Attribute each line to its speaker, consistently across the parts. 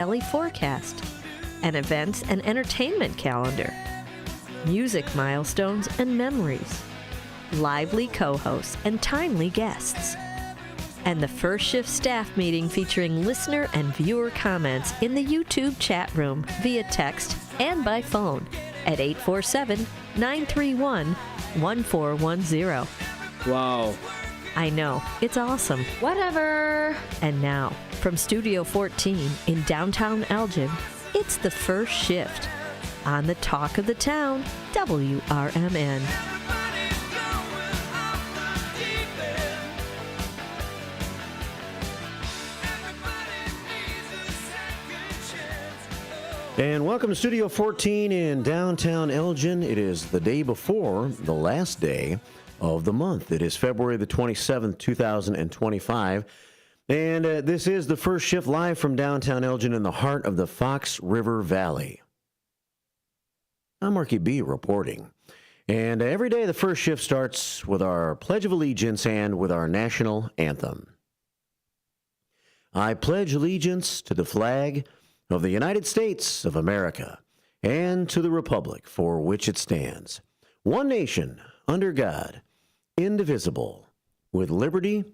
Speaker 1: Valley forecast, an events and entertainment calendar, music milestones and memories, lively co-hosts and timely guests, and the First Shift staff meeting featuring listener and viewer comments in the YouTube chat room via text and by phone at 847-931-1410.
Speaker 2: Wow.
Speaker 1: I know, it's awesome.
Speaker 3: Whatever.
Speaker 1: And now, from Studio 14 in downtown Elgin, it's the First Shift on the Talk of the Town, WRMN.
Speaker 4: And welcome to Studio 14 in downtown Elgin. It is the day before the last day of the month. It is February the 27th, 2025. And this is the First Shift live from downtown Elgin in the heart of the Fox River Valley. I'm Marky B reporting. And every day the First Shift starts with our Pledge of Allegiance and with our national anthem. I pledge allegiance to the flag of the United States of America and to the republic for which it stands, one nation, under God, indivisible, with liberty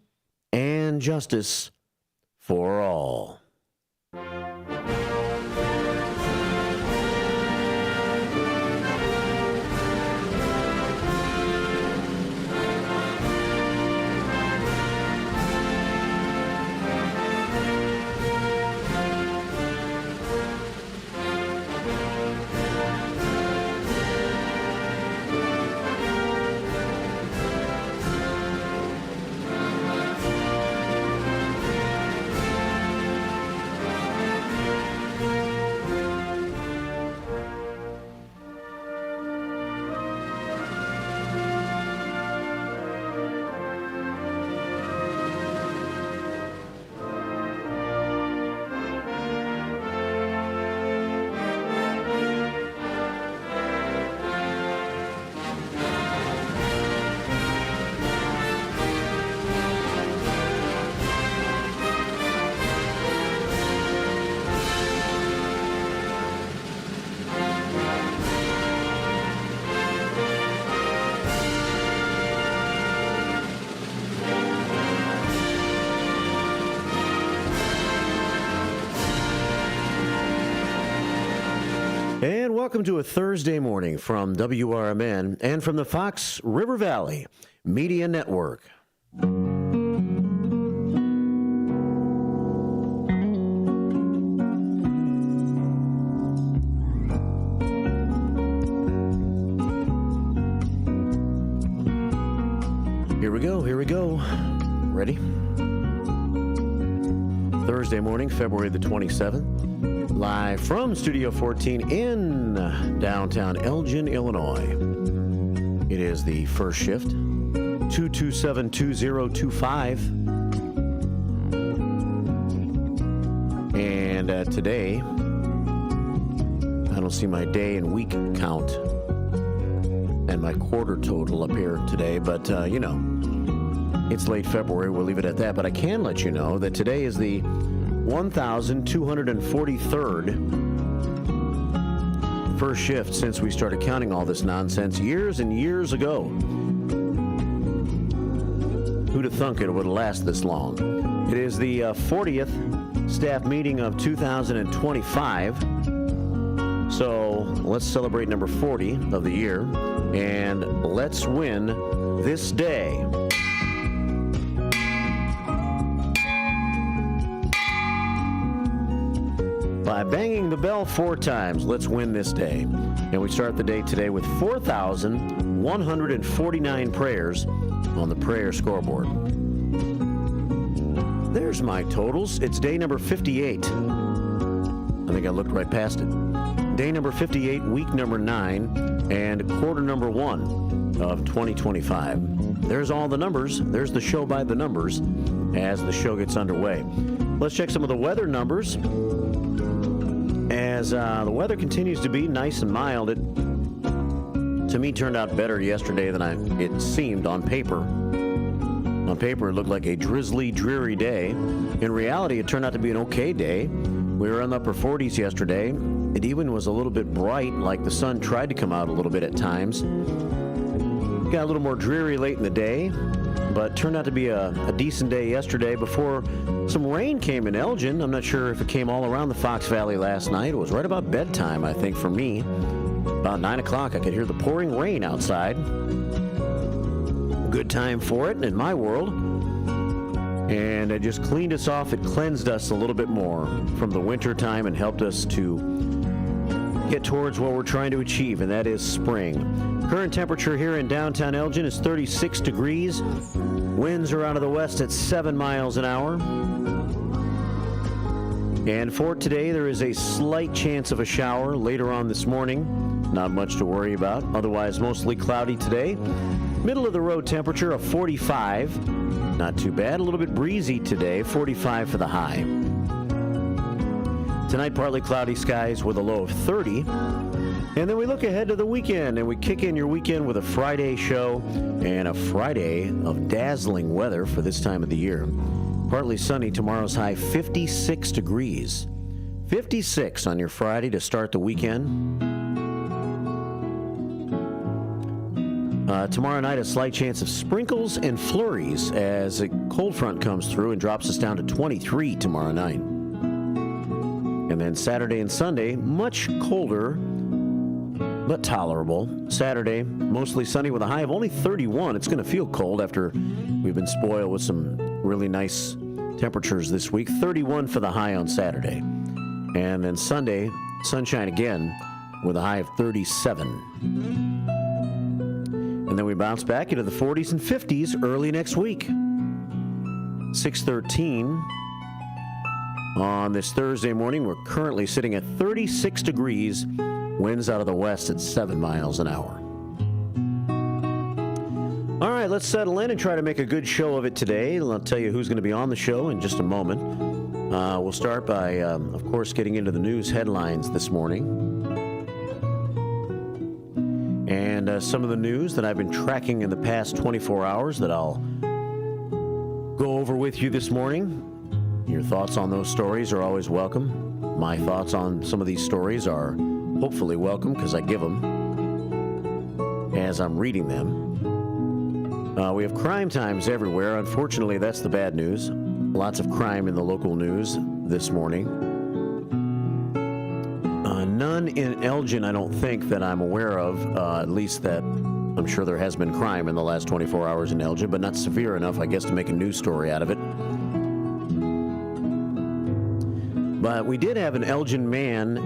Speaker 4: and justice for all. And welcome to a Thursday morning from WRMN and from the Fox River Valley Media Network. Here we go. Ready? Thursday morning, February the 27th. Live from Studio 14 in downtown Elgin, Illinois. It is the First Shift, 227-2025. And today, I don't see my day and week count and my quarter total up here today, but it's late February. We'll leave it at that. But I can let you know that today is the 1,243rd First Shift since we started counting all this nonsense years and years ago. Who'd have thunk it would last this long? It is the 40th staff meeting of 2025. So let's celebrate number 40 of the year, and let's win this day. By banging the bell 4 times, let's win this day. And we start the day today with 4,149 prayers on the prayer scoreboard. There's my totals. It's day number 58. I think I looked right past it. Day number 58, week number 9, and quarter number 1 of 2025. There's all the numbers. There's the show by the numbers as the show gets underway. Let's check some of the weather numbers. As the weather continues to be nice and mild, it, to me, turned out better yesterday than it seemed on paper. On paper, it looked like a drizzly, dreary day. In reality, it turned out to be an okay day. We were in the upper 40s yesterday. It even was a little bit bright, like the sun tried to come out a little bit at times. Got a little more dreary late in the day, but turned out to be a decent day yesterday before some rain came in Elgin. I'm not sure if it came all around the Fox Valley last night. It was right about bedtime, I think, for me. About 9 o'clock, I could hear the pouring rain outside. Good time for it in my world. And it just cleaned us off. It cleansed us a little bit more from the winter time and helped us to get towards what we're trying to achieve, and that is spring. Current temperature here in downtown Elgin is 36 degrees. Winds are out of the west at 7 miles an hour. And for today, there is a slight chance of a shower later on this morning. Not much to worry about. Otherwise, mostly cloudy today. Middle of the road temperature of 45. Not too bad. A little bit breezy today. 45 for the high. Tonight, partly cloudy skies with a low of 30. And then we look ahead to the weekend, and we kick in your weekend with a Friday show and a Friday of dazzling weather for this time of the year. Partly sunny, tomorrow's high 56 degrees. 56 on your Friday to start the weekend. Tomorrow night, a slight chance of sprinkles and flurries as a cold front comes through and drops us down to 23 tomorrow night. And then Saturday and Sunday, much colder, but tolerable. Saturday, mostly sunny with a high of only 31. It's going to feel cold after we've been spoiled with some really nice temperatures this week. 31 for the high on Saturday. And then Sunday, sunshine again with a high of 37. And then we bounce back into the 40s and 50s early next week. 6:13 on this Thursday morning. We're currently sitting at 36 degrees. Winds out of the west at 7 miles an hour. All right, let's settle in and try to make a good show of it today. I'll tell you who's going to be on the show in just a moment. We'll start by, of course, getting into the news headlines this morning. And some of the news that I've been tracking in the past 24 hours that I'll go over with you this morning. Your thoughts on those stories are always welcome. My thoughts on some of these stories are hopefully welcome because I give them as I'm reading them. We have crime times everywhere. Unfortunately, that's the bad news. Lots of crime in the local news this morning. None in Elgin, I don't think, that I'm aware of, at least that I'm sure there has been crime in the last 24 hours in Elgin, but not severe enough, I guess, to make a news story out of it. But we did have an Elgin man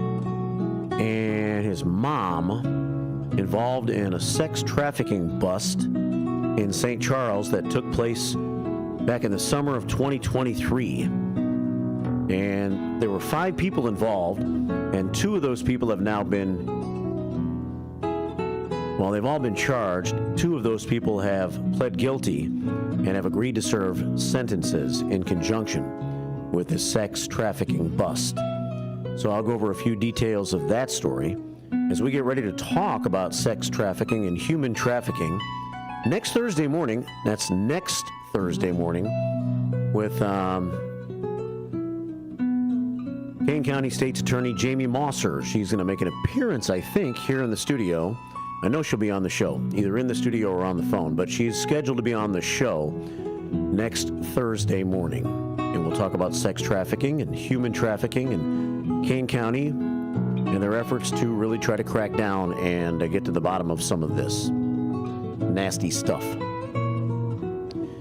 Speaker 4: and his mom involved in a sex trafficking bust in St. Charles that took place back in the summer of 2023. And there were 5 people involved, and 2 of those people have now been, well, they've all been charged. 2 of those people have pled guilty and have agreed to serve sentences in conjunction with the sex trafficking bust. So I'll go over a few details of that story as we get ready to talk about sex trafficking and human trafficking next Thursday morning. That's next Thursday morning with Kane County State's Attorney Jamie Mosser. She's going to make an appearance, I think, here in the studio. I know she'll be on the show, either in the studio or on the phone, but she's scheduled to be on the show next Thursday morning. And we'll talk about sex trafficking and human trafficking in Kane County and their efforts to really try to crack down and get to the bottom of some of this nasty stuff.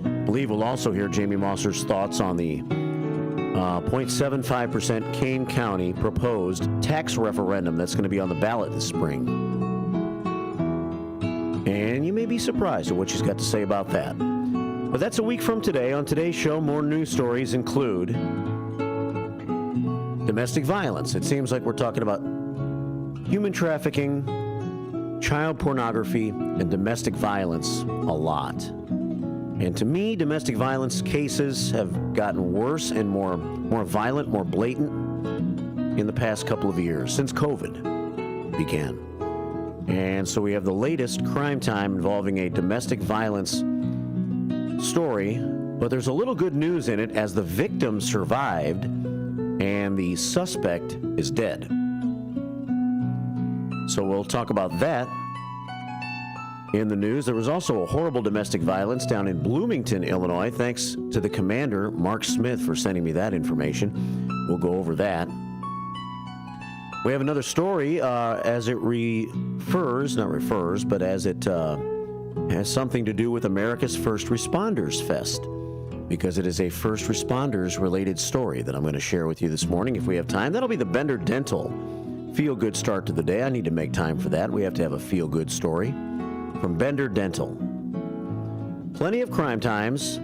Speaker 4: I believe we'll also hear Jamie Mosser's thoughts on the 0.75% Kane County proposed tax referendum that's going to be on the ballot this spring. And you may be surprised at what she's got to say about that. But that's a week from today. On today's show, more news stories include domestic violence. It seems like we're talking about human trafficking, child pornography, and domestic violence a lot. And to me, domestic violence cases have gotten worse and more violent, more blatant in the past couple of years, since COVID began. And so we have the latest crime time involving a domestic violence story, but there's a little good news in it as the victim survived and the suspect is dead. So we'll talk about that in the news. There was also a horrible domestic violence down in Bloomington, Illinois. Thanks to the commander, Mark Smith, for sending me that information. We'll go over that. We have another story as it as it has something to do with America's First Responders Fest, because it is a first responders related story that I'm going to share with you this morning if we have time. That'll be the Bender Dental feel-good start to the day. I need to make time for that. We have to have a feel-good story from Bender Dental. Plenty of crime times.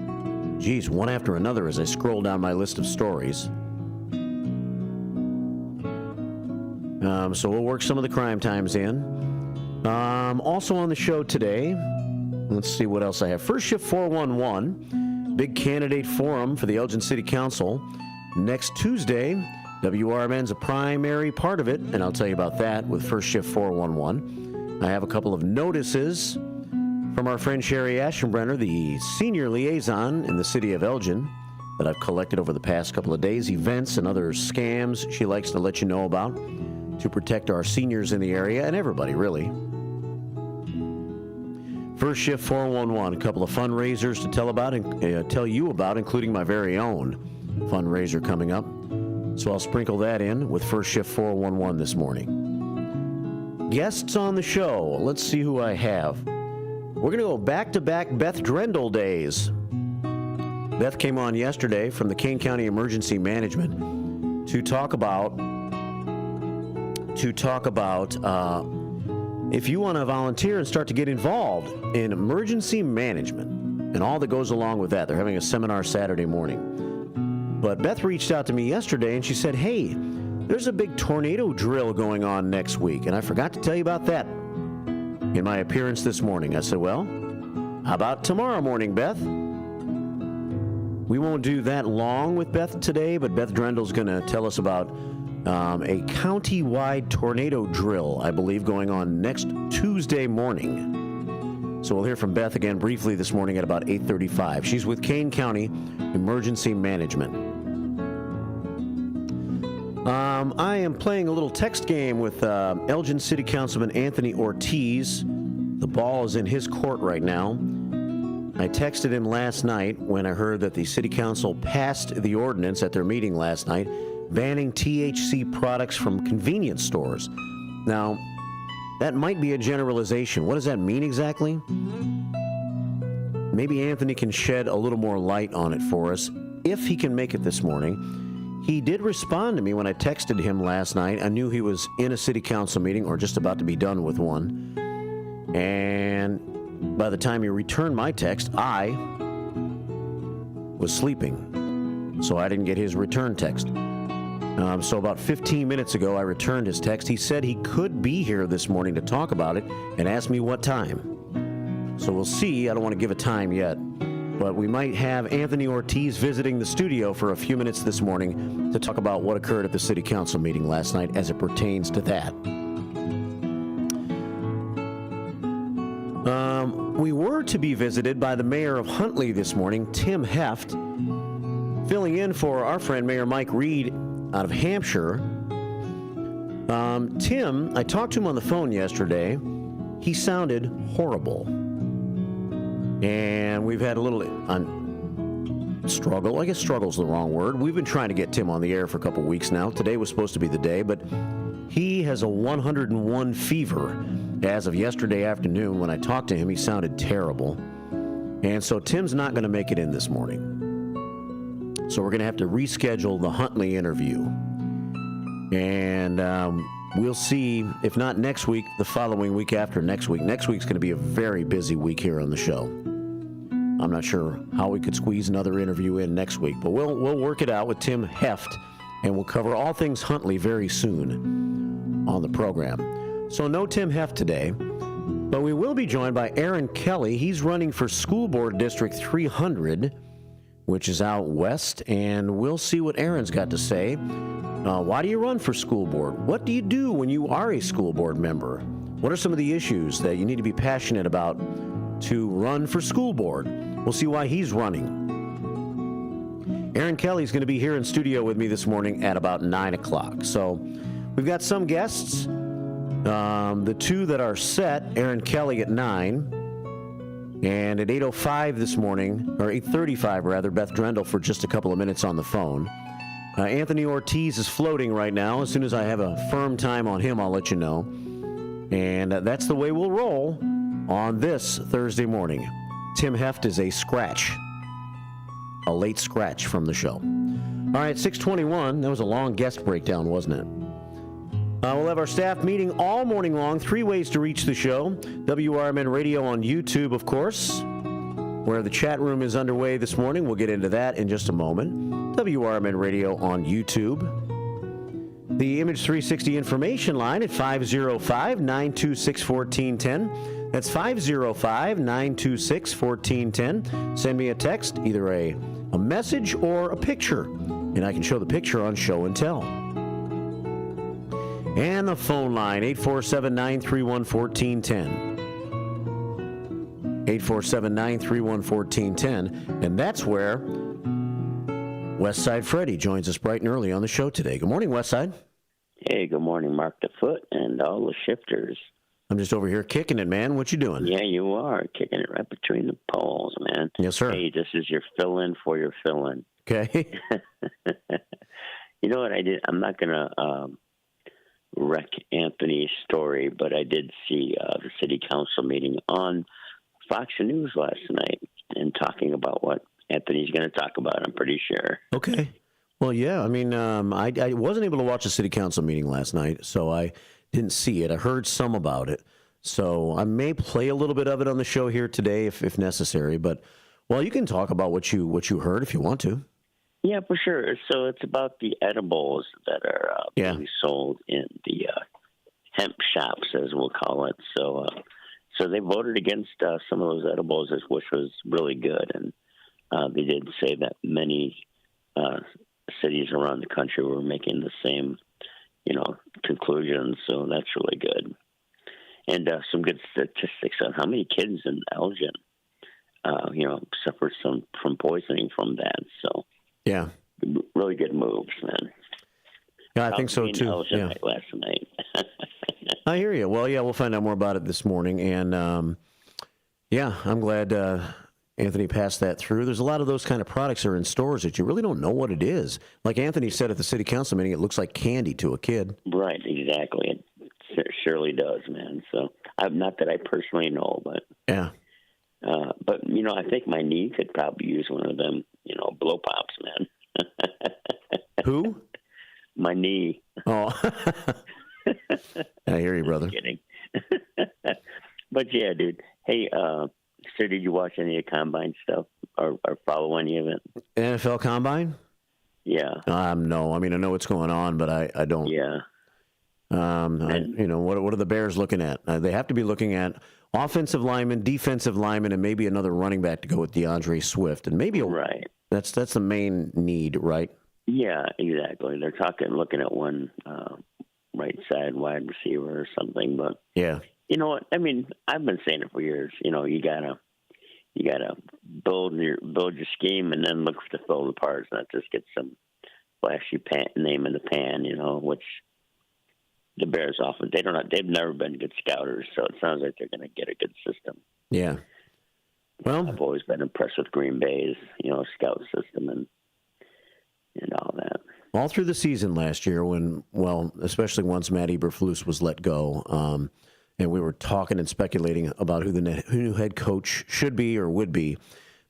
Speaker 4: Geez, one after another as I scroll down my list of stories. So we'll work some of the crime times in. Also on the show today, let's see what else I have. First Shift 411, big candidate forum for the Elgin City Council next Tuesday. WRMN's a primary part of it, and I'll tell you about that with First Shift 411. I have a couple of notices from our friend Sherry Aschenbrenner, the senior liaison in the city of Elgin, that I've collected over the past couple of days, events and other scams she likes to let you know about to protect our seniors in the area and everybody, really. First Shift 411, a couple of fundraisers to tell you about, including my very own fundraiser coming up. So I'll sprinkle that in with First Shift 411 this morning. Guests on the show. Let's see who I have. We're going to go back-to-back Beth Drendel days. Beth came on yesterday from the Kane County Emergency Management to talk about if you want to volunteer and start to get involved in emergency management and all that goes along with that. They're having a seminar Saturday morning. But Beth reached out to me yesterday and she said, hey, there's a big tornado drill going on next week, and I forgot to tell you about that in my appearance this morning. I said, well, how about tomorrow morning, Beth? We won't do that long with Beth today, but Beth Drendel's going to tell us about a county-wide tornado drill, I believe, going on next Tuesday morning. So we'll hear from Beth again briefly this morning at about 8:35. She's with Kane County Emergency Management. I am playing a little text game with Elgin City Councilman Anthony Ortiz. The ball is in his court right now. I texted him last night when I heard that the City Council passed the ordinance at their meeting last night banning THC products from convenience stores. Now, that might be a generalization. What does that mean exactly? Maybe Anthony can shed a little more light on it for us if he can make it this morning. He did respond to me when I texted him last night. I knew he was in a city council meeting or just about to be done with one. And by the time he returned my text, I was sleeping, so I didn't get his return text. So about 15 minutes ago, I returned his text. He said he could be here this morning to talk about it and asked me what time. So we'll see. I don't want to give a time yet, but we might have Anthony Ortiz visiting the studio for a few minutes this morning to talk about what occurred at the City Council meeting last night as it pertains to that. We were to be visited by the mayor of Huntley this morning, Tim Heft, filling in for our friend Mayor Mike Reed out of Hampshire. Tim, I talked to him on the phone yesterday. He sounded horrible. And we've had a little struggle. I guess struggle's the wrong word. We've been trying to get Tim on the air for a couple weeks now. Today was supposed to be the day, but he has a 101 fever. As of yesterday afternoon, when I talked to him, he sounded terrible. And so Tim's not going to make it in this morning. So we're going to have to reschedule the Huntley interview. And we'll see, if not next week, the following week after next week. Next week's going to be a very busy week here on the show. I'm not sure how we could squeeze another interview in next week, but we'll work it out with Tim Heft, and we'll cover all things Huntley very soon on the program. So no Tim Heft today, but we will be joined by Aaron Kelly. He's running for School Board District 300, which is out west, and we'll see what Aaron's got to say. Why do you run for school board? What do you do when you are a school board member? What are some of the issues that you need to be passionate about to run for school board? We'll see why he's running. Aaron Kelly's going to be here in studio with me this morning at about 9 o'clock. So we've got some guests. The two that are set, Aaron Kelly at 9. And at 8:05 this morning, or 8:35 rather, Beth Drendel for just a couple of minutes on the phone. Anthony Ortiz is floating right now. As soon as I have a firm time on him, I'll let you know. And that's the way we'll roll on this Thursday morning. Tim Heft is a scratch, a late scratch from the show. All right, 6:21. That was a long guest breakdown, wasn't it? We'll have our staff meeting all morning long. 3 ways to reach the show. WRMN Radio on YouTube, of course, where the chat room is underway this morning. We'll get into that in just a moment. WRMN Radio on YouTube. The Image 360 information line at 505-926-1410. That's 505-926-1410. Send me a text, either a message or a picture, and I can show the picture on Show and Tell. And the phone line, 847-931-1410. 847-931-1410. And that's where Westside Freddy joins us bright and early on the show today. Good morning, Westside.
Speaker 2: Hey, good morning, Mark the Foot and all the shifters.
Speaker 4: I'm just over here kicking it, man. What you doing?
Speaker 2: Yeah, you are kicking it right between the poles, man.
Speaker 4: Yes, sir.
Speaker 2: Hey, this is your fill-in for your fill-in.
Speaker 4: Okay.
Speaker 2: You know what I did? I'm not going to wreck Anthony's story, but I did see the city council meeting on Fox News last night and talking about what Anthony's going to talk about, I'm pretty sure.
Speaker 4: Okay. Well, yeah. I mean, I wasn't able to watch the city council meeting last night, so I didn't see it. I heard some about it. So I may play a little bit of it on the show here today if necessary. But, well, you can talk about what you heard if you want to. Yeah,
Speaker 2: for sure. So it's about the edibles that are being sold in the hemp shops, as we'll call it. So they voted against some of those edibles, which was really good. And they did say that many cities around the country were making the same, conclusions. So that's really good. And some good statistics on how many kids in Elgin, suffered from poisoning from that. So. Yeah. Really good moves, man.
Speaker 4: Yeah, I think so, too.
Speaker 2: Last night.
Speaker 4: I hear you. Well, yeah, we'll find out more about it this morning. And, I'm glad Anthony passed that through. There's a lot of those kind of products that are in stores that you really don't know what it is. Like Anthony said at the city council meeting, it looks like candy to a kid.
Speaker 2: Right, exactly. It surely does, man. So, not that I personally know, but...
Speaker 4: Yeah.
Speaker 2: But, I think my knee could probably use one of them, blow pops, man.
Speaker 4: Who?
Speaker 2: My knee.
Speaker 4: Oh. I hear you, brother.
Speaker 2: Just kidding. But, yeah, dude. Hey, so did you watch any of the Combine stuff or follow any of it?
Speaker 4: NFL Combine?
Speaker 2: Yeah.
Speaker 4: No. I mean, I know what's going on, but I don't.
Speaker 2: Yeah.
Speaker 4: What are the Bears looking at? They have to be looking at offensive lineman, defensive lineman, and maybe another running back to go with DeAndre Swift, and maybe
Speaker 2: right.
Speaker 4: That's the main need, right?
Speaker 2: Yeah, exactly. They're looking at one right side wide receiver or something. But
Speaker 4: yeah,
Speaker 2: you know what? I mean, I've been saying it for years. You gotta build your scheme and then look to fill the parts, not just get some flashy name in the pan. Which. The Bears often they've never been good scouters, so it sounds like they're going to get a good system.
Speaker 4: Yeah. Well,
Speaker 2: I've always been impressed with Green Bay's, scout system and all that.
Speaker 4: All through the season last year, especially once Matt Eberflus was let go, and we were talking and speculating about who the new head coach should be or would be.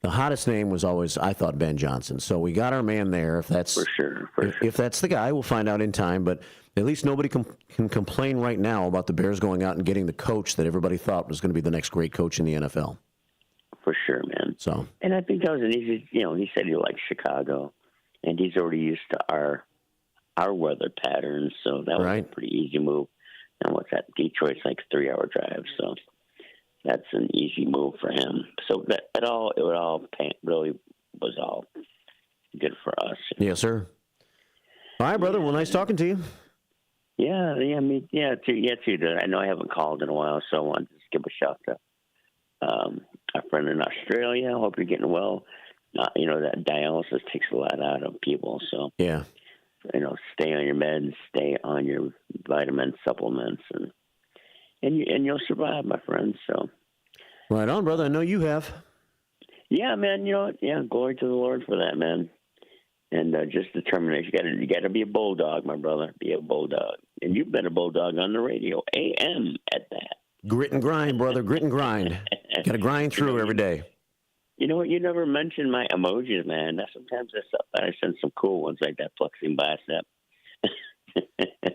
Speaker 4: The hottest name was always, I thought, Ben Johnson. So we got our man there. If that's
Speaker 2: for sure.
Speaker 4: If that's the guy, we'll find out in time. But at least nobody can complain right now about the Bears going out and getting the coach that everybody thought was going to be the next great coach in the NFL.
Speaker 2: For sure, man.
Speaker 4: So,
Speaker 2: and I think that was an easy. He said he liked Chicago, and he's already used to our weather patterns. So that was a pretty easy move. And what's that? Detroit's like a 3-hour drive. So. That's an easy move for him. So it really was all good for us.
Speaker 4: Yes, sir. All right, brother. Well, nice talking to you.
Speaker 2: Yeah, too. I know I haven't called in a while, so I wanted to just give a shout to our friend in Australia. I hope you're getting well. that dialysis takes a lot out of people. So
Speaker 4: yeah,
Speaker 2: stay on your meds, stay on your vitamin supplements, and you'll survive, my friend. So
Speaker 4: right on, brother. I know you have.
Speaker 2: Yeah, man. Glory to the Lord for that, man. And just determination. You got to be a bulldog, my brother. Be a bulldog. And you've been a bulldog on the radio, AM at that.
Speaker 4: Grit and grind, brother. Grit and grind. Got to grind through every day.
Speaker 2: You know what? You never mentioned my emojis, man. Sometimes I send some cool ones like that flexing bicep.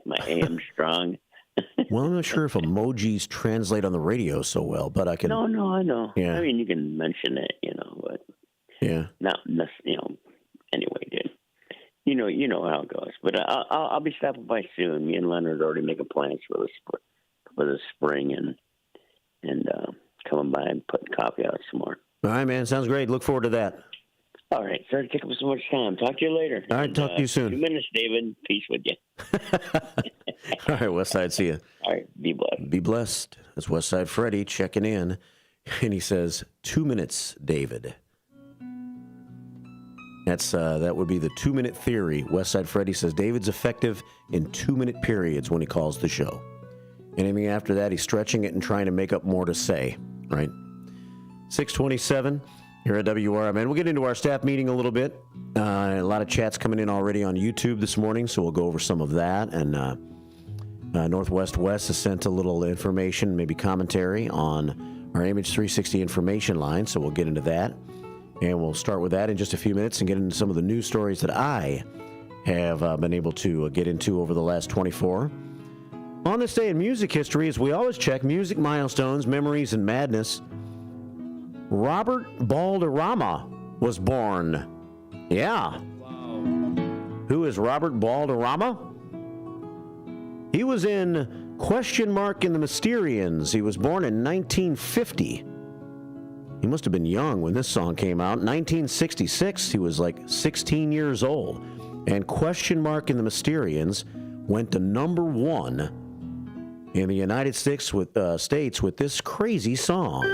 Speaker 2: My AM strong.
Speaker 4: Well, I'm not sure if emojis translate on the radio so well, but I can.
Speaker 2: No, I know.
Speaker 4: Yeah.
Speaker 2: I mean, you can mention it, but
Speaker 4: yeah,
Speaker 2: not anyway, dude. You know how it goes. But I'll be stopping by soon. Me and Leonard are already making plans for the spring and coming by and putting coffee out some more.
Speaker 4: All right, man. Sounds great. Look forward to that.
Speaker 2: All right. Sorry to take up so much time. Talk to you later.
Speaker 4: All right. Talk to you soon.
Speaker 2: 2 minutes, David. Peace with you.
Speaker 4: All right, Westside. See you.
Speaker 2: All right. Be blessed.
Speaker 4: Be blessed. That's Westside Freddy checking in. And he says, 2 minutes, David. That would be the 2-minute theory. Westside Freddy says David's effective in 2-minute periods when he calls the show. Anything after that, he's stretching it and trying to make up more to say, right? 627 here at WRMN. We'll get into our staff meeting a little bit. A lot of chats coming in already on YouTube this morning, so we'll go over some of that. And Northwest West has sent a little information, maybe commentary on our Image 360 information line, so we'll get into that. And we'll start with that in just a few minutes and get into some of the news stories that I have been able to get into over the last 24. On this day in music history, as we always check music milestones, memories, and madness, Robert Balderrama was born. Yeah. Wow. Who is Robert Balderrama? He was in Question Mark in the Mysterians. He was born in 1950. He must have been young when this song came out. 1966, he was like 16 years old. And Question Mark in the Mysterians went to number 1 in the United States with this crazy song.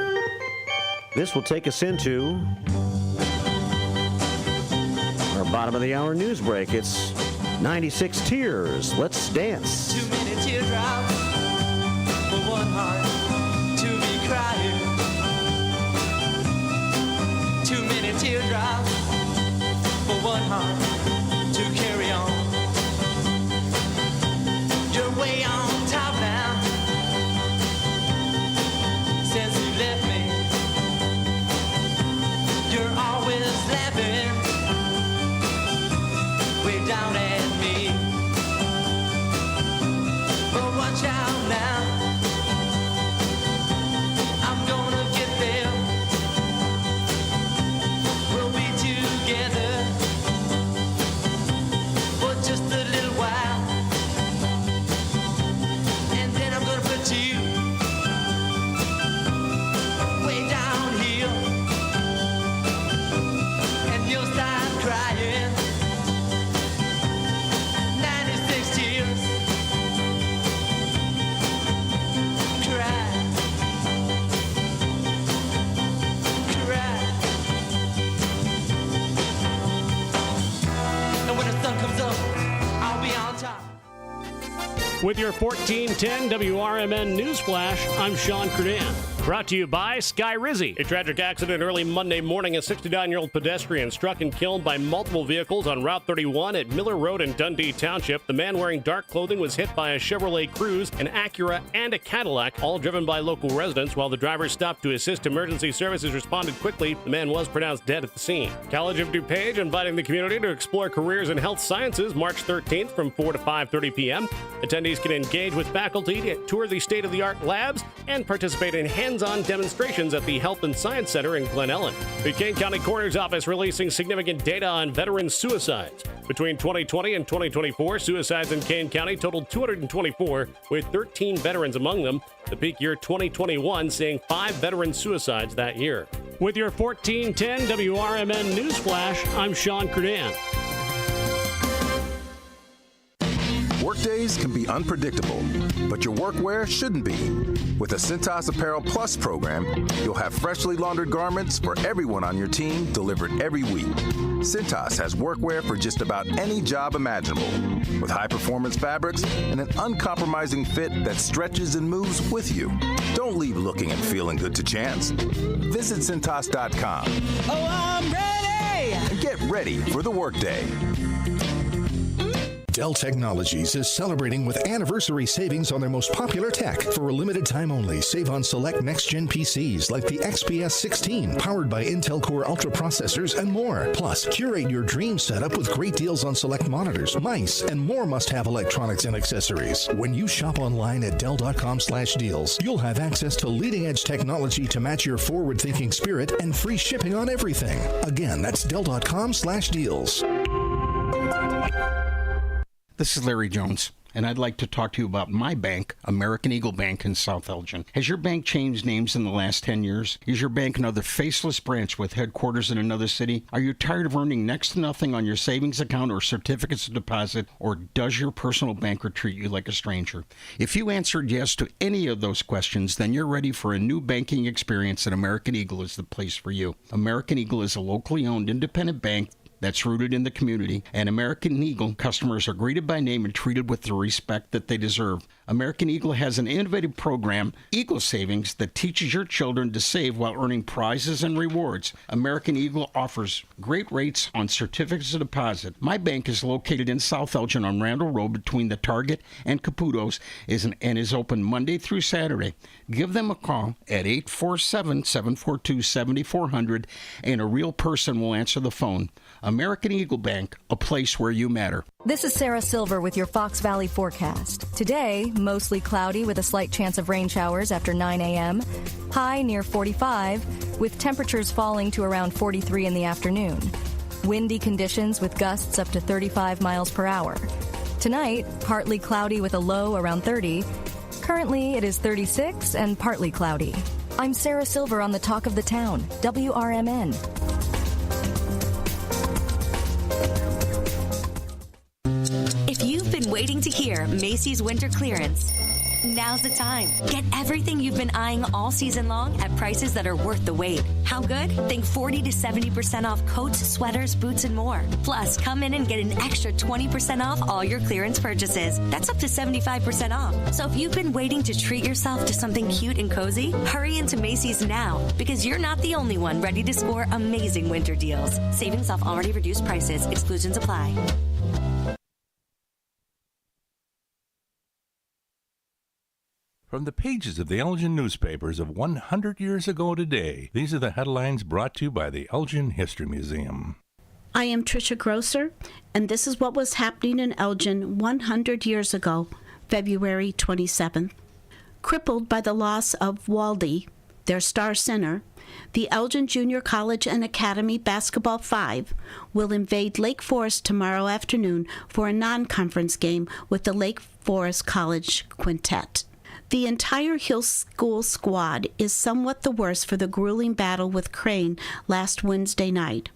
Speaker 4: This will take us into our bottom of the hour news break. It's 96 Tears. Let's dance.
Speaker 3: Too many teardrops for one heart to be crying. Too many teardrops for one heart to carry on. You're way on top now since you left me. You're always laughing way down at me. But watch out now, I'm gonna get there. We'll be together for just a little while, and then I'm gonna put you way down here, and you'll start crying. 96 tears. Cry. Cry. And when the sun comes up, I'll be on top.
Speaker 5: With your 1410 WRMN News Flash, I'm Sean Credan. Brought to you by Sky Rizzy. A tragic accident early Monday morning. A 69-year-old pedestrian struck and killed by multiple vehicles on Route 31 at Miller Road in Dundee Township. The man wearing dark clothing was hit by a Chevrolet Cruze, an Acura, and a Cadillac, all driven by local residents. While the driver stopped to assist, emergency services responded quickly. The man was pronounced dead at the scene. College of DuPage inviting the community to explore careers in health sciences March 13th from 4 to 5:30 p.m. Attendees can engage with faculty, tour the state-of-the-art labs, and participate in hands-on demonstrations at the Health and Science Center in Glen Ellen. The Kane County Coroner's Office releasing significant data on veteran suicides. Between 2020 and 2024, suicides in Kane County totaled 224, with 13 veterans among them. The peak year 2021 seeing 5 veteran suicides that year. With your 1410 WRMN News Flash, I'm Sean Credan.
Speaker 6: Workday Workdays can be unpredictable, but your workwear shouldn't be. With the Cintas Apparel Plus program, you'll have freshly laundered garments for everyone on your team delivered every week. Cintas has workwear for just about any job imaginable, with high-performance fabrics and an uncompromising fit that stretches and moves with you. Don't leave looking and feeling good to chance. Visit Cintas.com.
Speaker 3: Oh, I'm ready!
Speaker 6: And get ready for the workday.
Speaker 7: Dell Technologies is celebrating with anniversary savings on their most popular tech. For a limited time only, save on select next-gen PCs like the XPS 16, powered by Intel Core Ultra processors and more. Plus, curate your dream setup with great deals on select monitors, mice, and more must-have electronics and accessories. When you shop online at Dell.com/deals, you'll have access to leading-edge technology to match your forward-thinking spirit and free shipping on everything. Again, that's Dell.com/deals.
Speaker 8: This is Larry Jones, and I'd like to talk to you about my bank, American Eagle Bank in South Elgin. Has your bank changed names in the last 10 years? Is your bank another faceless branch with headquarters in another city? Are you tired of earning next to nothing on your savings account or certificates of deposit, or does your personal banker treat you like a stranger? If you answered yes to any of those questions, then you're ready for a new banking experience, and American Eagle is the place for you. American Eagle is a locally owned independent bank that's rooted in the community, and American Eagle customers are greeted by name and treated with the respect that they deserve. American Eagle has an innovative program, Eagle Savings, that teaches your children to save while earning prizes and rewards. American Eagle offers great rates on certificates of deposit. My bank is located in South Elgin on Randall Road between the Target and Caputo's and is open Monday through Saturday. Give them a call at 847-742-7400 and a real person will answer the phone. American Eagle Bank, a place where you matter.
Speaker 9: This is Sarah Silver with your Fox Valley forecast. Today, mostly cloudy with a slight chance of rain showers after 9 a.m. High near 45, with temperatures falling to around 43 in the afternoon. Windy conditions with gusts up to 35 miles per hour. Tonight, partly cloudy with a low around 30. Currently, it is 36 and partly cloudy. I'm Sarah Silver on the Talk of the Town, WRMN.
Speaker 10: If you've been waiting to hear Macy's winter clearance, now's the time. Get everything you've been eyeing all season long at prices that are worth the wait. How good? Think 40 to 70% off coats, sweaters, boots, and more. Plus, come in and get an extra 20% off all your clearance purchases. That's up to 75% off. So if you've been waiting to treat yourself to something cute and cozy, hurry into Macy's now, because you're not the only one ready to score amazing winter deals. Savings off already reduced prices. Exclusions apply.
Speaker 11: From the pages of the Elgin newspapers of 100 years ago today, these are the headlines brought to you by the Elgin History Museum.
Speaker 12: I am Tricia Grosser, and this is what was happening in Elgin 100 years ago, February 27th. Crippled by the loss of Waldy, their star center, the Elgin Junior College and Academy Basketball 5 will invade Lake Forest tomorrow afternoon for a non-conference game with the Lake Forest College Quintet. The entire Hill School squad is somewhat the worse for the grueling battle with Crane last Wednesday night.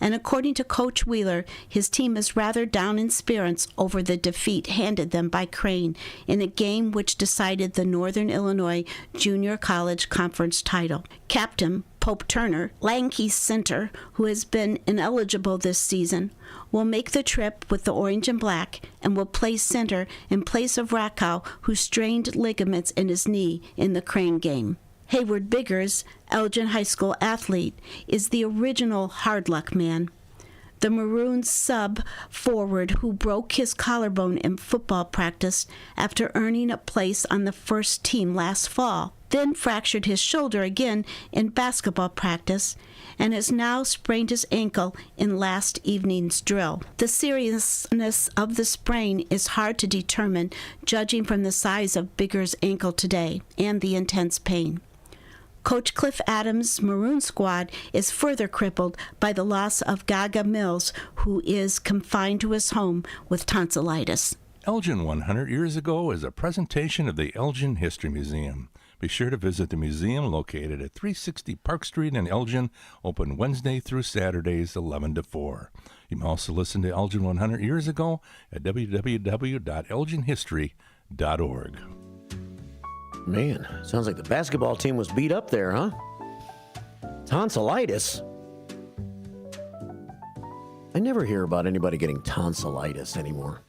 Speaker 12: And according to Coach Wheeler, his team is rather down in spirits over the defeat handed them by Crane in a game which decided the Northern Illinois Junior College Conference title. Captain Pope Turner, Lanky's center, who has been ineligible this season, will make the trip with the orange and black and will play center in place of Rakow, who strained ligaments in his knee in the Crane game. Hayward Biggers, Elgin High School athlete, is the original hard luck man. The Maroons sub forward who broke his collarbone in football practice after earning a place on the first team last fall, then fractured his shoulder again in basketball practice, and has now sprained his ankle in last evening's drill. The seriousness of the sprain is hard to determine, judging from the size of Bigger's ankle today and the intense pain. Coach Cliff Adams' Maroon squad is further crippled by the loss of Gaga Mills, who is confined to his home with tonsillitis.
Speaker 11: Elgin 100 Years Ago is a presentation of the Elgin History Museum. Be sure to visit the museum located at 360 Park Street in Elgin, open Wednesday through Saturdays, 11 to 4. You can also listen to Elgin 100 Years Ago at www.elginhistory.org.
Speaker 4: Man, sounds like the basketball team was beat up there, huh? Tonsillitis? I never hear about anybody getting tonsillitis anymore.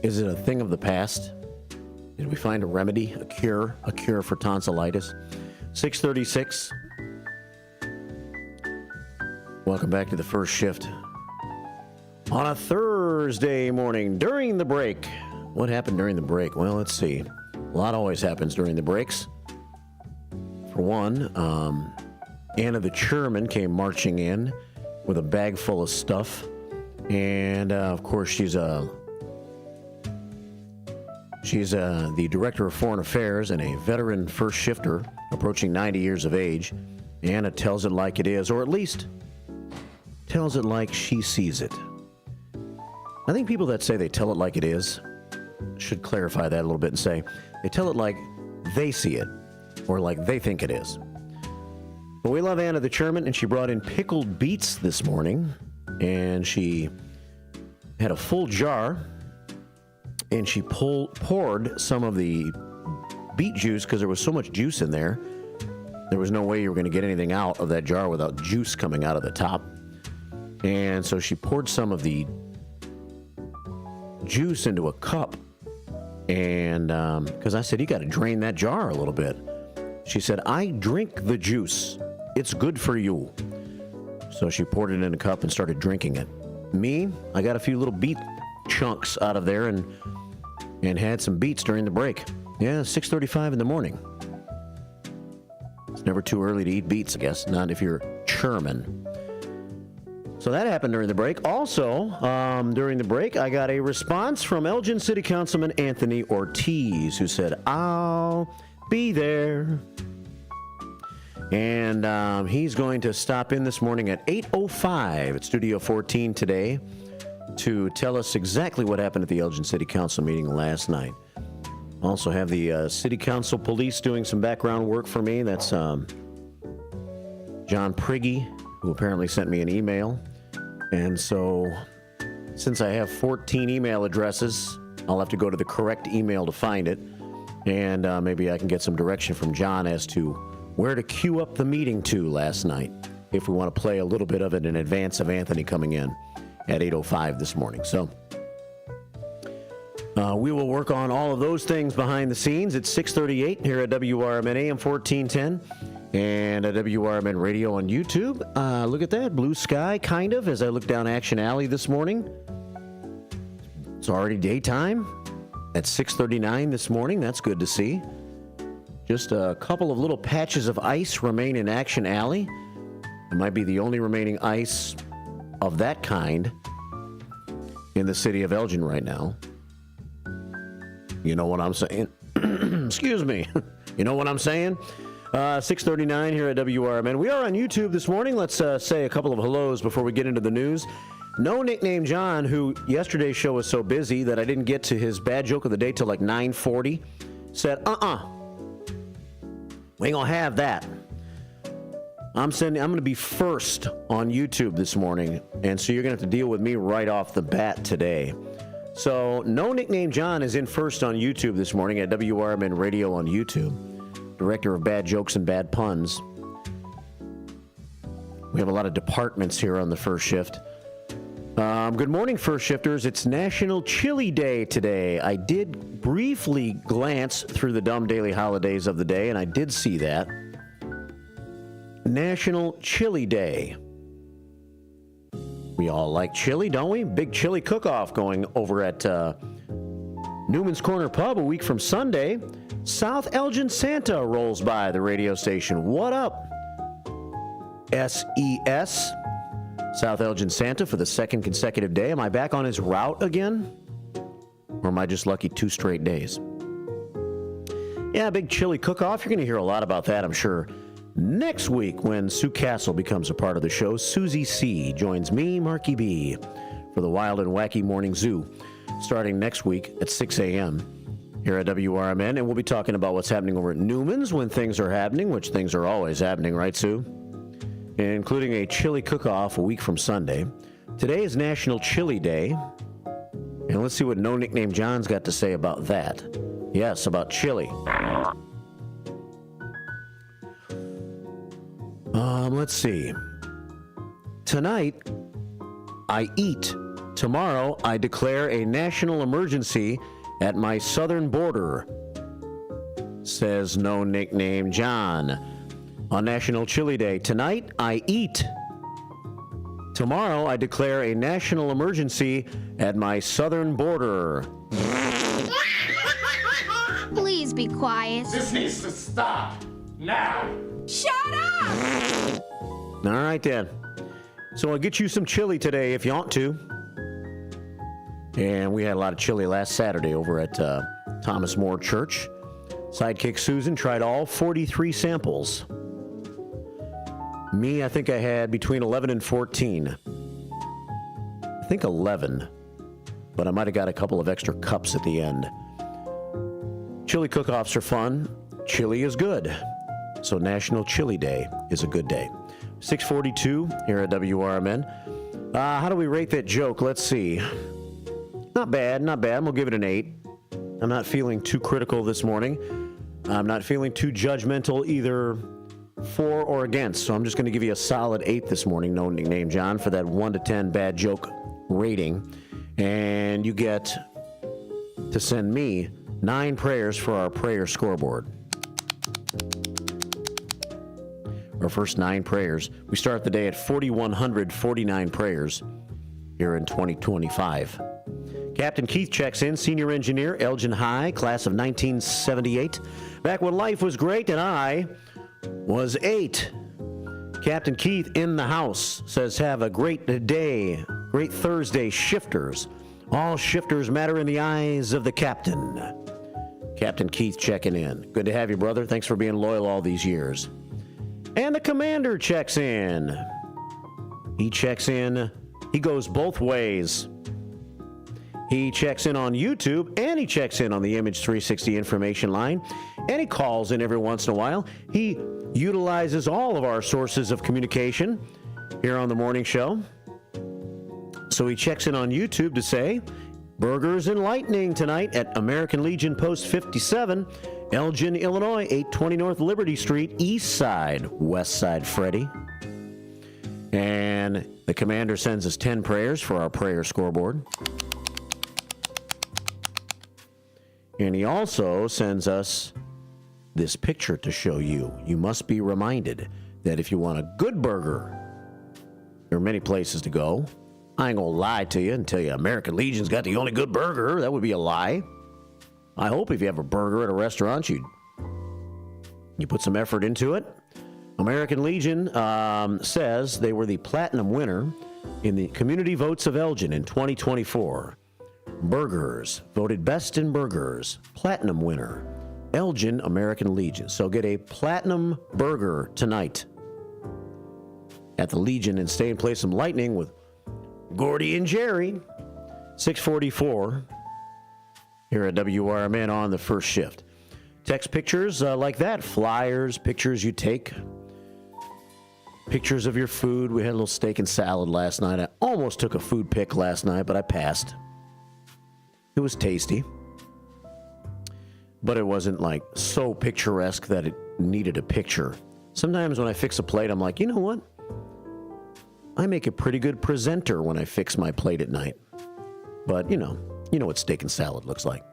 Speaker 4: Is it a thing of the past? Did we find a remedy, a cure for tonsillitis? 6:36. Welcome back to the first shift. On a Thursday morning, during the break. What happened during the break? Well, let's see. A lot always happens during the breaks. For one, Anna the chairman came marching in with a bag full of stuff. And, of course, she's the director of foreign affairs and a veteran first shifter approaching 90 years of age. Anna tells it like it is, or at least tells it like she sees it. I think people that say they tell it like it is should clarify that a little bit and say they tell it like they see it or like they think it is. But we love Anna the chairman, and she brought in pickled beets this morning, and she had a full jar, and she poured some of the beet juice because there was so much juice in there. There was no way you were going to get anything out of that jar without juice coming out of the top. And so she poured some of the juice into a cup. And because I said, you got to drain that jar a little bit. She said, I drink the juice. It's good for you. So she poured it in a cup and started drinking it. Me, I got a few little beet chunks out of there and had some beets during the break. Yeah, 6:35 in the morning. It's never too early to eat beets, I guess. Not if you're chairman. So that happened during the break. Also, during the break, I got a response from Elgin City Councilman Anthony Ortiz, who said, I'll be there. And he's going to stop in this morning at 8:05 at Studio 14 today to tell us exactly what happened at the Elgin City Council meeting last night. Also have the City Council Police doing some background work for me. That's John Priggy, who apparently sent me an email. And so, since I have 14 email addresses, I'll have to go to the correct email to find it. And maybe I can get some direction from John as to where to queue up the meeting to last night, if we want to play a little bit of it in advance of Anthony coming in at 8:05 this morning. So we will work on all of those things behind the scenes. It's 6:38 here at WRMN AM 1410 and at WRMN Radio on YouTube. Look at that, blue sky, kind of, as I look down Action Alley this morning. It's already daytime at 6:39 this morning. That's good to see. Just a couple of little patches of ice remain in Action Alley. It might be the only remaining ice of that kind in the city of Elgin right now. You know what I'm saying? Excuse me. You know what I'm saying? 6:39 here at WRMN. We are on YouTube this morning. Let's say a couple of hellos before we get into the news. No Nickname John, who yesterday's show was so busy that I didn't get to his bad joke of the day till like 9:40, said, we ain't gonna have that. I'm going to be first on YouTube this morning, and so you're going to have to deal with me right off the bat today. So, No Nickname John is in first on YouTube this morning at WRMN Radio on YouTube. Director of Bad Jokes and Bad Puns. We have a lot of departments here on the first shift. Good morning, first shifters. It's National Chili Day today. I did briefly glance through the dumb daily holidays of the day, and I did see that. National Chili Day. We all like chili, don't we? Big chili cook-off going over at Newman's Corner Pub a week from Sunday. South Elgin Santa rolls by the radio station. What up? SES. South Elgin Santa for the second consecutive day. Am I back on his route again? Or am I just lucky 2 straight days? Yeah, big chili cook-off. You're going to hear a lot about that, I'm sure. Next week, when Sue Castle becomes a part of the show, Susie C. joins me, Marky B, for the Wild and Wacky Morning Zoo, starting next week at 6 a.m. here at WRMN, and we'll be talking about what's happening over at Newman's when things are happening, which things are always happening, right, Sue? Including a chili cook-off a week from Sunday. Today is National Chili Day, and let's see what No Nickname John's got to say about that. Yes, about chili. Let's see. Tonight, I eat. Tomorrow, I declare a national emergency at my southern border, says No Nickname John. On National Chili Day, tonight, I eat. Tomorrow, I declare a national emergency at my southern border.
Speaker 13: Please be quiet.
Speaker 3: This needs to stop now.
Speaker 13: Shut up!
Speaker 4: All right, then. So I'll get you some chili today if you want to. And we had a lot of chili last Saturday over at Thomas More Church. Sidekick Susan tried all 43 samples. Me, I think I had between 11 and 14. I think 11. But I might have got a couple of extra cups at the end. Chili cook-offs are fun. Chili is good. So National Chili Day is a good day. 6:42 here at WRMN. How do we rate that joke? Let's see. Not bad, not bad. We'll give it an 8. I'm not feeling too critical this morning. I'm not feeling too judgmental either for or against. So I'm just going to give you a solid 8 this morning, No Nickname John, for that 1 to 10 bad joke rating. And you get to send me 9 prayers for our prayer scoreboard. Our first 9 prayers. We start the day at 4,149 prayers here in 2025. Captain Keith checks in, senior engineer, Elgin High, class of 1978. Back when life was great and I was 8. Captain Keith in the house says, have a great day, great Thursday, shifters. All shifters matter in the eyes of the captain. Captain Keith checking in. Good to have you, brother. Thanks for being loyal all these years. And the commander checks in. He checks in. He goes both ways. He checks in on YouTube, and he checks in on the Image 360 information line, and he calls in every once in a while. He utilizes all of our sources of communication here on the morning show. So he checks in on YouTube to say, Burgers and Lightning tonight at American Legion Post 57, Elgin, Illinois, 820 North Liberty Street, East Side, West Side, Freddy. And the commander sends us 10 prayers for our prayer scoreboard. And he also sends us this picture to show you. You must be reminded that if you want a good burger, there are many places to go. I ain't gonna lie to you and tell you American Legion's got the only good burger. That would be a lie. I hope if you have a burger at a restaurant, you put some effort into it. American Legion says they were the platinum winner in the Community Votes of Elgin in 2024. Burgers, voted best in burgers, platinum winner, Elgin American Legion. So get a platinum burger tonight at the Legion and stay and play some lightning with Gordy and Jerry. 6:44 here at WRMN on the first shift. Text pictures like that, flyers, pictures you take, pictures of your food. We had a little steak and salad last night. I almost took a food pic last night, but I passed. It was tasty, but it wasn't like so picturesque that it needed a picture. Sometimes when I fix a plate, I'm like, you know what? I make a pretty good presenter when I fix my plate at night. But, you know what steak and salad looks like.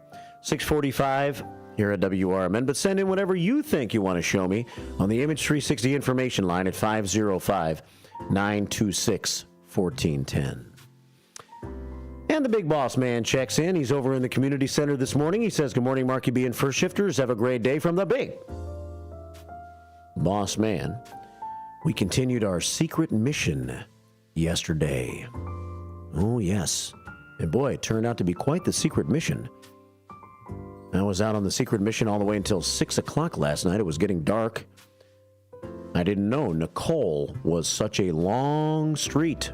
Speaker 4: 6:45 here at WRMN. But send in whatever you think you want to show me on the Image 360 information line at 505-926-1410. And the big boss man checks in. He's over in the community center this morning. He says, good morning, Marky B and First Shifters. Have a great day from the big boss man. We continued our secret mission yesterday. Oh, yes. And boy, it turned out to be quite the secret mission. I was out on the secret mission all the way until 6 o'clock last night. It was getting dark. I didn't know Nicole was such a long street.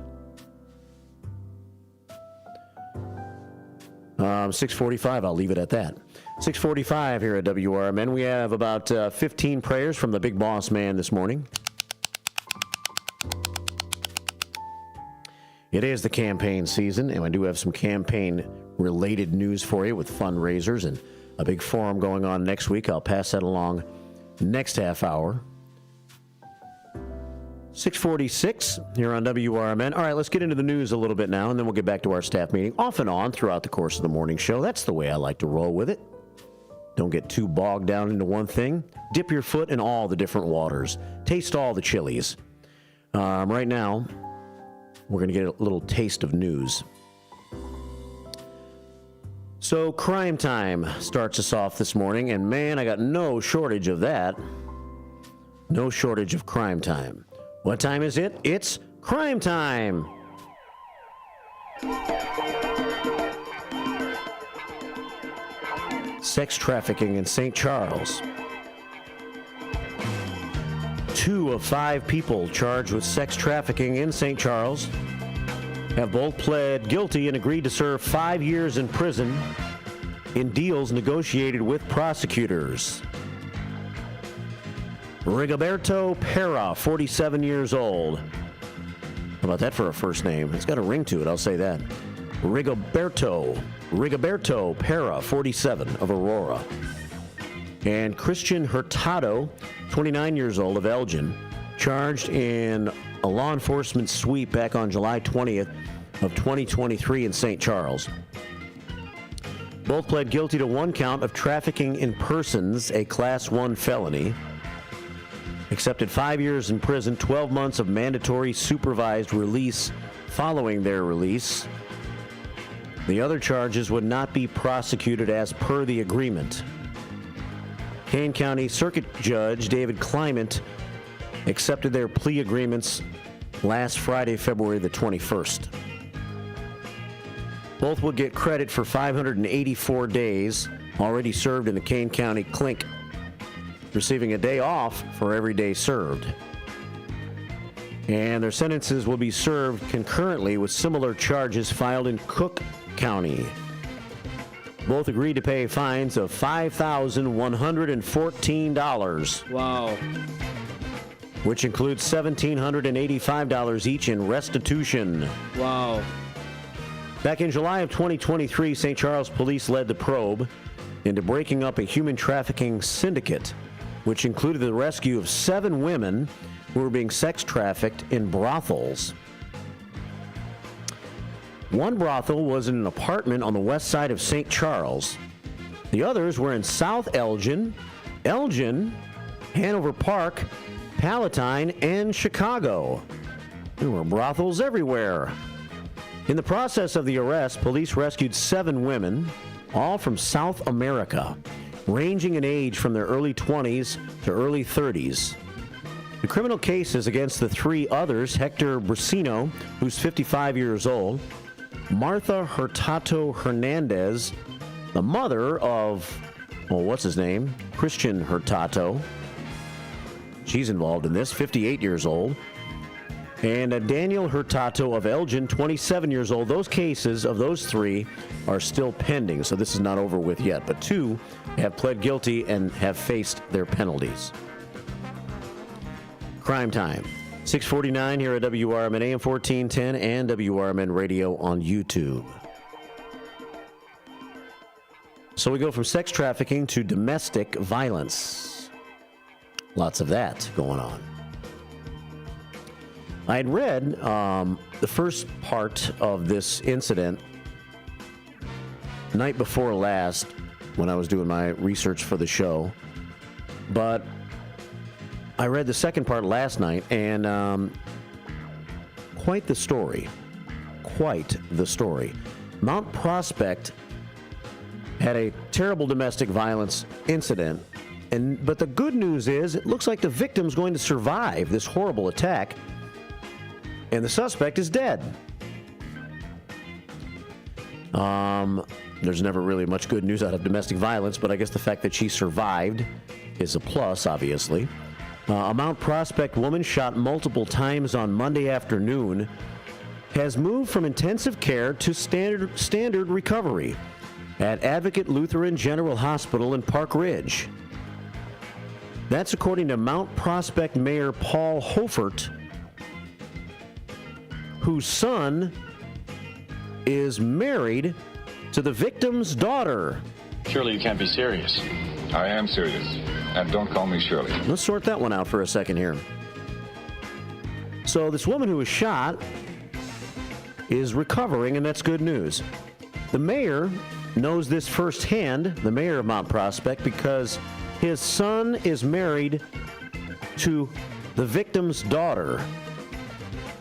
Speaker 4: 6:45, I'll leave it at that. 6:45 here at WRMN. We have about 15 prayers from the big boss man this morning. It is the campaign season, and I do have some campaign-related news for you with fundraisers and a big forum going on next week. I'll pass that along next half hour. 6:46 here on WRMN. All right, let's get into the news a little bit now, and then we'll get back to our staff meeting. Off and on throughout the course of the morning show. That's the way I like to roll with it. Don't get too bogged down into one thing. Dip your foot in all the different waters. Taste all the chilies. Right now, we're going to get a little taste of news. So, crime time starts us off this morning, and man, I got no shortage of that. No shortage of crime time. What time is it? It's crime time. Sex trafficking in St. Charles. 2 of 5 people charged with sex trafficking in St. Charles have both pled guilty and agreed to serve 5 years in prison in deals negotiated with prosecutors. Rigoberto Pera, 47 years old. How about that for a first name? It's got a ring to it, I'll say that. Rigoberto Pera, 47, of Aurora. And Christian Hurtado, 29 years old, of Elgin, charged in a law enforcement sweep back on July 20th of 2023 in St. Charles. Both pled guilty to one count of trafficking in persons, a Class 1 felony. Accepted 5 years in prison, 12 months of mandatory supervised release following their release. The other charges would not be prosecuted as per the agreement. Kane County Circuit Judge David Clement accepted their plea agreements last Friday, February the 21st. Both will get credit for 584 days already served in the Kane County Clink, receiving a day off for every day served. And their sentences will be served concurrently with similar charges filed in Cook County. Both agreed to pay fines of $5,114.
Speaker 14: Wow.
Speaker 4: Which includes $1,785 each in restitution.
Speaker 14: Wow.
Speaker 4: Back in July of 2023, St. Charles police led the probe into breaking up a human trafficking syndicate, which included the rescue of 7 women who were being sex trafficked in brothels. One brothel was in an apartment on the west side of St. Charles. The others were in South Elgin, Hanover Park, Palatine, and Chicago. There were brothels everywhere. In the process of the arrest, police rescued 7 women, all from South America, ranging in age from their early 20s to early 30s. The criminal cases against the 3 others, Hector Brusino, who's 55 years old, Martha Hurtado Hernandez, the mother of, what's his name? Christian Hurtado. She's involved in this, 58 years old. And Daniel Hurtado of Elgin, 27 years old. Those cases of those 3 are still pending, so this is not over with yet. But 2 have pled guilty and have faced their penalties. Crime time. 6:49 here at WRMN AM 1410 and WRMN Radio on YouTube. So we go from sex trafficking to domestic violence. Lots of that going on. I had read the first part of this incident night before last when I was doing my research for the show, but I read the second part last night, and quite the story. Mount Prospect had a terrible domestic violence incident, but the good news is it looks like the victim's going to survive this horrible attack, and the suspect is dead. There's never really much good news out of domestic violence, but I guess the fact that she survived is a plus, obviously. A Mount Prospect woman shot multiple times on Monday afternoon has moved from intensive care to standard recovery. at Advocate Lutheran General Hospital in Park Ridge. That's according to Mount Prospect Mayor Paul Hofert, whose son is married to the victim's daughter.
Speaker 14: Surely you can't be serious. I am serious. And don't call me Shirley.
Speaker 4: Let's sort that one out for a second here. So this woman who was shot is recovering, and that's good news. The mayor knows this firsthand, the mayor of Mount Prospect, because his son is married to the victim's daughter.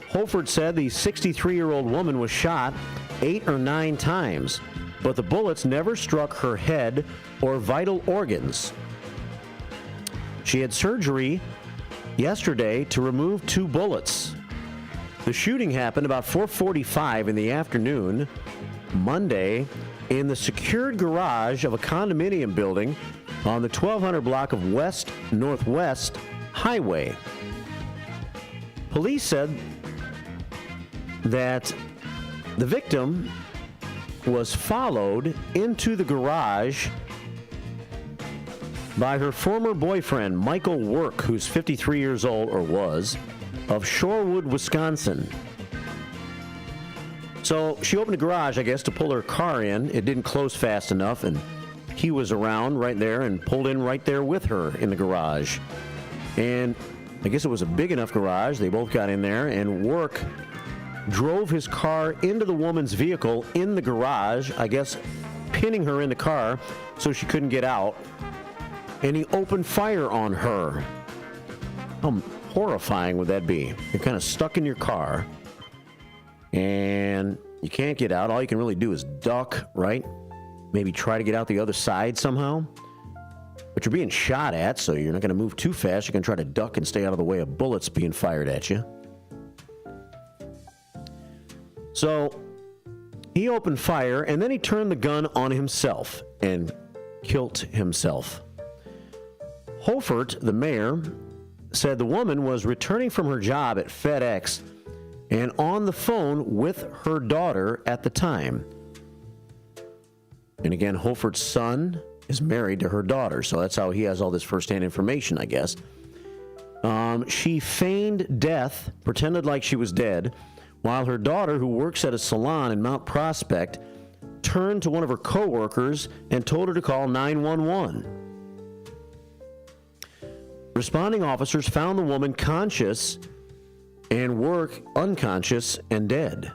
Speaker 4: Holford said the 63-year-old woman was shot 8 or 9 times, but the bullets never struck her head or vital organs. She had surgery yesterday to remove 2 bullets. The shooting happened about 4:45 in the afternoon, Monday, in the secured garage of a condominium building on the 1200 block of West Northwest Highway. Police said that the victim was followed into the garage by her former boyfriend, Michael Work, who's 53 years old, or was, of Shorewood, Wisconsin. So she opened the garage, I guess, to pull her car in. It didn't close fast enough, and he was around right there and pulled in right there with her in the garage. And I guess it was a big enough garage. They both got in there, and Work drove his car into the woman's vehicle in the garage, I guess pinning her in the car so she couldn't get out. And he opened fire on her. How horrifying would that be? You're kind of stuck in your car, and you can't get out. All you can really do is duck, right? Maybe try to get out the other side somehow. But you're being shot at, so you're not going to move too fast. You're going to try to duck and stay out of the way of bullets being fired at you. So he opened fire, and then he turned the gun on himself and killed himself. Hofert, the mayor, said the woman was returning from her job at FedEx and on the phone with her daughter at the time. And again, Hofert's son is married to her daughter, so that's how he has all this firsthand information, I guess. She feigned death, pretended like she was dead, while her daughter, who works at a salon in Mount Prospect, turned to one of her coworkers and told her to call 911. Responding officers found the woman conscious and Work unconscious and dead.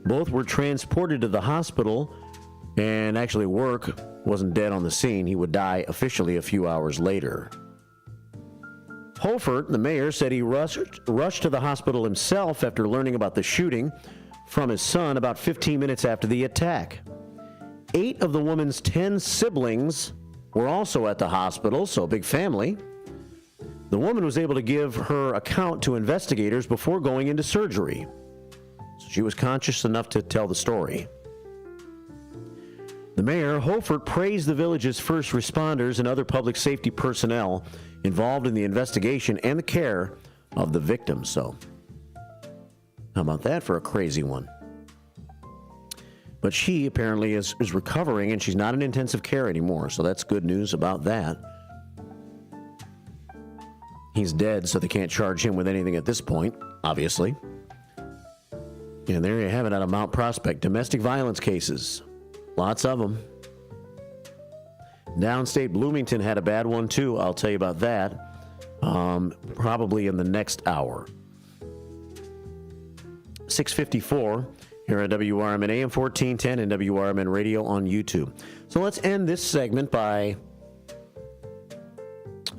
Speaker 4: Both were transported to the hospital, and actually Work wasn't dead on the scene. He would die officially a few hours later. Hofert, the mayor, said he rushed to the hospital himself after learning about the shooting from his son about 15 minutes after the attack. 8 of the woman's 10 siblings were also at the hospital, so a big family. The woman was able to give her account to investigators before going into surgery. So she was conscious enough to tell the story. The mayor, Hofert, praised the village's first responders and other public safety personnel involved in the investigation and the care of the victims. So, how about that for a crazy one? But she apparently is recovering, and she's not in intensive care anymore, so that's good news about that. He's dead, so they can't charge him with anything at this point, obviously. And there you have it out of Mount Prospect. Domestic violence cases. Lots of them. Downstate Bloomington had a bad one, too. I'll tell you about that probably in the next hour. 6:54 here at WRMN AM 1410 and WRMN Radio on YouTube. So let's end this segment by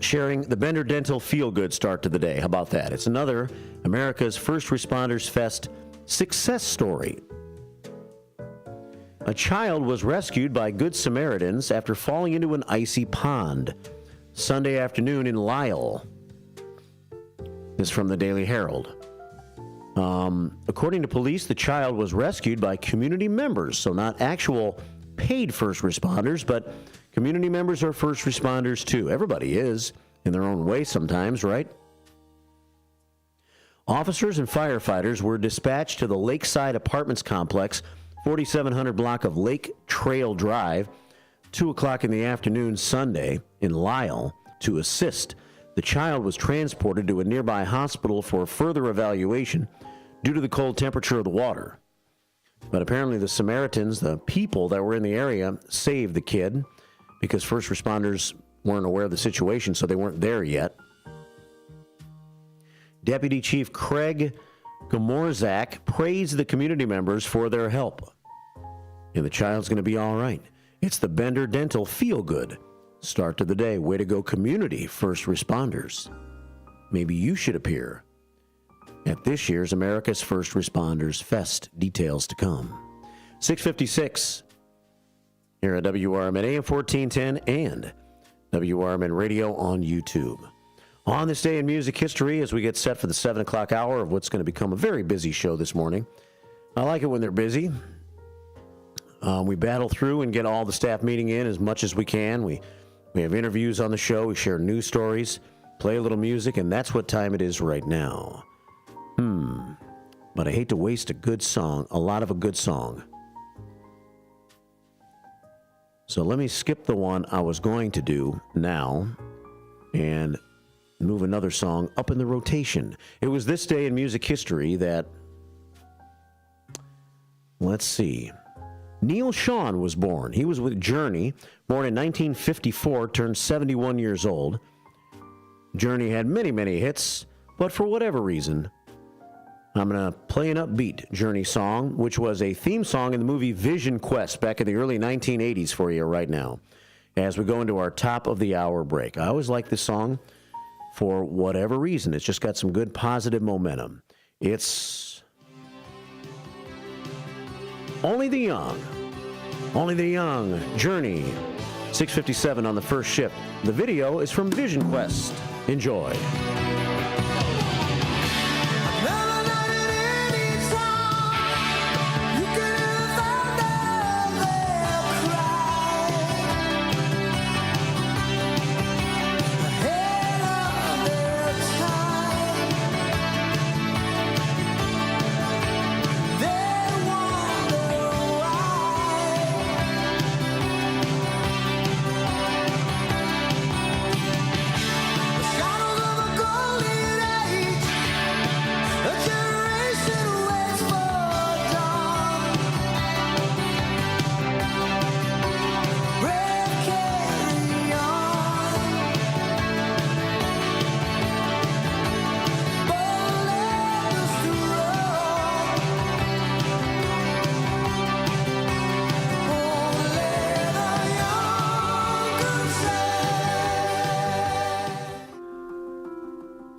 Speaker 4: sharing the Bender Dental feel-good start to the day. How about that? It's another America's First Responders Fest success story. A child was rescued by Good Samaritans after falling into an icy pond Sunday afternoon in Lisle. This is from the Daily Herald. According to police, the child was rescued by community members, so not actual paid first responders, but community members are first responders too. Everybody is, in their own way sometimes, right? Officers and firefighters were dispatched to the Lakeside Apartments complex 4700 block of Lake Trail Drive, 2 o'clock in the afternoon Sunday in Lyle. To assist, the child was transported to a nearby hospital for further evaluation due to the cold temperature of the water. But apparently the Samaritans, the people that were in the area, saved the kid because first responders weren't aware of the situation, so they weren't there yet. Deputy Chief Craig Gomorzak praised the community members for their help. And the child's going to be all right. It's the Bender Dental Feel Good start to the day. Way to go, community first responders. Maybe you should appear at this year's America's First Responders Fest. Details to come. 6:56 here at WRMN AM 1410 and WRMN Radio on YouTube. On this day in music history, as we get set for the 7 o'clock hour of what's going to become a very busy show this morning. I like it when they're busy. We battle through and get all the staff meeting in as much as we can. We have interviews on the show. We share news stories, play a little music, and that's what time it is right now. But I hate to waste a good song, a lot of a good song. So let me skip the one I was going to do now and move another song up in the rotation. It was this day in music history that, let's see, Neil Schon was born. He was with Journey, born in 1954, turned 71 years old. Journey had many, many hits, but for whatever reason, I'm going to play an upbeat Journey song, which was a theme song in the movie Vision Quest back in the early 1980s for you right now, as we go into our top of the hour break. I always like this song for whatever reason. It's just got some good positive momentum. It's Only the Young. Only the Young, Journey. 6:57 on the first shift. The video is from Vision Quest. Enjoy.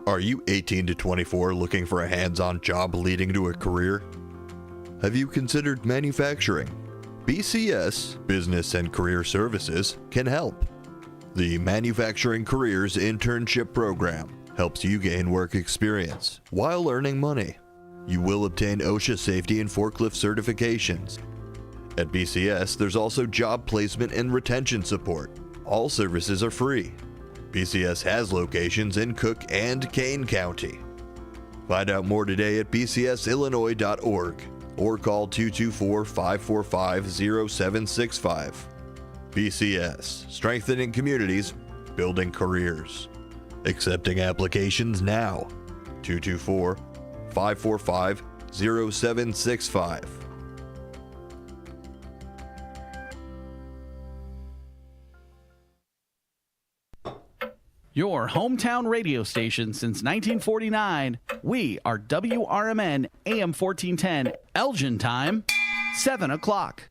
Speaker 15: Are you 18 to 24 looking for a hands-on job leading to a career? Have you considered manufacturing? BCS, Business and Career Services, can help. The Manufacturing Careers Internship Program helps you gain work experience while earning money. You will obtain OSHA safety and forklift certifications. At BCS, there's also job placement and retention support. All services are free. BCS has locations in Cook and Kane County. Find out more today at bcsillinois.org or call 224-545-0765. BCS, strengthening communities, building careers. Accepting applications now. 224-545-0765.
Speaker 16: Your hometown radio station since 1949. We are WRMN AM 1410, Elgin time, 7 o'clock.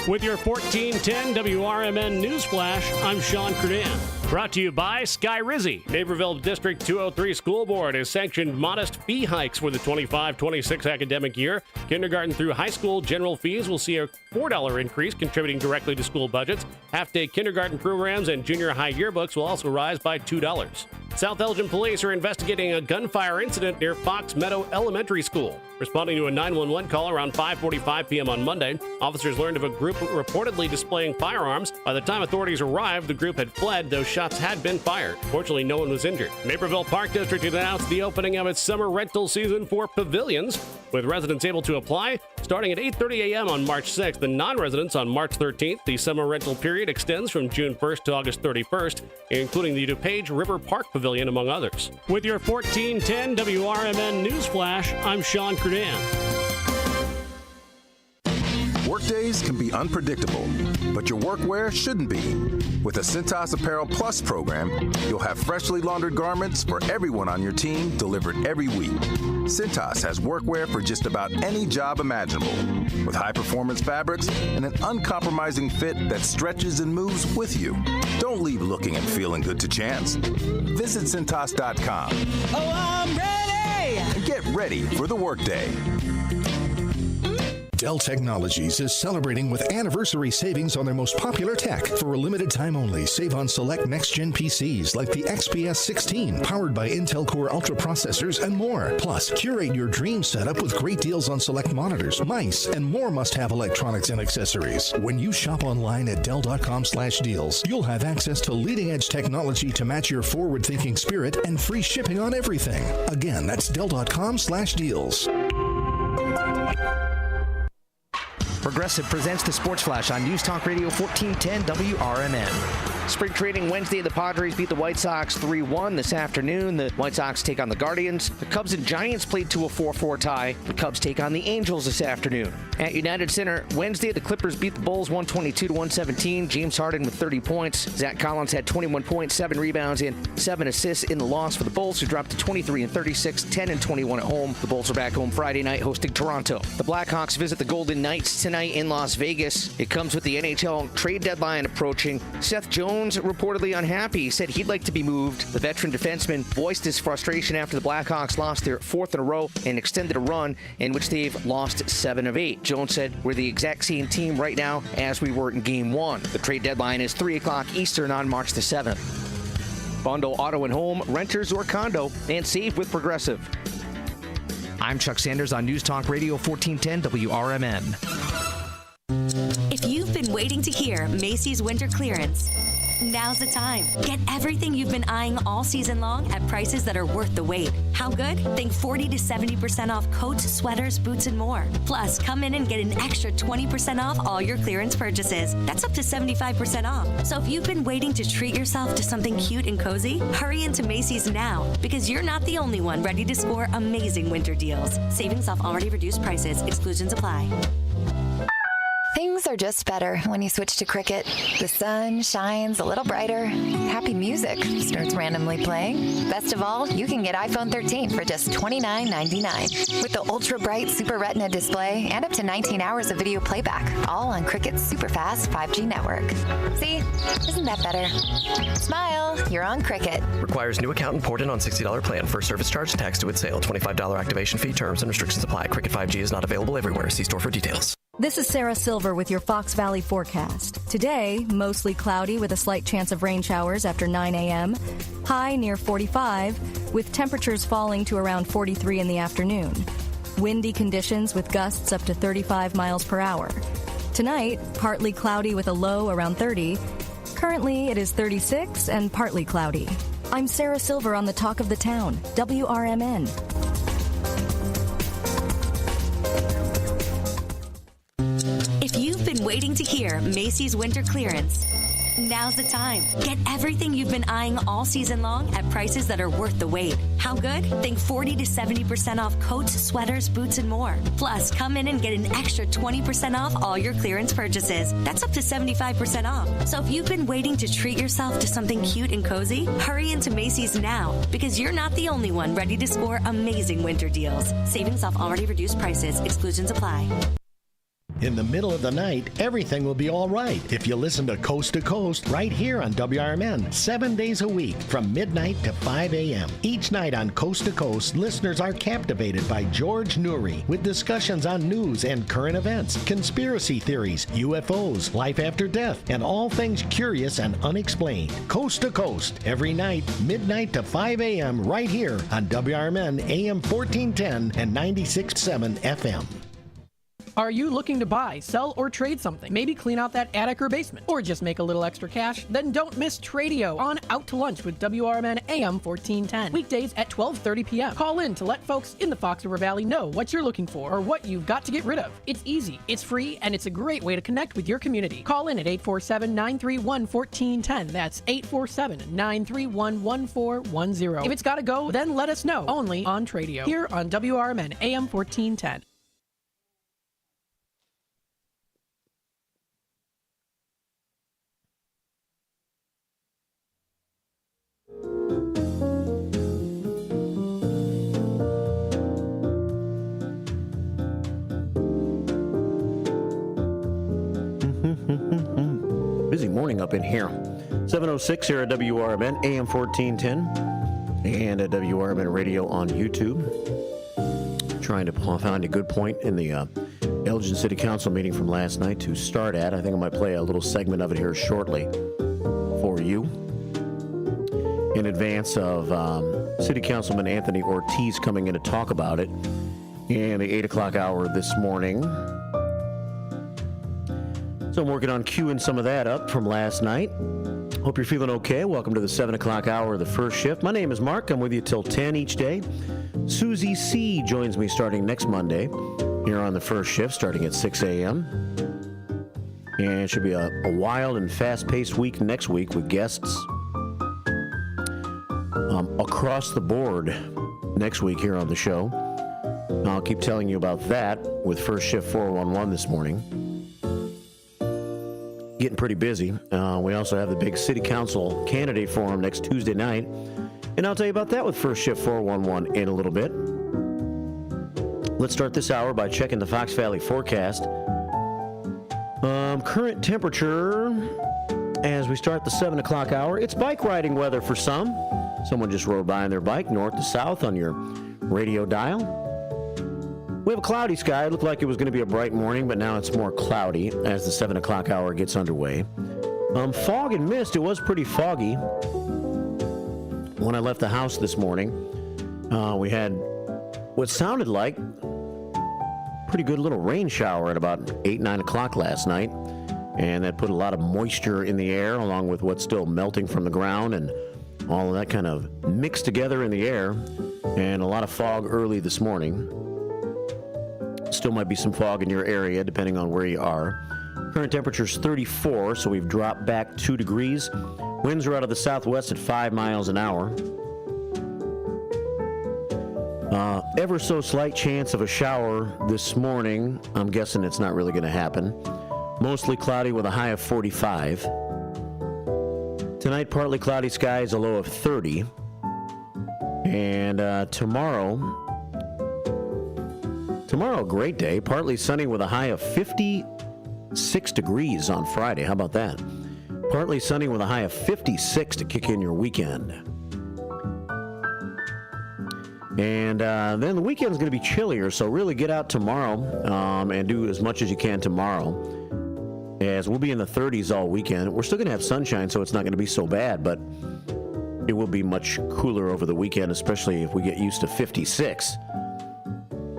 Speaker 5: With your 1410 WRMN Newsflash, I'm Sean Cruden. Brought to you by Sky Rizzi. Naperville District 203 School Board has sanctioned modest fee hikes for the 25-26 academic year. Kindergarten through high school general fees will see a $4 increase, contributing directly to school budgets. Half-day kindergarten programs and junior high yearbooks will also rise by $2. South Elgin police are investigating a gunfire incident near Fox Meadow Elementary School. Responding to a 911 call around 5:45 p.m. on Monday, officers learned of a group reportedly displaying firearms. By the time authorities arrived, the group had fled, though shots had been fired. Fortunately, no one was injured. Naperville Park District announced the opening of its summer rental season for pavilions, with residents able to apply starting at 8:30 a.m. on March 6th and non-residents on March 13th. The summer rental period extends from June 1st to August 31st, including the DuPage River Park Pavilion, among others. With your 1410 WRMN News Flash, I'm Sean Credan.
Speaker 6: Workdays can be unpredictable, but your workwear shouldn't be. With the Cintas Apparel Plus program, you'll have freshly laundered garments for everyone on your team delivered every week. Cintas has workwear for just about any job imaginable, with high-performance fabrics and an uncompromising fit that stretches and moves with you. Don't leave looking and feeling good to chance. Visit Cintas.com.
Speaker 3: Oh, I'm ready!
Speaker 6: And get ready for the workday.
Speaker 7: Dell Technologies is celebrating with anniversary savings on their most popular tech. For a limited time only, save on select next-gen PCs like the XPS 16, powered by Intel Core Ultra processors and more. Plus, curate your dream setup with great deals on select monitors, mice, and more must-have electronics and accessories. When you shop online at Dell.com/deals, you'll have access to leading-edge technology to match your forward-thinking spirit and free shipping on everything. Again, that's Dell.com/deals.
Speaker 17: Progressive presents the Sports Flash on News Talk Radio 1410 WRMN. Spring training Wednesday, the Padres beat the White Sox 3-1 this afternoon. The White Sox take on the Guardians. The Cubs and Giants played to a 4-4 tie. The Cubs take on the Angels this afternoon. At United Center Wednesday, the Clippers beat the Bulls 122-117. James Harden with 30 points. Zach Collins had 21 points, 7 rebounds, and 7 assists in the loss for the Bulls, who dropped to 23-36, 10-21 at home. The Bulls are back home Friday night hosting Toronto. The Blackhawks visit the Golden Knights tonight in Las Vegas. It comes with the NHL trade deadline approaching. Seth Jones reportedly unhappy. He said he'd like to be moved. The veteran defenseman voiced his frustration after the Blackhawks lost their 4th in a row and extended a run in which they've lost 7 of 8. Jones said, "We're the exact same team right now as we were in Game 1. The trade deadline is 3 o'clock Eastern on March the 7th. Bundle auto and home, renters or condo, and save with Progressive. I'm Chuck Sanders on News Talk Radio 1410 WRMN.
Speaker 10: If you've been waiting to hear Macy's winter clearance, now's the time. Get everything you've been eyeing all season long at prices that are worth the wait. How good? Think 40 to 70% off coats, sweaters, boots, and more. Plus, come in and get an extra 20% off all your clearance purchases. That's up to 75% off. So if you've been waiting to treat yourself to something cute and cozy, hurry into Macy's now, because you're not the only one ready to score amazing winter deals. Savings off already reduced prices. Exclusions apply.
Speaker 18: Things are just better when you switch to Cricket. The sun shines a little brighter. Happy music starts randomly playing. Best of all, you can get iPhone 13 for just $29.99 with the ultra bright Super Retina display and up to 19 hours of video playback, all on Cricket's super fast 5G network. See, isn't that better? Smile, you're on Cricket.
Speaker 19: Requires new account and port in on $60 plan. First service charge taxed to its sale. $25 activation fee. Terms and restrictions apply. Cricket 5G is not available everywhere. See store for details.
Speaker 9: This is Sarah Silver with your Fox Valley forecast. Today, mostly cloudy with a slight chance of rain showers after 9 a.m. High near 45, with temperatures falling to around 43 in the afternoon. Windy conditions with gusts up to 35 miles per hour. Tonight, partly cloudy with a low around 30. Currently, it is 36 and partly cloudy. I'm Sarah Silver on the Talk of the Town, WRMN.
Speaker 10: If you've been waiting to hear Macy's winter clearance, now's the time. Get everything you've been eyeing all season long at prices that are worth the wait. How good? Think 40 to 70% off coats, sweaters, boots, and more. Plus, come in and get an extra 20% off all your clearance purchases. That's up to 75% off. So if you've been waiting to treat yourself to something cute and cozy, hurry into Macy's now, because you're not the only one ready to score amazing winter deals. Savings off already reduced prices. Exclusions apply.
Speaker 20: In the middle of the night, everything will be all right if you listen to Coast right here on WRMN, 7 days a week from midnight to 5 a.m. Each night on Coast to Coast, listeners are captivated by George Noory with discussions on news and current events, conspiracy theories, UFOs, life after death, and all things curious and unexplained. Coast to Coast, every night, midnight to 5 a.m. right here on WRMN AM 1410 and 96.7 FM.
Speaker 21: Are you looking to buy, sell, or trade something? Maybe clean out that attic or basement, or just make a little extra cash? Then don't miss Tradio on Out to Lunch with WRMN AM 1410. Weekdays at 12:30 p.m. Call in to let folks in the Fox River Valley know what you're looking for or what you've got to get rid of. It's easy, it's free, and it's a great way to connect with your community. Call in at 847-931-1410. That's 847-931-1410. If it's got to go, then let us know. Only on Tradio. Here on WRMN AM 1410.
Speaker 4: Busy morning up in here. 7:06 here at WRMN, AM 1410, and at WRMN Radio on YouTube. Trying to find a good point in the Elgin City Council meeting from last night to start at. I think I might play a little segment of it here shortly for you. In advance of City Councilman Anthony Ortiz coming in to talk about it in the 8 o'clock hour this morning. So I'm working on queuing some of that up from last night. Hope you're feeling okay. Welcome to the 7 o'clock hour of the first shift. My name is Mark. I'm with you till 10 each day. Susie C. joins me starting next Monday here on the first shift, starting at 6 a.m. And it should be a wild and fast-paced week next week with guests across the board next week here on the show. I'll keep telling you about that with First Shift 411 this morning. Getting pretty busy. We also have the big City Council candidate forum next Tuesday night, and I'll tell you about that with First Shift 411 in a little bit. Let's start this hour by checking the Fox Valley forecast. Current temperature as we start the 7 o'clock hour. It's bike riding weather for some. Someone just rode by on their bike north to south on your radio dial. We have a cloudy sky. It looked like it was going to be a bright morning, but now it's more cloudy as the 7 o'clock hour gets underway. Fog and mist. It was pretty foggy when I left the house this morning. We had what sounded like pretty good little rain shower at about 8, 9 o'clock last night. And that put a lot of moisture in the air along with what's still melting from the ground, and all of that kind of mixed together in the air, and a lot of fog early this morning. Still might be some fog in your area, depending on where you are. Current temperature is 34, so we've dropped back 2 degrees. Winds are out of the southwest at 5 miles an hour. Ever so slight chance of a shower this morning. I'm guessing it's not really going to happen. Mostly cloudy with a high of 45. Tonight, partly cloudy skies, a low of 30. And tomorrow, a great day. Partly sunny with a high of 56 degrees on Friday. How about that? Partly sunny with a high of 56 to kick in your weekend. And then the weekend's going to be chillier, so really get out tomorrow and do as much as you can tomorrow. As we'll be in the 30s all weekend. We're still going to have sunshine, so it's not going to be so bad, but it will be much cooler over the weekend, especially if we get used to 56.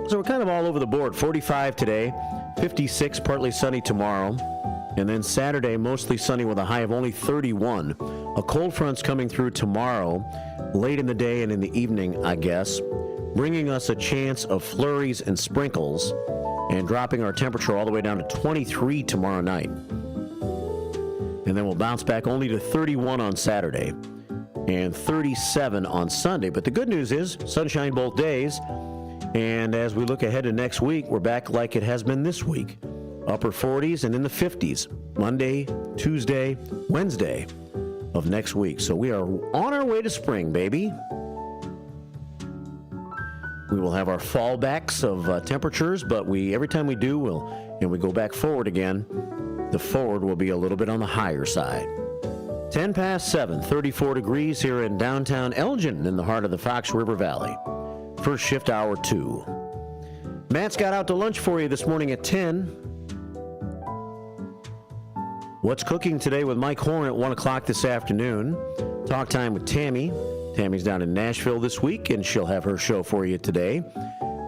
Speaker 4: So we're kind of all over the board. 45 today, 56, partly sunny tomorrow, and then Saturday, mostly sunny with a high of only 31. A cold front's coming through tomorrow, late in the day and in the evening, I guess, bringing us a chance of flurries and sprinkles, and dropping our temperature all the way down to 23 tomorrow night. And then we'll bounce back only to 31 on Saturday and 37 on Sunday. But the good news is sunshine both days. And as we look ahead to next week, we're back like it has been this week. Upper 40s and in the 50s. Monday, Tuesday, Wednesday of next week. So we are on our way to spring, baby. We will have our fallbacks of temperatures, but every time we do, we'll and we go back forward again, the forward will be a little bit on the higher side. 10 past 7, 34 degrees here in downtown Elgin in the heart of the Fox River Valley. First shift, hour 2. Matt's got out to lunch for you this morning at 10. What's cooking today with Mike Horn at 1 o'clock this afternoon. Talk time with Tammy. Tammy's down in Nashville this week, and she'll have her show for you today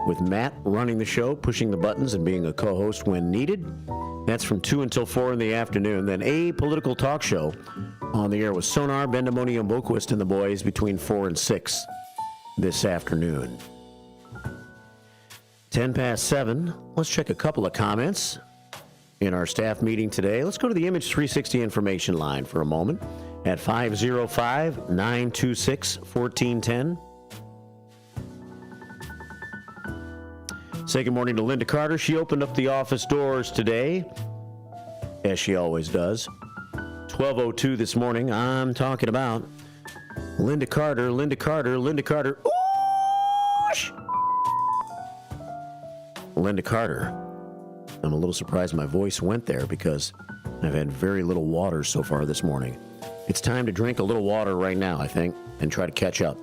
Speaker 4: with Matt running the show, pushing the buttons, and being a co-host when needed. That's from 2 until 4 in the afternoon. Then a political talk show on the air with Sonar, Bendamoni, and Boquist and the boys between 4 and 6 this afternoon. 10 past 7. Let's check a couple of comments in our staff meeting today. Let's go to the Image 360 information line for a moment at 505-926-1410. Say good morning to Linda Carter. She opened up the office doors today, as she always does. 12:02 this morning. I'm talking about Linda Carter, Linda Carter, Linda Carter. Oosh! Linda Carter. I'm a little surprised my voice went there because I've had very little water so far this morning. It's time to drink a little water right now, I think, and try to catch up.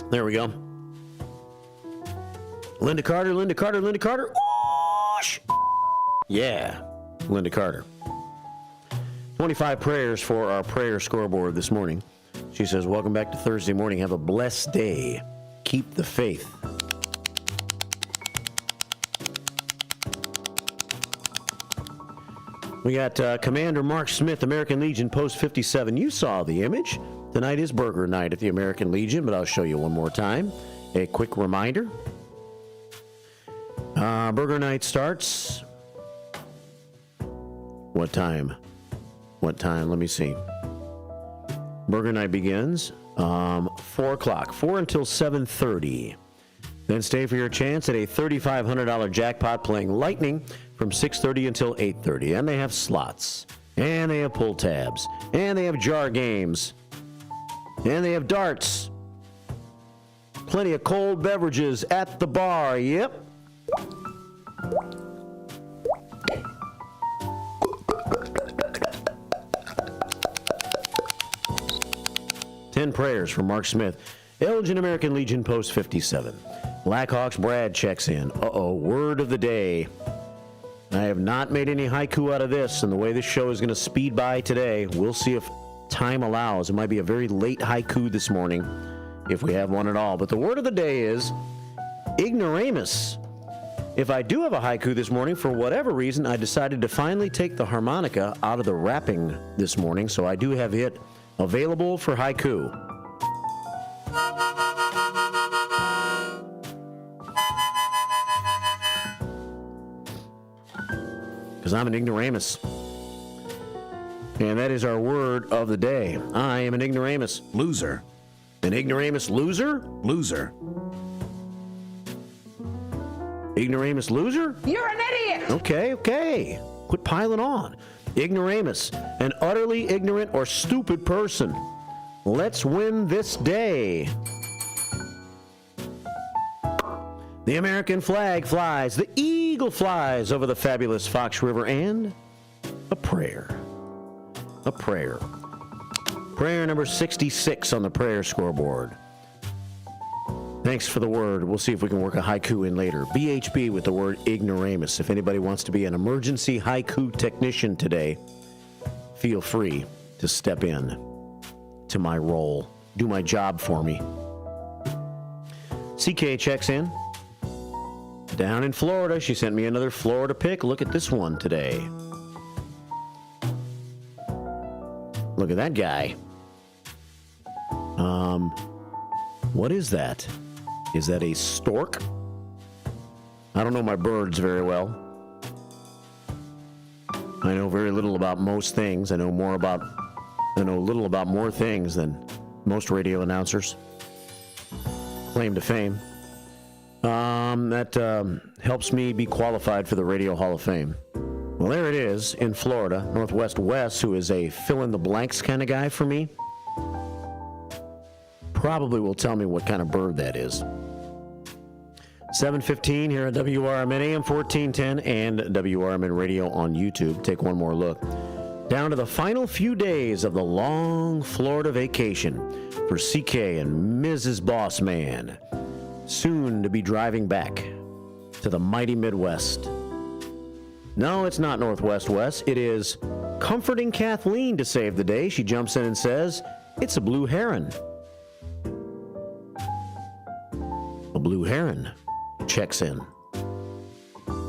Speaker 4: There we go. Linda Carter, Linda Carter, Linda Carter. Whoosh! Yeah, Linda Carter. 25 prayers for our prayer scoreboard this morning. She says, welcome back to Thursday morning. Have a blessed day. Keep the faith. We got Commander Mark Smith, American Legion, Post 57. You saw the image. Tonight is burger night at the American Legion, but I'll show you one more time. A quick reminder. Burger night starts. What time? What time? Let me see. Burger night begins 4 o'clock, 4 until 7:30. Then stay for your chance at a $3,500 jackpot playing Lightning from 6:30 until 8:30. And they have slots, and they have pull tabs, and they have jar games, and they have darts. Plenty of cold beverages at the bar. Yep. Ten prayers from Mark Smith. Elgin, American Legion, Post 57. Blackhawks Brad checks in. Word of the day. I have not made any haiku out of this, and the way this show is going to speed by today, we'll see if time allows. It might be a very late haiku this morning, if we have one at all. But the word of the day is ignoramus. If I do have a haiku this morning, for whatever reason, I decided to finally take the harmonica out of the wrapping this morning, so I do have it available for haiku. Because I'm an ignoramus. And that is our word of the day. I am an ignoramus.
Speaker 1: Loser.
Speaker 4: An ignoramus loser?
Speaker 1: Loser.
Speaker 4: Ignoramus loser?
Speaker 13: You're an idiot!
Speaker 4: Okay. Quit piling on. Ignoramus, an utterly ignorant or stupid person. Let's win this day. The American flag flies, the eagle flies over the fabulous Fox River, and a prayer. A prayer. Prayer number 66 on the prayer scoreboard. Thanks for the word. We'll see if we can work a haiku in later. BHB with the word ignoramus. If anybody wants to be an emergency haiku technician today, feel free to step in to my role. Do my job for me. CK checks in. Down in Florida, she sent me another Florida pic. Look at this one today. Look at that guy. What is that? Is that a stork? I don't know my birds very well. I know very little about most things. I know little about more things than most radio announcers. Claim to fame. That helps me be qualified for the Radio Hall of Fame. Well, there it is in Florida. Northwest Wes, who is a fill-in-the-blanks kind of guy for me. probably will tell me what kind of bird that is. 7:15 here at WRMN AM 1410 and WRMN Radio on YouTube. Take one more look. Down to the final few days of the long Florida vacation for CK and Mrs. Bossman. Soon to be driving back to the mighty Midwest. No, it's not Northwest West. It is comforting Kathleen to save the day. She jumps in and says, it's a blue heron. A blue heron checks in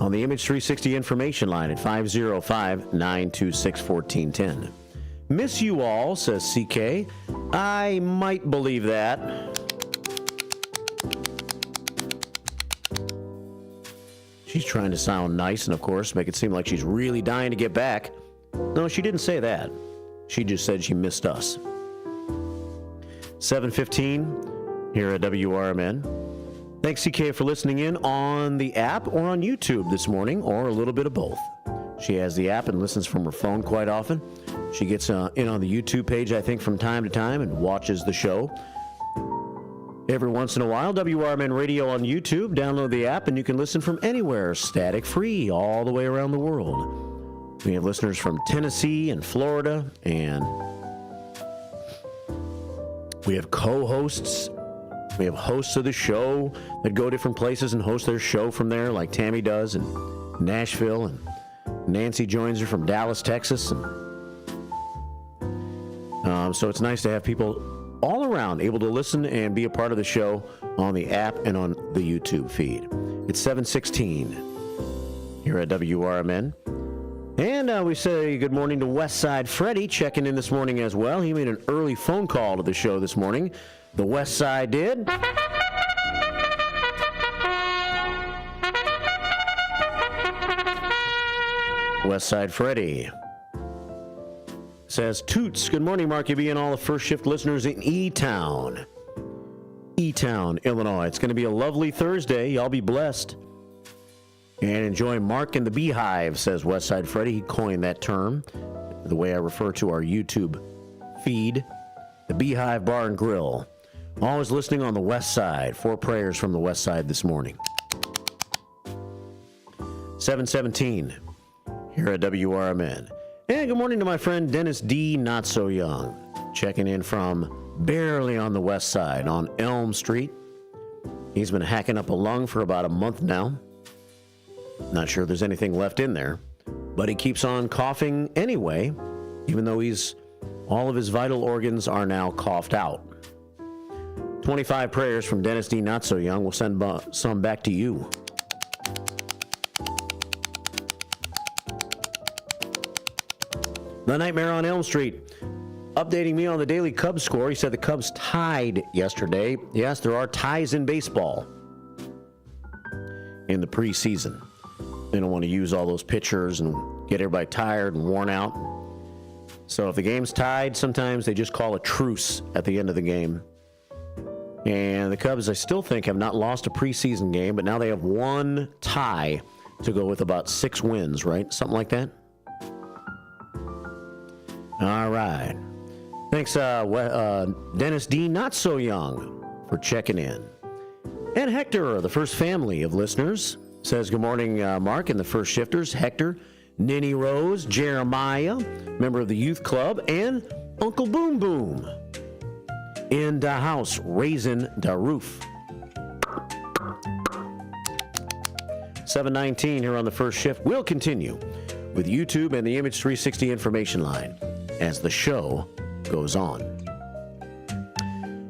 Speaker 4: on the Image 360 information line at 505-926-1410. Miss you all, says CK. I might believe that. She's trying to sound nice and, of course, make it seem like she's really dying to get back. No, she didn't say that. She just said she missed us. 7:15 here at WRMN. Thanks, CK, for listening in on the app or on YouTube this morning, or a little bit of both. She has the app and listens from her phone quite often. She gets in on the YouTube page, I think, from time to time and watches the show. Every once in a while, WRMN Radio on YouTube. Download the app and you can listen from anywhere, static-free, all the way around the world. We have listeners from Tennessee and Florida, and we have co-hosts. We have hosts of the show that go different places and host their show from there, like Tammy does in Nashville, and Nancy joins her from Dallas, Texas. And, so it's nice to have people all around able to listen and be a part of the show on the app and on the YouTube feed. It's 7:16 here at WRMN. And we say good morning to Westside Freddie, checking in this morning as well. He made an early phone call to the show this morning. The West Side did. Westside Freddie says, Toots, good morning, Marky B, and all the first shift listeners in E-Town, Illinois. It's going to be a lovely Thursday. Y'all be blessed. And enjoy Mark and the Beehive, says Westside Freddie. He coined that term, the way I refer to our YouTube feed, the Beehive Bar and Grill. Always listening on the West Side. 4 prayers from the West Side this morning. 7:17 here at WRMN. And good morning to my friend Dennis D. Not So Young, checking in from barely on the West Side on Elm Street. He's been hacking up a lung for about a month now. Not sure there's anything left in there, but he keeps on coughing anyway, even though all of his vital organs are now coughed out. 25 prayers from Dennis D. Not So Young. We'll send some back to you. The Nightmare on Elm Street, updating me on the daily Cubs score. He said the Cubs tied yesterday. Yes, there are ties in baseball in the preseason. They don't want to use all those pitchers and get everybody tired and worn out. So if the game's tied, sometimes they just call a truce at the end of the game. And the Cubs, I still think, have not lost a preseason game, but now they have one tie to go with about 6 wins, right? Something like that? All right. Thanks, Dennis D. Not So Young, for checking in. And Hector, the first family of listeners, says, good morning, Mark, and the first shifters. Hector, Ninny Rose, Jeremiah, member of the youth club, and Uncle Boom Boom in the house, raising the roof. 7:19 here on the first shift. We'll continue with YouTube and the Image 360 information line as the show goes on.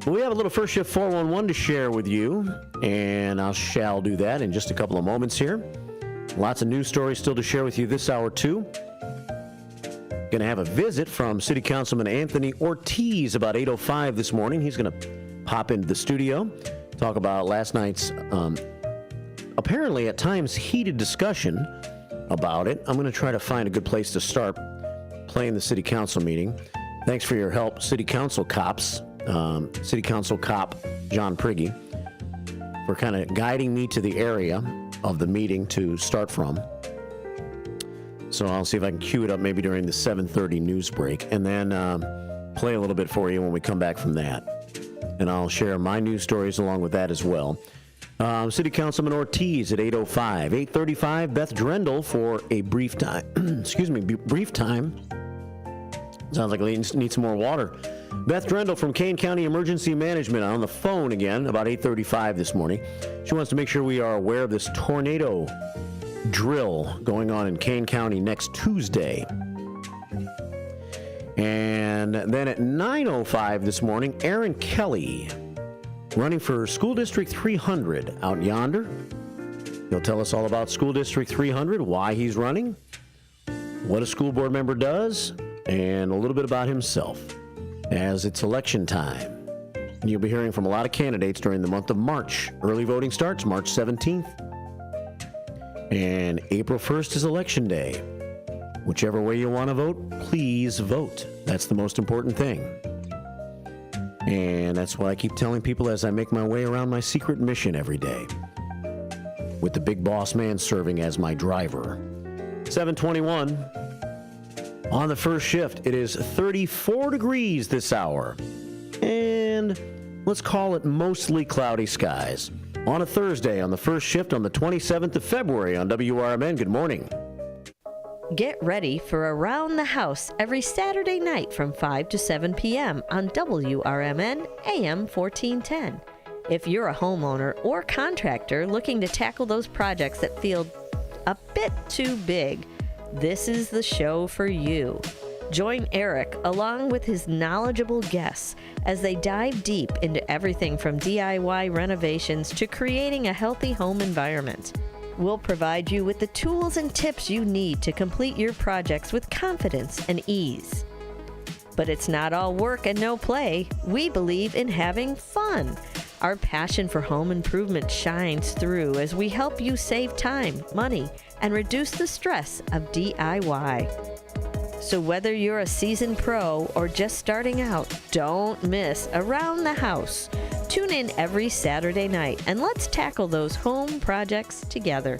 Speaker 4: We have a little first shift 411 to share with you, and I shall do that in just a couple of moments here. Lots of news stories still to share with you this hour, too. Going to have a visit from City Councilman Anthony Ortiz about 8:05 this morning. He's going to pop into the studio, talk about last night's apparently at times heated discussion about it. I'm going to try to find a good place to start playing the City Council meeting. Thanks for your help, City Council cops, City Council cop John Priggy, for kind of guiding me to the area of the meeting to start from. So I'll see if I can cue it up maybe during the 7:30 news break, and then play a little bit for you when we come back from that. and I'll share my news stories along with that as well. City Councilman Ortiz at 8:05. 8:35, Beth Drendel for a brief time. Brief time. Sounds like I need some more water. Beth Drendel from Kane County Emergency Management on the phone again about 8:35 this morning. She wants to make sure we are aware of this tornado drill going on in Kane County next Tuesday. And then at 9:05 this morning, Aaron Kelly, running for School District 300 out yonder. He'll tell us all about School District 300, why he's running, what a school board member does, and a little bit about himself, as it's election time. And you'll be hearing from a lot of candidates during the month of March. Early voting starts March 17th. And April 1st is Election Day. Whichever way you want to vote, please vote. That's the most important thing. And that's why I keep telling people as I make my way around my secret mission every day, with the big boss man serving as my driver. 7:21. On the first shift, it is 34 degrees this hour. And let's call it mostly cloudy skies. On a Thursday, on the first shift on the 27th of February on WRMN. Good morning.
Speaker 1: Get ready for Around the House every Saturday night from 5 to 7 p.m. on WRMN AM 1410. If you're a homeowner or contractor looking to tackle those projects that feel a bit too big, this is the show for you. Join Eric along with his knowledgeable guests as they dive deep into everything from DIY renovations to creating a healthy home environment. We'll provide you with the tools and tips you need to complete your projects with confidence and ease. But it's not all work and no play. We believe in having fun. Our passion for home improvement shines through as we help you save time, money, and reduce the stress of DIY. So whether you're a seasoned pro or just starting out, don't miss Around the House. Tune in every Saturday night and let's tackle those home projects together.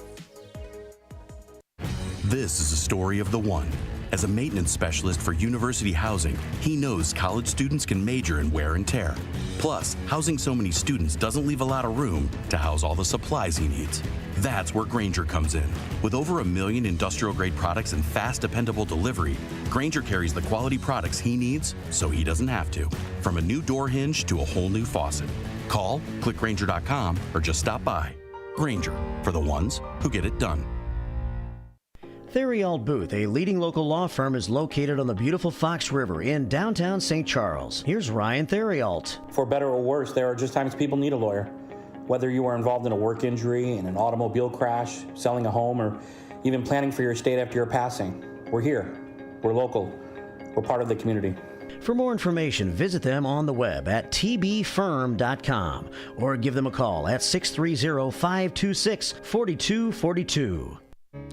Speaker 22: This is a story of the one. As a maintenance specialist for university housing, he knows college students can major in wear and tear. Plus, housing so many students doesn't leave a lot of room to house all the supplies he needs. That's where Grainger comes in. With over 1 million industrial-grade products and fast, dependable delivery, Grainger carries the quality products he needs so he doesn't have to. From a new door hinge to a whole new faucet. Call, click Grainger.com, or just stop by. Grainger, for the ones who get it done.
Speaker 23: Theriault Booth, a leading local law firm, is located on the beautiful Fox River in downtown St. Charles. Here's Ryan Theriault.
Speaker 24: For better or worse, there are just times people need a lawyer. Whether you are involved in a work injury, in an automobile crash, selling a home, or even planning for your estate after your passing, we're here. We're local. We're part of the community.
Speaker 23: For more information, visit them on the web at tbfirm.com or give them a call at 630-526-4242.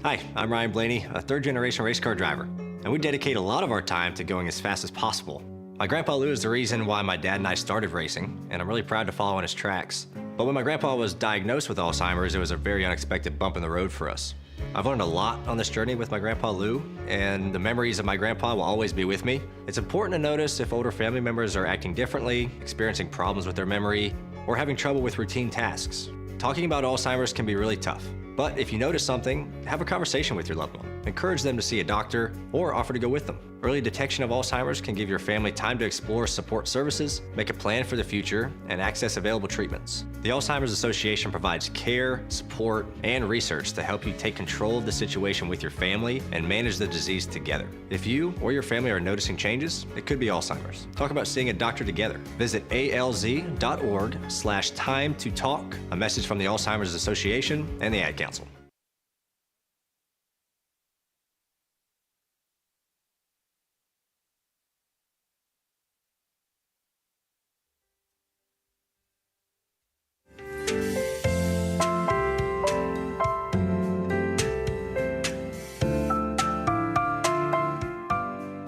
Speaker 25: Hi, I'm Ryan Blaney, a third-generation race car driver, and we dedicate a lot of our time to going as fast as possible. My grandpa Lou is the reason why my dad and I started racing, and I'm really proud to follow in his tracks. But when my grandpa was diagnosed with Alzheimer's, it was a very unexpected bump in the road for us. I've learned a lot on this journey with my grandpa Lou, and the memories of my grandpa will always be with me. It's important to notice if older family members are acting differently, experiencing problems with their memory, or having trouble with routine tasks. Talking about Alzheimer's can be really tough. But if you notice something, have a conversation with your loved one. Encourage them to see a doctor or offer to go with them. Early detection of Alzheimer's can give your family time to explore support services, make a plan for the future, and access available treatments. The Alzheimer's Association provides care, support, and research to help you take control of the situation with your family and manage the disease together. If you or your family are noticing changes, it could be Alzheimer's. Talk about seeing a doctor together. Visit alz.org/time-to-talk. A message from the Alzheimer's Association and the Ad Council.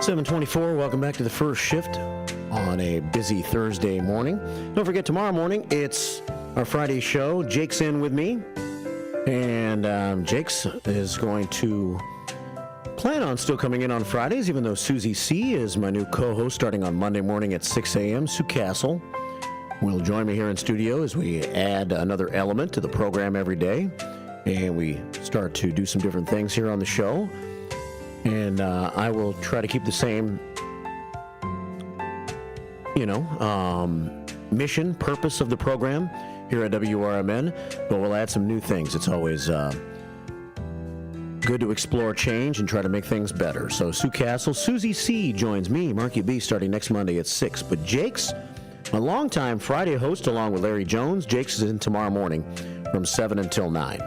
Speaker 4: .24, welcome back to the first shift on a busy Thursday morning. Don't forget, tomorrow morning, it's our Friday show. Jake's in with me, and Jake's is going to plan on still coming in on Fridays, even though Susie C. is my new co-host starting on Monday morning at 6 a.m. Sue Castle will join me here in studio as we add another element to the program every day. And we start to do some different things here on the show. And I will try to keep the same, mission, purpose of the program here at WRMN. But we'll add some new things. It's always good to explore change and try to make things better. So Sue Castle, Susie C. joins me, Marky B, starting next Monday at 6. But Jake's a longtime Friday host along with Larry Jones. Jake's is in tomorrow morning from 7 until 9.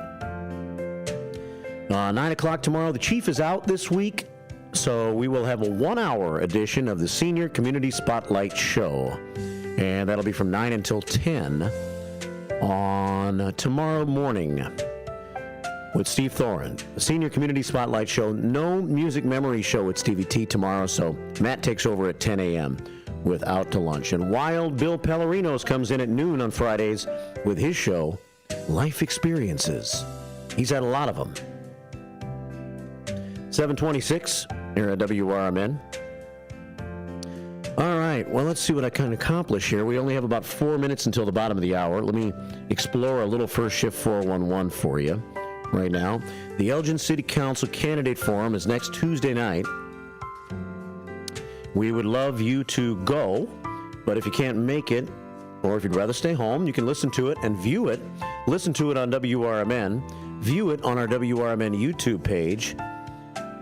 Speaker 4: 9 o'clock tomorrow. The Chief is out this week, so we will have a 1-hour edition of the Senior Community Spotlight Show. And that'll be from 9 until 10 on tomorrow morning with Steve Thoren. The Senior Community Spotlight Show. No music memory show with Stevie T tomorrow, so Matt takes over at 10 a.m. with Out to Lunch. And Wild Bill Pellerinos comes in at noon on Fridays with his show, Life Experiences. He's had a lot of them. 7:26 here at WRMN. All right, well, let's see what I can accomplish here. We only have about 4 minutes until the bottom of the hour. Let me explore a little First Shift 411 for you right now. The Elgin City Council Candidate Forum is next Tuesday night. We would love you to go, but if you can't make it, or if you'd rather stay home, you can listen to it and view it. Listen to it on WRMN. View it on our WRMN YouTube page.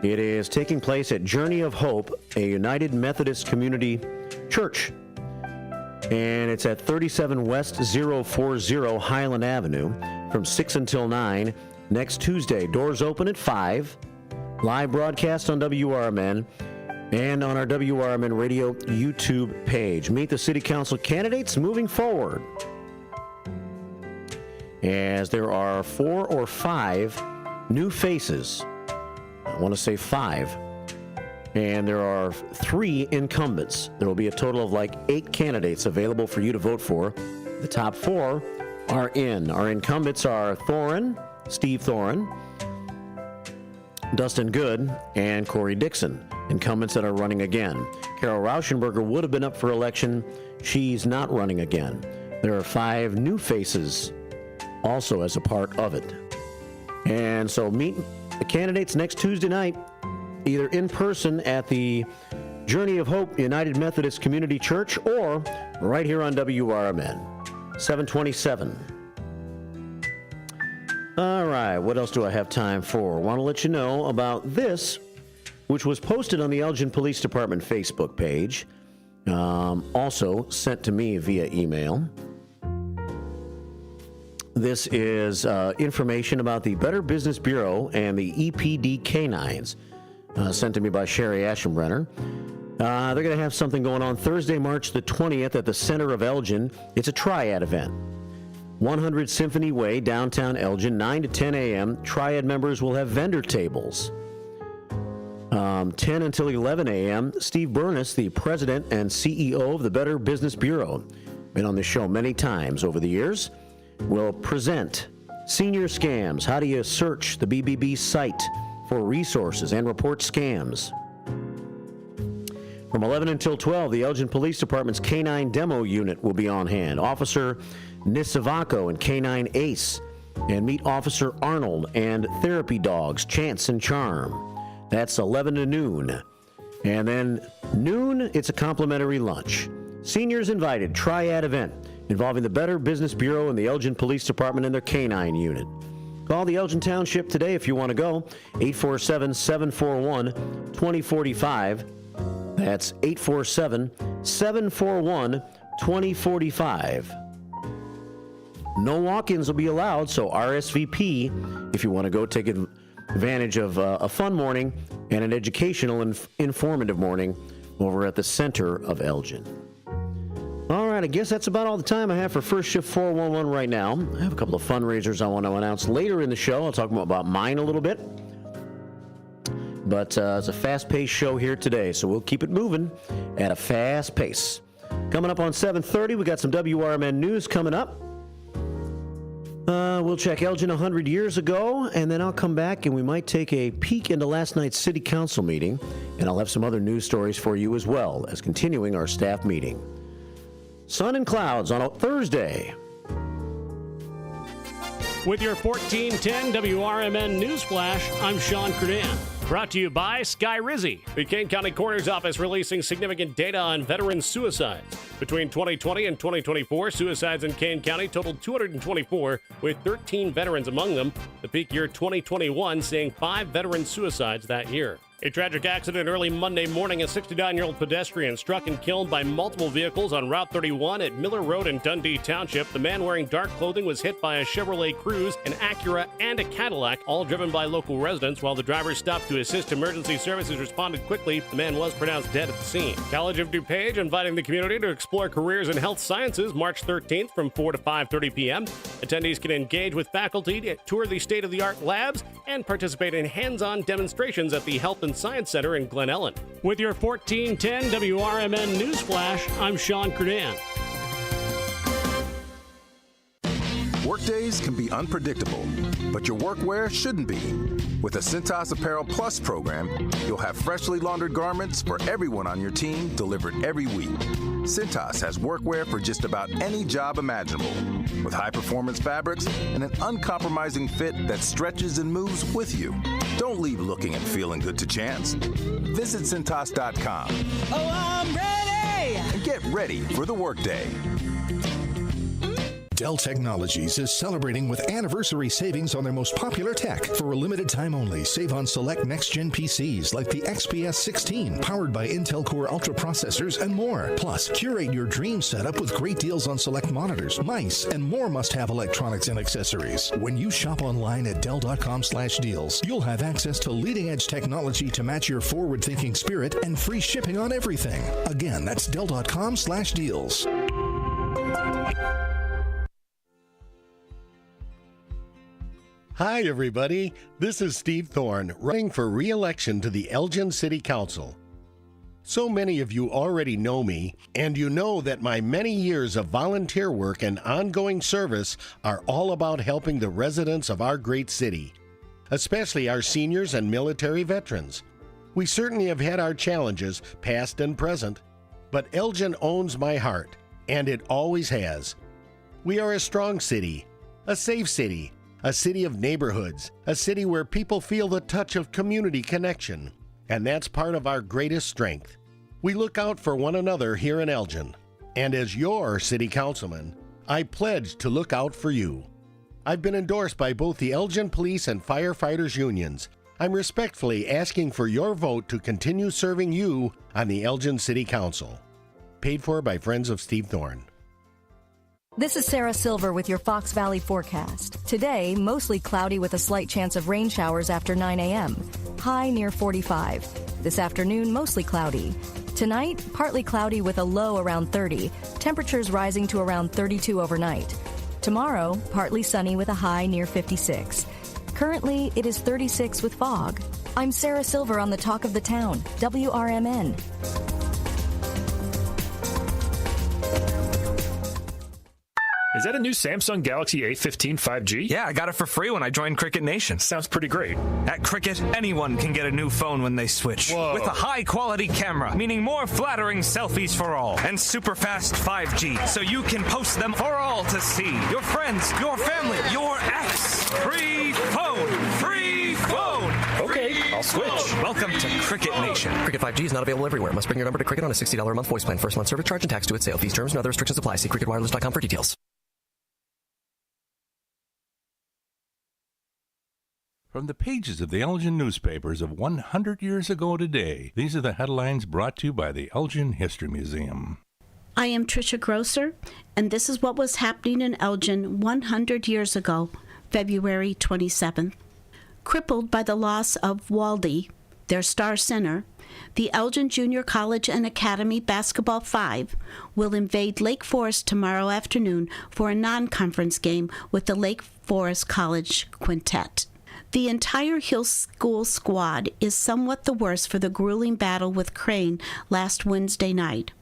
Speaker 4: It is taking place at Journey of Hope, a United Methodist Community Church. And it's at 37 West 040 Highland Avenue from 6 until 9 next Tuesday. Doors open at 5. Live broadcast on WRMN and on our WRMN Radio YouTube page. Meet the City Council candidates moving forward, as there are 4 or 5 new faces. I want to say 5. And there are 3 incumbents. There will be a total of 8 candidates available for you to vote for. The top 4 are in. Our incumbents are Steve Thoren, Dustin Good, and Corey Dixon. Incumbents that are running again. Carol Rauschenberger would have been up for election. She's not running again. There are 5 new faces also as a part of it. And so meet the candidates next Tuesday night, either in person at the Journey of Hope United Methodist Community Church or right here on WRMN. 7:27. All right, what else do I have time for? Want to let you know about this, which was posted on the Elgin Police Department Facebook page, also sent to me via email. This is information about the Better Business Bureau and the EPD canines, sent to me by Sherry Aschenbrenner. They're going to have something going on Thursday, March the 20th at the center of Elgin. It's a triad event. 100 Symphony Way, downtown Elgin, 9 to 10 a.m. Triad members will have vendor tables. 10 until 11 a.m. Steve Burness, the president and CEO of the Better Business Bureau, been on the show many times over the years, will present Senior Scams. How do you search the BBB site for resources and report scams? From 11 until 12, the Elgin Police Department's Canine Demo Unit will be on hand. Officer Nisavaco and Canine Ace, and meet Officer Arnold and therapy dogs Chance and Charm. That's 11 to noon. And then noon, it's a complimentary lunch. Seniors invited, triad event involving the Better Business Bureau and the Elgin Police Department and their canine unit. Call the Elgin Township today if you want to go. 847-741-2045. That's 847-741-2045. No walk-ins will be allowed, so RSVP if you want to go take advantage of a fun morning and an educational and informative morning over at the center of Elgin. All right, I guess that's about all the time I have for First Shift 411 right now. I have a couple of fundraisers I want to announce later in the show. I'll talk about mine a little bit. But it's a fast-paced show here today, so we'll keep it moving at a fast pace. Coming up on 7:30, we got some WRMN news coming up. We'll check Elgin 100 years ago, and then I'll come back and we might take a peek into last night's City Council meeting, and I'll have some other news stories for you as well as continuing our staff meeting. sun and clouds on a Thursday.
Speaker 5: With your 1410 WRMN News Flash, I'm Sean Credan. Brought to you by Sky Rizzi. The Kane County Coroner's Office releasing significant data on veteran suicides. Between 2020 and 2024, suicides in Kane County totaled 224, with 13 veterans among them. The peak year 2021 seeing 5 veteran suicides that year. A tragic accident early Monday morning. A 69-year-old pedestrian struck and killed by multiple vehicles on Route 31 at Miller Road in Dundee Township. The man wearing dark clothing was hit by a Chevrolet Cruze, an Acura, and a Cadillac, all driven by local residents. While the driver stopped to assist, emergency services responded quickly. The man was pronounced dead at the scene. College of DuPage inviting the community to explore careers in health sciences March 13th from 4 to 5:30 p.m. Attendees can engage with faculty, tour the state-of-the-art labs, and participate in hands-on demonstrations at the Health and Science Center in Glen Ellen. With your 1410 WRMN News Flash, I'm Sean Credan.
Speaker 6: Workdays can be unpredictable, but your workwear shouldn't be. With the Cintas Apparel Plus program, you'll have freshly laundered garments for everyone on your team delivered every week. Cintas has workwear for just about any job imaginable, with high-performance fabrics and an uncompromising fit that stretches and moves with you. Don't leave looking and feeling good to chance. Visit Cintas.com.
Speaker 3: Oh, I'm ready!
Speaker 6: And get ready for the workday.
Speaker 7: Dell Technologies is celebrating with anniversary savings on their most popular tech. For a limited time only, save on select next-gen PCs like the XPS 16, powered by Intel Core Ultra processors and more. Plus, curate your dream setup with great deals on select monitors, mice, and more must-have electronics and accessories. When you shop online at Dell.com/deals, you'll have access to leading-edge technology to match your forward-thinking spirit and free shipping on everything. Again, that's Dell.com/deals.
Speaker 20: Hi, everybody. This is Steve Thorne, running for re-election to the Elgin City Council. So many of you already know me, and you know that my many years of volunteer work and ongoing service are all about helping the residents of our great city, especially our seniors and military veterans. We certainly have had our challenges, past and present, but Elgin owns my heart, and it always has. We are a strong city, a safe city, a city of neighborhoods, a city where people feel the touch of community connection. And that's part of our greatest strength. We look out for one another here in Elgin. And as your city councilman, I pledge to look out for you. I've been endorsed by both the Elgin Police and Firefighters Unions. I'm respectfully asking for your vote to continue serving you on the Elgin City Council. Paid for by Friends of Steve Thorne.
Speaker 9: This is Sarah Silver with your Fox Valley forecast. Today, mostly cloudy with a slight chance of rain showers after 9 a.m. High near 45. This afternoon, mostly cloudy. Tonight, partly cloudy with a low around 30. Temperatures rising to around 32 overnight. Tomorrow, partly sunny with a high near 56. Currently, it is 36 with fog. I'm Sarah Silver on the Talk of the Town, WRMN.
Speaker 2: Is that a new Samsung Galaxy A15 5G?
Speaker 8: Yeah, I got it for free when I joined Cricket Nation.
Speaker 2: Sounds pretty great.
Speaker 8: At Cricket, anyone can get a new phone when they switch.
Speaker 2: Whoa.
Speaker 8: With a high-quality camera, meaning more flattering selfies for all. And super fast 5G, so you can post them for all to see. Your friends, your family, your ex. Free phone! Free phone!
Speaker 2: Okay, I'll switch.
Speaker 8: Welcome to Cricket Nation.
Speaker 19: Cricket 5G is not available everywhere. Must bring your number to Cricket on a $60 a month voice plan. First month service charge and tax to its sale. These terms and other restrictions apply. See cricketwireless.com for details.
Speaker 11: From the pages of the Elgin newspapers of 100 years ago today, these are the headlines brought to you by the Elgin History Museum.
Speaker 12: I am Tricia Grosser, and this is what was happening in Elgin 100 years ago, February 27th. Crippled by the loss of Waldy, their star center, the Elgin Junior College and Academy Basketball 5 will invade Lake Forest tomorrow afternoon for a non-conference game with the Lake Forest College Quintet. The entire Hill School squad is somewhat the worse for the grueling battle with Crane last Wednesday night.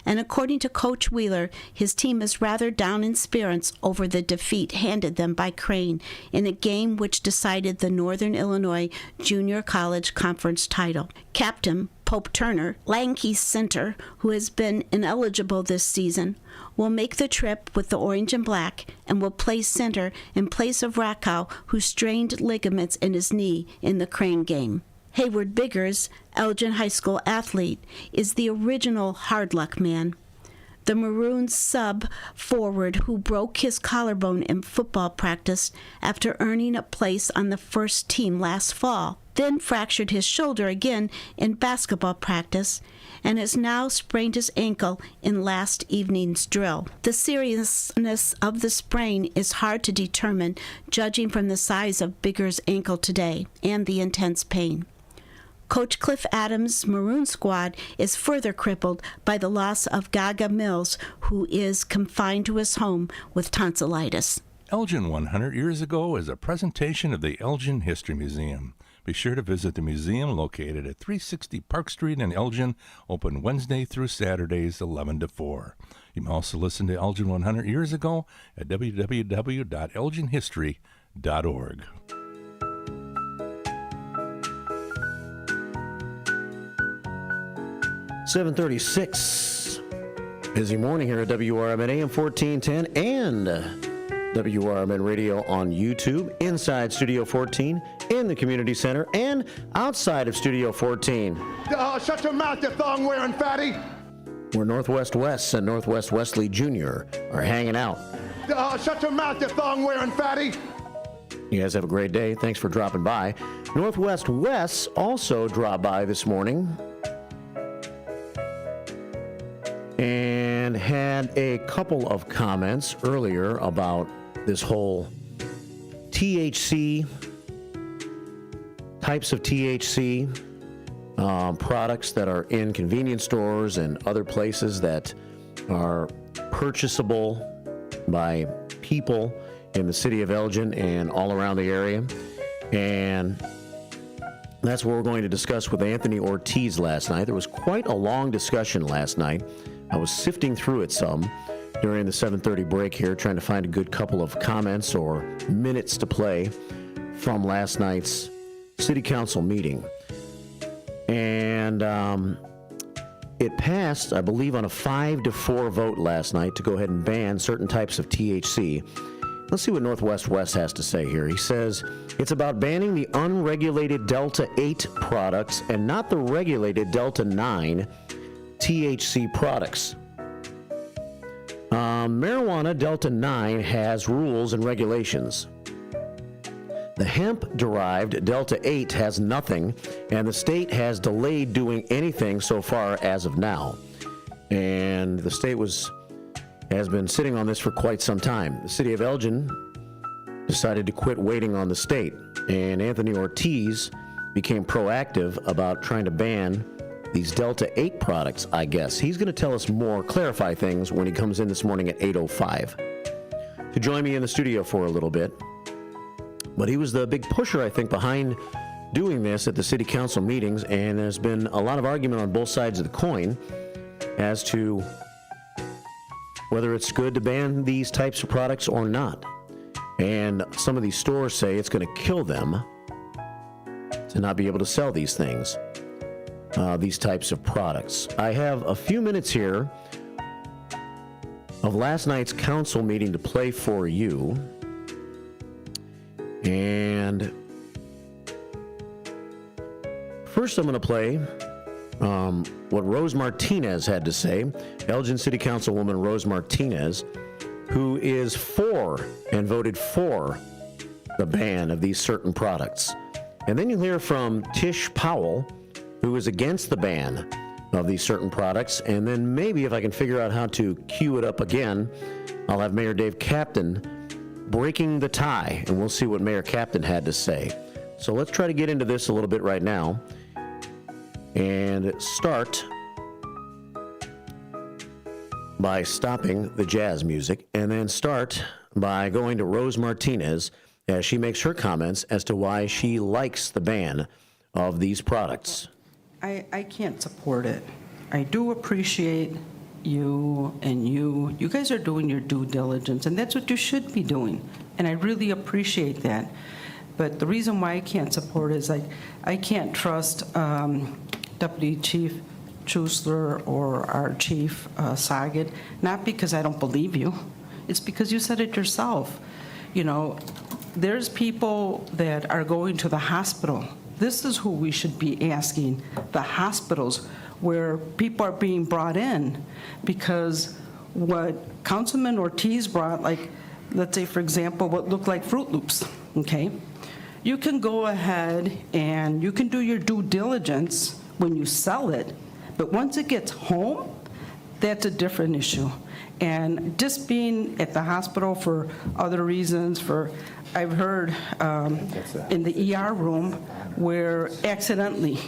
Speaker 12: And according to Coach Wheeler, his team is rather down in spirits over the defeat handed them by Crane in a game which decided the Northern Illinois Junior College Conference title. Captain Pope Turner, Lanke's center, who has been ineligible this season, will make the trip with the orange and black and will play center in place of Rakow, who strained ligaments in his knee in the Crane game. Hayward Biggers, Elgin High School athlete, is the original hard luck man. The Maroons sub forward who broke his collarbone in football practice after earning a place on the first team last fall, then fractured his shoulder again in basketball practice, and has now sprained his ankle in last evening's drill. The seriousness of the sprain is hard to determine, judging from the size of Bigger's ankle today and the intense pain. Coach Cliff Adams' Maroon squad is further crippled by the loss of Gaga Mills, who is confined to his home with tonsillitis.
Speaker 11: Elgin 100 Years Ago is a presentation of the Elgin History Museum. Be sure to visit the museum located at 360 Park Street in Elgin, open Wednesday through Saturdays 11 to 4. You can also listen to Elgin 100 Years Ago at www.elginhistory.org.
Speaker 4: .36. Busy morning here at WRMN AM 1410 and WRMN Radio on YouTube, inside Studio 14, in the Community Center, and outside of Studio 14.
Speaker 14: Shut your mouth, you thong-wearing fatty!
Speaker 4: Where Northwest Wes and Northwest Wesley Jr. are hanging out.
Speaker 14: Shut your mouth, you thong-wearing fatty!
Speaker 4: You guys have a great day. Thanks for dropping by. Northwest Wes also dropped by this morning and had a couple of comments earlier about this whole THC, types of THC, products that are in convenience stores and other places that are purchasable by people in the city of Elgin and all around the area. And that's what we're going to discuss with Anthony Ortiz last night. There was quite a long discussion last night. I was sifting through it some during the 7:30 break here, trying to find a good couple of comments or minutes to play from last night's city council meeting. And it passed, I believe, on a 5-4 vote last night to go ahead and ban certain types of THC. Let's see what Northwest West has to say here. He says it's about banning the unregulated Delta 8 products and not the regulated Delta 9 THC products. Marijuana Delta 9 has rules and regulations. The hemp-derived Delta 8 has nothing, and the state has delayed doing anything so far as of now. And the state has been sitting on this for quite some time. The city of Elgin decided to quit waiting on the state, and Anthony Ortiz became proactive about trying to ban these Delta 8 products, I guess. He's going to tell us more, clarify things when he comes in this morning at 8:05 to join me in the studio for a little bit. But he was the big pusher, I think, behind doing this at the city council meetings, and there's been a lot of argument on both sides of the coin as to whether it's good to ban these types of products or not. And some of these stores say it's going to kill them to not be able to sell these things. These types of products. I have a few minutes here of last night's council meeting to play for you. And first I'm going to play what Rose Martinez had to say. Elgin City Councilwoman Rose Martinez, who is for and voted for the ban of these certain products. And then you'll hear from Tish Powell, who is against the ban of these certain products. And then maybe if I can figure out how to cue it up again, I'll have Mayor Dave Captain breaking the tie, and we'll see what Mayor Captain had to say. So let's try to get into this a little bit right now and start by stopping the jazz music and then start by going to Rose Martinez as she makes her comments as to why she likes the ban of these products.
Speaker 15: I can't support it. I do appreciate you, and you guys are doing your due diligence, and that's what you should be doing, and I really appreciate that. But the reason why I can't support it is I can't trust Deputy Chief Chusler or our Chief Saget, not because I don't believe you. It's because you said it yourself. You know, there's people that are going to the hospital. This is who we should be asking, the hospitals, where people are being brought in. Because what Councilman Ortiz brought, like, let's say, for example, what looked like Fruit Loops, okay? You can go ahead and you can do your due diligence when you sell it, but once it gets home, that's a different issue. And just being at the hospital for other reasons, I've heard in the ER room where accidentally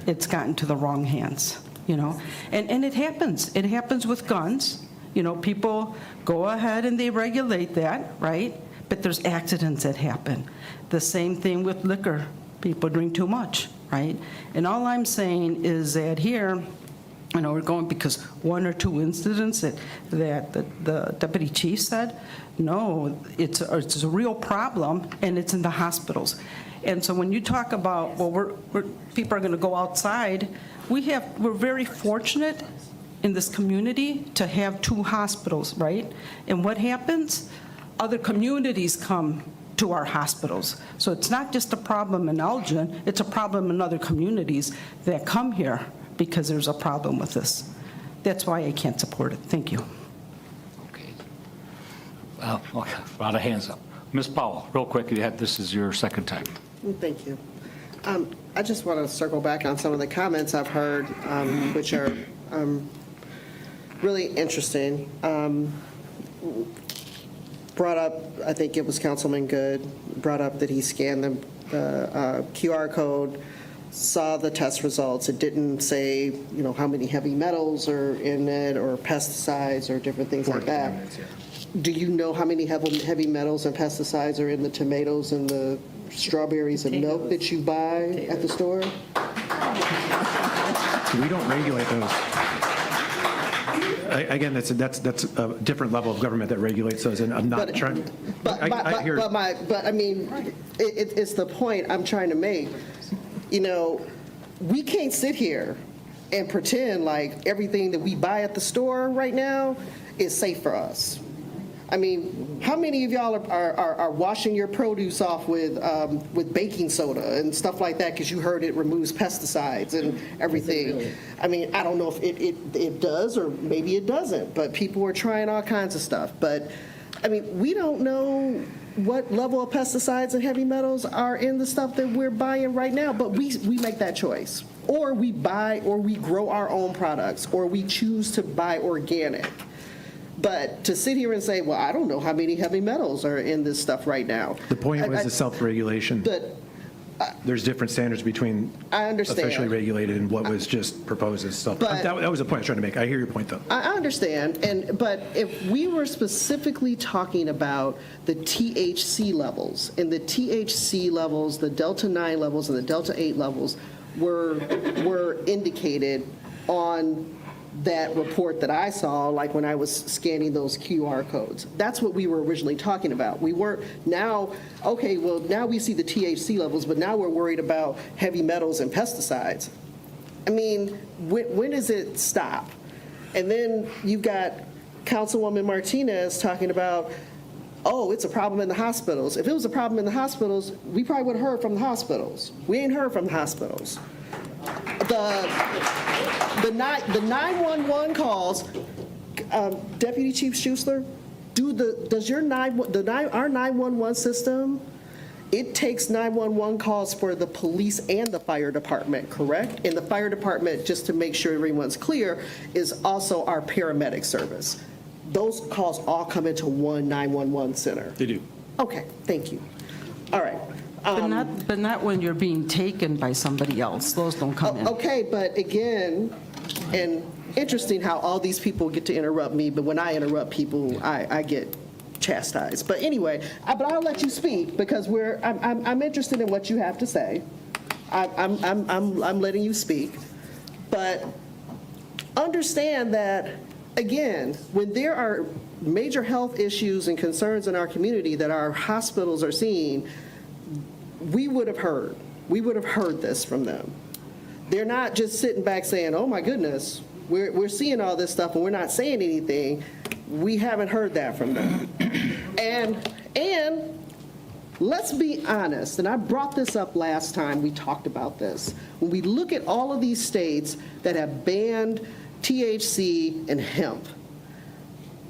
Speaker 15: it's gotten to the wrong hands, you know? And it happens. It happens with guns. You know, people go ahead and they regulate that, right? But there's accidents that happen. The same thing with liquor. People drink too much, right? And all I'm saying is that here, you know, we're going because one or two incidents that the deputy chief said, no, it's a real problem, and it's in the hospitals. And so when you talk about, well, people are going to go outside, we're very fortunate in this community to have 2 hospitals, right? And what happens? Other communities come to our hospitals. So it's not just a problem in Elgin, it's a problem in other communities that come here because there's a problem with this. That's why I can't support it. Thank you.
Speaker 10: Okay. A lot of hands up. Ms. Powell, real quick, this is your second time.
Speaker 16: Thank you. I just want to circle back on some of the comments I've heard, which are really interesting. Brought up, I think it was Councilman Good, brought up that he scanned the QR code, saw the test results. It didn't say, you know, how many heavy metals are in it or pesticides or different things like that. Do you know how many heavy metals and pesticides are in the tomatoes and the strawberries and milk that you buy at the store?
Speaker 17: We don't regulate those. Again, that's a different level of government that regulates those, and I'm not trying.
Speaker 16: But I mean, it's the point I'm trying to make. You know, we can't sit here and pretend like everything that we buy at the store right now is safe for us. I mean, how many of y'all are washing your produce off with baking soda and stuff like that because you heard it removes pesticides and everything? I mean, I don't know if it does or maybe it doesn't, but people are trying all kinds of stuff. But, I mean, we don't know what level of pesticides and heavy metals are in the stuff that we're buying right now, but we make that choice. Or we buy or we grow our own products, or we choose to buy organic. But to sit here and say, well, I don't know how many heavy metals are in this stuff right now.
Speaker 17: The point was the self-regulation.
Speaker 16: But
Speaker 17: there's different standards between officially regulated and what was just proposed as self. That was the point I was trying to make. I hear your point, though.
Speaker 16: I understand. But if we were specifically talking about the THC levels, and the THC levels, the Delta 9 levels, and the Delta 8 levels were indicated on that report that I saw, like when I was scanning those QR codes. That's what we were originally talking about. We weren't now, okay, well, now we see the THC levels, but now we're worried about heavy metals and pesticides. I mean, when does it stop? And then you've got Councilwoman Martinez talking about, oh, it's a problem in the hospitals. If it was a problem in the hospitals, we probably would have heard from the hospitals. We ain't heard from the hospitals. The 911 calls, Deputy Chief Schuessler, does our 911 system, it takes 911 calls for the police and the fire department, correct? And the fire department, just to make sure everyone's clear, is also our paramedic service. Those calls all come into one 911 center.
Speaker 17: They do.
Speaker 16: Okay, thank you. All right.
Speaker 15: But not when you're being taken by somebody else. Those don't come in.
Speaker 16: Okay, but again, and interesting how all these people get to interrupt me, but when I interrupt people, I get chastised. But anyway, but I'll let you speak because I'm interested in what you have to say. I'm letting you speak, but understand that again, when there are major health issues and concerns in our community that our hospitals are seeing, we would have heard this from them. They're not just sitting back saying, oh my goodness, we're seeing all this stuff and we're not saying anything. We haven't heard that from them. And let's be honest, and I brought this up last time we talked about this. When we look at all of these states that have banned THC and hemp,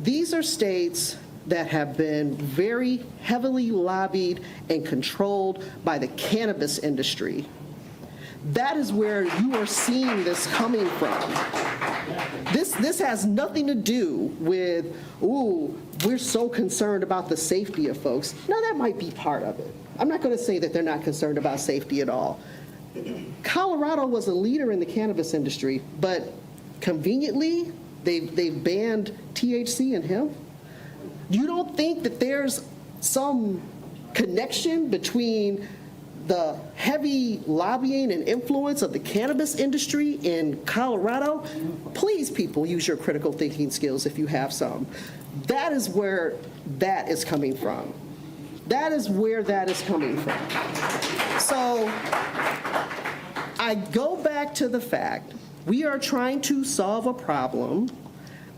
Speaker 16: these are states that have been very heavily lobbied and controlled by the cannabis industry. That is where you are seeing this coming from. This has nothing to do with, ooh, we're so concerned about the safety of folks. No, that might be part of it. I'm not going to say that they're not concerned about safety at all. Colorado was a leader in the cannabis industry, but conveniently, they've banned THC and hemp. You don't think that there's some connection between the heavy lobbying and influence of the cannabis industry in Colorado? Please, people, use your critical thinking skills if you have some. That is where that is coming from. That is where that is coming from. So I go back to the fact we are trying to solve a problem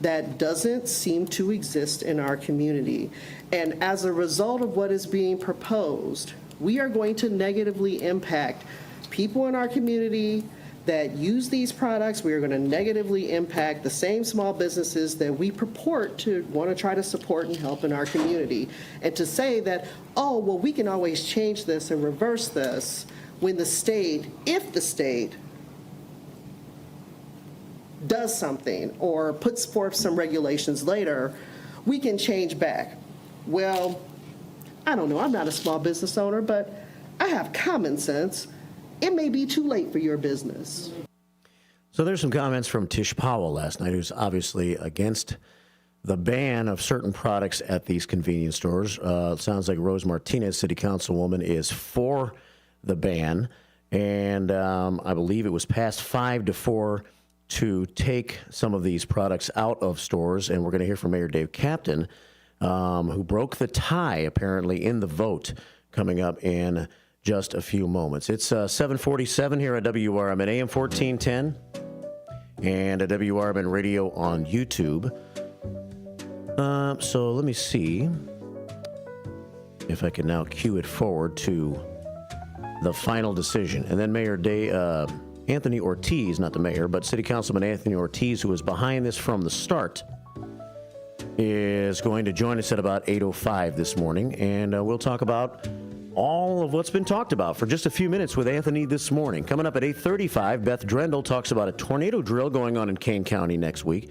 Speaker 16: that doesn't seem to exist in our community. And as a result of what is being proposed, we are going to negatively impact people in our community that use these products. We are going to negatively impact the same small businesses that we purport to want to try to support and help in our community. And to say that, oh, well, we can always change this and reverse this, when the state, if the state does something or puts forth some regulations later, we can change back. Well, I don't know, I'm not a small business owner, but I have common sense. It may be too late for your business.
Speaker 4: So there's some comments from Tish Powell last night, who's obviously against the ban of certain products at these convenience stores. It sounds like Rose Martinez, city councilwoman, is for the ban. And I believe it was passed 5-4 to take some of these products out of stores. And we're going to hear from Mayor Dave Captain, who broke the tie, apparently, in the vote, coming up in just a few moments. It's 7:47 here at WRMN, AM 1410, and at WRMN Radio on YouTube. So let me see if I can now cue it forward to the final decision. And then Mayor Anthony Ortiz, not the mayor, but City Councilman Anthony Ortiz, who was behind this from the start, is going to join us at about 8:05 this morning, and we'll talk about all of what's been talked about for just a few minutes with Anthony this morning. Coming up at 8:35, Beth Drendel talks about a tornado drill going on in Kane County next week.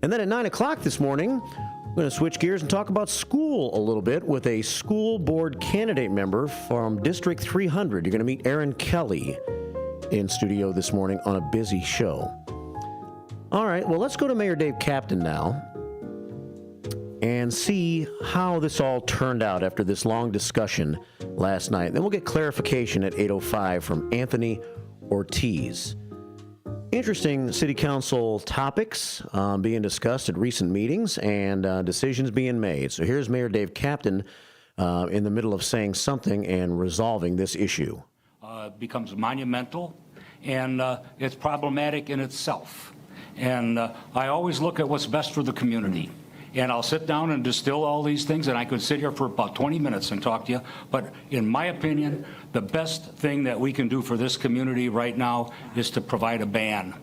Speaker 4: And then at 9 o'clock this morning, we're going to switch gears and talk about school a little bit with a school board candidate member from District 300. You're going to meet Aaron Kelly in studio this morning on a busy show. All right, well, let's go to Mayor Dave Captain now and see how this all turned out after this long discussion last night. Then we'll get clarification at 8:05 from Anthony Ortiz. Interesting city council topics being discussed at recent meetings and decisions being made. So here's Mayor Dave Captain in the middle of saying something and resolving this issue.
Speaker 10: Becomes monumental, and it's problematic in itself. And I always look at what's best for the community. And I'll sit down and distill all these things, and I could sit here for about 20 minutes and talk to you. But in my opinion, the best thing that we can do for this community right now is to provide a ban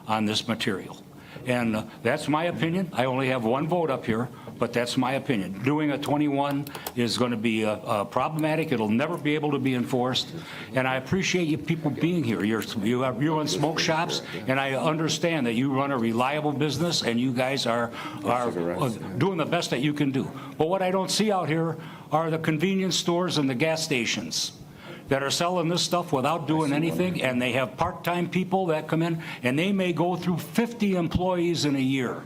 Speaker 10: on this material. And that's my opinion. I only have one vote up here, but that's my opinion. Doing a 21 is going to be problematic. It'll never be able to be enforced. And I appreciate you people being here. You run smoke shops, and I understand that you run a reliable business, and you guys are doing the best that you can do. But what I don't see out here are the convenience stores and the gas stations that are selling this stuff without doing anything, and they have part-time people that come in, and they may go through 50 employees in a year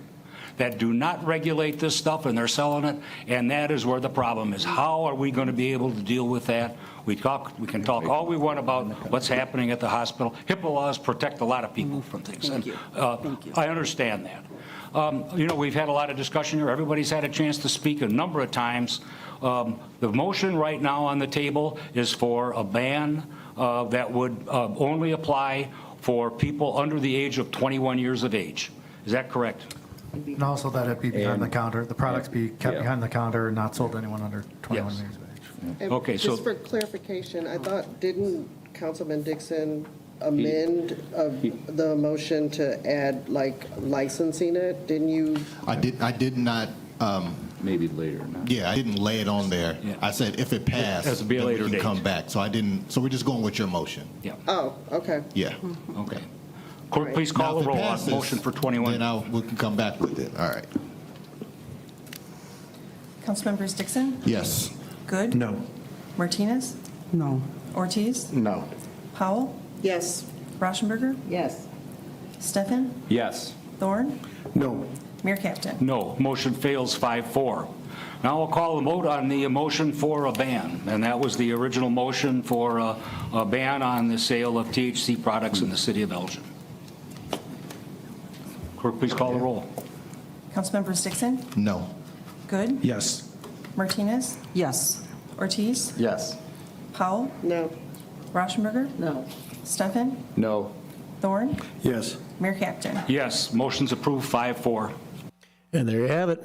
Speaker 10: that do not regulate this stuff, and they're selling it, and that is where the problem is. How are we going to be able to deal with that? We can talk all we want about what's happening at the hospital. HIPAA laws protect a lot of people from things, and I understand that. We've had a lot of discussion here. Everybody's had a chance to speak a number of times. The motion right now on the table is for a ban that would only apply for people under the age of 21 years of age. Is that correct?
Speaker 1: And also that it be behind the counter, the products be kept behind the counter and not sold to anyone under 21 years of age.
Speaker 16: And
Speaker 10: Okay, so
Speaker 16: just for clarification, I thought, didn't Councilman Dixon amend the motion to add, like, licensing it? Didn't you?
Speaker 13: I did not.
Speaker 18: Maybe later.
Speaker 13: Yeah, I didn't lay it on there.
Speaker 10: Yeah.
Speaker 13: I said if it passed,
Speaker 10: Has to be a
Speaker 13: then we
Speaker 10: later
Speaker 13: can
Speaker 10: date.
Speaker 13: come back. So I didn't. So we're just going with your motion.
Speaker 10: Yeah.
Speaker 16: Oh, okay.
Speaker 13: Yeah.
Speaker 10: Okay. Clerk, please call the roll on motion for 21.
Speaker 13: Then we can come back with it. All right.
Speaker 21: Councilmembers Dixon?
Speaker 13: Yes.
Speaker 21: Good?
Speaker 17: No.
Speaker 21: Martinez?
Speaker 15: No.
Speaker 21: Ortiz?
Speaker 17: No.
Speaker 21: Powell?
Speaker 16: Yes.
Speaker 21: Rauschenberger?
Speaker 16: Yes.
Speaker 21: Stefan?
Speaker 18: Yes.
Speaker 21: Thorne?
Speaker 17: No.
Speaker 21: Mayor Captain?
Speaker 10: No. Motion fails 5-4. Now we'll call the vote on the motion for a ban, and that was the original motion for a ban on the sale of THC products in the city of Elgin. Clerk, please call the roll.
Speaker 21: Councilmembers Dixon?
Speaker 13: No.
Speaker 21: Good?
Speaker 17: Yes.
Speaker 21: Martinez?
Speaker 15: Yes.
Speaker 21: Ortiz?
Speaker 18: Yes.
Speaker 21: Powell?
Speaker 16: No.
Speaker 21: Rauschenberger?
Speaker 15: No.
Speaker 21: Stefan?
Speaker 18: No.
Speaker 21: Thorne?
Speaker 17: Yes.
Speaker 21: Mayor Captain?
Speaker 10: Yes, motion's approved 5-4.
Speaker 4: And there you have it.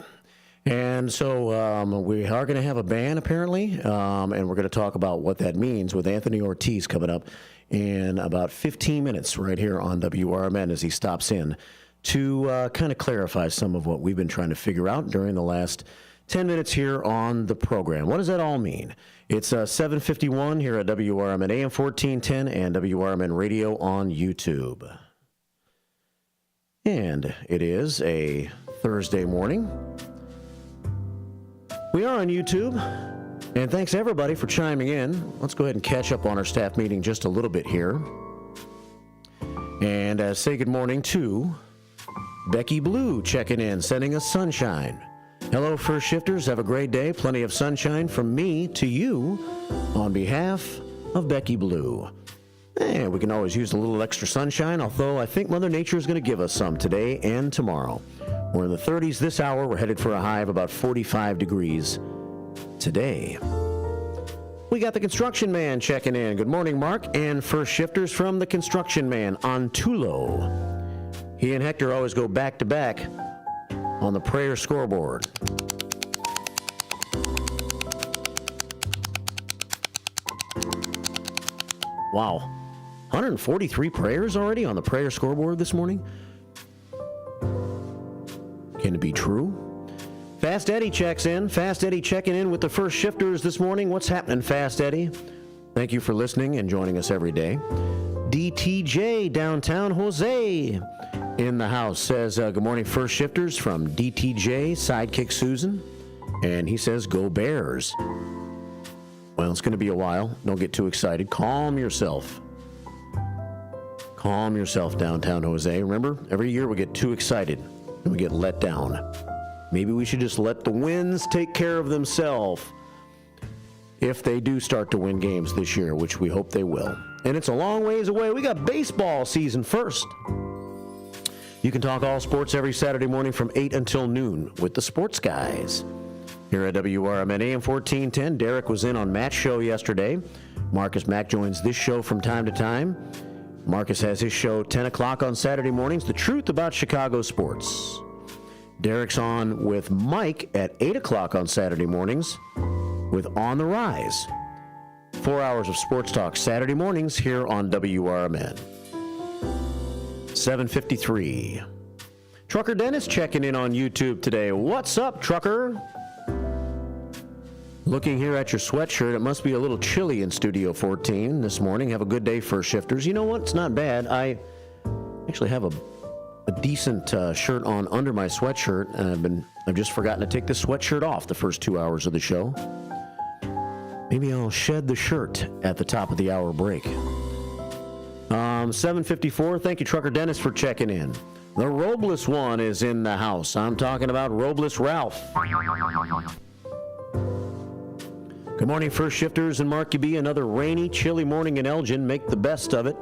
Speaker 4: And so we are going to have a ban, apparently, and we're going to talk about what that means with Anthony Ortiz coming up in about 15 minutes right here on WRMN as he stops in to kind of clarify some of what we've been trying to figure out during the last 10 minutes here on the program. What does that all mean? It's 7:51 here at WRMN AM 1410 and WRMN Radio on YouTube. And it is a Thursday morning. We are on YouTube, and thanks everybody for chiming in. Let's go ahead and catch up on our staff meeting just a little bit here. And say good morning to Becky Blue checking in, sending us sunshine. Hello, First Shifters. Have a great day. Plenty of sunshine from me to you on behalf of Becky Blue. And we can always use a little extra sunshine, although I think Mother Nature is going to give us some today and tomorrow. We're in the 30s this hour. We're headed for a high of about 45 degrees today. We got the Construction Man checking in. Good morning, Mark, and First Shifters from the Construction Man on Tulo. He and Hector always go back to back on the prayer scoreboard. Wow. 143 prayers already on the prayer scoreboard this morning? Can it be true? Fast Eddie checks in. Fast Eddie checking in with the First Shifters this morning. What's happening, Fast Eddie? Thank you for listening and joining us every day. DTJ downtown Jose in the house says, good morning, First Shifters from DTJ, sidekick Susan. And he says, go Bears. Well, it's going to be a while. Don't get too excited. Calm yourself. Calm yourself, downtown Jose. Remember, every year we get too excited and we get let down. Maybe we should just let the wins take care of themselves if they do start to win games this year, which we hope they will. And it's a long ways away. We got baseball season first. You can talk all sports every Saturday morning from 8 until noon with the Sports Guys. Here at WRMN AM 1410, Derek was in on Matt's show yesterday. Marcus Mack joins this show from time to time. Marcus has his show 10 o'clock on Saturday mornings, The Truth About Chicago Sports. Derek's on with Mike at 8 o'clock on Saturday mornings with On the Rise. 4 hours of sports talk Saturday mornings here on WRMN. 7:53. Trucker Dennis checking in on YouTube today. What's up, Trucker? Looking here at your sweatshirt, it must be a little chilly in Studio 14 this morning. Have a good day, First Shifters. You know what? It's not bad. I actually have a decent shirt on under my sweatshirt, and I've just forgotten to take this sweatshirt off the first 2 hours of the show. Maybe I'll shed the shirt at the top of the hour break. 7:54. Thank you, Trucker Dennis, for checking in. The Robles one is in the house. I'm talking about Robles Ralph. Good morning, First Shifters and Mark B. Another rainy, chilly morning in Elgin. Make the best of it.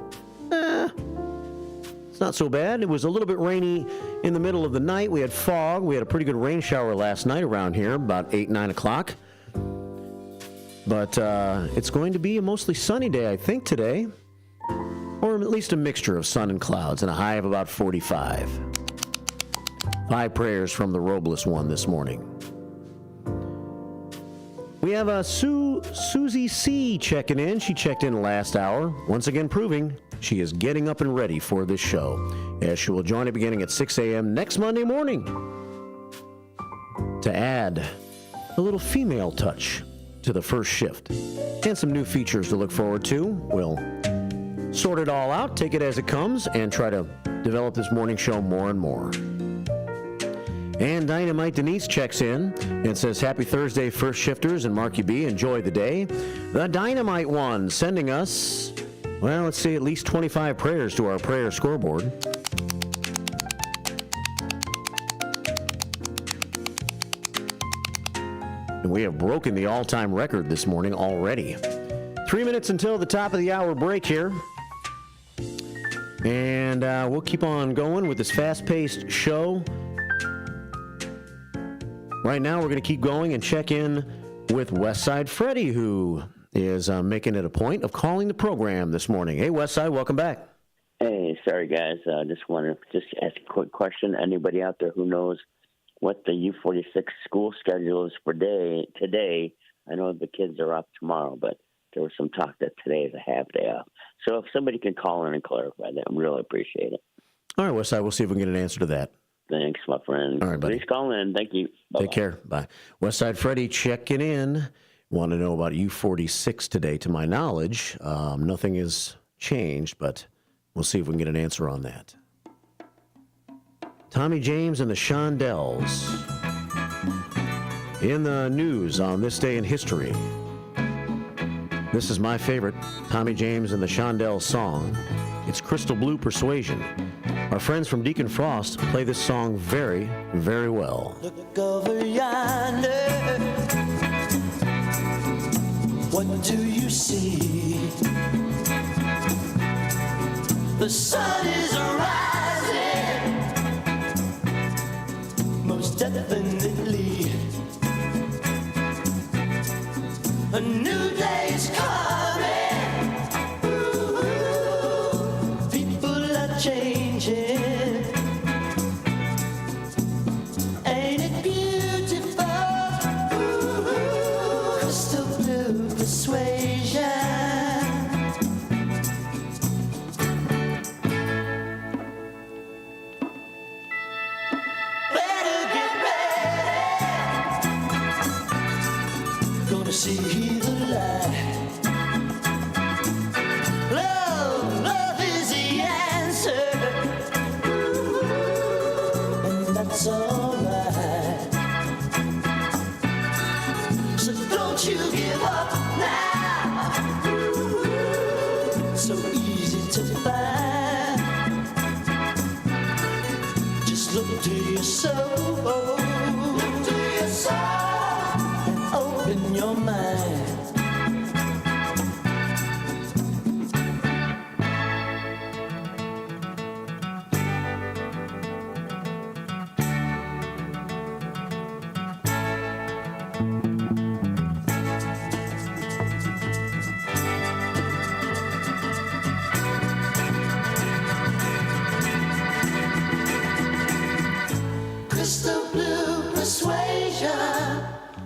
Speaker 4: It's not so bad. It was a little bit rainy in the middle of the night. We had fog. We had a pretty good rain shower last night around here, about 8, 9 o'clock. But it's going to be a mostly sunny day, I think, today. or at least a mixture of sun and clouds, and a high of about 45. 5 prayers from the Robles one this morning. We have Susie C. checking in. She checked in last hour, once again proving she is getting up and ready for this show, as she will join it beginning at 6 a.m. next Monday morning to add a little female touch to the first shift and some new features to look forward to. We'll sort it all out, take it as it comes, and try to develop this morning show more and more. And Dynamite Denise checks in and says, happy Thursday, first shifters, and Marky B, enjoy the day. The Dynamite one sending us, well, let's see, at least 25 prayers to our prayer scoreboard. And we have broken the all-time record this morning already. 3 minutes until the top of the hour break here. And we'll keep on going with this fast-paced show. Right now, we're going to keep going and check in with Westside Freddy, who is making it a point of calling the program this morning. Hey, Westside, welcome back.
Speaker 5: Hey, sorry, guys. Just wanted to ask a quick question. Anybody out there who knows what the U46 school schedule is for today? I know the kids are off tomorrow, but there was some talk that today is a half day off. So if somebody can call in and clarify that, I really appreciate it.
Speaker 4: All right, Westside, we'll see if we can get an answer to that.
Speaker 5: Thanks, my friend.
Speaker 4: All right, buddy.
Speaker 5: Please call in. Thank you. Bye-bye.
Speaker 4: Take care. Bye. Westside Freddy checking in. Want to know about U46 today. To my knowledge, nothing has changed, but we'll see if we can get an answer on that. Tommy James and the Shondells. In the news on this day in history. This is my favorite Tommy James and the Shondells song. It's Crystal Blue Persuasion. Our friends from Deacon Frost play this song very, very well.
Speaker 3: Look over yonder. What do you see? The sun is rising, most definitely. A new day is coming. Ooh, people are changing. Ain't it beautiful? Ooh, crystal blue persuasion. Better get ready. Gonna see the light. Love is the answer. And that's alright. So don't you give up now. So easy to find. Just look to your soul. Look to your soul. And open your mind. Crystal blue persuasion.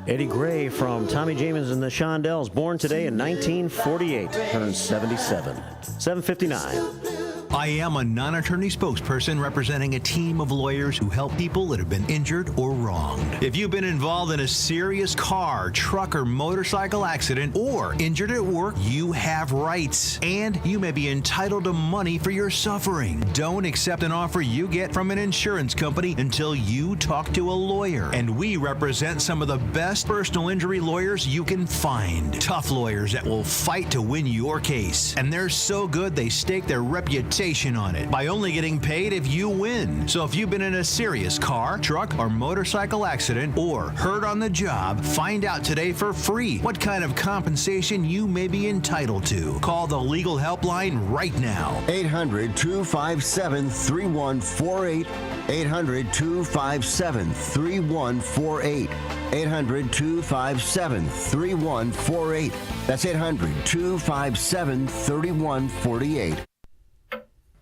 Speaker 4: Eddie Gray from Tommy James and the Shondells, born today in 1948, turned 77. 7:59.
Speaker 22: I am a non-attorney spokesperson representing a team of lawyers who help people that have been injured or wronged. If you've been involved in a serious car, truck, or motorcycle accident or injured at work, you have rights, and you may be entitled to money for your suffering. Don't accept an offer you get from an insurance company until you talk to a lawyer. And we represent some of the best personal injury lawyers you can find. Tough lawyers that will fight to win your case. And they're so good they stake their reputation on it by only getting paid if you win. So if you've been in a serious car, truck, or motorcycle accident or hurt on the job, find out today for free what kind of compensation you may be entitled to. Call the legal helpline right now.
Speaker 23: 800-257-3148. 800-257-3148. 800-257-3148. That's 800-257-3148.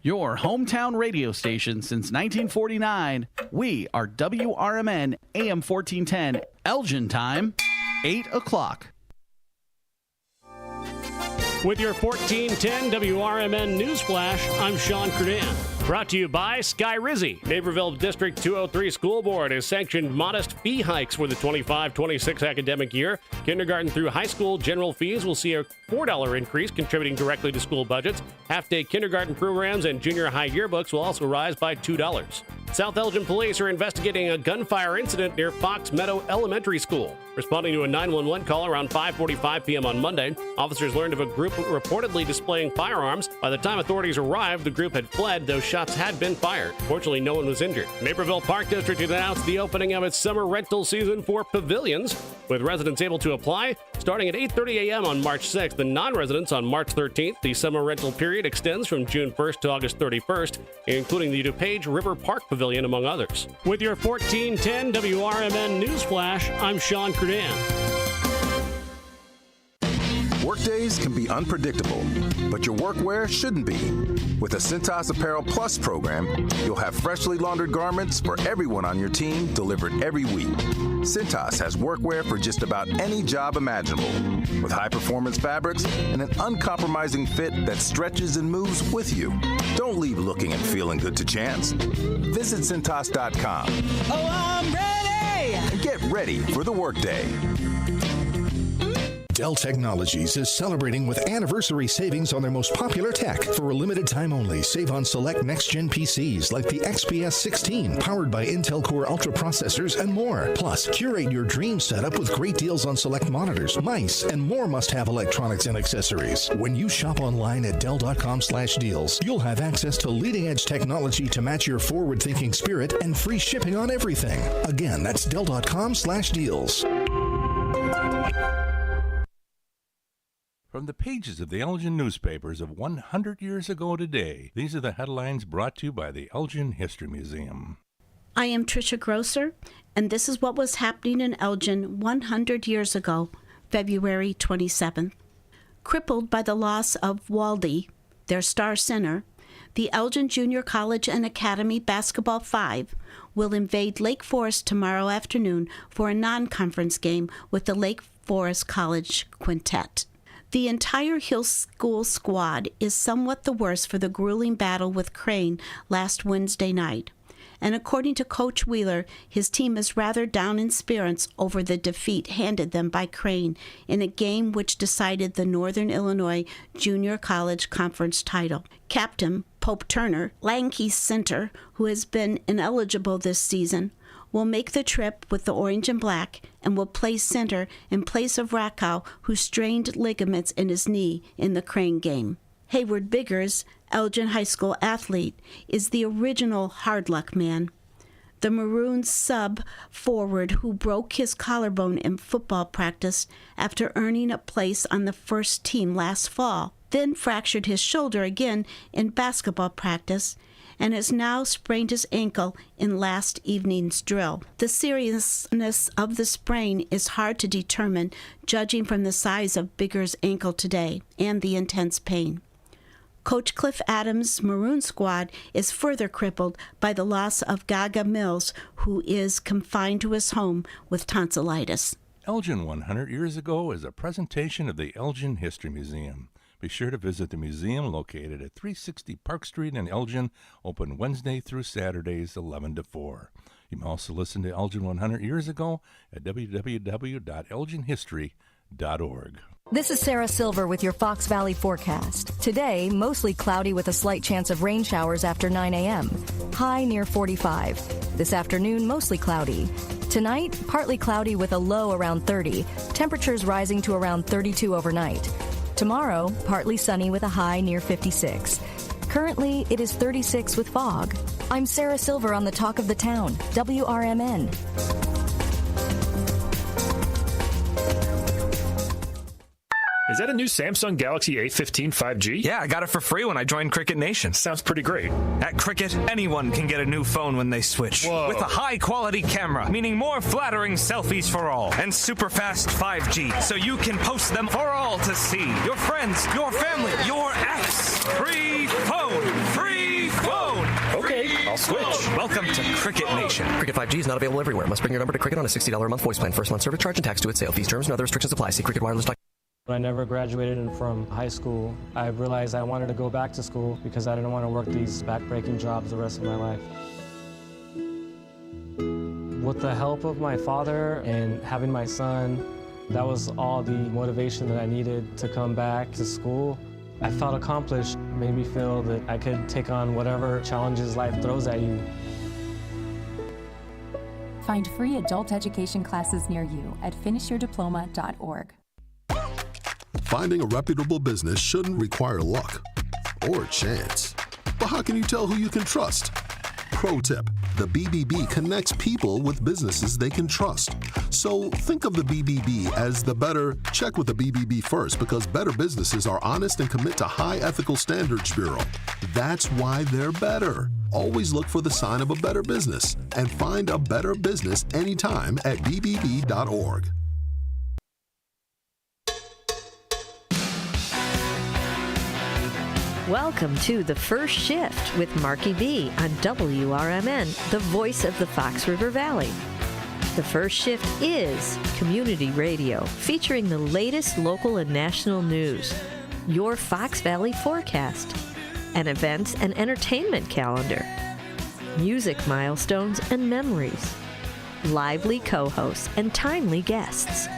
Speaker 6: Your hometown radio station since 1949. We are WRMN AM 1410, Elgin time, 8 o'clock.
Speaker 7: With your 1410 WRMN Newsflash, I'm Sean Curdan. Brought to you by Sky Rizzi. Naperville District 203 School Board has sanctioned modest fee hikes for the 25-26 academic year. Kindergarten through high school general fees will see a $4 increase, contributing directly to school budgets. Half-day kindergarten programs and junior high yearbooks will also rise by $2. South Elgin police are investigating a gunfire incident near Fox Meadow Elementary School. Responding to a 911 call around 5:45 p.m. on Monday, officers learned of a group reportedly displaying firearms. By the time authorities arrived, the group had fled, though shots had been fired. Fortunately, no one was injured. Naperville Park District announced the opening of its summer rental season for pavilions, with residents able to apply starting at 8:30 a.m. on March 6th and non-residents on March 13th. The summer rental period extends from June 1st to August 31st, including the DuPage River Park Pavilion, among others. With your 1410 WRMN Newsflash, I'm Sean Curdan.
Speaker 20: Workdays can be unpredictable, but your workwear shouldn't be. With the Cintas Apparel Plus program, you'll have freshly laundered garments for everyone on your team delivered every week. Cintas has workwear for just about any job imaginable, with high-performance fabrics and an uncompromising fit that stretches and moves with you. Don't leave looking and feeling good to chance. Visit Cintas.com.
Speaker 3: Oh, I'm ready!
Speaker 20: And get ready for the workday.
Speaker 24: Dell Technologies is celebrating with anniversary savings on their most popular tech. For a limited time only, save on select next-gen PCs like the XPS 16, powered by Intel Core Ultra processors and more. Plus, curate your dream setup with great deals on select monitors, mice, and more must-have electronics and accessories. When you shop online at Dell.com/deals, you'll have access to leading-edge technology to match your forward-thinking spirit and free shipping on everything. Again, that's Dell.com/deals.
Speaker 11: From the pages of the Elgin newspapers of 100 years ago today, these are the headlines brought to you by the Elgin History Museum.
Speaker 12: I am Tricia Grosser, and this is what was happening in Elgin 100 years ago, February 27th. Crippled by the loss of Waldy, their star center, the Elgin Junior College and Academy Basketball 5 will invade Lake Forest tomorrow afternoon for a non-conference game with the Lake Forest College Quintet. The entire Hill School squad is somewhat the worse for the grueling battle with Crane last Wednesday night. And according to Coach Wheeler, his team is rather down in spirits over the defeat handed them by Crane in a game which decided the Northern Illinois Junior College Conference title. Captain Pope Turner, lanky center, who has been ineligible this season, will make the trip with the orange and black and will play center in place of Rakow, who strained ligaments in his knee in the Crane game. Hayward Biggers, Elgin High School athlete, is the original hard luck man. The Maroons sub forward who broke his collarbone in football practice after earning a place on the first team last fall, then fractured his shoulder again in basketball practice, and has now sprained his ankle in last evening's drill. The seriousness of the sprain is hard to determine, judging from the size of Bigger's ankle today and the intense pain. Coach Cliff Adams' Maroon squad is further crippled by the loss of Gaga Mills, who is confined to his home with tonsillitis.
Speaker 11: Elgin 100 years ago is a presentation of the Elgin History Museum. Be sure to visit the museum located at 360 Park Street in Elgin, open Wednesday through Saturdays 11 to 4. You can also listen to Elgin 100 years ago at www.elginhistory.org.
Speaker 9: This is Sarah Silver with your Fox Valley forecast. Today, mostly cloudy with a slight chance of rain showers after 9 a.m. High near 45. This afternoon, mostly cloudy. Tonight, partly cloudy with a low around 30. Temperatures rising to around 32 overnight. Tomorrow, partly sunny with a high near 56. Currently, it is 36 with fog. I'm Sarah Silver on the Talk of the Town, WRMN.
Speaker 2: Is that a new Samsung Galaxy A15 5G?
Speaker 8: Yeah, I got it for free when I joined Cricket Nation.
Speaker 2: Sounds pretty great.
Speaker 8: At Cricket, anyone can get a new phone when they switch.
Speaker 2: Whoa.
Speaker 8: With a high-quality camera, meaning more flattering selfies for all, and super fast 5G, so you can post them for all to see. Your friends, your family, your ex. Free phone. Free Cricket Nation.
Speaker 1: Cricket 5G is not available everywhere. Must bring your number to Cricket on a $60 a month voice plan. First month service charge and tax to its sale. These terms and other restrictions apply. See cricketwireless.com.
Speaker 13: When I never graduated from high school, I realized I wanted to go back to school because I didn't want to work these back-breaking jobs the rest of my life. With the help of my father and having my son, that was all the motivation that I needed to come back to school. I felt accomplished, made me feel that I could take on whatever challenges life throws at you.
Speaker 14: Find free adult education classes near you at finishyourdiploma.org.
Speaker 19: Finding a reputable business shouldn't require luck or chance. But how can you tell who you can trust? Pro tip, the BBB connects people with businesses they can trust. So think of the BBB as the better, check with the BBB first, because better businesses are honest and commit to high ethical standards bureau. That's why they're better. Always look for the sign of a better business and find a better business anytime at bbb.org.
Speaker 25: Welcome to The First Shift with Marky B on WRMN, the voice of the Fox River Valley. The First Shift is community radio featuring the latest local and national news, your Fox Valley forecast, an events and entertainment calendar, music milestones and memories, lively co-hosts and timely guests,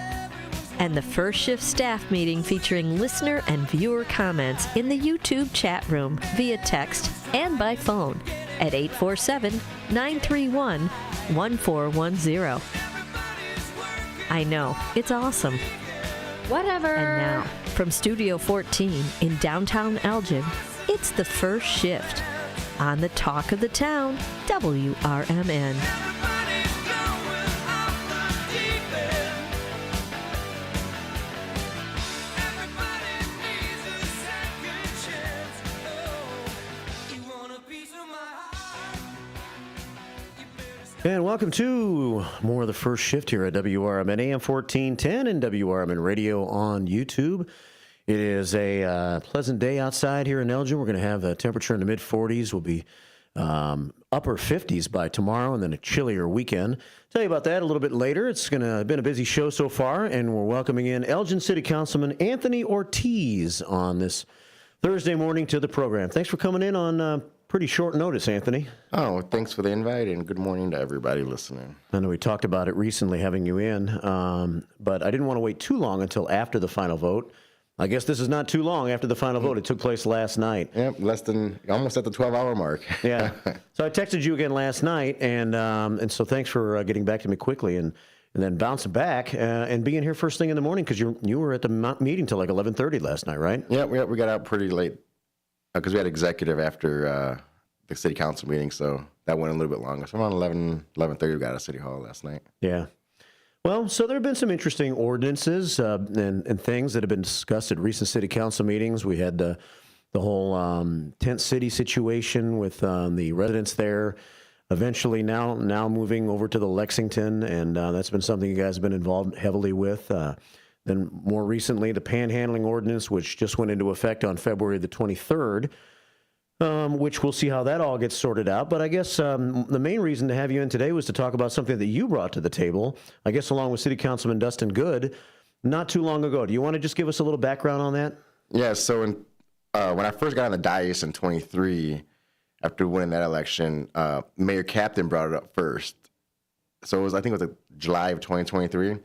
Speaker 25: and the First Shift staff meeting featuring listener and viewer comments in the YouTube chat room via text and by phone at 847-931-1410. I know, it's awesome. Whatever. And now, from Studio 14 in downtown Elgin, it's the First Shift on the Talk of the Town, WRMN.
Speaker 4: And welcome to more of the First Shift here at WRMN AM 1410 and WRMN Radio on YouTube. It is a pleasant day outside here in Elgin. We're going to have a temperature in the mid-40s. We'll be upper 50s by tomorrow, and then a chillier weekend. Tell you about that a little bit later. It's been a busy show so far, and we're welcoming in Elgin City Councilman Anthony Ortiz on this Thursday morning to the program. Thanks for coming in on pretty short notice, Anthony.
Speaker 26: Oh, thanks for the invite, and good morning to everybody listening.
Speaker 4: I know we talked about it recently, having you in, but I didn't want to wait too long until after the final vote. I guess this is not too long after the final vote. It took place last night.
Speaker 26: Yep, almost at the 12-hour mark.
Speaker 4: Yeah. So I texted you again last night, and so thanks for getting back to me quickly and then bouncing back and being here first thing in the morning, because you were at the meeting till like 11:30 last night, right?
Speaker 26: Yeah, we got out pretty late because we had executive after the city council meeting, so that went a little bit longer. So around 11:30 we got out of City Hall last night.
Speaker 4: Yeah. Well, so there have been some interesting ordinances and things that have been discussed at recent city council meetings. We had the whole tent city situation with the residents there. Eventually now moving over to the Lexington, and that's been something you guys have been involved heavily with. Then more recently, the panhandling ordinance, which just went into effect on February the 23rd, which we'll see how that all gets sorted out. But I guess the main reason to have you in today was to talk about something that you brought to the table, I guess along with City Councilman Dustin Good, not too long ago. Do you want to just give us a little background on that?
Speaker 26: Yeah, so when I first got on the dais in 23, after winning that election, Mayor Captain brought it up first. So I think it was July of 2023.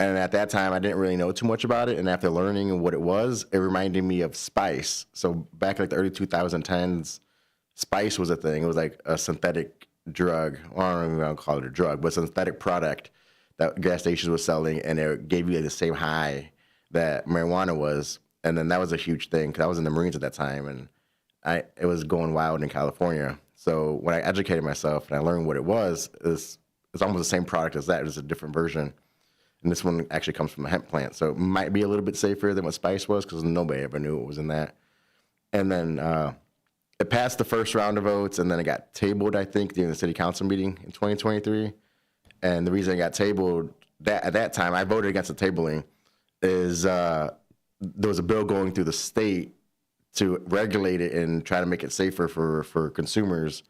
Speaker 26: And at that time, I didn't really know too much about it. And after learning what it was, it reminded me of spice. So back in like the early 2010s, spice was a thing. It was like a synthetic drug. Well, I don't even want to call it a drug, but a synthetic product that gas stations were selling. And it gave you the same high that marijuana was. And then that was a huge thing because I was in the Marines at that time. And it was going wild in California. So when I educated myself and I learned what it was, it's almost the same product as that. It's a different version. And this one actually comes from a hemp plant. So it might be a little bit safer than what spice was because nobody ever knew what was in that. And then it passed the first round of votes, and then it got tabled, I think, during the city council meeting in 2023. And the reason it got tabled, at that time, I voted against the tabling, is there was a bill going through the state to regulate it and try to make it safer for consumers.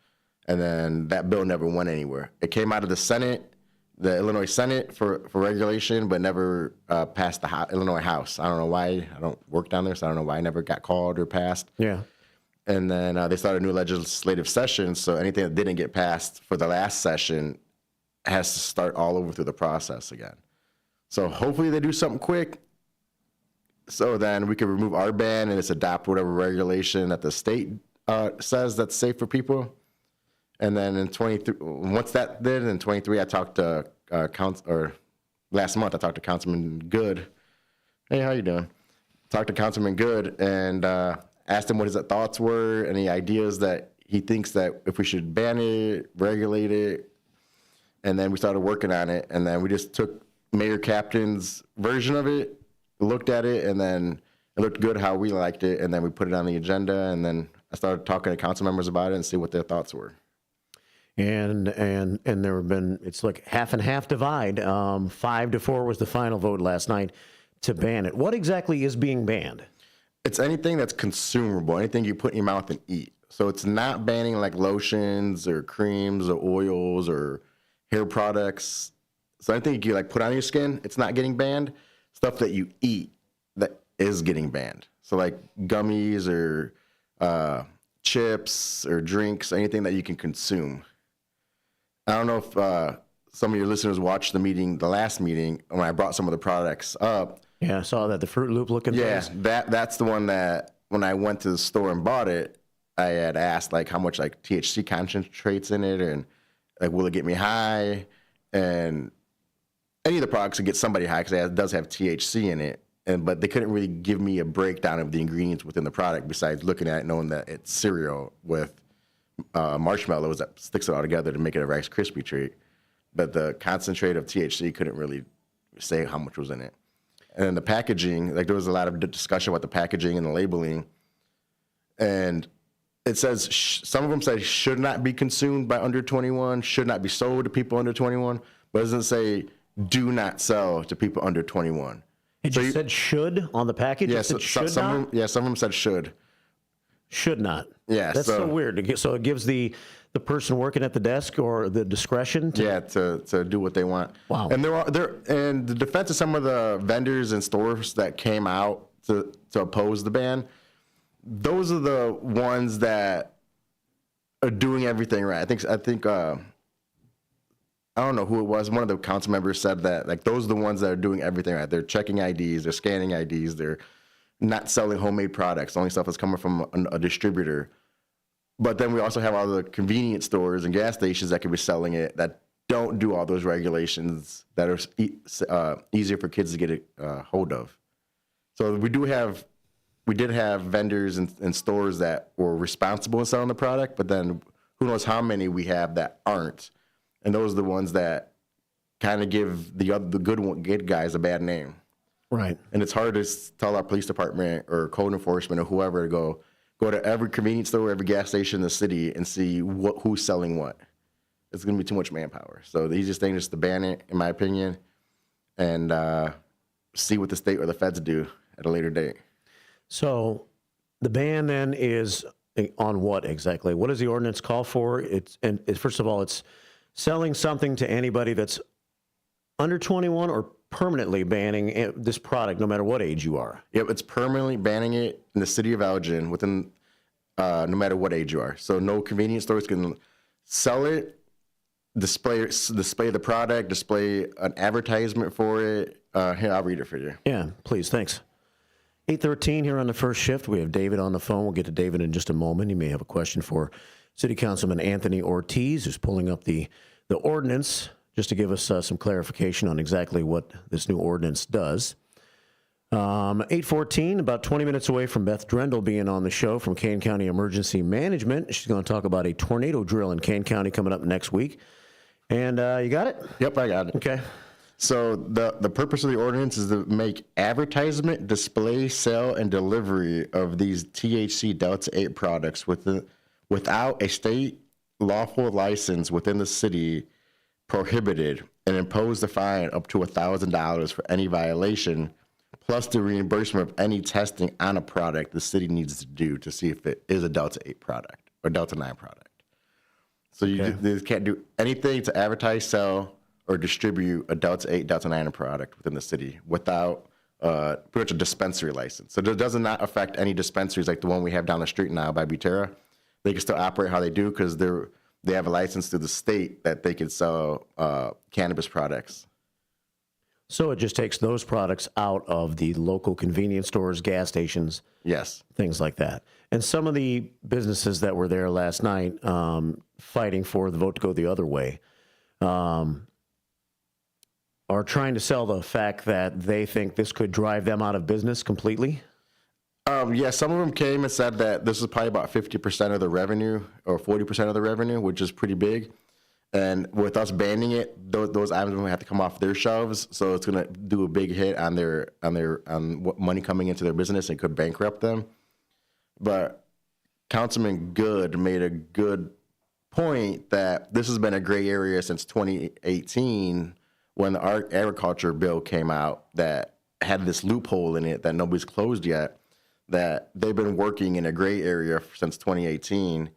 Speaker 26: and then that bill never went anywhere. It came out of the Senate, the Illinois Senate for regulation, but never passed the Illinois House. I don't know why. I don't work down there, so I don't know why I never got called or passed.
Speaker 4: Yeah.
Speaker 26: And then they started a new legislative session, so anything that didn't get passed for the last session has to start all over through the process again. So hopefully they do something quick, so then we can remove our ban and just adopt whatever regulation that the state says that's safe for people. And then in 23, once that did, in 23, I talked to last month I talked to Councilman Good. Hey, how you doing? Talked to Councilman Good and asked him what his thoughts were, any ideas that he thinks that if we should ban it, regulate it. And then we started working on it, and then we just took Mayor Captain's version of it, looked at it, and then it looked good how we liked it, and then we put it on the agenda, and then I started talking to council members about it and see what their thoughts were.
Speaker 4: And there have been, it's like half and half divide. 5-4 was the final vote last night to ban it. What exactly is being banned?
Speaker 26: It's anything that's consumable, anything you put in your mouth and eat. So it's not banning like lotions or creams or oils or hair products. So anything you like put on your skin, it's not getting banned. Stuff that you eat that is getting banned. So like gummies or chips or drinks, anything that you can consume. I don't know if some of your listeners watched the last meeting, when I brought some of the products up.
Speaker 4: Yeah, I saw that, the Fruit Loop looking things.
Speaker 26: That's the one that when I went to the store and bought it, I had asked like how much like THC concentrates in it, and like will it get me high? And any of the products would get somebody high because it does have THC in it. But they couldn't really give me a breakdown of the ingredients within the product besides looking at it, knowing that it's cereal with marshmallows that sticks it all together to make it a Rice Krispie treat. But the concentrate of THC couldn't really say how much was in it. And then the packaging, like there was a lot of discussion about the packaging and the labeling. And it says, some of them say should not be consumed by under 21, should not be sold to people under 21, but it doesn't say do not sell to people under 21.
Speaker 4: It just said should on the package?
Speaker 26: Yeah,
Speaker 4: some
Speaker 26: of them said should.
Speaker 4: Should not.
Speaker 26: Yeah.
Speaker 4: That's so weird. So it gives the person working at the desk or the discretion
Speaker 26: to do what they want.
Speaker 4: Wow.
Speaker 26: And and the defense of some of the vendors and stores that came out to oppose the ban, those are the ones that are doing everything right. I think I don't know who it was. One of the council members said that like those are the ones that are doing everything right. They're checking IDs, they're scanning IDs, they're not selling homemade products. The only stuff that's coming from a distributor. But then we also have all the convenience stores and gas stations that could be selling it that don't do all those regulations that are easier for kids to get a hold of. So we did have vendors and stores that were responsible in selling the product, but then who knows how many we have that aren't. And those are the ones that kind of give the good guys a bad name.
Speaker 4: Right.
Speaker 26: And it's hard to tell our police department or code enforcement or whoever to go to every convenience store, every gas station in the city and see who's selling what. It's going to be too much manpower. So the easiest thing is to ban it, in my opinion, and see what the state or the feds do at a later date.
Speaker 4: So the ban then is on what exactly? What does the ordinance call for? First of all, it's selling something to anybody that's under 21 or permanently banning this product no matter what age you are.
Speaker 26: Yep, it's permanently banning it in the city of Elgin within no matter what age you are. So no convenience stores can sell it, display the product, display an advertisement for it. Here, I'll read it for you.
Speaker 4: Yeah, please, thanks. 8:13 here on the first shift. We have David on the phone. We'll get to David in just a moment. He may have a question for City Councilman Anthony Ortiz, who's pulling up the ordinance just to give us some clarification on exactly what this new ordinance does. 8:14, about 20 minutes away from Beth Drendel being on the show from Kane County Emergency Management. She's going to talk about a tornado drill in Kane County coming up next week. And you got it?
Speaker 26: Yep, I got it.
Speaker 4: Okay.
Speaker 26: So the purpose of the ordinance is to make advertisement, display, sale, and delivery of these THC Delta 8 products without a state lawful license within the city prohibited, and impose the fine up to $1,000 for any violation, plus the reimbursement of any testing on a product the city needs to do to see if it is a Delta 8 product or Delta 9 product. So they can't do anything to advertise, sell, or distribute a Delta 8, Delta 9 product within the city without pretty much a dispensary license. So it does not affect any dispensaries like the one we have down the street now by Butera. They can still operate how they do because they have a license through the state that they can sell cannabis products.
Speaker 4: So it just takes those products out of the local convenience stores, gas stations,
Speaker 26: yes,
Speaker 4: things like that. And some of the businesses that were there last night fighting for the vote to go the other way are trying to sell the fact that they think this could drive them out of business completely.
Speaker 26: Yeah, some of them came and said that this is probably about 50% of the revenue or 40% of the revenue, which is pretty big. And with us banning it, those items will have to come off their shelves, so it's going to do a big hit on what money coming into their business and could bankrupt them. But Councilman Good made a good point that this has been a gray area since 2018 when the agriculture bill came out that had this loophole in it that nobody's closed yet, that they've been working in a gray area since 2018,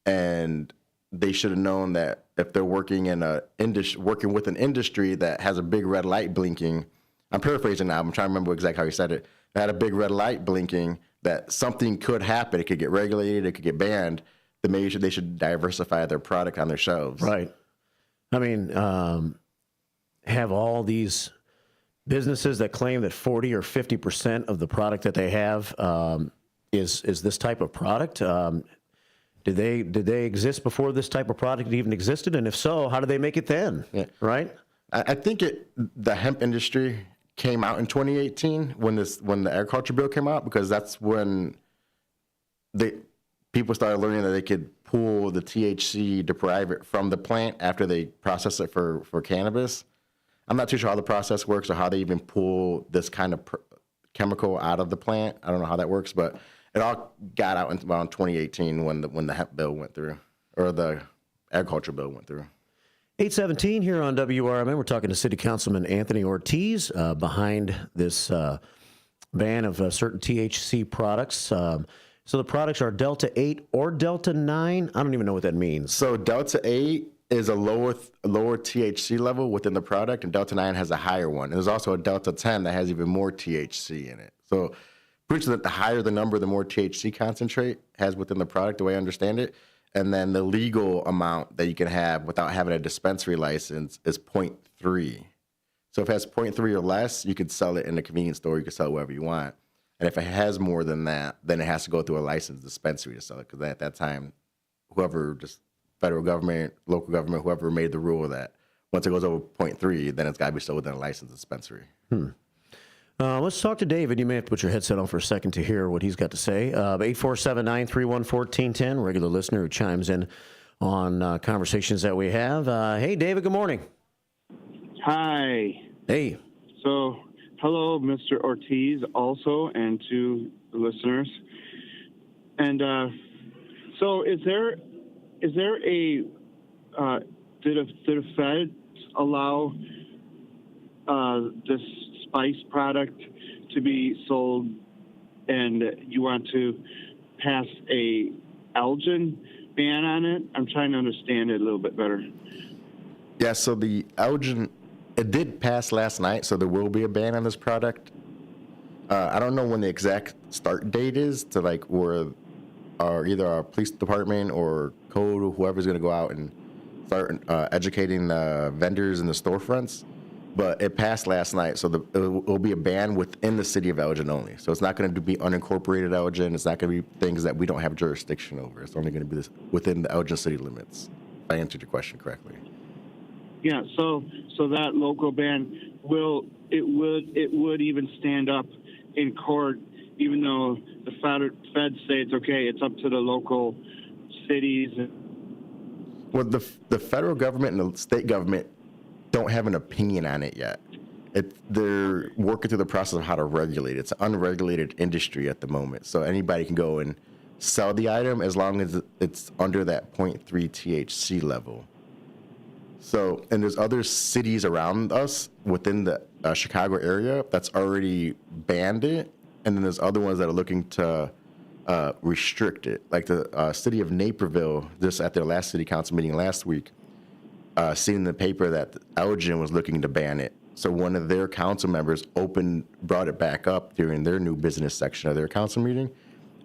Speaker 26: and they should have known that if they're working working with an industry that has a big red light blinking, I'm paraphrasing now, I'm trying to remember exactly how he said it, that had a big red light blinking, that something could happen. It could get regulated, it could get banned, then maybe they should diversify their product on their shelves.
Speaker 4: Right. I mean, have all these businesses that claim that 40 or 50% of the product that they have is this type of product. Did they exist before this type of product even existed? And if so, how did they make it then? Yeah. Right?
Speaker 26: I think the hemp industry came out in 2018 when the agriculture bill came out, because that's when people started learning that they could pull the THC, deprive it from the plant after they process it for cannabis. I'm not too sure how the process works or how they even pull this kind of chemical out of the plant. I don't know how that works, but it all got out in around 2018 when the hemp bill went through, or the agriculture bill went through.
Speaker 4: 817 here on WRMN. We're talking to City Councilman Anthony Ortiz behind this ban of certain THC products. So the products are Delta 8 or Delta 9. I don't even know what that means.
Speaker 26: So Delta 8 is a lower THC level within the product, and Delta 9 has a higher one. And there's also a Delta 10 that has even more THC in it. So pretty sure that the higher the number, the more THC concentrate has within the product, the way I understand it. And then the legal amount that you can have without having a dispensary license is 0.3. So if it has 0.3 or less, you could sell it in a convenience store. You can sell it wherever you want. And if it has more than that, then it has to go through a licensed dispensary to sell it. Because at that time, whoever, just federal government, local government, whoever made the rule that once it goes over 0.3, then it's got to be sold within a licensed dispensary.
Speaker 4: Let's talk to David. You may have to put your headset on for a second to hear what he's got to say. 847-931-1410, regular listener who chimes in on conversations that we have. Hey, David, good morning.
Speaker 10: Hi.
Speaker 4: Hey.
Speaker 10: So, hello, Mr. Ortiz, also, and to the listeners. And so, is there a did the Fed allow this spice product to be sold, and you want to pass a Elgin ban on it? I'm trying to understand it a little bit better.
Speaker 26: Yeah, so the Elgin, it did pass last night, so there will be a ban on this product. I don't know when the exact start date is to where either our police department or code or whoever's going to go out and start educating the vendors in the storefronts. But it passed last night, so it will be a ban within the city of Elgin only. So it's not going to be unincorporated Elgin. It's not going to be things that we don't have jurisdiction over. It's only going to be within the Elgin city limits. If I answered your question correctly.
Speaker 10: Yeah. So that local ban would even stand up in court, even though the feds say it's okay. It's up to the local cities.
Speaker 26: Well, the federal government and the state government don't have an opinion on it yet. They're working through the process of how to regulate it. It's an unregulated industry at the moment. So anybody can go and sell the item as long as it's under that 0.3 THC level. So, and there's other cities around us within the Chicago area that's already banned it. And then there's other ones that are looking to restrict it. Like the city of Naperville, just at their last city council meeting last week, seen in the paper that Elgin was looking to ban it. So one of their council members brought it back up during their new business section of their council meeting,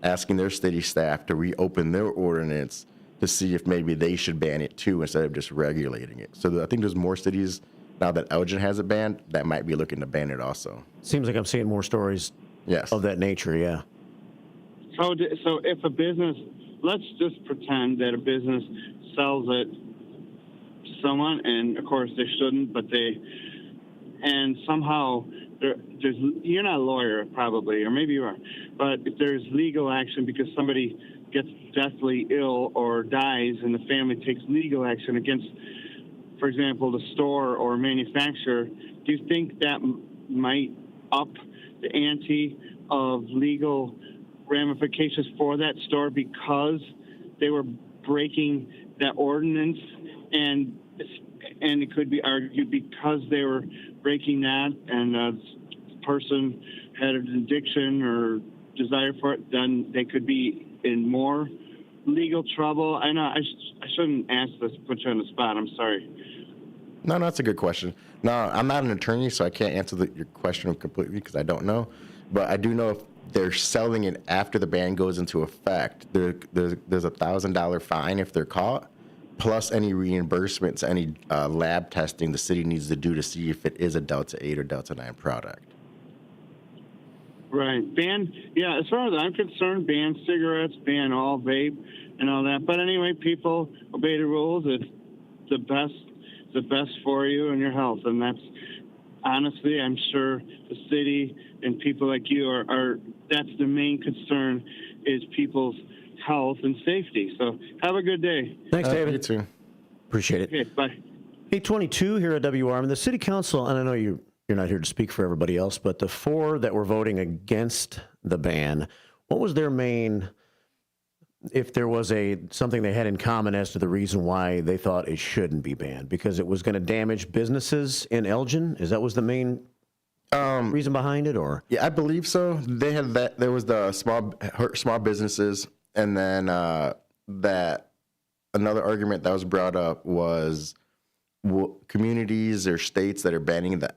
Speaker 26: asking their city staff to reopen their ordinance to see if maybe they should ban it too instead of just regulating it. So I think there's more cities now that Elgin has it banned that might be looking to ban it also.
Speaker 4: Seems like I'm seeing more stories of that nature, yeah.
Speaker 10: So if a business, let's just pretend that a business sells it to someone, and of course they shouldn't, but and somehow there's, you're not a lawyer probably, or maybe you are, but if there's legal action because somebody gets deathly ill or dies and the family takes legal action against, for example, the store or manufacturer, do you think that might up the ante of legal ramifications for that store because they were breaking that ordinance, and it could be argued because they were breaking that and the person had an addiction or desire for it, then they could be in more legal trouble? I know I shouldn't ask this, put you on the spot. I'm sorry.
Speaker 26: No, that's a good question. No, I'm not an attorney, so I can't answer your question completely because I don't know. But I do know if they're selling it after the ban goes into effect, there's $1,000 fine if they're caught, plus any reimbursements, any lab testing the city needs to do to see if it is a Delta 8 or Delta 9 product.
Speaker 10: Right. As far as I'm concerned, ban cigarettes, ban all vape and all that. But anyway, people obey the rules. It's the best for you and your health. And that's, honestly, I'm sure the city and people like you are that's the main concern, is people's health and safety. So have a good day.
Speaker 4: Thanks, David.
Speaker 26: You too.
Speaker 4: Appreciate it.
Speaker 10: Okay, bye.
Speaker 4: 822 here at WRMN. The city council, and I know you're not here to speak for everybody else, but the four that were voting against the ban, what was their main, if there was something they had in common as to the reason why they thought it shouldn't be banned? Because it was going to damage businesses in Elgin? Was the main reason behind it, or?
Speaker 26: Yeah, I believe so. They had that. There was the small businesses, and then that another argument that was brought up was communities or states that are banning the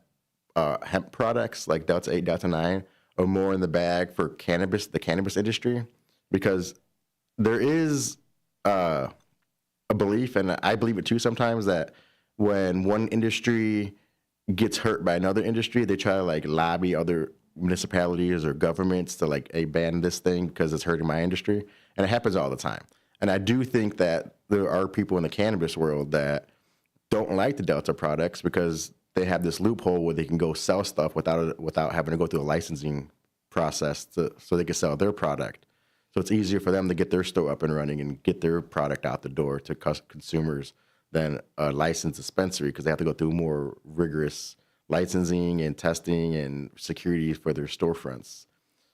Speaker 26: hemp products like Delta 8, Delta 9 are more in the bag for the cannabis industry, because there is a belief, and I believe it too sometimes, that when one industry gets hurt by another industry, they try to lobby other municipalities or governments to ban this thing because it's hurting my industry. And it happens all the time. And I do think that there are people in the cannabis world that don't like the Delta products because they have this loophole where they can go sell stuff without having to go through a licensing process so they can sell their product. So it's easier for them to get their store up and running and get their product out the door to consumers than a licensed dispensary, because they have to go through more rigorous licensing and testing and security for their storefronts.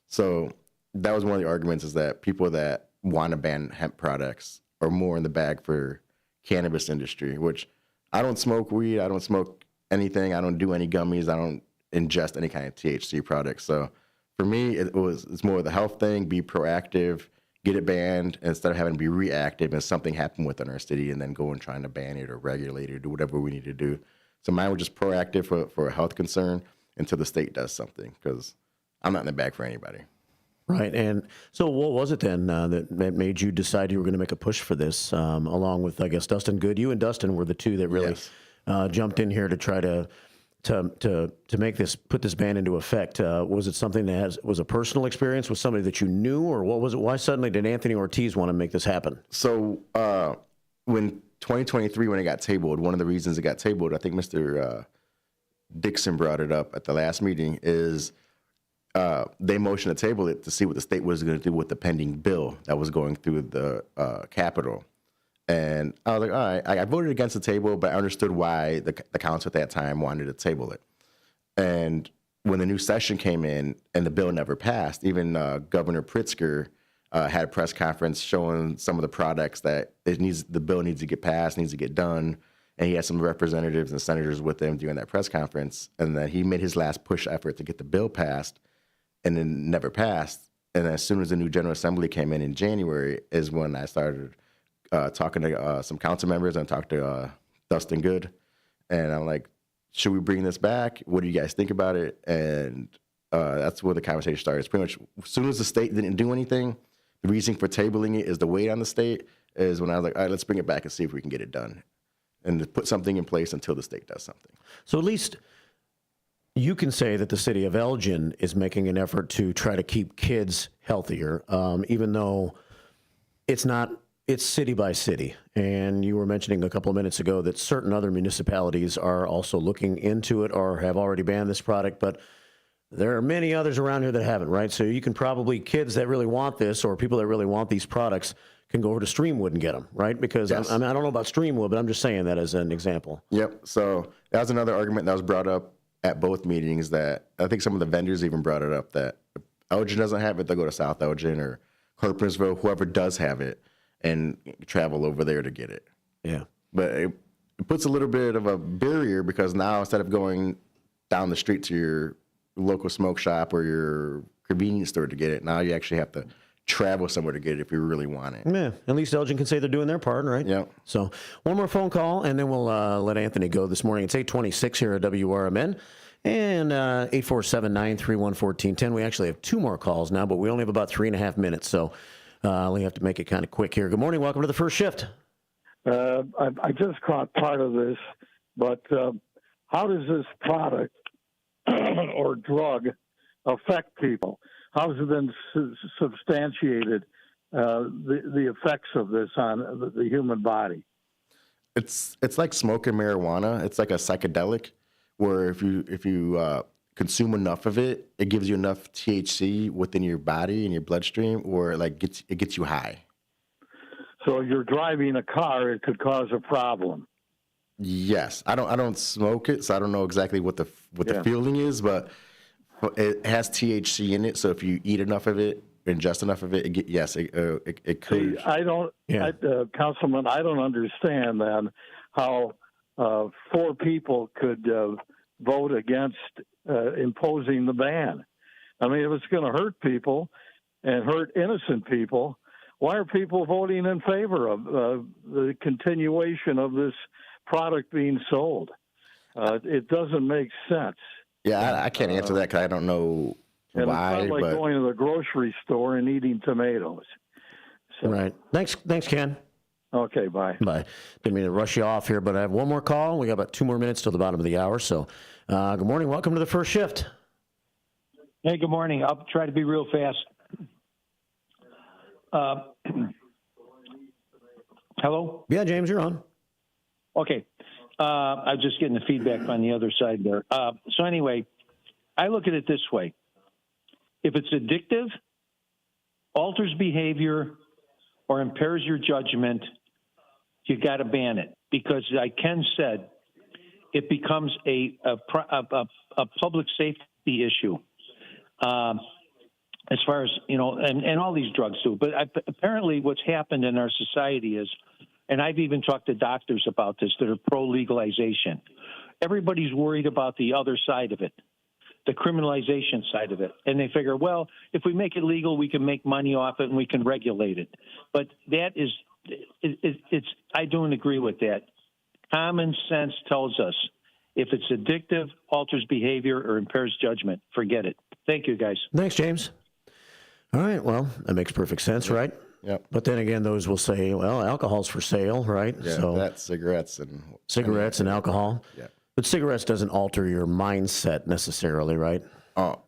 Speaker 26: So that was one of the arguments, is that people that want to ban hemp products are more in the bag for cannabis industry, which I don't smoke weed. I don't smoke anything. I don't do any gummies. I don't ingest any kind of THC products. So for me, it's more of the health thing, be proactive, get it banned, instead of having to be reactive and something happened within our city and then go and trying to ban it or regulate it or do whatever we need to do. So mine was just proactive for a health concern until the state does something, because I'm not in the bag for anybody.
Speaker 4: Right. And so what was it then that made you decide you were going to make a push for this, along with, I guess, Dustin Good? You and Dustin were the two that really jumped in here to try to put this ban into effect. Was it something that was a personal experience with somebody that you knew, or what was it? Why suddenly did Anthony Ortiz want to make this happen?
Speaker 26: So when 2023, when it got tabled, one of the reasons it got tabled, I think Mr. Dixon brought it up at the last meeting, is they motioned to table it to see what the state was going to do with the pending bill that was going through the Capitol. And I was like, all right, I voted against the table, but I understood why the council at that time wanted to table it. And when the new session came in and the bill never passed, even Governor Pritzker had a press conference showing some of the products that the bill needs to get passed, needs to get done. And he had some representatives and senators with him during that press conference. And then he made his last push effort to get the bill passed, and then never passed. And as soon as the new General Assembly came in January is when I started talking to some council members and talked to Dustin Good. And I'm like, should we bring this back? What do you guys think about it? And that's where the conversation started. It's pretty much as soon as the state didn't do anything, the reason for tabling it is the weight on the state is when I was like, all right, let's bring it back and see if we can get it done. And to put something in place until the state does something.
Speaker 4: So at least you can say that the city of Elgin is making an effort to try to keep kids healthier, even though it's city by city. And you were mentioning a couple of minutes ago that certain other municipalities are also looking into it or have already banned this product, but there are many others around here that haven't, right? So you can probably, kids that really want this or people that really want these products can go over to Streamwood and get them, right? Because
Speaker 26: yes.
Speaker 4: I don't know about Streamwood, but I'm just saying that as an example.
Speaker 26: Yep. So that was another argument that was brought up at both meetings that I think some of the vendors even brought it up that if Elgin doesn't have it, they'll go to South Elgin or Harpersville, whoever does have it, and travel over there to get it.
Speaker 4: Yeah.
Speaker 26: But it puts a little bit of a barrier because now instead of going down the street to your local smoke shop or your convenience store to get it, now you actually have to travel somewhere to get it if you really want it.
Speaker 4: Yeah, at least Elgin can say they're doing their part, right?
Speaker 26: Yeah.
Speaker 4: So one more phone call, and then we'll let Anthony go this morning. It's 8:26 here at WRMN, and 847-931-1410. We actually have two more calls now, but we only have about 3.5 minutes, so we have to make it kind of quick here. Good morning. Welcome to the first shift.
Speaker 5: I just caught part of this, but how does this product or drug affect people? How has it been substantiated, the effects of this on the human body?
Speaker 26: It's like smoking marijuana. It's like a psychedelic where if you consume enough of it, it gives you enough THC within your body and your bloodstream, or it gets you high.
Speaker 5: So if you're driving a car, it could cause a problem.
Speaker 26: Yes, I don't smoke it, so I don't know exactly what the feeling is, but it has THC in it. So if you eat enough of it, ingest enough of it, it could.
Speaker 5: See, Councilman, I don't understand then how 4 people could vote against imposing the ban. I mean, if it's going to hurt people and hurt innocent people, why are people voting in favor of the continuation of this product being sold? It doesn't make sense.
Speaker 26: Yeah, I can't answer that because I don't know why.
Speaker 5: It's not like going to the grocery store and eating tomatoes. So.
Speaker 4: Right. Thanks, Ken.
Speaker 5: Okay, bye.
Speaker 4: Bye. Didn't mean to rush you off here, but I have one more call. We got about 2 more minutes till the bottom of the hour. So, good morning. Welcome to the first shift.
Speaker 15: Hey, good morning. I'll try to be real fast. Hello?
Speaker 4: Yeah, James, you're on.
Speaker 15: Okay. I was just getting the feedback on the other side there. So anyway, I look at it this way. If it's addictive, alters behavior, or impairs your judgment, you got to ban it. Because like Ken said, it becomes a public safety issue. As far as, and all these drugs too. But apparently what's happened in our society is, and I've even talked to doctors about this that are pro-legalization. Everybody's worried about the other side of it, the criminalization side of it. And they figure, well, if we make it legal, we can make money off it and we can regulate it. But that is, I don't agree with that. Common sense tells us if it's addictive, alters behavior, or impairs judgment, forget it. Thank you, guys.
Speaker 4: Thanks, James. All right. Well, that makes perfect sense, right?
Speaker 26: Yep.
Speaker 4: But then again, those will say, well, alcohol's for sale, right?
Speaker 26: Yeah,
Speaker 4: so
Speaker 26: that's cigarettes
Speaker 4: and alcohol.
Speaker 26: Yeah.
Speaker 4: But cigarettes doesn't alter your mindset necessarily, right?
Speaker 26: Oh,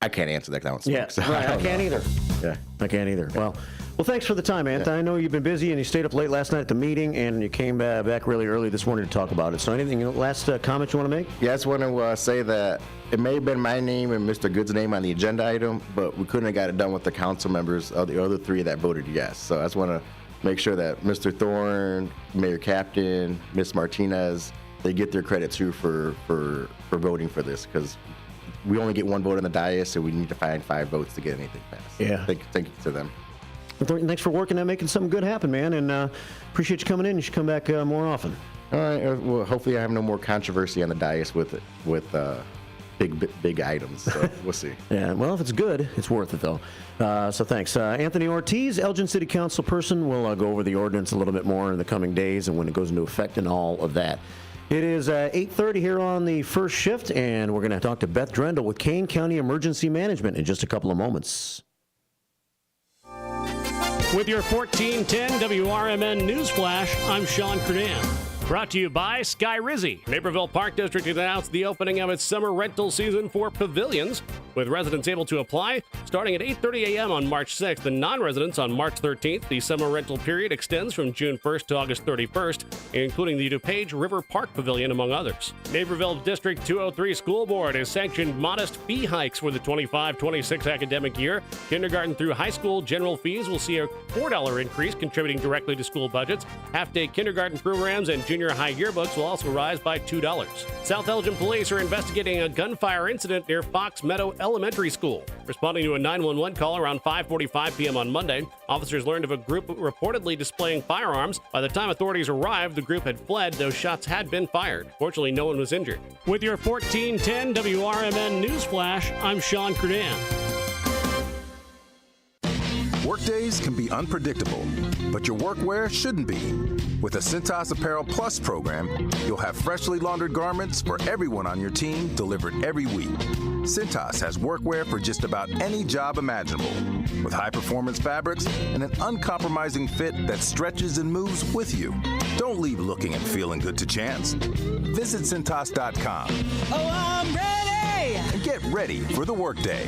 Speaker 26: I can't answer that because I don't smoke.
Speaker 4: Yeah,
Speaker 26: So
Speaker 4: right. I can't either.
Speaker 26: Yeah.
Speaker 4: I can't either. Well, thanks for the time, Anthony. I know you've been busy and you stayed up late last night at the meeting and you came back really early this morning to talk about it. So anything, last comment you want to make?
Speaker 26: Yeah, I just want to say that it may have been my name and Mr. Good's name on the agenda item, but we couldn't have got it done with the council members of the other 3 that voted yes. So I just want to make sure that Mr. Thorne, Mayor Captain, Ms. Martinez, they get their credit too for voting for this because we only get 1 vote on the dais, so we need to find 5 votes to get anything passed.
Speaker 4: Yeah.
Speaker 26: Thank you to them.
Speaker 4: Well, thanks for working on making something good happen, man, and appreciate you coming in. You should come back more often.
Speaker 26: All right. Well, hopefully I have no more controversy on the dais with big items. So we'll see.
Speaker 4: Yeah, well, if it's good, it's worth it, though. So thanks. Anthony Ortiz, Elgin City Council person. We'll go over the ordinance a little bit more in the coming days and when it goes into effect and all of that. It is 8:30 here on the first shift, and we're going to talk to Beth Drendel with Kane County Emergency Management in just a couple of moments.
Speaker 7: With your 1410 WRMN News Flash, I'm Sean Kernan. Brought to you by Sky Rizzy. Naperville Park District has announced the opening of its summer rental season for pavilions, with residents able to apply starting at 8:30 a.m. on March 6th and non-residents on March 13th. The summer rental period extends from June 1st to August 31st, including the DuPage River Park Pavilion, among others. Naperville District 203 School Board has sanctioned modest fee hikes for the 25-26 academic year. Kindergarten through high school general fees will see a $4 increase, contributing directly to school budgets. Half-day kindergarten programs and junior high yearbooks will also rise by $2. South Elgin police are investigating a gunfire incident near Fox Meadow Elementary School. Responding to a 911 call around 5:45 p.m. on Monday, officers learned of a group reportedly displaying firearms. By the time authorities arrived, the group had fled, though shots had been fired. Fortunately, no one was injured. With your 1410 WRMN News Flash, I'm Sean Kernan.
Speaker 20: Workdays can be unpredictable, but your workwear shouldn't be. With the Cintas Apparel Plus program, you'll have freshly laundered garments for everyone on your team delivered every week. Cintas has workwear for just about any job imaginable, with high-performance fabrics and an uncompromising fit that stretches and moves with you. Don't leave looking and feeling good to chance. Visit Cintas.com.
Speaker 3: Oh, I'm ready!
Speaker 20: And get ready for the workday.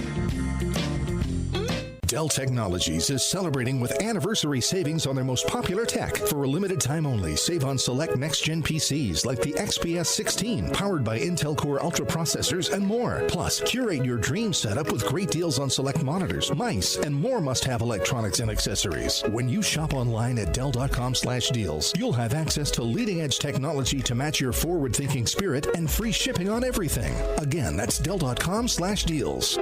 Speaker 24: Dell Technologies is celebrating with anniversary savings on their most popular tech. For a limited time only, save on select next-gen PCs like the XPS 16, powered by Intel Core Ultra processors and more. Plus, curate your dream setup with great deals on select monitors, mice, and more must-have electronics and accessories. When you shop online at Dell.com/deals, you'll have access to leading-edge technology to match your forward-thinking spirit and free shipping on everything. Again, that's Dell.com/deals.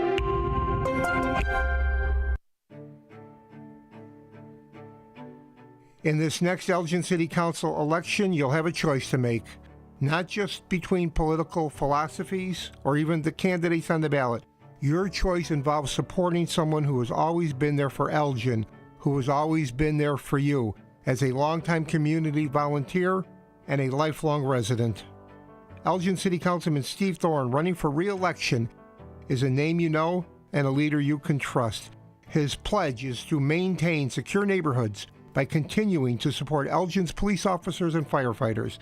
Speaker 16: In this next Elgin City Council election, you'll have a choice to make, not just between political philosophies or even the candidates on the ballot. Your choice involves supporting someone who has always been there for Elgin, who has always been there for you as a longtime community volunteer and a lifelong resident. Elgin City Councilman Steve Thorne, running for re-election, is a name you know and a leader you can trust. His pledge is to maintain secure neighborhoods by continuing to support Elgin's police officers and firefighters.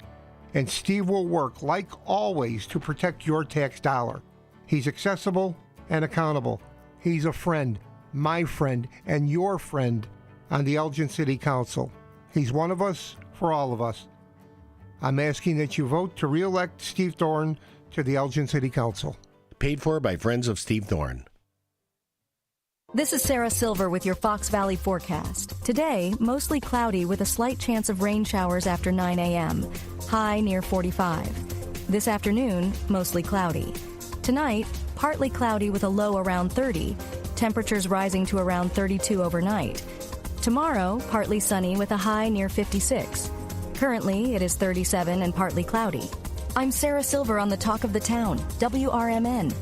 Speaker 16: And Steve will work, like always, to protect your tax dollar. He's accessible and accountable. He's a friend, my friend, and your friend on the Elgin City Council. He's one of us for all of us. I'm asking that you vote to re-elect Steve Thorne to the Elgin City Council.
Speaker 17: Paid for by Friends of Steve Thorne.
Speaker 9: This is Sarah Silver with your Fox Valley forecast. Today, mostly cloudy with a slight chance of rain showers after 9 a.m., high near 45. This afternoon, mostly cloudy. Tonight, partly cloudy with a low around 30, temperatures rising to around 32 overnight. Tomorrow, partly sunny with a high near 56. Currently, it is 37 and partly cloudy. I'm Sarah Silver on the Talk of the Town, WRMN.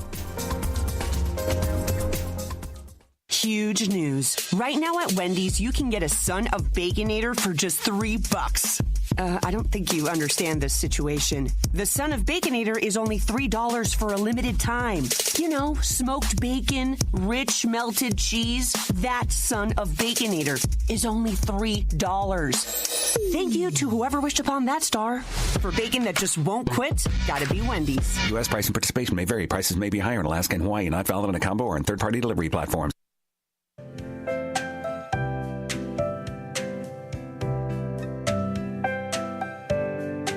Speaker 18: Huge news. Right now at Wendy's, you can get a Son of Baconator for just $3. I don't think you understand this situation. The Son of Baconator is only $3 for a limited time. You know, smoked bacon, rich melted cheese. That Son of Baconator is only $3. Thank you to whoever wished upon that star. For bacon that just won't quit, gotta be Wendy's.
Speaker 21: U.S. price and participation may vary. Prices may be higher in Alaska and Hawaii, not valid on a combo or on third-party delivery platforms.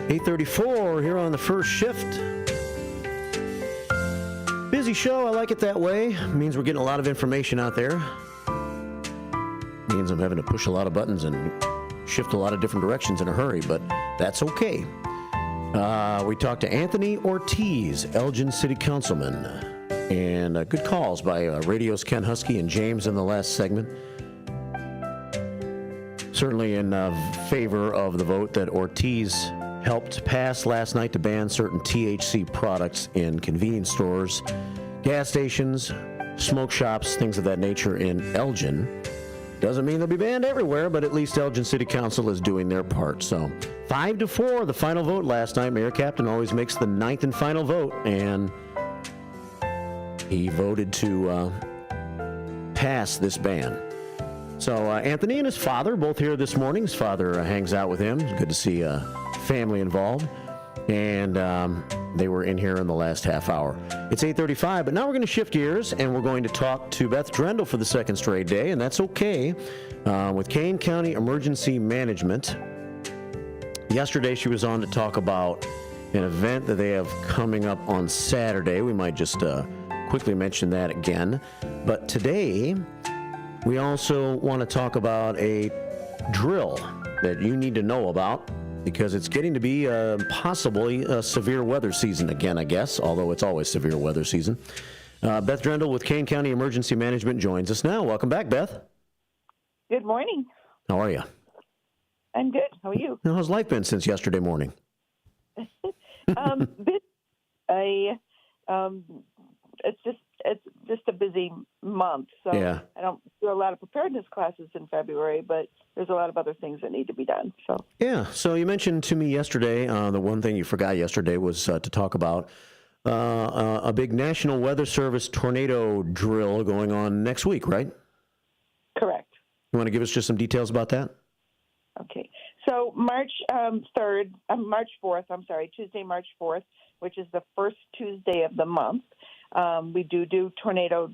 Speaker 4: 8:34 here on the first shift. Busy show. I like it that way. It means we're getting a lot of information out there. It means I'm having to push a lot of buttons and shift a lot of different directions in a hurry, but that's okay. We talked to Anthony Ortiz, Elgin City Councilman, and good calls by Radio's Ken Husky and James in the last segment. Certainly in favor of the vote that Ortiz helped pass last night to ban certain THC products in convenience stores, gas stations, smoke shops, things of that nature in Elgin. Doesn't mean they'll be banned everywhere, but at least Elgin City Council is doing their part. So 5-4, the final vote last night. Mayor Captain always makes the ninth and final vote, and he voted to pass this ban. So Anthony and his father, both here this morning. His father hangs out with him. It's good to see family involved. And they were in here in the last half hour. It's 8:35, but now we're going to shift gears, and we're going to talk to Beth Drendel for the second straight day, and that's okay, with Kane County Emergency Management. Yesterday, she was on to talk about an event that they have coming up on Saturday. We might just quickly mention that again. But today, we also want to talk about a drill that you need to know about, because it's getting to be possibly a severe weather season again, I guess, although it's always severe weather season. Beth Drendel with Kane County Emergency Management joins us now. Welcome back, Beth.
Speaker 2: Good morning.
Speaker 4: How are you?
Speaker 2: I'm good. How are you?
Speaker 4: How's life been since yesterday morning?
Speaker 2: It's just a busy month. So
Speaker 4: yeah.
Speaker 2: I don't do a lot of preparedness classes in February, but there's a lot of other things that need to be done. So
Speaker 4: yeah. So you mentioned to me yesterday, the one thing you forgot yesterday was to talk about a big National Weather Service tornado drill going on next week, right?
Speaker 2: Correct.
Speaker 4: You want to give us just some details about that?
Speaker 2: Okay. So March 4th, Tuesday, March 4th, which is the first Tuesday of the month. We do tornado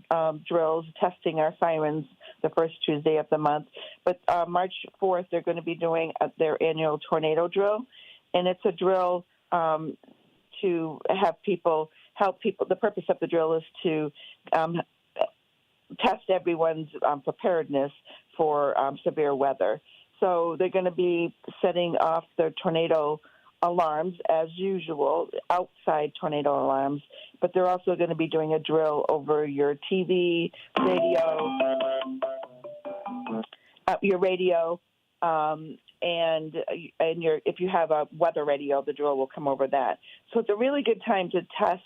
Speaker 2: drills, testing our sirens the first Tuesday of the month. But March 4th, they're going to be doing their annual tornado drill. And it's a drill to have help people. The purpose of the drill is to test everyone's preparedness for severe weather. So they're going to be setting off their tornado alarms as usual, outside tornado alarms, but they're also going to be doing a drill over your TV, radio, and if you have a weather radio, the drill will come over that. So it's a really good time to test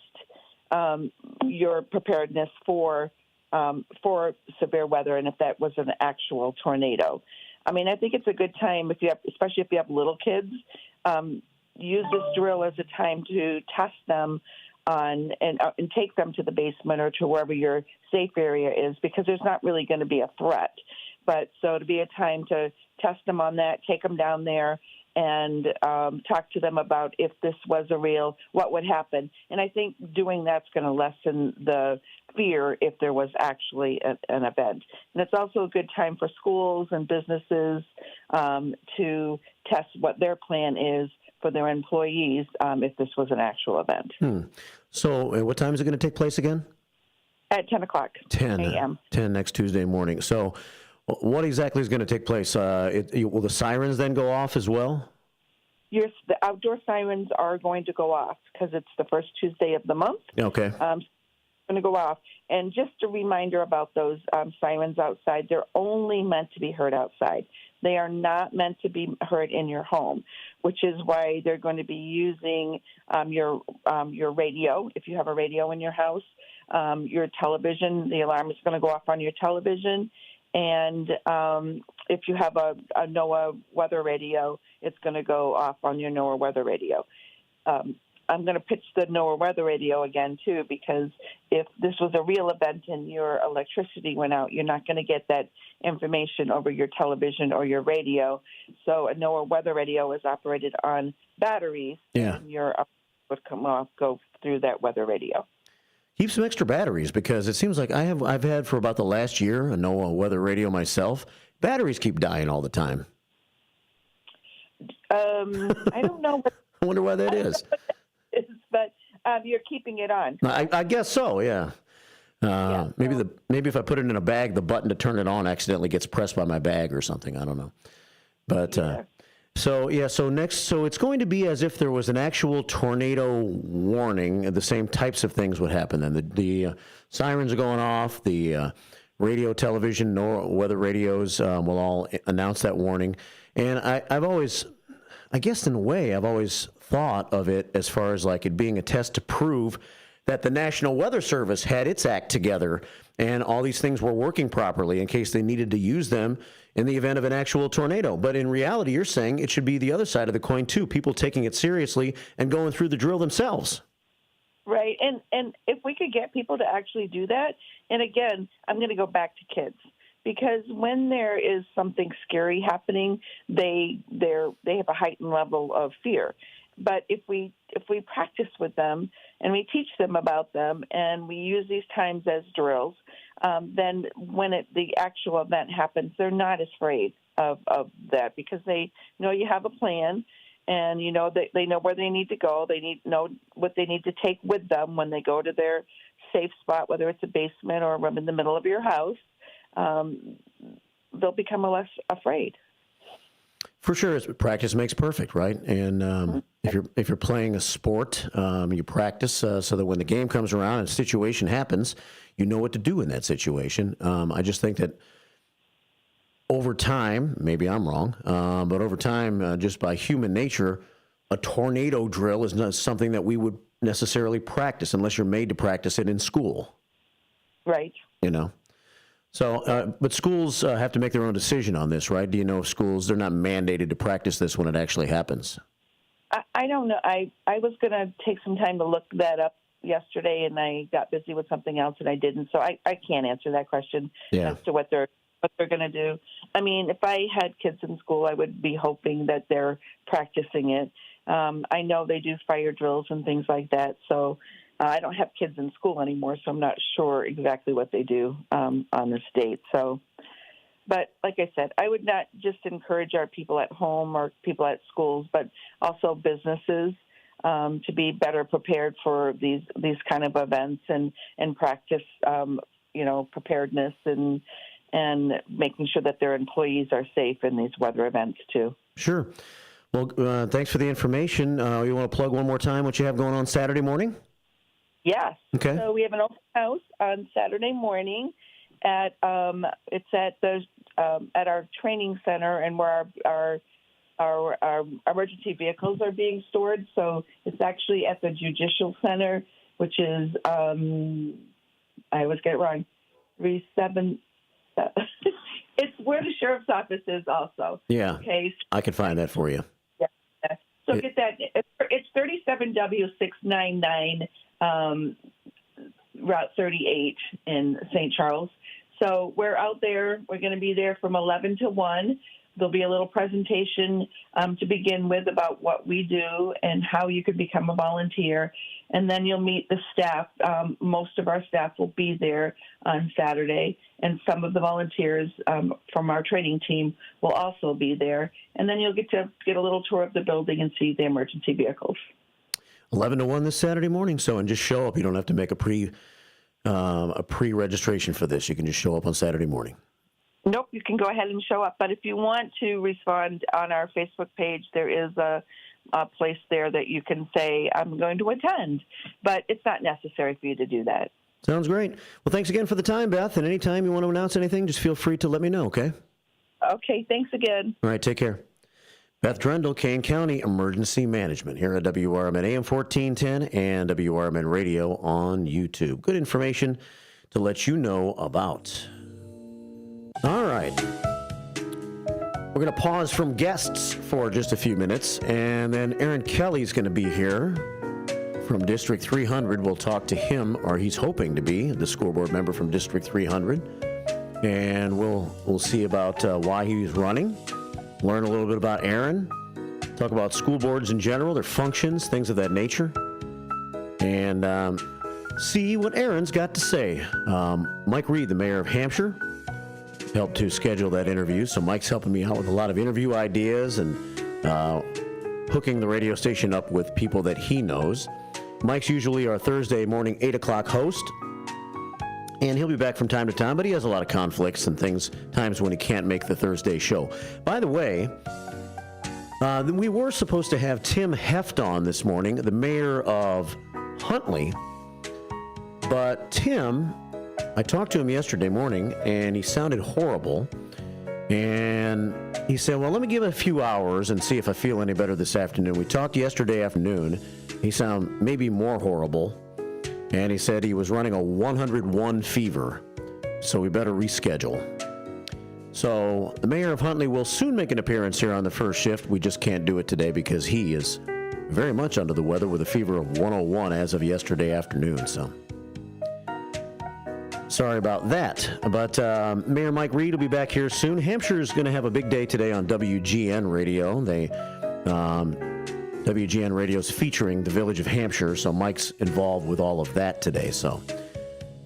Speaker 2: your preparedness for severe weather, and if that was an actual tornado. I mean, I think it's a good time especially if you have little kids. Use this drill as a time to test them and take them to the basement or to wherever your safe area is, because there's not really going to be a threat. But so to be a time to test them on that, take them down there, and talk to them about if this was a real, what would happen. And I think doing that's going to lessen the fear if there was actually an event. And it's also a good time for schools and businesses to test what their plan is for their employees if this was an actual event.
Speaker 4: So what time is it going to take place again?
Speaker 2: At 10 o'clock
Speaker 4: 10
Speaker 2: a.m.
Speaker 4: 10 next Tuesday morning. So what exactly is going to take place? Will the sirens then go off as well?
Speaker 2: The outdoor sirens are going to go off because it's the first Tuesday of the month.
Speaker 4: Okay.
Speaker 2: Going to go off. And just a reminder about those sirens outside, they're only meant to be heard outside. They are not meant to be heard in your home, which is why they're going to be using your radio. If you have a radio in your house, your television, the alarm is going to go off on your television. And if you have a NOAA weather radio, it's going to go off on your NOAA weather radio. I'm going to pitch the NOAA weather radio again, too, because if this was a real event and your electricity went out, you're not going to get that information over your television or your radio. So a NOAA weather radio is operated on batteries.
Speaker 4: Yeah.
Speaker 2: And your would go through that weather radio.
Speaker 4: Keep some extra batteries, because it seems like I've had for about the last year a NOAA weather radio myself. Batteries keep dying all the time.
Speaker 2: I don't know.
Speaker 4: I wonder why that is.
Speaker 2: But you're keeping it on.
Speaker 4: I guess so, yeah. Maybe if I put it in a bag, the button to turn it on accidentally gets pressed by my bag or something. I don't know. But so it's going to be as if there was an actual tornado warning. The same types of things would happen then. The sirens are going off. The radio, television, NOAA weather radios will all announce that warning. And I guess in a way, I've always thought of it as far as like it being a test to prove that the National Weather Service had its act together and all these things were working properly in case they needed to use them in the event of an actual tornado. But in reality, you're saying it should be the other side of the coin, too, people taking it seriously and going through the drill themselves.
Speaker 2: Right. And if we could get people to actually do that, and again, I'm going to go back to kids, because when there is something scary happening, they have a heightened level of fear. But if we practice with them and we teach them about them and we use these times as drills, then when the actual event happens, they're not as afraid of that, because they know you have a plan. And, they know where they need to go. They know what they need to take with them when they go to their safe spot, whether it's a basement or a room in the middle of your house. They'll become less afraid.
Speaker 4: For sure, practice makes perfect, right? And if you're playing a sport, you practice so that when the game comes around and a situation happens, you know what to do in that situation. I just think that over time, maybe I'm wrong, but over time, just by human nature, a tornado drill is not something that we would necessarily practice unless you're made to practice it in school.
Speaker 2: Right.
Speaker 4: So, but schools have to make their own decision on this, right? Do you know if schools, they're not mandated to practice this when it actually happens?
Speaker 2: I don't know. I was going to take some time to look that up yesterday, and I got busy with something else, and I didn't. So I can't answer that question as to what they're going to do. I mean, if I had kids in school, I would be hoping that they're practicing it. I know they do fire drills and things like that, so I don't have kids in school anymore, so I'm not sure exactly what they do on the state. So, but like I said, I would not just encourage our people at home or people at schools, but also businesses to be better prepared for these kind of events and practice, preparedness and making sure that their employees are safe in these weather events too.
Speaker 4: Sure. Well, thanks for the information. You want to plug one more time what you have going on Saturday morning?
Speaker 2: Yes.
Speaker 4: Okay.
Speaker 2: So we have an open house on Saturday morning at it's at our training center, and where our emergency vehicles are being stored. So it's actually at the Judicial Center, which is I always get it wrong. 37. It's where the sheriff's office is also.
Speaker 4: Yeah.
Speaker 2: Okay.
Speaker 4: I can find that for you.
Speaker 2: Yeah. So get that. It's 37W699. Route 38 in St. Charles. So we're out there. We're going to be there from 11 to 1. There'll be a little presentation to begin with about what we do and how you could become a volunteer. And then you'll meet the staff. Most of our staff will be there on Saturday, and some of the volunteers from our training team will also be there. And then you'll get a little tour of the building and see the emergency vehicles.
Speaker 4: 11 to 1 this Saturday morning. So, and just show up. You don't have to make a pre-registration for this. You can just show up on Saturday morning.
Speaker 2: Nope, you can go ahead and show up. But if you want to respond on our Facebook page, there is a place there that you can say, I'm going to attend. But it's not necessary for you to do that.
Speaker 4: Sounds great. Well, thanks again for the time, Beth. And anytime you want to announce anything, just feel free to let me know, okay?
Speaker 2: Okay, thanks again.
Speaker 4: All right, take care. Beth Drendel, Kane County Emergency Management, here at WRMN AM 1410 and WRMN Radio on YouTube. Good information to let you know about. All right. We're going to pause from guests for just a few minutes, and then Aaron Kelly's going to be here from District 300. We'll talk to him, or he's hoping to be, the school board member from District 300, and we'll see about why he's running. Learn a little bit about Aaron, talk about school boards in general, their functions, things of that nature, and see what Aaron's got to say. Mike Reed, the mayor of Hampshire, helped to schedule that interview, so Mike's helping me out with a lot of interview ideas and hooking the radio station up with people that he knows. Mike's usually our Thursday morning 8 o'clock host, and he'll be back from time to time, but he has a lot of conflicts and times when he can't make the Thursday show. By the way, we were supposed to have Tim Heft on this morning, the mayor of Huntley, but Tim, I talked to him yesterday morning, and he sounded horrible. And he said, well, let me give it a few hours and see if I feel any better this afternoon. We talked yesterday afternoon. He sounded maybe more horrible. And he said he was running a 101 fever. So we better reschedule. So the mayor of Huntley will soon make an appearance here on the first shift. We just can't do it today because he is very much under the weather with a fever of 101 as of yesterday afternoon. So sorry about that. But Mayor Mike Reed will be back here soon. Hampshire is going to have a big day today on WGN Radio. WGN Radio is featuring the village of Hampshire, so Mike's involved with all of that today. So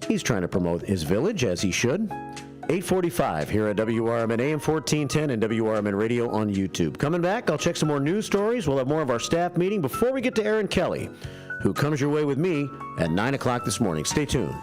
Speaker 4: he's trying to promote his village, as he should. 8:45 here at WRMN AM 1410 and WRMN Radio on YouTube. Coming back, I'll check some more news stories. We'll have more of our staff meeting before we get to Aaron Kelly, who comes your way with me at 9 o'clock this morning. Stay tuned.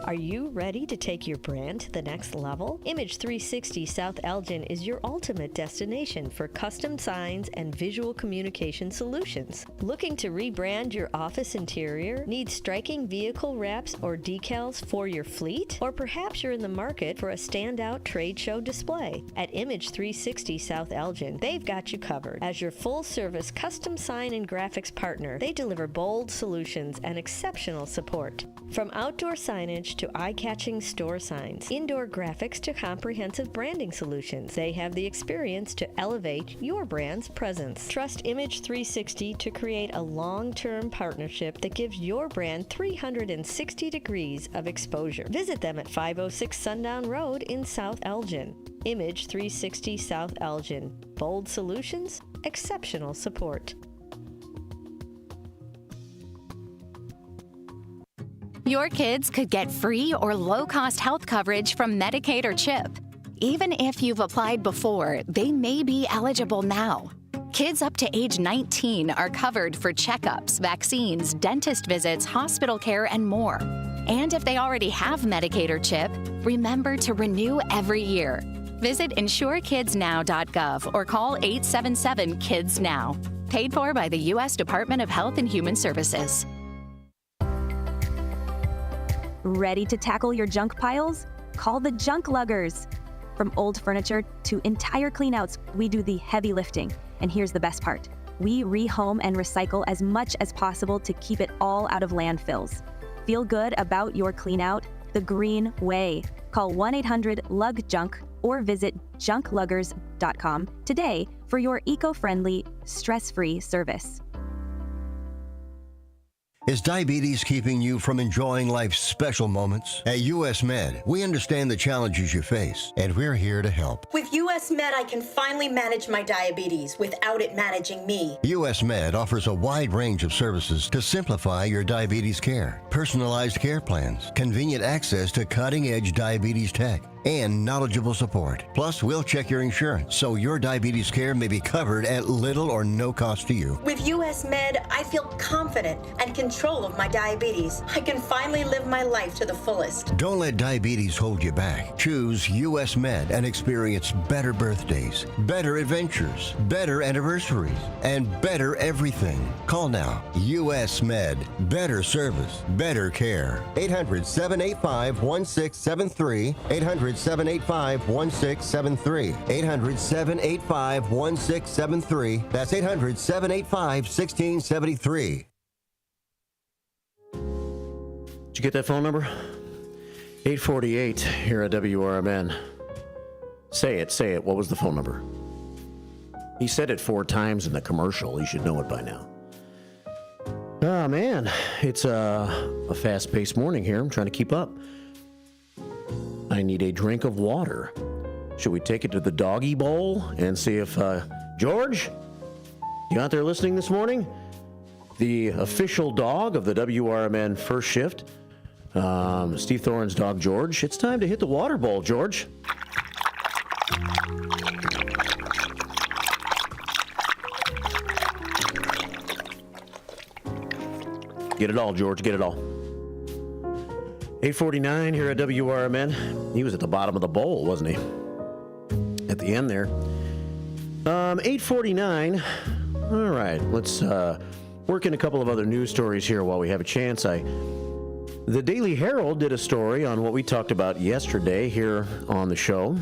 Speaker 25: Are you ready to take your brand to the next level? Image 360 South Elgin is your ultimate destination for custom signs and visual communication solutions. Looking to rebrand your office interior? Need striking vehicle wraps or decals for your fleet? Or perhaps you're in the market for a standout trade show display? At Image 360 South Elgin, they've got you covered. As your full-service custom sign and graphics partner, they deliver bold solutions and exceptional support. From outdoor signage to eye-catching store signs, indoor graphics to comprehensive branding solutions, they have the experience to elevate your brand's presence. Trust Image 360 to create a long-term partnership that gives your brand 360 degrees of exposure. Visit them at 506 Sundown Road in South Elgin. Image 360 South Elgin. Bold solutions, exceptional support.
Speaker 6: Your kids could get free or low-cost health coverage from Medicaid or CHIP. Even if you've applied before, they may be eligible now. Kids up to age 19 are covered for checkups, vaccines, dentist visits, hospital care, and more. And if they already have Medicaid or CHIP, remember to renew every year. Visit insurekidsnow.gov or call 877-KIDS-NOW. Paid for by the U.S. Department of Health and Human Services.
Speaker 8: Ready to tackle your junk piles? Call the Junk Luggers. From old furniture to entire cleanouts, we do the heavy lifting. And here's the best part. We rehome and recycle as much as possible to keep it all out of landfills. Feel good about your cleanout the green way. Call 1-800-LUG-JUNK or visit junkluggers.com today for your eco-friendly, stress-free service.
Speaker 11: Is diabetes keeping you from enjoying life's special moments? At US Med, we understand the challenges you face, and we're here to help.
Speaker 12: With US Med, I can finally manage my diabetes without it managing me.
Speaker 11: US Med offers a wide range of services to simplify your diabetes care. Personalized care plans, convenient access to cutting-edge diabetes tech, and knowledgeable support. Plus, we'll check your insurance so your diabetes care may be covered at little or no cost to you.
Speaker 12: With US Med, I feel confident and control of my diabetes. I can finally live my life to the fullest.
Speaker 11: Don't let diabetes hold you back. Choose US Med and experience better birthdays, better adventures, better anniversaries, and better everything. Call now. US Med. Better service, better care. 800-785-1673. 800-785-1673. 800-785-1673. That's 800-785-1673.
Speaker 4: Did you get that phone number? 848 here at WRMN. Say it. What was the phone number? He said it 4 times in the commercial. You should know it by now. Oh, man. It's a fast-paced morning here. I'm trying to keep up. I need a drink of water. Should we take it to the doggy bowl and see if, George, you out there listening this morning? The official dog of the WRMN first shift, Steve Thorne's dog, George. It's time to hit the water bowl, George. Get it all, George, get it all. 8:49 here at WRMN. He was at the bottom of the bowl, wasn't he? At the end there. 8:49. All right, let's work in a couple of other news stories here while we have a chance. The Daily Herald did a story on what we talked about yesterday here on the show.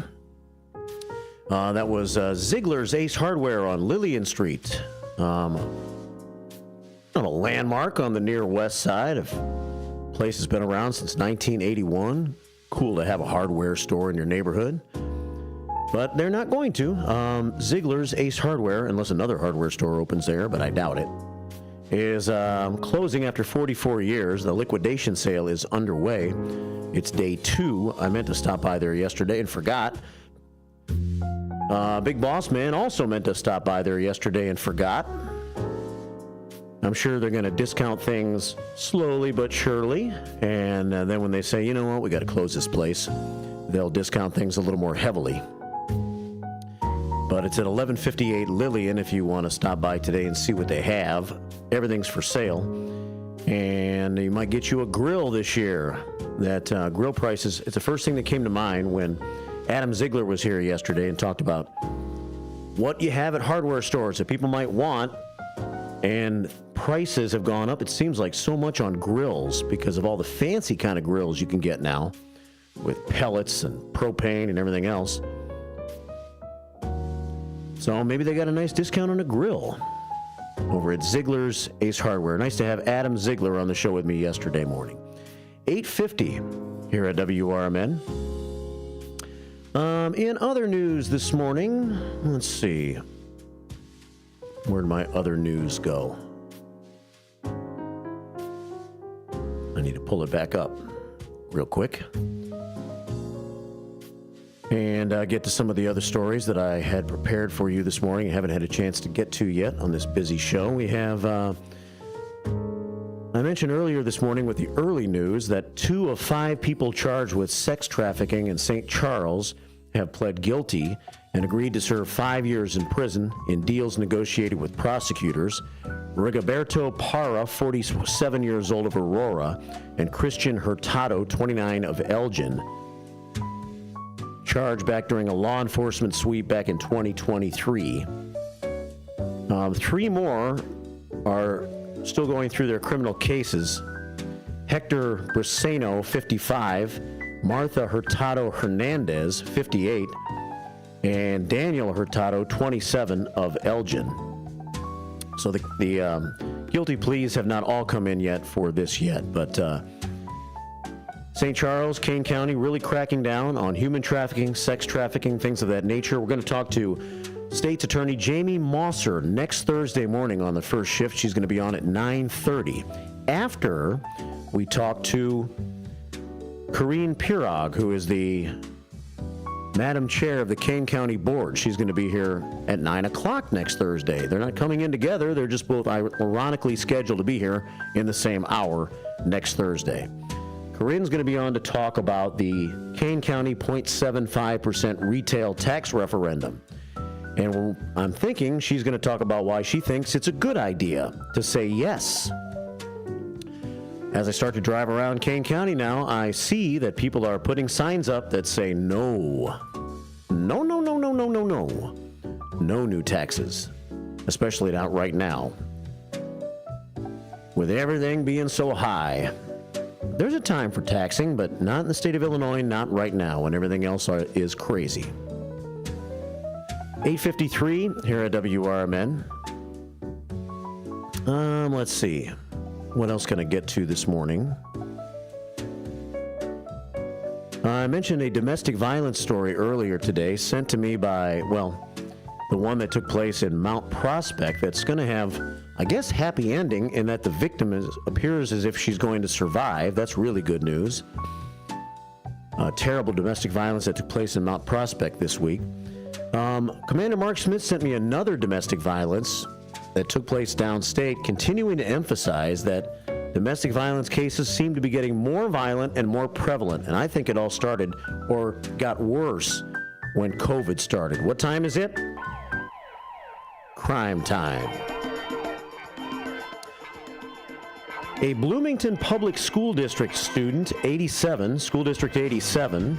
Speaker 4: That was Ziegler's Ace Hardware on Lillian Street. On a landmark on the near west side. Place has been around since 1981. Cool to have a hardware store in your neighborhood. But they're not going to. Ziegler's Ace Hardware, unless another hardware store opens there, but I doubt it, is closing after 44 years. The liquidation sale is underway. It's day 2. I meant to stop by there yesterday and forgot. Big Boss Man also meant to stop by there yesterday and forgot. I'm sure they're going to discount things slowly but surely. And then when they say, you know what, we got to close this place, they'll discount things a little more heavily. But it's at 1158 Lillian if you want to stop by today and see what they have. Everything's for sale. And you might get you a grill this year. That grill prices, it's the first thing that came to mind when Adam Ziegler was here yesterday and talked about what you have at hardware stores that people might want. And prices have gone up. It seems like so much on grills because of all the fancy kind of grills you can get now with pellets and propane and everything else. So maybe they got a nice discount on a grill over at Ziegler's Ace Hardware. Nice to have Adam Ziegler on the show with me yesterday morning. 8:50 here at WRMN. In other news this morning, let's see. Where'd my other news go? I need to pull it back up real quick and get to some of the other stories that I had prepared for you this morning. I haven't had a chance to get to yet on this busy show. We have, I mentioned earlier this morning with the early news that 2 of 5 people charged with sex trafficking in St. Charles have pled guilty and agreed to serve 5 years in prison in deals negotiated with prosecutors. Rigoberto Parra, 47 years old of Aurora, and Christian Hurtado, 29 of Elgin, charged back during a law enforcement sweep back in 2023. 3 more are still going through their criminal cases. Hector Briseno, 55, Martha Hurtado Hernandez, 58, and Daniel Hurtado, 27 of Elgin. So the guilty pleas have not all come in yet for this yet, but St. Charles, Kane County, really cracking down on human trafficking, sex trafficking, things of that nature. We're going to talk to State's Attorney Jamie Mosser next Thursday morning on the first shift. She's going to be on at 9:30. After we talk to Corinne Pirog, who is the Madam Chair of the Kane County Board. She's going to be here at 9 o'clock next Thursday. They're not coming in together. They're just both ironically scheduled to be here in the same hour next Thursday. Corinne's going to be on to talk about the Kane County 0.75% retail tax referendum. And I'm thinking she's going to talk about why she thinks it's a good idea to say yes. As I start to drive around Kane County now, I see that people are putting signs up that say no. No, no, no, no, no, no, no. No new taxes, especially not right now. With everything being so high, there's a time for taxing, but not in the state of Illinois, not right now, when everything else is crazy. 8:53 here at WRMN. Let's see. What else can I get to this morning? I mentioned a domestic violence story earlier today, sent to me by, well, the one that took place in Mount Prospect that's going to have, I guess, happy ending in that the victim appears as if she's going to survive. That's really good news. Terrible domestic violence that took place in Mount Prospect this week. Commander Mark Smith sent me another domestic violence that took place downstate, continuing to emphasize that domestic violence cases seem to be getting more violent and more prevalent. And I think it all started or got worse when COVID started. What time is it? Crime time. A Bloomington Public School District student, 87, School District 87,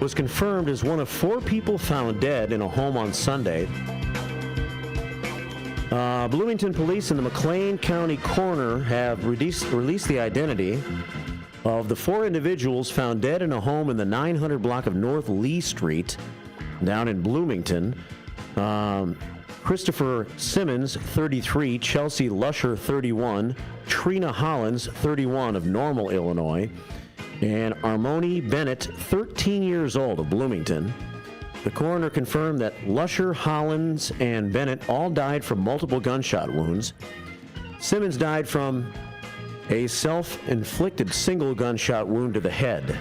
Speaker 4: was confirmed as one of 4 people found dead in a home on Sunday. Bloomington police and the McLean County coroner have released the identity of the 4 individuals found dead in a home in the 900 block of North Lee Street down in Bloomington. Christopher Simmons, 33, Chelsea Lusher, 31, Trina Hollins, 31 of Normal, Illinois, and Armoni Bennett, 13 years old of Bloomington. The coroner confirmed that Lusher, Hollins, and Bennett all died from multiple gunshot wounds. Simmons died from a self-inflicted single gunshot wound to the head.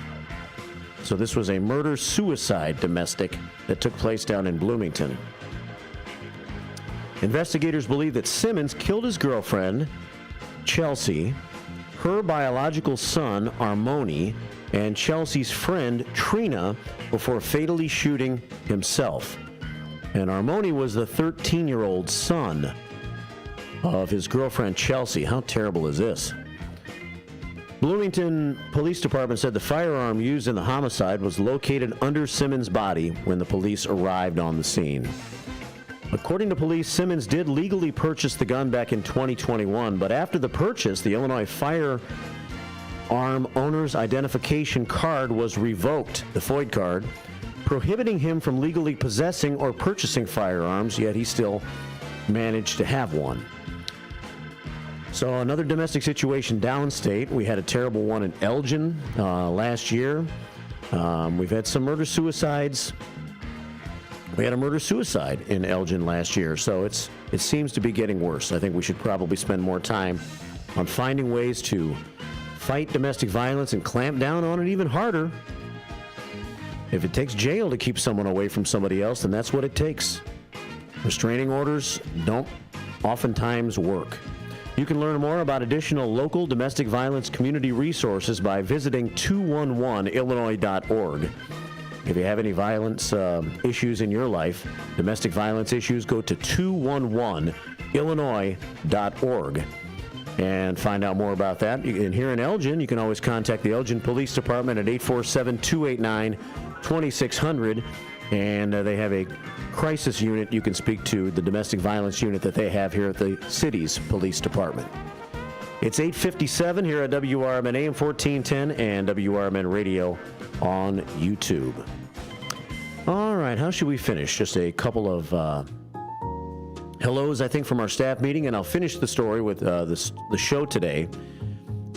Speaker 4: So this was a murder-suicide domestic that took place down in Bloomington. Investigators believe that Simmons killed his girlfriend, Chelsea, her biological son, Armoni, and Chelsea's friend, Trina, before fatally shooting himself. And Armoni was the 13-year-old son of his girlfriend, Chelsea. How terrible is this? Bloomington Police Department said the firearm used in the homicide was located under Simmons' body when the police arrived on the scene. According to police, Simmons did legally purchase the gun back in 2021, but after the purchase, the Illinois Firearm Owner's Identification Card was revoked, the FOID card, prohibiting him from legally possessing or purchasing firearms, yet he still managed to have one. So another domestic situation downstate. We had a terrible one in Elgin last year. We've had some murder-suicides. We had a murder-suicide in Elgin last year, so it seems to be getting worse. I think we should probably spend more time on finding ways to fight domestic violence and clamp down on it even harder. If it takes jail to keep someone away from somebody else, then that's what it takes. Restraining orders don't oftentimes work. You can learn more about additional local domestic violence community resources by visiting 211illinois.org. If you have any violence issues in your life, domestic violence issues, go to 211illinois.org and find out more about that. And here in Elgin, you can always contact the Elgin Police Department at 847-289-2600, and they have a crisis unit you can speak to, the domestic violence unit that they have here at the city's police department. It's 8:57 here at WRMN AM 1410 and WRMN Radio on YouTube. All right, how should we finish? Just a couple of hellos, I think, from our staff meeting, and I'll finish the story with the show today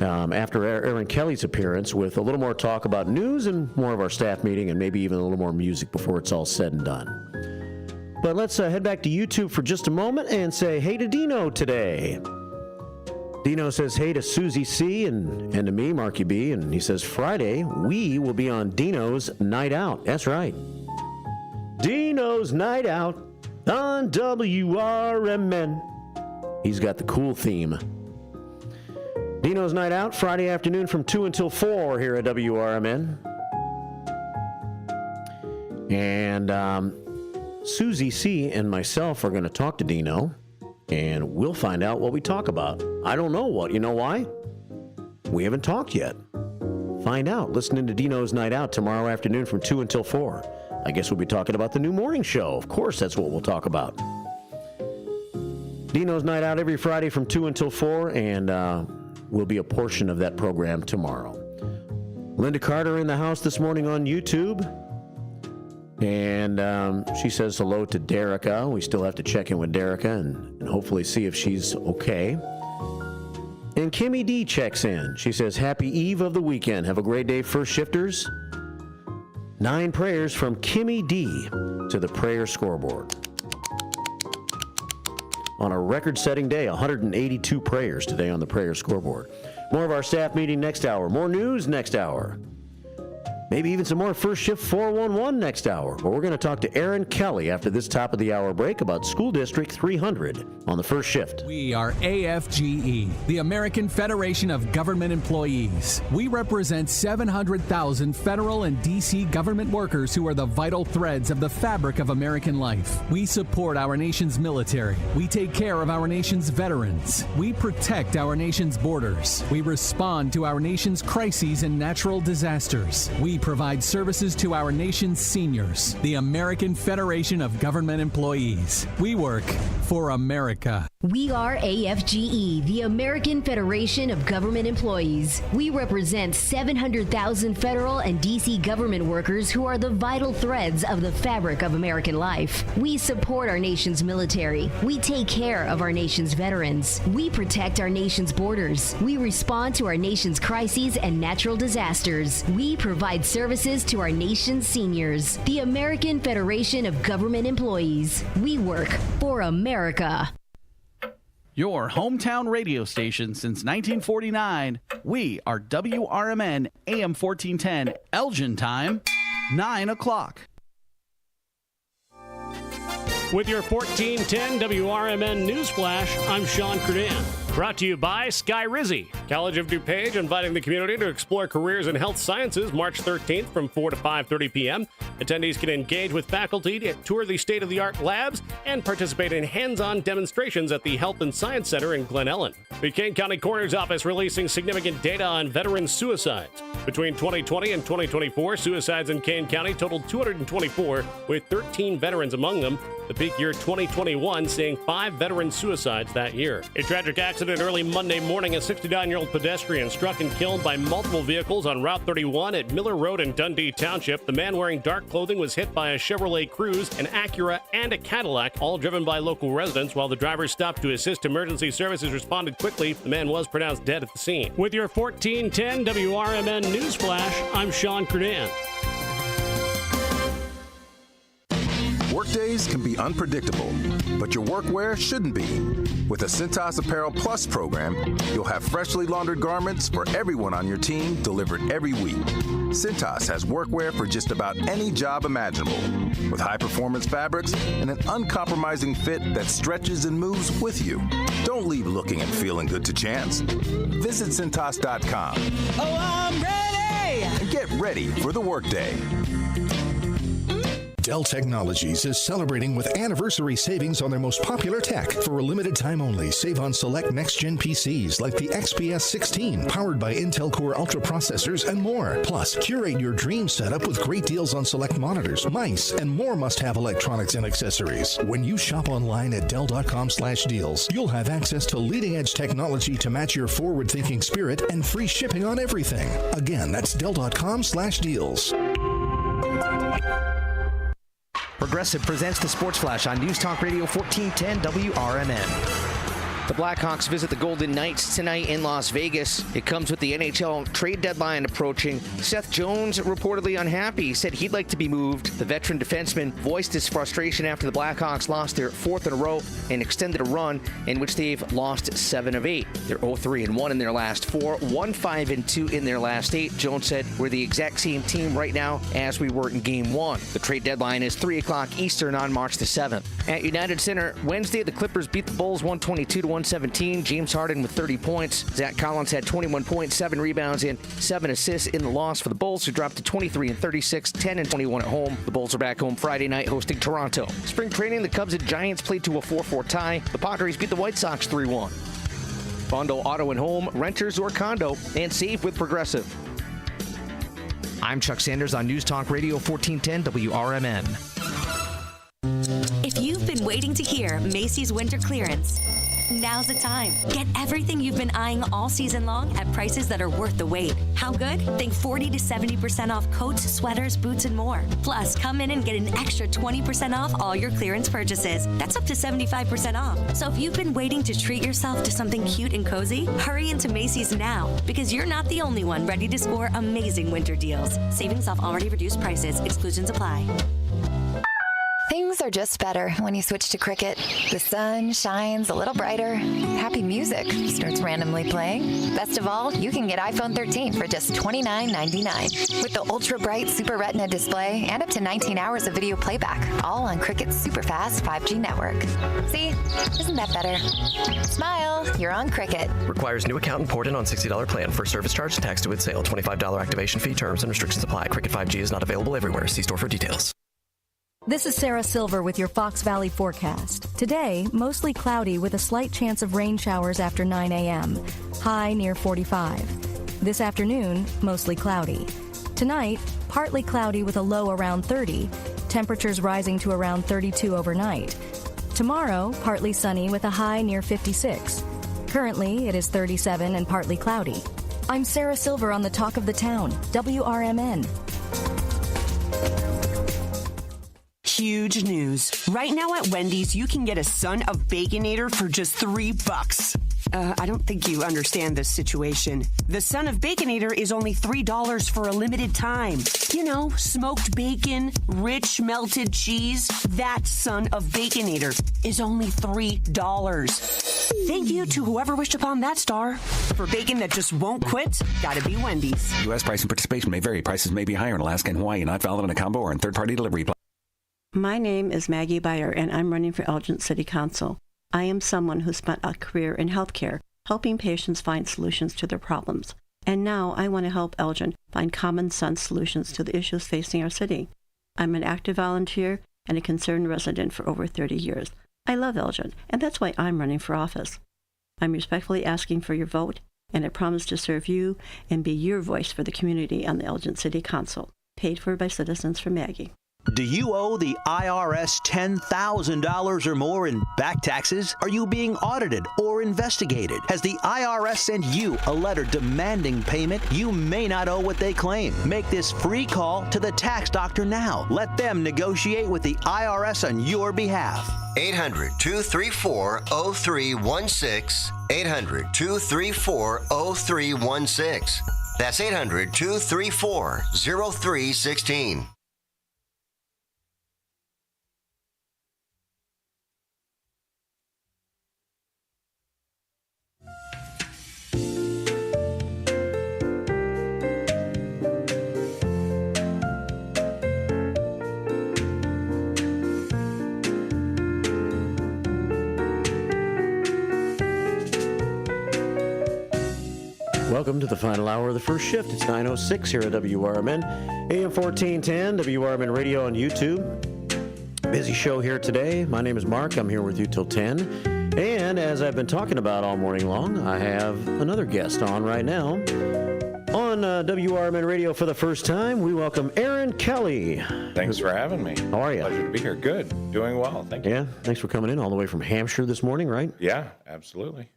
Speaker 4: after Aaron Kelly's appearance with a little more talk about news and more of our staff meeting and maybe even a little more music before it's all said and done. But let's head back to YouTube for just a moment and say hey to Dino today. Dino says hey to Susie C. and to me, Marky B. And he says Friday, we will be on Dino's Night Out. That's right. Dino's Night Out on WRMN. He's got the cool theme. Dino's Night Out, Friday afternoon from 2 until 4 here at WRMN. And Susie C. and myself are going to talk to Dino, and we'll find out what we talk about. I don't know what. You know why? We haven't talked yet. Find out. Listening to Dino's Night Out tomorrow afternoon from 2 until 4. I guess we'll be talking about the new morning show. Of course, that's what we'll talk about. Dino's Night Out every Friday from 2 until 4, and will be a portion of that program tomorrow. Linda Carter in the house this morning on YouTube. And she says hello to Derica. We still have to check in with Derica and hopefully see if she's okay. And Kimmy D checks in. She says, happy eve of the weekend. Have a great day, first shifters. 9 prayers from Kimmy D to the prayer scoreboard. On a record-setting day, 182 prayers today on the prayer scoreboard. More of our staff meeting next hour. More news next hour. Maybe even some more First Shift 411 next hour. But we're going to talk to Aaron Kelly after this top of the hour break about School District 300 on the First Shift.
Speaker 1: We are AFGE, the American Federation of Government Employees. We represent 700,000 federal and D.C. government workers who are the vital threads of the fabric of American life. We support our nation's military. We take care of our nation's veterans. We protect our nation's borders. We respond to our nation's crises and natural disasters. We provide services to our nation's seniors, the American Federation of Government Employees. We work for America.
Speaker 10: We are AFGE, the American Federation of Government Employees. We represent 700,000 federal and D.C. government workers who are the vital threads of the fabric of American life. We support our nation's military. We take care of our nation's veterans. We protect our nation's borders. We respond to our nation's crises and natural disasters. We provide services to our nation's seniors. The American Federation of Government Employees. We work for America.
Speaker 13: Your hometown radio station since 1949. We are WRMN AM 1410, Elgin time, 9 o'clock.
Speaker 7: With your 1410 WRMN Newsflash, I'm Sean Curdan. Brought to you by Sky Rizzi. College of DuPage inviting the community to explore careers in health sciences March 13th from 4 to 5:30 p.m. Attendees can engage with faculty, tour the state-of-the-art labs, and participate in hands-on demonstrations at the Health and Science Center in Glen Ellen. The Kane County Coroner's Office releasing significant data on veteran suicides. Between 2020 and 2024, suicides in Kane County totaled 224, with 13 veterans among them. The peak year 2021 seeing 5 veteran suicides that year. A tragic accident early Monday morning. A 69-year-old pedestrian struck and killed by multiple vehicles on Route 31 at Miller Road in Dundee Township. The man wearing dark clothing was hit by a Chevrolet Cruze, an Acura, and a Cadillac, all driven by local residents. While the drivers stopped to assist, emergency services responded quickly. The man was pronounced dead at the scene. With your 1410 WRMN Newsflash, I'm Sean Curdan.
Speaker 20: Workdays can be unpredictable, but your workwear shouldn't be. With a Cintas Apparel Plus program, you'll have freshly laundered garments for everyone on your team delivered every week. Cintas has workwear for just about any job imaginable, with high-performance fabrics and an uncompromising fit that stretches and moves with you. Don't leave looking and feeling good to chance. Visit Cintas.com.
Speaker 3: Oh, I'm ready!
Speaker 20: And get ready for the workday.
Speaker 24: Dell Technologies is celebrating with anniversary savings on their most popular tech. For a limited time only, save on select next-gen PCs like the XPS 16, powered by Intel Core Ultra processors and more. Plus, curate your dream setup with great deals on select monitors, mice, and more must-have electronics and accessories. When you shop online at Dell.com/deals, you'll have access to leading-edge technology to match your forward-thinking spirit and free shipping on everything. Again, that's Dell.com/deals.
Speaker 14: Progressive presents the Sports Flash on News Talk Radio 1410 WRMN. The Blackhawks visit the Golden Knights tonight in Las Vegas. It comes with the NHL trade deadline approaching. Seth Jones reportedly unhappy. He said he'd like to be moved. The veteran defenseman voiced his frustration after the Blackhawks lost their 4th in a row and extended a run in which they've lost 7 of 8. They're 0-3-1 in their last 4, 1-5-2 in their last 8. Jones said, "We're the exact same team right now as we were in Game 1. The trade deadline is 3 o'clock Eastern on March the 7th. At United Center, Wednesday, the Clippers beat the Bulls 122-117. James Harden with 30 points. Zach Collins had 21 points, 7 rebounds, and 7 assists in the loss for the Bulls, who dropped to 23-36, 10-21 at home. The Bulls are back home Friday night hosting Toronto. Spring training, the Cubs and Giants played to a 4-4 tie. The Padres beat the White Sox 3-1. Bundle auto and home, renters or condo, and save with Progressive. I'm Chuck Sanders on News Talk Radio 1410 WRMN.
Speaker 19: If you've been waiting to hear Macy's winter clearance, now's the time. Get everything you've been eyeing all season long at prices that are worth the wait. How good? Think 40 to 70% off coats, sweaters, boots, and more. Plus, come in and get an extra 20% off all your clearance purchases. That's up to 75% off. So if you've been waiting to treat yourself to something cute and cozy, hurry into Macy's now, because you're not the only one ready to score amazing winter deals. Savings off already reduced prices. Exclusions apply.
Speaker 22: Things are just better when you switch to Cricket. The sun shines a little brighter. Happy music starts randomly playing. Best of all, you can get iPhone 13 for just $29.99 with the ultra-bright Super Retina display and up to 19 hours of video playback, all on Cricket's super-fast 5G network. See? Isn't that better? Smile, you're on Cricket.
Speaker 23: Requires new account and port in on $60 plan. For service charge, tax to with sale. $25 activation fee. Terms and restrictions apply. Cricket 5G is not available everywhere. See store for details.
Speaker 9: This is Sarah Silver with your Fox Valley forecast. Today, mostly cloudy with a slight chance of rain showers after 9 a.m. High near 45. This afternoon, mostly cloudy. Tonight, partly cloudy with a low around 30. Temperatures rising to around 32 overnight. Tomorrow, partly sunny with a high near 56. Currently, it is 37 and partly cloudy. I'm Sarah Silver on the Talk of the Town, WRMN.
Speaker 5: Huge news. Right now at Wendy's, you can get a Son of Baconator for just $3. I don't think you understand this situation. The Son of Baconator is only $3 for a limited time. You know, smoked bacon, rich melted cheese. That Son of Baconator is only $3. Thank you to whoever wished upon that star. For bacon that just won't quit, gotta be Wendy's.
Speaker 21: U.S. price and participation may vary. Prices may be higher in Alaska and Hawaii, not valid on a combo or in third-party delivery.
Speaker 15: My name is Maggie Beyer, and I'm running for Elgin City Council. I am someone who spent a career in healthcare, helping patients find solutions to their problems. And now I want to help Elgin find common sense solutions to the issues facing our city. I'm an active volunteer and a concerned resident for over 30 years. I love Elgin, and that's why I'm running for office. I'm respectfully asking for your vote, and I promise to serve you and be your voice for the community on the Elgin City Council. Paid for by Citizens for Maggie.
Speaker 16: Do you owe the IRS $10,000 or more in back taxes? Are you being audited or investigated? Has the IRS sent you a letter demanding payment? You may not owe what they claim. Make this free call to the tax doctor now. Let them negotiate with the IRS on your behalf.
Speaker 11: 800-234-0316. 800-234-0316. That's 800-234-0316.
Speaker 4: Welcome to the final hour of the first shift. It's 9:06 here at WRMN, AM 1410, WRMN Radio on YouTube. Busy show here today. My name is Mark. I'm here with you till 10. And as I've been talking about all morning long, I have another guest on right now. On WRMN Radio for the first time, we welcome Aaron Kelly.
Speaker 17: Thanks for having me.
Speaker 4: How are you?
Speaker 17: Pleasure to be here. Good. Doing well. Thank you.
Speaker 4: Yeah, thanks for coming in all the way from Hampshire this morning, right?
Speaker 17: Yeah, absolutely.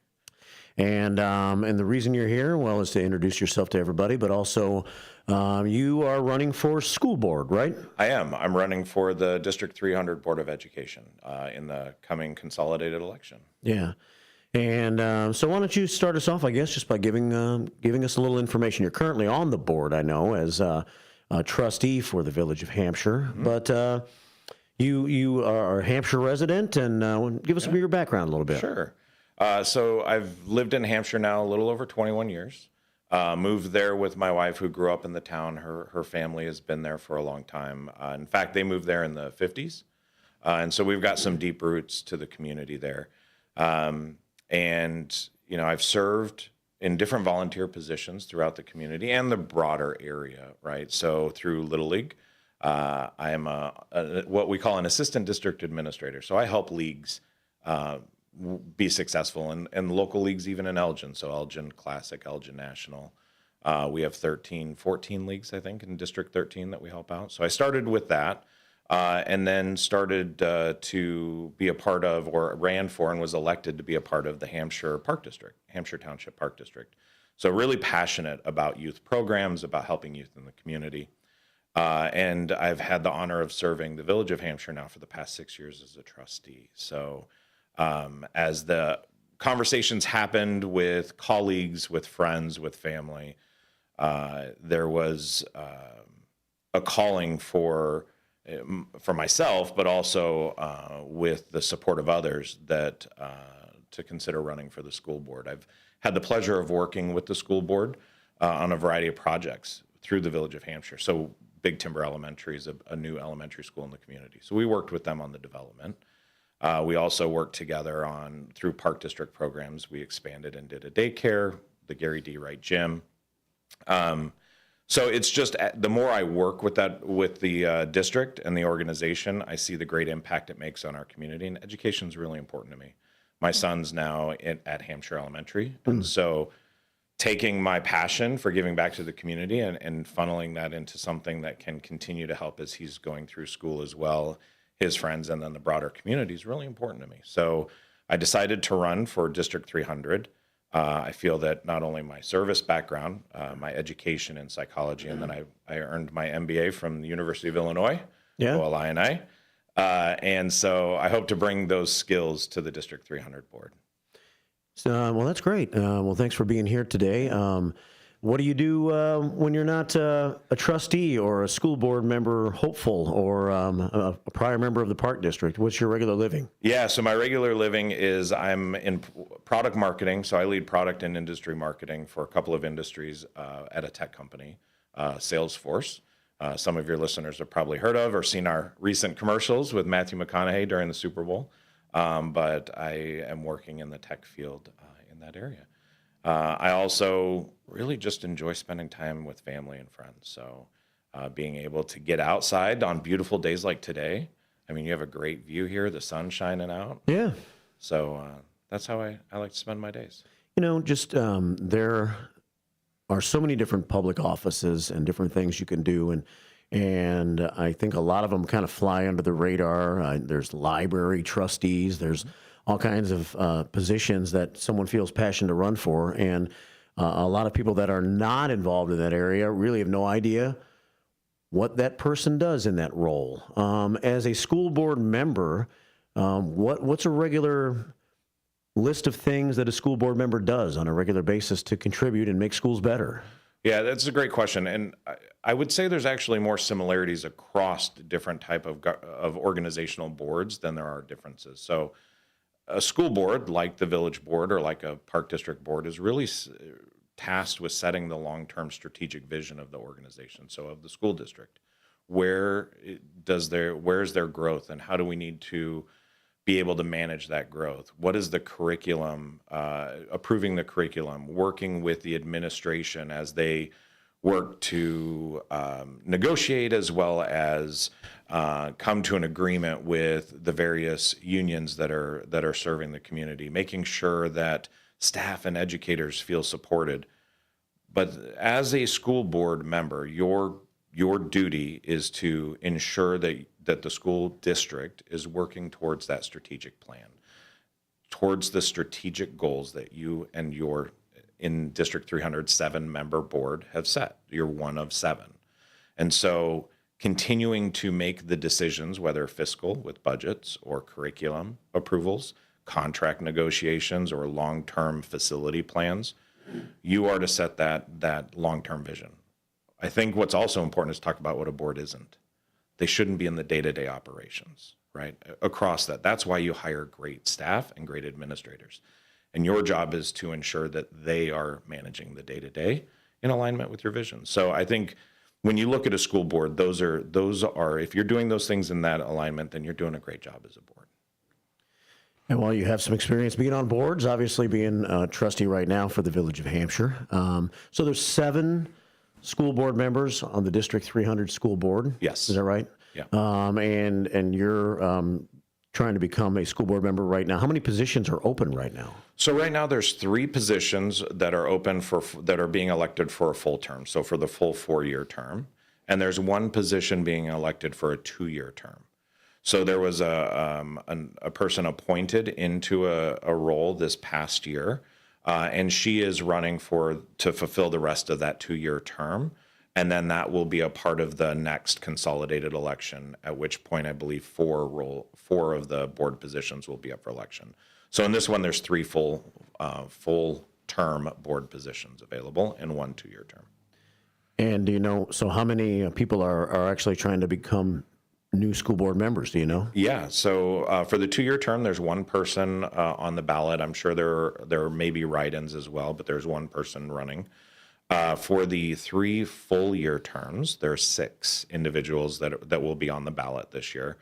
Speaker 4: And the reason you're here, well, is to introduce yourself to everybody, but also you are running for school board, right?
Speaker 17: I am. I'm running for the District 300 Board of Education in the coming consolidated election.
Speaker 4: Yeah. And so why don't you start us off, I guess, just by giving us a little information. You're currently on the board, I know, as a trustee for the Village of Hampshire, but you are a Hampshire resident, and give us some of your background a little bit.
Speaker 17: Sure. So I've lived in Hampshire now a little over 21 years. Moved there with my wife, who grew up in the town. Her family has been there for a long time. In fact, they moved there in the 50s. And so we've got some deep roots to the community there. And, you know, I've served in different volunteer positions throughout the community and the broader area, right? So through Little League, I am what we call an assistant district administrator. So I help leagues be successful, and local leagues even in Elgin. So Elgin Classic, Elgin National. We have 14 leagues, I think, in District 13 that we help out. So I started with that, and then started to be a part of, or ran for and was elected to be a part of the Hampshire Park District, Hampshire Township Park District. So really passionate about youth programs, about helping youth in the community. And I've had the honor of serving the Village of Hampshire now for the past 6 years as a trustee. So as the conversations happened with colleagues, with friends, with family, there was a calling for myself, but also with the support of others, that to consider running for the school board. I've had the pleasure of working with the school board on a variety of projects through the Village of Hampshire. So Big Timber Elementary is a new elementary school in the community. So we worked with them on the development. We also worked together through Park District programs. We expanded and did a daycare, the Gary D. Wright Gym. So it's just, the more I work with the district and the organization, I see the great impact it makes on our community. And education is really important to me. My son's now at Hampshire Elementary. And so taking my passion for giving back to the community and funneling that into something that can continue to help as he's going through school as well, his friends, and then the broader community is really important to me. So I decided to run for District 300. I feel that not only my service background, my education in psychology, and then I earned my MBA from the University of Illinois, OLINI. And so I hope to bring those skills to the District 300 board.
Speaker 4: So, well, that's great. Well, thanks for being here today. What do you do when you're not a trustee or a school board member hopeful or a prior member of the Park District? What's your regular living?
Speaker 17: Yeah, so my regular living is I'm in product marketing. So I lead product and industry marketing for a couple of industries at a tech company, Salesforce. Some of your listeners have probably heard of or seen our recent commercials with Matthew McConaughey during the Super Bowl. But I am working in the tech field in that area. I also really just enjoy spending time with family and friends. So being able to get outside on beautiful days like today. I mean, you have a great view here, the sun shining out.
Speaker 4: Yeah.
Speaker 17: So that's how I like to spend my days.
Speaker 4: You know, just there are so many different public offices and different things you can do. And I think a lot of them kind of fly under the radar. There's library trustees. There's all kinds of positions that someone feels passionate to run for. And a lot of people that are not involved in that area really have no idea what that person does in that role. As a school board member, what's a regular list of things that a school board member does on a regular basis to contribute and make schools better?
Speaker 17: Yeah, that's a great question. And I would say there's actually more similarities across different type of organizational boards than there are differences. So a school board, like the village board or like a park district board, is really tasked with setting the long-term strategic vision of the organization, so of the school district. Where's their growth, and how do we need to be able to manage that growth? What is the curriculum, approving the curriculum, working with the administration as they work to negotiate as well as come to an agreement with the various unions that are serving the community, making sure that staff and educators feel supported. But as a school board member, your duty is to ensure that the school district is working towards that strategic plan, towards the strategic goals that you and your in District 300 7-member board have set. You're one of 7. And so continuing to make the decisions, whether fiscal with budgets or curriculum approvals, contract negotiations, or long-term facility plans, you are to set that long-term vision. I think what's also important is to talk about what a board isn't. They shouldn't be in the day-to-day operations, right? Across that. That's why you hire great staff and great administrators. And your job is to ensure that they are managing the day-to-day in alignment with your vision. So I think when you look at a school board, those are if you're doing those things in that alignment, then you're doing a great job as a board.
Speaker 4: And while you have some experience being on boards, obviously being a trustee right now for the Village of Hampshire. So there's 7 school board members on the District 300 school board.
Speaker 17: Yes.
Speaker 4: Is that right?
Speaker 17: Yeah.
Speaker 4: And you're trying to become a school board member right now. How many positions are open right now?
Speaker 17: So right now there's 3 positions that are open that are being elected for a full term. So for the full 4-year term, and there's 1 position being elected for a 2-year term. So there was a person appointed into a role this past year, and she is running to fulfill the rest of that 2-year term. And then that will be a part of the next consolidated election, at which point I believe 4 of the board positions will be up for election. So in this one, there's 3 full term board positions available and 1 2-year term.
Speaker 4: And do you know, so how many people are actually trying to become new school board members, do you know?
Speaker 17: Yeah, so for the 2-year term, there's 1 person on the ballot. I'm sure there may be write-ins as well, but there's 1 person running. For the 3 full-year terms, there are 6 individuals that will be on the ballot this year.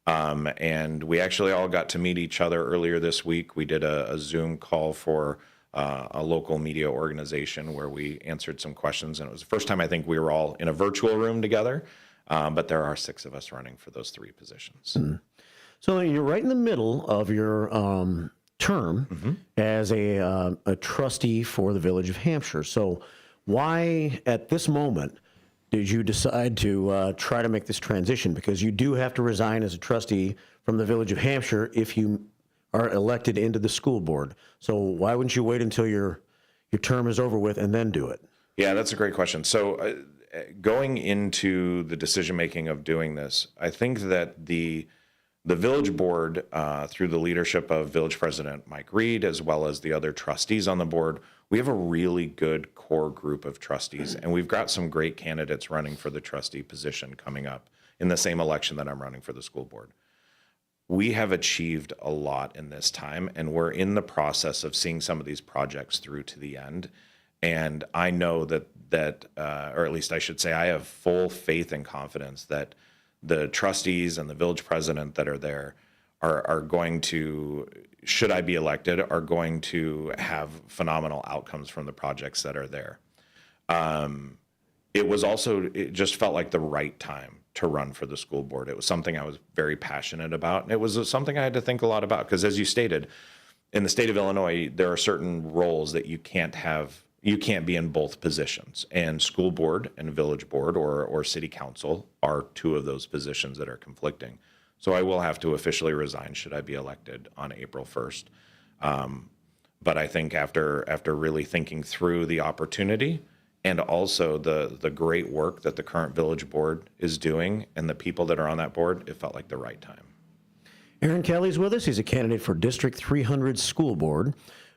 Speaker 17: And we actually all got to meet each other earlier this week. We did a Zoom call for a local media organization where we answered some questions. And it was the first time I think we were all in a virtual room together. But there are 6 of us running for those 3 positions.
Speaker 4: So you're right in the middle of your term as a trustee for the Village of Hampshire. So why, at this moment, did you decide to try to make this transition? Because you do have to resign as a trustee from the Village of Hampshire if you are elected into the school board. So why wouldn't you wait until your term is over with and then do it?
Speaker 17: Yeah, that's a great question. So going into the decision-making of doing this, I think that the village board, through the leadership of village president Mike Reed, as well as the other trustees on the board, we have a really good core group of trustees, and we've got some great candidates running for the trustee position coming up in the same election that I'm running for the school board. We have achieved a lot in this time, and we're in the process of seeing some of these projects through to the end. And I know that or at least I should say, I have full faith and confidence that the trustees and the village president that are there are going to, should I be elected, are going to have phenomenal outcomes from the projects that are there. It just felt like the right time to run for the school board. It was something I was very passionate about. And it was something I had to think a lot about because, as you stated, in the state of Illinois, there are certain roles that you can't be in both positions. And school board and village board or city council are two of those positions that are conflicting. So I will have to officially resign should I be elected on April 1st. But I think after really thinking through the opportunity and also the great work that the current village board is doing and the people that are on that board, it felt like the right time.
Speaker 4: Aaron Kelly's with us. He's a candidate for District 300 School Board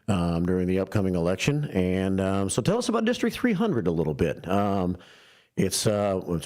Speaker 4: during the upcoming election. And so tell us about District 300 a little bit. It's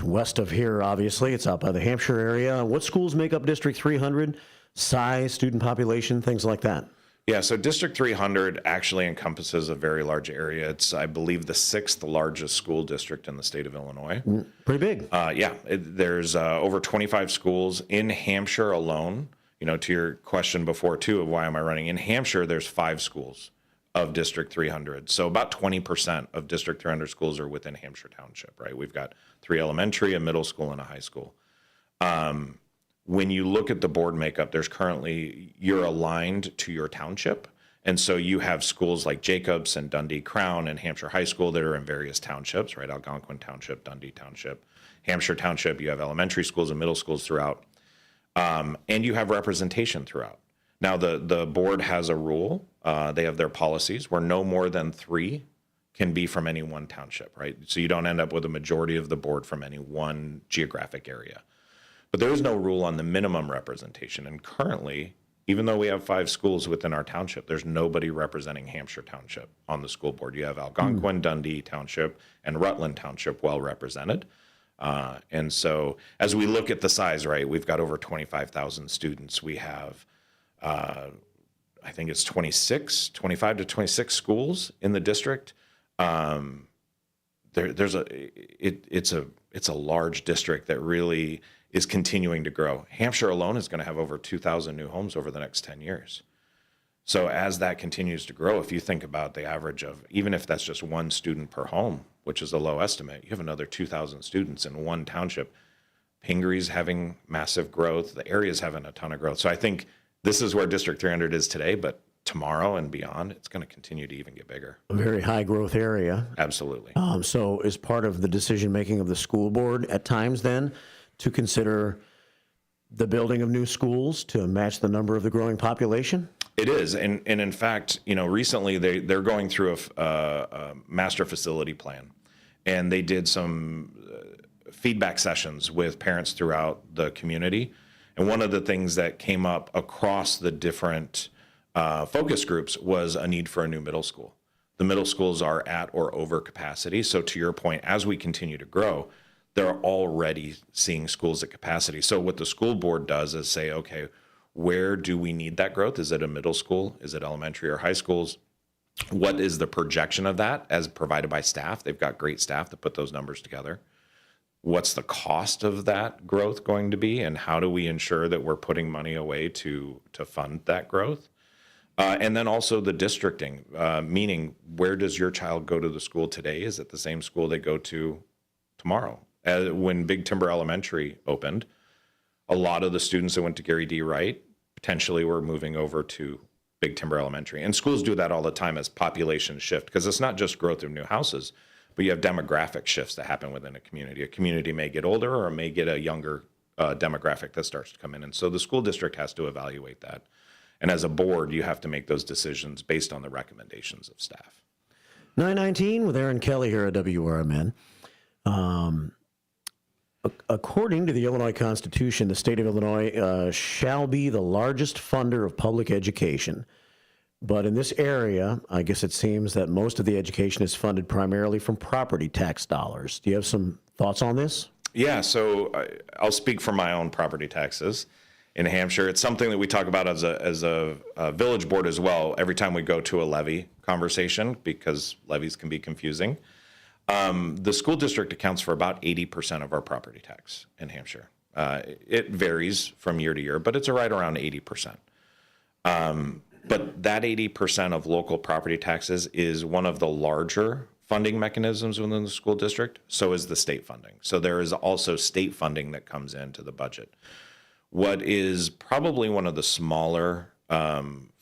Speaker 4: west of here, obviously. It's out by the Hampshire area. What schools make up District 300? Size, student population, things like that.
Speaker 17: Yeah, so District 300 actually encompasses a very large area. It's, I believe, the 6th largest school district in the state of Illinois.
Speaker 4: Pretty big.
Speaker 17: There's over 25 schools in Hampshire alone. You know, to your question before, too, of why am I running? In Hampshire, there's 5 schools of District 300. So about 20% of District 300 schools are within Hampshire Township, right? We've got 3 elementary, a middle school, and a high school. When you look at the board makeup, there's currently, you're aligned to your township. And so you have schools like Jacobs and Dundee Crown and Hampshire High School that are in various townships, right? Algonquin Township, Dundee Township, Hampshire Township. You have elementary schools and middle schools throughout. And you have representation throughout. Now, the board has a rule. They have their policies where no more than 3 can be from any one township, right? So you don't end up with a majority of the board from any one geographic area. But there is no rule on the minimum representation. And currently, even though we have 5 schools within our township, there's nobody representing Hampshire Township on the school board. You have Algonquin, Dundee Township, and Rutland Township well represented. And so as we look at the size, right, we've got over 25,000 students. We have, I think it's 25 to 26 schools in the district. It's a large district that really is continuing to grow. Hampshire alone is going to have over 2,000 new homes over the next 10 years. So as that continues to grow, if you think about the average of, even if that's just 1 student per home, which is a low estimate, you have another 2,000 students in one township. Pingree having massive growth. The area is having a ton of growth. So I think this is where District 300 is today, but tomorrow and beyond, it's going to continue to even get bigger.
Speaker 4: A very high growth area.
Speaker 17: Absolutely.
Speaker 4: So is part of the decision making of the school board at times then to consider the building of new schools to match the number of the growing population?
Speaker 17: It is, and in fact, you know, recently they're going through a master facility plan, and they did some feedback sessions with parents throughout the community. And one of the things that came up across the different focus groups was a need for a new middle school. The middle schools are at or over capacity. So to your point, as we continue to grow, they're already seeing schools at capacity. So what the school board does is say, okay, where do we need that growth? Is it a middle school? Is it elementary or high schools? What is the projection of that as provided by staff? They've got great staff to put those numbers together. What's the cost of that growth going to be? And how do we ensure that we're putting money away to fund that growth? And then also the districting, meaning where does your child go to the school today? Is it the same school they go to tomorrow? When Big Timber Elementary opened, a lot of the students that went to Gary D. Wright potentially were moving over to Big Timber Elementary. And schools do that all the time as population shift, because it's not just growth of new houses, but you have demographic shifts that happen within a community. A community may get older or may get a younger demographic that starts to come in. And so the school district has to evaluate that. And as a board, you have to make those decisions based on the recommendations of staff.
Speaker 4: 919 with Aaron Kelly here at WRMN. According to the Illinois Constitution, the state of Illinois shall be the largest funder of public education. But in this area, I guess it seems that most of the education is funded primarily from property tax dollars. Do you have some thoughts on this?
Speaker 17: Yeah, so I'll speak for my own property taxes in Hampshire. It's something that we talk about as a village board as well every time we go to a levy conversation, because levies can be confusing. The school district accounts for about 80% of our property tax in Hampshire. It varies from year to year, but it's right around 80%. But that 80% of local property taxes is one of the larger funding mechanisms within the school district. So is the state funding. So there is also state funding that comes into the budget. What is probably one of the smaller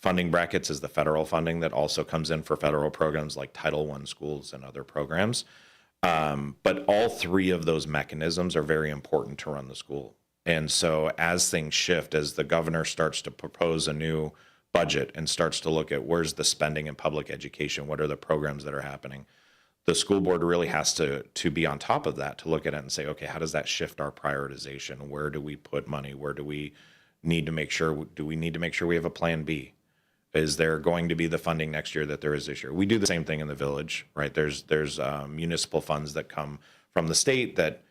Speaker 17: funding brackets is the federal funding that also comes in for federal programs like Title I schools and other programs. But all three of those mechanisms are very important to run the school. And so as things shift, as the governor starts to propose a new budget and starts to look at where's the spending in public education, what are the programs that are happening, the school board really has to be on top of that, to look at it and say, okay, how does that shift our prioritization? Where do we put money? Where do we need to make sure we have a plan B? Is there going to be the funding next year that there is this year? We do the same thing in the village, right? There's municipal funds that come from the state that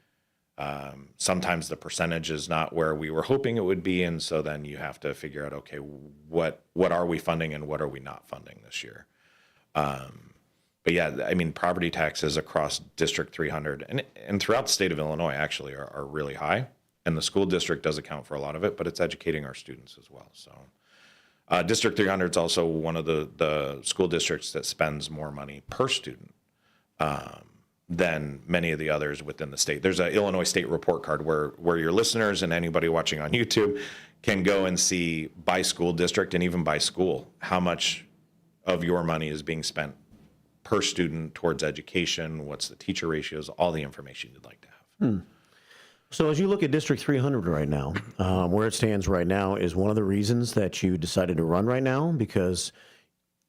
Speaker 17: sometimes the percentage is not where we were hoping it would be, and so then you have to figure out, okay, what are we funding and what are we not funding this year? But yeah, I mean, property taxes across District 300 and throughout the state of Illinois actually are really high, and the school district does account for a lot of it, but it's educating our students as well. So District 300 is also one of the school districts that spends more money per student than many of the others within the state. There's an Illinois State Report Card where your listeners and anybody watching on YouTube can go and see by school district and even by school how much of your money is being spent per student towards education, what's the teacher ratios, all the information you'd like to have.
Speaker 4: So as you look at District 300 right now, where it stands right now, is one of the reasons that you decided to run right now because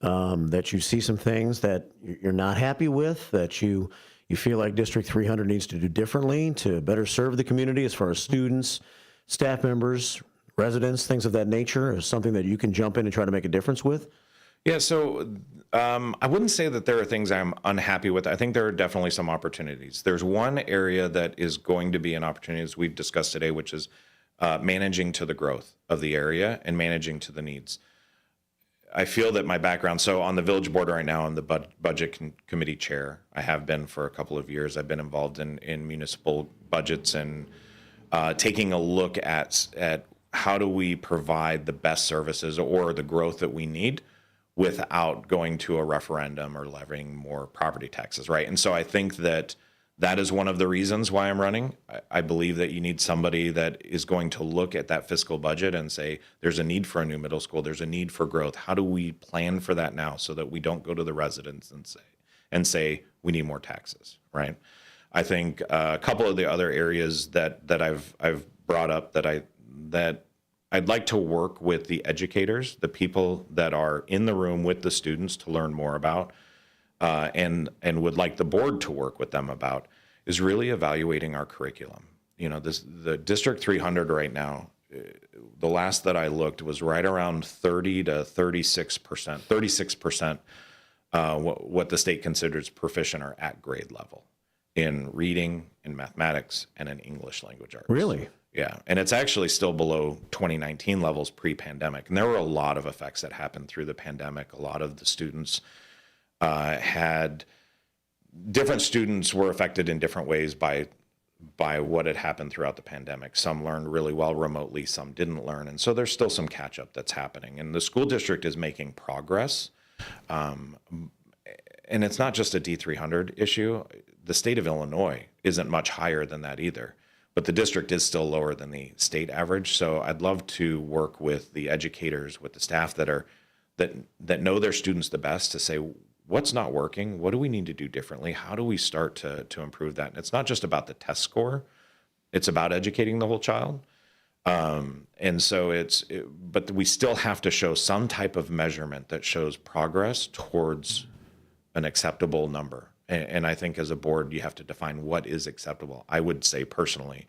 Speaker 4: that you see some things that you're not happy with, that you feel like District 300 needs to do differently to better serve the community as far as students, staff members, residents, things of that nature, is something that you can jump in and try to make a difference with?
Speaker 17: Yeah, so I wouldn't say that there are things I'm unhappy with. I think there are definitely some opportunities. There's one area that is going to be an opportunity, as we've discussed today, which is managing to the growth of the area and managing to the needs. I feel that my background, so on the village board right now, I'm the budget committee chair. I have been for a couple of years. I've been involved in municipal budgets and taking a look at how do we provide the best services or the growth that we need without going to a referendum or levying more property taxes, right? And so I think that is one of the reasons why I'm running. I believe that you need somebody that is going to look at that fiscal budget and say, there's a need for a new middle school, there's a need for growth. How do we plan for that now so that we don't go to the residents and say we need more taxes, right? I think a couple of the other areas that I've brought up that I'd like to work with the educators, the people that are in the room with the students to learn more about, and would like the board to work with them about, is really evaluating our curriculum. You know, the District 300 right now, the last that I looked was right around 30 to 36%, what the state considers proficient or at grade level in reading, in mathematics, and in English language arts.
Speaker 4: Really?
Speaker 17: Yeah, and it's actually still below 2019 levels pre-pandemic. And there were a lot of effects that happened through the pandemic. A lot of the students different students were affected in different ways by what had happened throughout the pandemic. Some learned really well remotely, some didn't learn. And so there's still some catch up that's happening. And the school district is making progress. And it's not just a D300 issue. The state of Illinois isn't much higher than that either. But the district is still lower than the state average. So I'd love to work with the educators, with the staff that are that know their students the best to say, what's not working? What do we need to do differently? How do we start to improve that? And it's not just about the test score. It's about educating the whole child. And so but we still have to show some type of measurement that shows progress towards an acceptable number. And I think as a board, you have to define what is acceptable. I would say personally,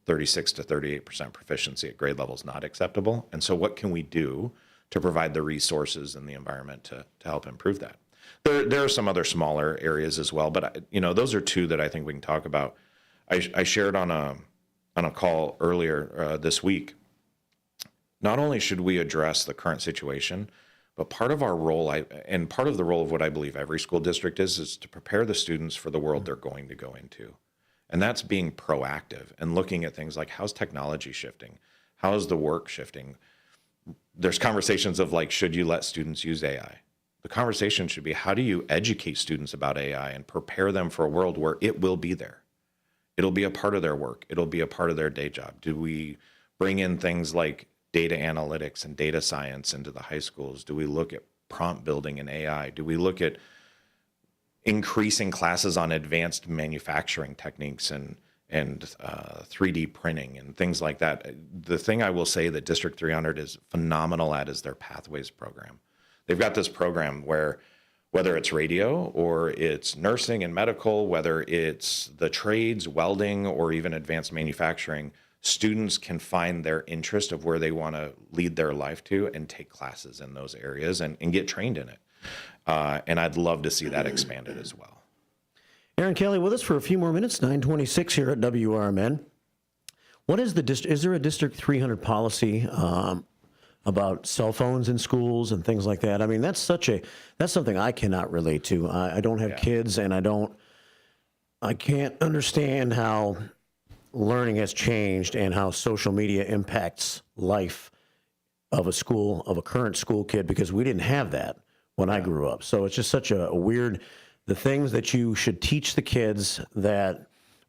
Speaker 17: 36 to 38% proficiency at grade level is not acceptable. And so what can we do to provide the resources and the environment to help improve that? There are some other smaller areas as well, but those are two that I think we can talk about. I shared on a call earlier this week. Not only should we address the current situation, but part of our role, and part of the role of what I believe every school district is to prepare the students for the world they're going to go into. And that's being proactive and looking at things like, how's technology shifting? How's the work shifting? There's conversations of like, should you let students use AI? The conversation should be, how do you educate students about AI and prepare them for a world where it will be there? It'll be a part of their work. It'll be a part of their day job. Do we bring in things like data analytics and data science into the high schools? Do we look at prompt building and AI? Do we look at increasing classes on advanced manufacturing techniques and 3D printing and things like that? The thing I will say that District 300 is phenomenal at is their Pathways program. They've got this program where whether it's radio or it's nursing and medical, whether it's the trades, welding, or even advanced manufacturing, students can find their interest of where they want to lead their life to and take classes in those areas and get trained in it. And I'd love to see that expanded as well.
Speaker 4: Aaron Kelly with us for a few more minutes, 9:26 here at WRMN. What is is there a District 300 policy about cell phones in schools and things like that? I mean, that's something I cannot relate to. I don't have kids, and I can't understand how learning has changed and how social media impacts life of a current school kid, because we didn't have that when I grew up. So it's just such a weird, the things that you should teach the kids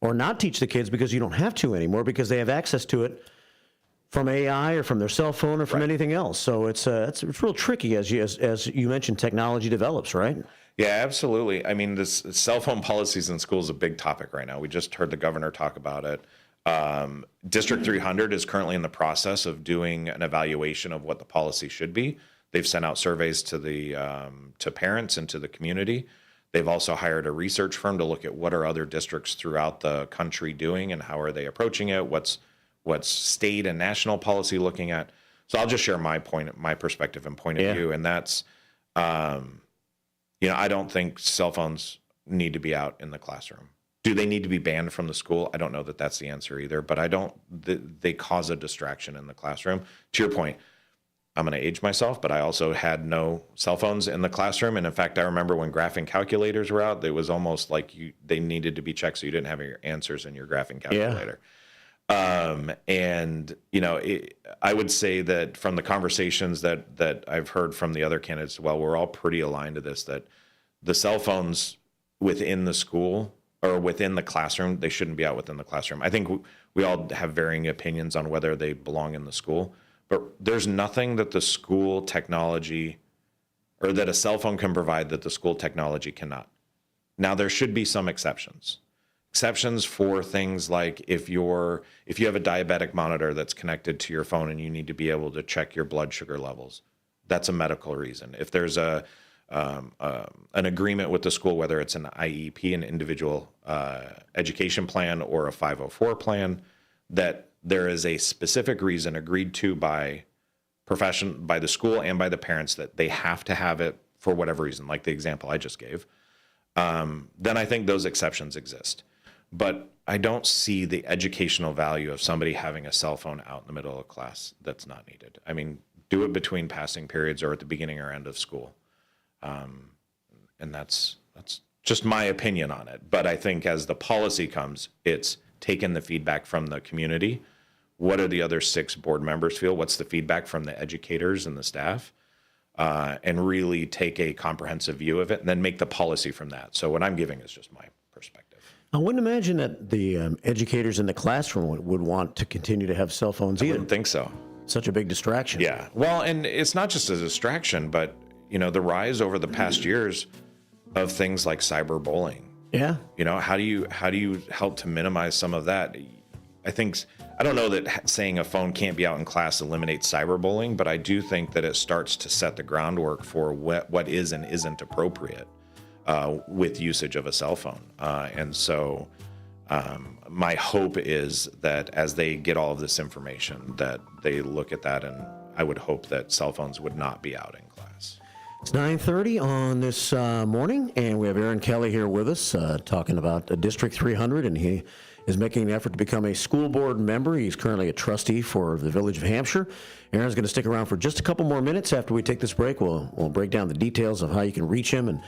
Speaker 4: or not teach the kids because you don't have to anymore because they have access to it from AI or from their cell phone or from anything else. So it's real tricky as you mentioned, technology develops, right?
Speaker 17: Yeah, absolutely. I mean, this cell phone policies in schools is a big topic right now. We just heard the governor talk about it. District 300 is currently in the process of doing an evaluation of what the policy should be. They've sent out surveys to parents and to the community. They've also hired a research firm to look at what are other districts throughout the country doing and how are they approaching it. What's state and national policy looking at? So I'll just share my perspective and point of view, and that's, I don't think cell phones need to be out in the classroom. Do they need to be banned from the school? I don't know that that's the answer either, but they cause a distraction in the classroom. To your point, I'm going to age myself, but I also had no cell phones in the classroom. And in fact, I remember when graphing calculators were out, it was almost like they needed to be checked so you didn't have your answers in your graphing calculator. I would say that from the conversations that I've heard from the other candidates, well, we're all pretty aligned to this, that the cell phones within the school or within the classroom, they shouldn't be out within the classroom. I think we all have varying opinions on whether they belong in the school, but there's nothing that the school technology or that a cell phone can provide that the school technology cannot. Now, there should be some exceptions for things like if you have a diabetic monitor that's connected to your phone and you need to be able to check your blood sugar levels, that's a medical reason. If there's an agreement with the school, whether it's an IEP, an individual education plan, or a 504 plan, that there is a specific reason agreed to by the school and by the parents that they have to have it for whatever reason, like the example I just gave, then I think those exceptions exist. But I don't see the educational value of somebody having a cell phone out in the middle of class that's not needed. I mean, do it between passing periods or at the beginning or end of school. And that's just my opinion on it. But I think as the policy comes, it's taken the feedback from the community. What do the other 6 board members feel? What's the feedback from the educators and the staff? And really take a comprehensive view of it and then make the policy from that. So what I'm giving is just my perspective.
Speaker 4: I wouldn't imagine that the educators in the classroom would want to continue to have cell phones either.
Speaker 17: I wouldn't think so.
Speaker 4: such a big distraction.
Speaker 17: Yeah. Well, and it's not just a distraction, but the rise over the past years of things like cyberbullying.
Speaker 4: Yeah.
Speaker 17: How do you help to minimize some of that? I don't know that saying a phone can't be out in class eliminates cyberbullying, but I do think that it starts to set the groundwork for what is and isn't appropriate with usage of a cell phone. And so my hope is that as they get all of this information, that they look at that, and I would hope that cell phones would not be out in class.
Speaker 4: It's 9:30 on this morning, and we have Aaron Kelly here with us talking about District 300, and he is making an effort to become a school board member. He's currently a trustee for the Village of Hampshire. Aaron's going to stick around for just a couple more minutes. After we take this break, we'll break down the details of how you can reach him and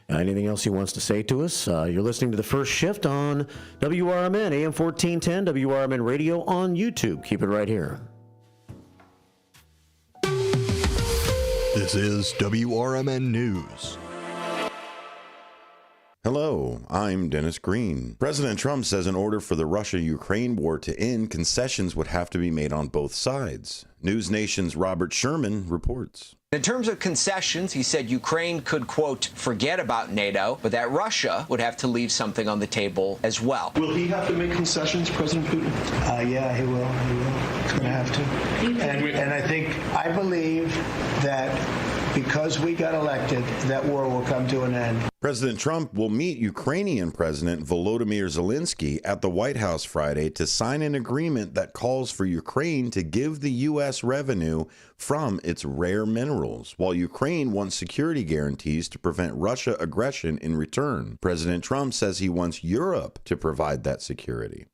Speaker 4: anything else he wants to say to us. You're listening to The First Shift on WRMN, AM 1410, WRMN Radio on YouTube. Keep it right here.
Speaker 2: This is WRMN News.
Speaker 6: Hello, I'm Dennis Green. President Trump says in order for the Russia-Ukraine war to end, concessions would have to be made on both sides. News Nation's Robert Sherman reports.
Speaker 8: In terms of concessions, he said Ukraine could, quote, forget about NATO, but that Russia would have to leave something on the table as well.
Speaker 18: Will he have to make concessions, President Putin?
Speaker 25: Yeah, he will. He's going to have to. And I believe that because we got elected, that war will come to an end.
Speaker 6: President Trump will meet Ukrainian President Volodymyr Zelensky at the White House Friday to sign an agreement that calls for Ukraine to give the U.S. revenue from its rare minerals, while Ukraine wants security guarantees to prevent Russia aggression in return. President Trump says he wants Europe to provide that security.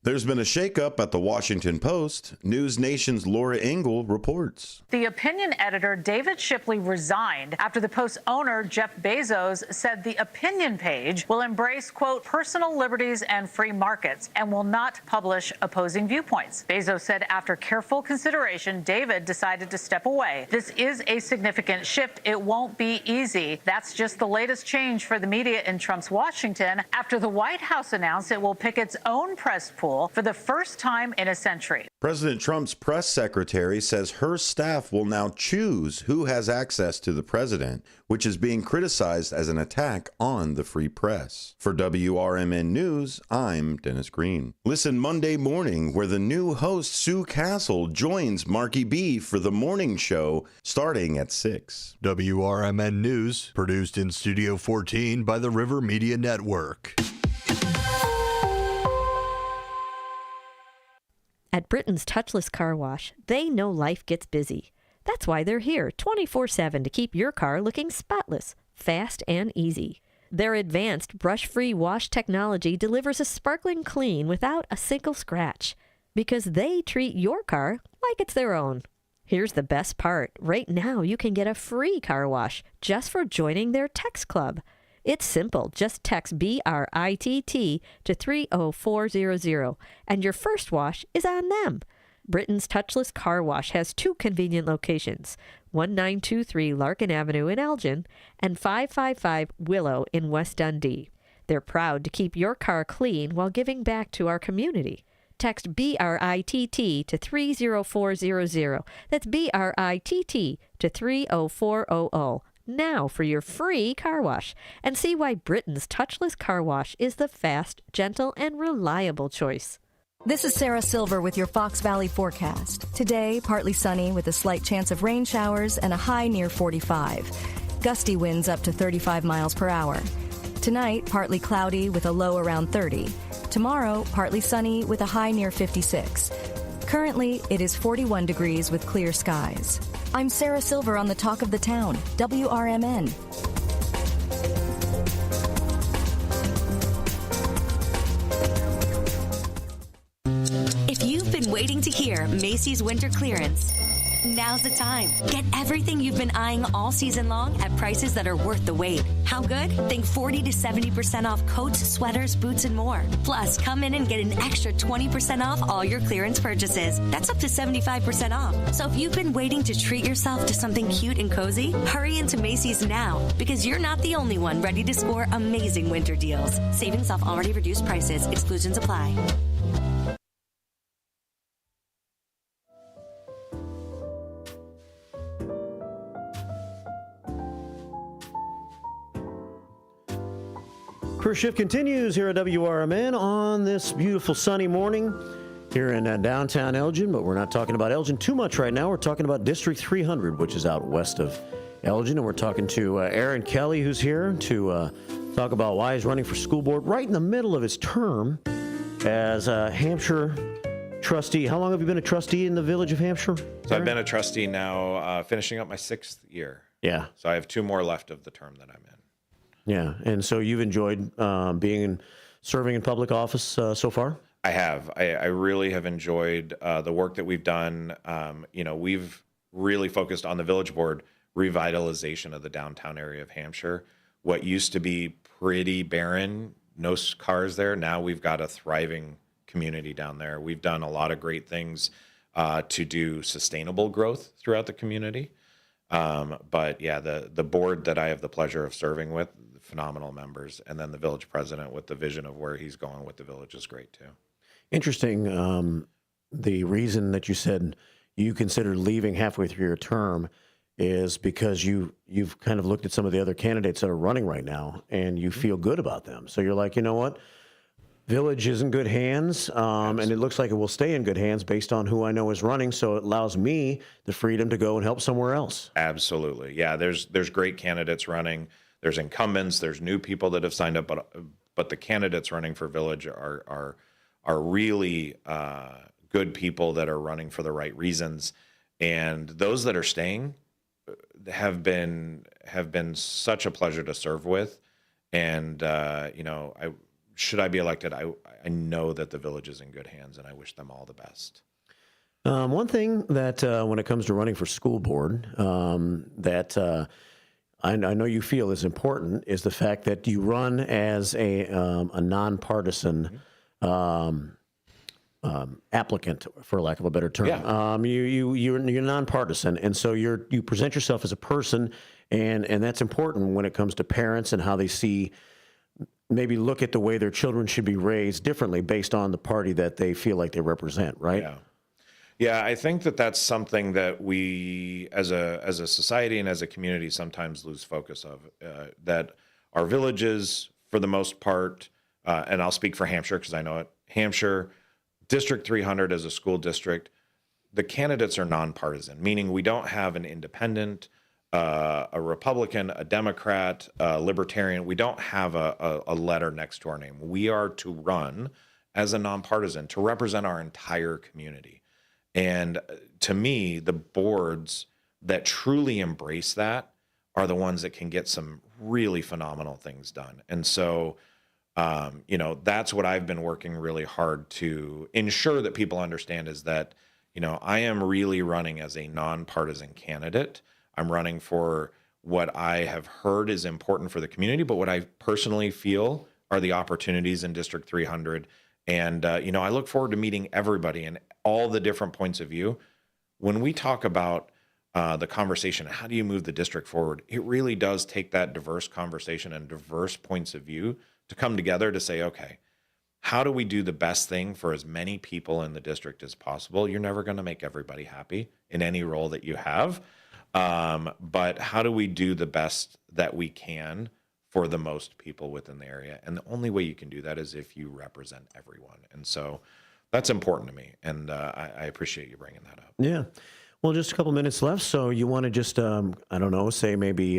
Speaker 6: There's been a shakeup at the Washington Post. News Nation's Laura Engel reports.
Speaker 26: The opinion editor David Shipley resigned after the Post's owner Jeff Bezos said the opinion page will embrace, quote, personal liberties and free markets and will not publish opposing viewpoints. Bezos said after careful consideration, David decided to step away. This is a significant shift. It won't be easy. That's just the latest change for the media in Trump's Washington after the White House announced it will pick its own press pool for the first time in a century.
Speaker 6: President Trump's press secretary says her staff will now choose who has access to the president, which is being criticized as an attack on the free press. For WRMN News, I'm Dennis Green. Listen Monday morning, where the new host Sue Castle joins Marky B for the morning show starting at 6.
Speaker 2: WRMN News, produced in Studio 14 by the River Media Network.
Speaker 27: At Britain's Touchless Car Wash, they know life gets busy. That's why they're here 24/7 to keep your car looking spotless, fast, and easy. Their advanced brush-free wash technology delivers a sparkling clean without a single scratch, because they treat your car like it's their own. Here's the best part. Right now, you can get a free car wash just for joining their text club. It's simple. Just text BRITT to 30400, and your first wash is on them. Britain's Touchless Car Wash has 2 convenient locations, 1923 Larkin Avenue in Elgin and 555 Willow in West Dundee. They're proud to keep your car clean while giving back to our community. Text BRITT to 30400. That's BRITT to 30400. Now for your free car wash, and see why Britain's Touchless Car Wash is the fast, gentle, and reliable choice.
Speaker 9: This is Sarah Silver with your Fox Valley forecast. Today, partly sunny with a slight chance of rain showers and a high near 45. Gusty winds up to 35 miles per hour. Tonight, partly cloudy with a low around 30. Tomorrow, partly sunny with a high near 56. Currently, it is 41 degrees with clear skies. I'm Sarah Silver on the Talk of the Town, WRMN.
Speaker 19: If you've been waiting to hear Macy's winter clearance, now's the time. Get everything you've been eyeing all season long at prices that are worth the wait. How good? Think 40 to 70% off coats, sweaters, boots, and more. Plus, come in and get an extra 20% off all your clearance purchases. That's up to 75% off. So if you've been waiting to treat yourself to something cute and cozy, hurry into Macy's now, because you're not the only one ready to score amazing winter deals. Savings off already reduced prices. Exclusions apply.
Speaker 4: First Shift continues here at WRMN on this beautiful sunny morning here in downtown Elgin, but we're not talking about Elgin too much right now. We're talking about District 300, which is out west of Elgin, and we're talking to Aaron Kelly, who's here to talk about why he's running for school board right in the middle of his term as a Hampshire trustee. How long have you been a trustee in the village of Hampshire?
Speaker 17: So I've been a trustee now, finishing up my 6th year.
Speaker 4: Yeah.
Speaker 17: So I have 2 more left of the term that I'm in.
Speaker 4: Yeah, and so you've enjoyed serving in public office so far?
Speaker 17: I have. I really have enjoyed the work that we've done. We've really focused on the village board revitalization of the downtown area of Hampshire. What used to be pretty barren, no cars there, now we've got a thriving community down there. We've done a lot of great things to do sustainable growth throughout the community. But yeah, the board that I have the pleasure of serving with, phenomenal members, and then the village president with the vision of where he's going with the village is great too.
Speaker 4: Interesting. The reason that you said you considered leaving halfway through your term is because you've kind of looked at some of the other candidates that are running right now and you feel good about them. So you're like, you know what? Village is in good hands, and it looks like it will stay in good hands based on who I know is running, so it allows me the freedom to go and help somewhere else.
Speaker 17: Absolutely. Yeah, there's great candidates running. There's incumbents, there's new people that have signed up, but the candidates running for village are really good people that are running for the right reasons. And those that are staying have been such a pleasure to serve with. And should I be elected, I know that the village is in good hands, and I wish them all the best.
Speaker 4: One thing that when it comes to running for school board that I know you feel is important is the fact that you run as a nonpartisan applicant, for lack of a better term.
Speaker 17: Yeah.
Speaker 4: You're nonpartisan, and so you present yourself as a person, and that's important when it comes to parents and how they see. Maybe look at the way their children should be raised differently based on the party that they feel like they represent, right?
Speaker 17: Yeah, I think that's something that we, as a society and as a community, sometimes lose focus of. That our villages, for the most part, and I'll speak for Hampshire because I know it, Hampshire, District 300 as a school district, the candidates are nonpartisan, meaning we don't have an independent, a Republican, a Democrat, a Libertarian. We don't have a letter next to our name. We are to run as a nonpartisan to represent our entire community. And to me, the boards that truly embrace that are the ones that can get some really phenomenal things done. And so, that's what I've been working really hard to ensure that people understand is that, I am really running as a nonpartisan candidate. I'm running for what I have heard is important for the community, but what I personally feel are the opportunities in District 300. And, I look forward to meeting everybody and all the different points of view. When we talk about the conversation, how do you move the district forward? It really does take that diverse conversation and diverse points of view to come together to say, okay, how do we do the best thing for as many people in the district as possible? You're never going to make everybody happy in any role that you have. But how do we do the best that we can for the most people within the area? And the only way you can do that is if you represent everyone. And so that's important to me. And I appreciate you bringing that up.
Speaker 4: Yeah. Well, just a couple minutes left. So you want to just, say maybe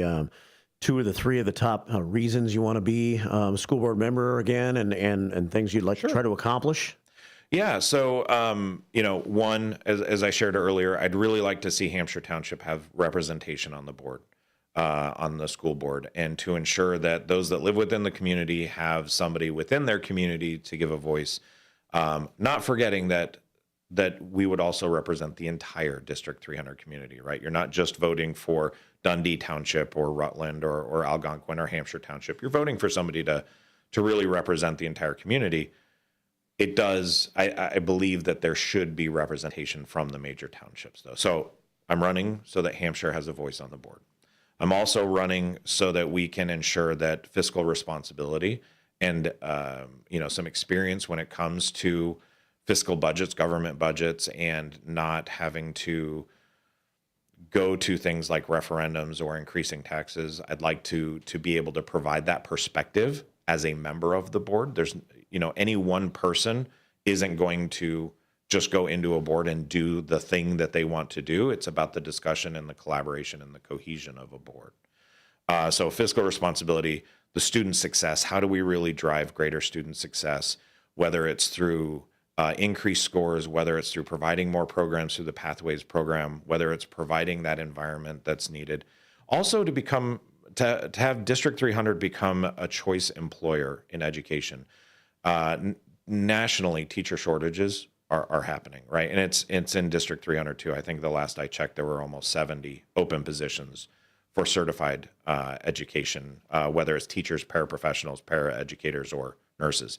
Speaker 4: 2 or 3 of the top reasons you want to be a school board member again and things you'd like to try to accomplish?
Speaker 17: Yeah. So, one, as I shared earlier, I'd really like to see Hampshire Township have representation on the board, on the school board, and to ensure that those that live within the community have somebody within their community to give a voice, not forgetting that we would also represent the entire District 300 community, right? You're not just voting for Dundee Township or Rutland or Algonquin or Hampshire Township. You're voting for somebody to really represent the entire community. It does, I believe that there should be representation from the major townships, though. So I'm running so that Hampshire has a voice on the board. I'm also running so that we can ensure that fiscal responsibility and, some experience when it comes to fiscal budgets, government budgets, and not having to go to things like referendums or increasing taxes. I'd like to be able to provide that perspective as a member of the board. There's, any one person isn't going to just go into a board and do the thing that they want to do. It's about the discussion and the collaboration and the cohesion of a board. So fiscal responsibility, the student success, how do we really drive greater student success, whether it's through increased scores, whether it's through providing more programs through the Pathways program, whether it's providing that environment that's needed. Also to have District 300 become a choice employer in education. Nationally, teacher shortages are happening, right? And it's in District 300 too. I think the last I checked, there were almost 70 open positions for certified education, whether it's teachers, paraprofessionals, paraeducators, or nurses.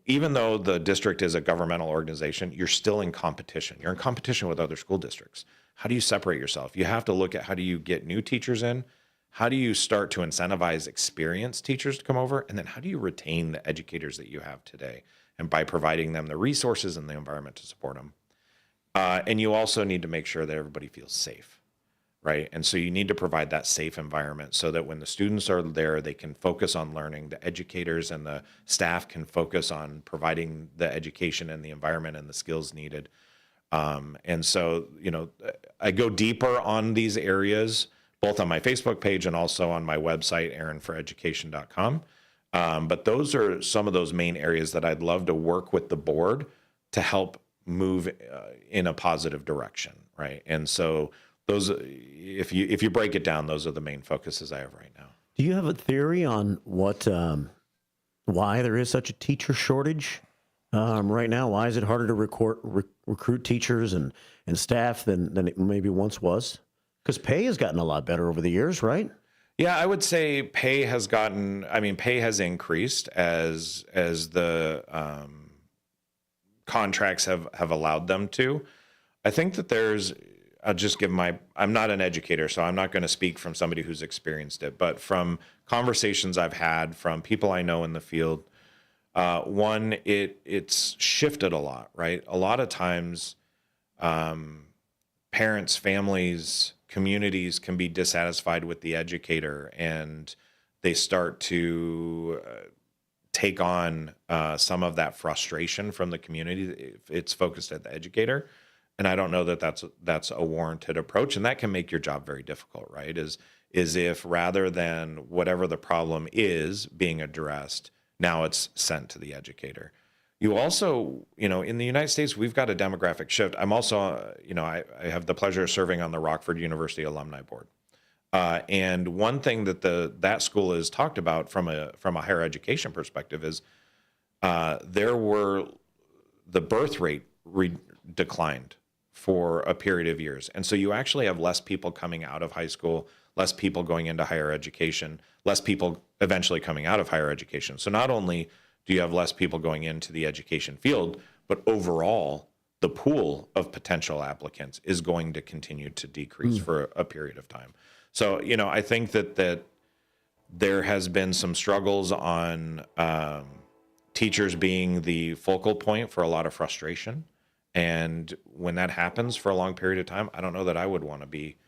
Speaker 17: Even though the district is a governmental organization, you're still in competition. You're in competition with other school districts. How do you separate yourself? You have to look at how do you get new teachers in? How do you start to incentivize experienced teachers to come over? And then how do you retain the educators that you have today? And by providing them the resources and the environment to support them. And you also need to make sure that everybody feels safe, right? And so you need to provide that safe environment so that when the students are there, they can focus on learning. The educators and the staff can focus on providing the education and the environment and the skills needed. And so, I go deeper on these areas, both on my Facebook page and also on my website, aaronforeducation.com. But those are some of those main areas that I'd love to work with the board to help move in a positive direction, right? And so those, if you break it down, those are the main focuses I have right now.
Speaker 4: Do you have a theory on why there is such a teacher shortage right now? Why is it harder to recruit teachers and staff than it maybe once was? Because pay has gotten a lot better over the years, right?
Speaker 17: Yeah, I would say pay has increased as the contracts have allowed them to. I think that I'll just give I'm not an educator, so I'm not going to speak from somebody who's experienced it, but from conversations I've had from people I know in the field, it's shifted a lot, right? A lot of times, parents, families, communities can be dissatisfied with the educator, and they start to take on some of that frustration from the community if it's focused at the educator. And I don't know that that's a warranted approach, and that can make your job very difficult, right? Is if rather than whatever the problem is being addressed, now it's sent to the educator. You also, in the United States, we've got a demographic shift. I'm also, I have the pleasure of serving on the Rockford University Alumni Board. And one thing that that school has talked about from a higher education perspective is the birth rate declined for a period of years. And so you actually have less people coming out of high school, less people going into higher education, less people eventually coming out of higher education. So not only do you have less people going into the education field, but overall, the pool of potential applicants is going to continue to decrease for a period of time. So, I think that there has been some struggles on teachers being the focal point for a lot of frustration. And when that happens for a long period of time, I don't know that I would want to be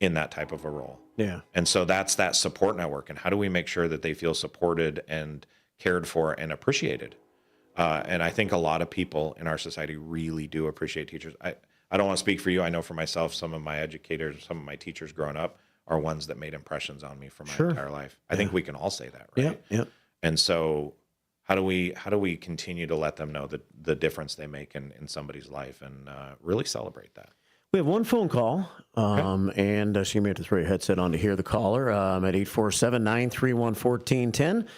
Speaker 17: in that type of a role.
Speaker 4: Yeah.
Speaker 17: And so that's that support network. And how do we make sure that they feel supported and cared for and appreciated? And I think a lot of people in our society really do appreciate teachers. I don't want to speak for you. I know for myself, some of my educators, some of my teachers growing up are ones that made impressions on me for my entire life. I think we can all say that, right?
Speaker 4: Yeah.
Speaker 17: And so how do we continue to let them know the difference they make in somebody's life and really celebrate that?
Speaker 4: We have one phone call, and so you may have to throw your headset on to hear the caller at 847-931-1410.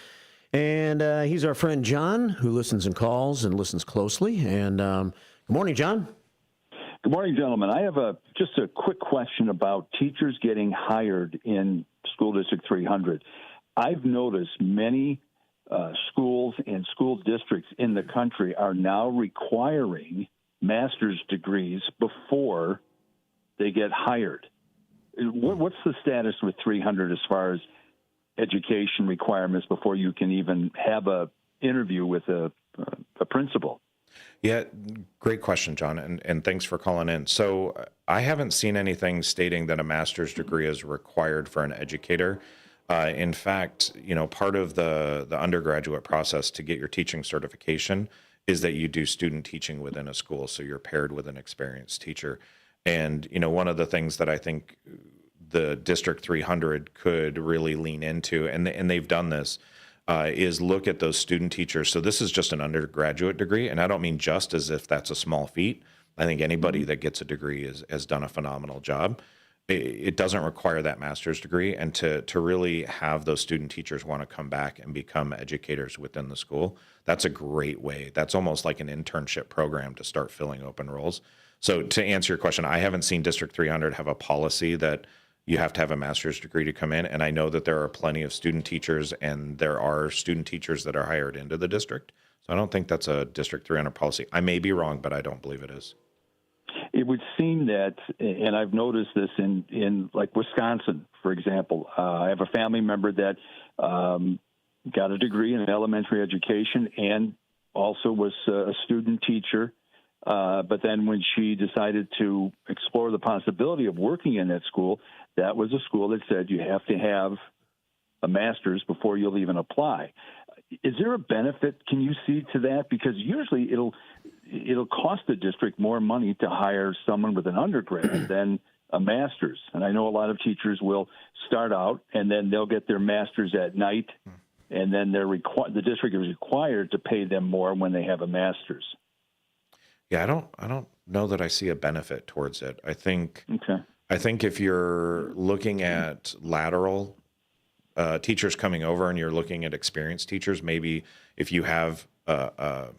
Speaker 4: And he's our friend John, who listens and calls and listens closely. And good morning, John.
Speaker 1: Good morning, gentlemen. I have just a quick question about teachers getting hired in School District 300. I've noticed many schools and school districts in the country are now requiring master's degrees before they get hired. What's the status with 300 as far as education requirements before you can even have a interview with a principal?
Speaker 17: Yeah, great question, John, and thanks for calling in. So I haven't seen anything stating that a master's degree is required for an educator. In fact, part of the undergraduate process to get your teaching certification is that you do student teaching within a school, so you're paired with an experienced teacher. And one of the things that I think the District 300 could really lean into, and they've done this, is look at those student teachers. So this is just an undergraduate degree, and I don't mean just as if that's a small feat. I think anybody that gets a degree has done a phenomenal job. It doesn't require that master's degree, and to really have those student teachers want to come back and become educators within the school, that's a great way. That's almost like an internship program to start filling open roles. So to answer your question, I haven't seen District 300 have a policy that you have to have a master's degree to come in, and I know that there are plenty of student teachers, and there are student teachers that are hired into the district. So I don't think that's a District 300 policy. I may be wrong, but I don't believe it is.
Speaker 1: It would seem that, and I've noticed this in like Wisconsin, for example. I have a family member that got a degree in elementary education and also was a student teacher. But then when she decided to explore the possibility of working in that school, that was a school that said you have to have a master's before you'll even apply. Is there a benefit, can you see, to that? Because usually it'll cost the district more money to hire someone with an undergrad than a master's. And I know a lot of teachers will start out and then they'll get their master's at night, and then the district is required to pay them more when they have a master's.
Speaker 17: Yeah, I don't know that I see a benefit towards it. I think if you're looking at lateral teachers coming over and you're looking at experienced teachers, maybe if you have a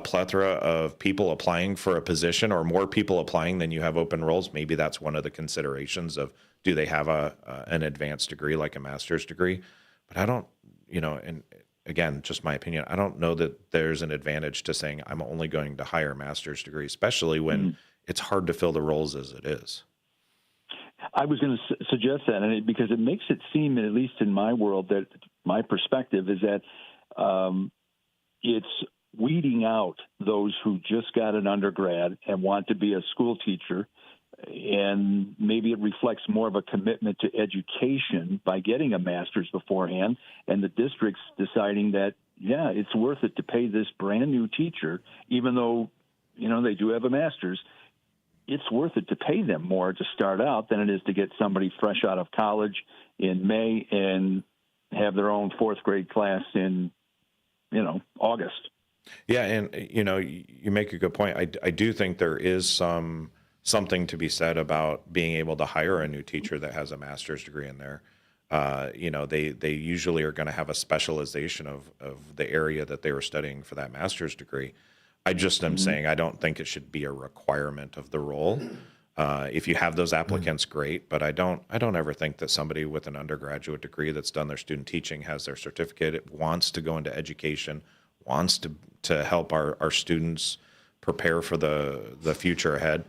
Speaker 17: plethora of people applying for a position or more people applying than you have open roles, maybe that's one of the considerations of, do they have an advanced degree like a master's degree? But I don't, and again, just my opinion, I don't know that there's an advantage to saying I'm only going to hire a master's degree, especially when it's hard to fill the roles as it is.
Speaker 1: I was going to suggest that, and because it makes it seem, at least in my world, that my perspective is that it's weeding out those who just got an undergrad and want to be a school teacher, and maybe it reflects more of a commitment to education by getting a master's beforehand, and the district's deciding that, yeah, it's worth it to pay this brand new teacher, even though, they do have a master's. It's worth it to pay them more to start out than it is to get somebody fresh out of college in May and have their own fourth grade class in, August.
Speaker 17: Yeah, and you make a good point. I do think there is something to be said about being able to hire a new teacher that has a master's degree in there. They usually are going to have a specialization of the area that they were studying for that master's degree. I just am saying I don't think it should be a requirement of the role. If you have those applicants, great, but I don't ever think that somebody with an undergraduate degree that's done their student teaching, has their certificate, wants to go into education, wants to help our students prepare for the future ahead.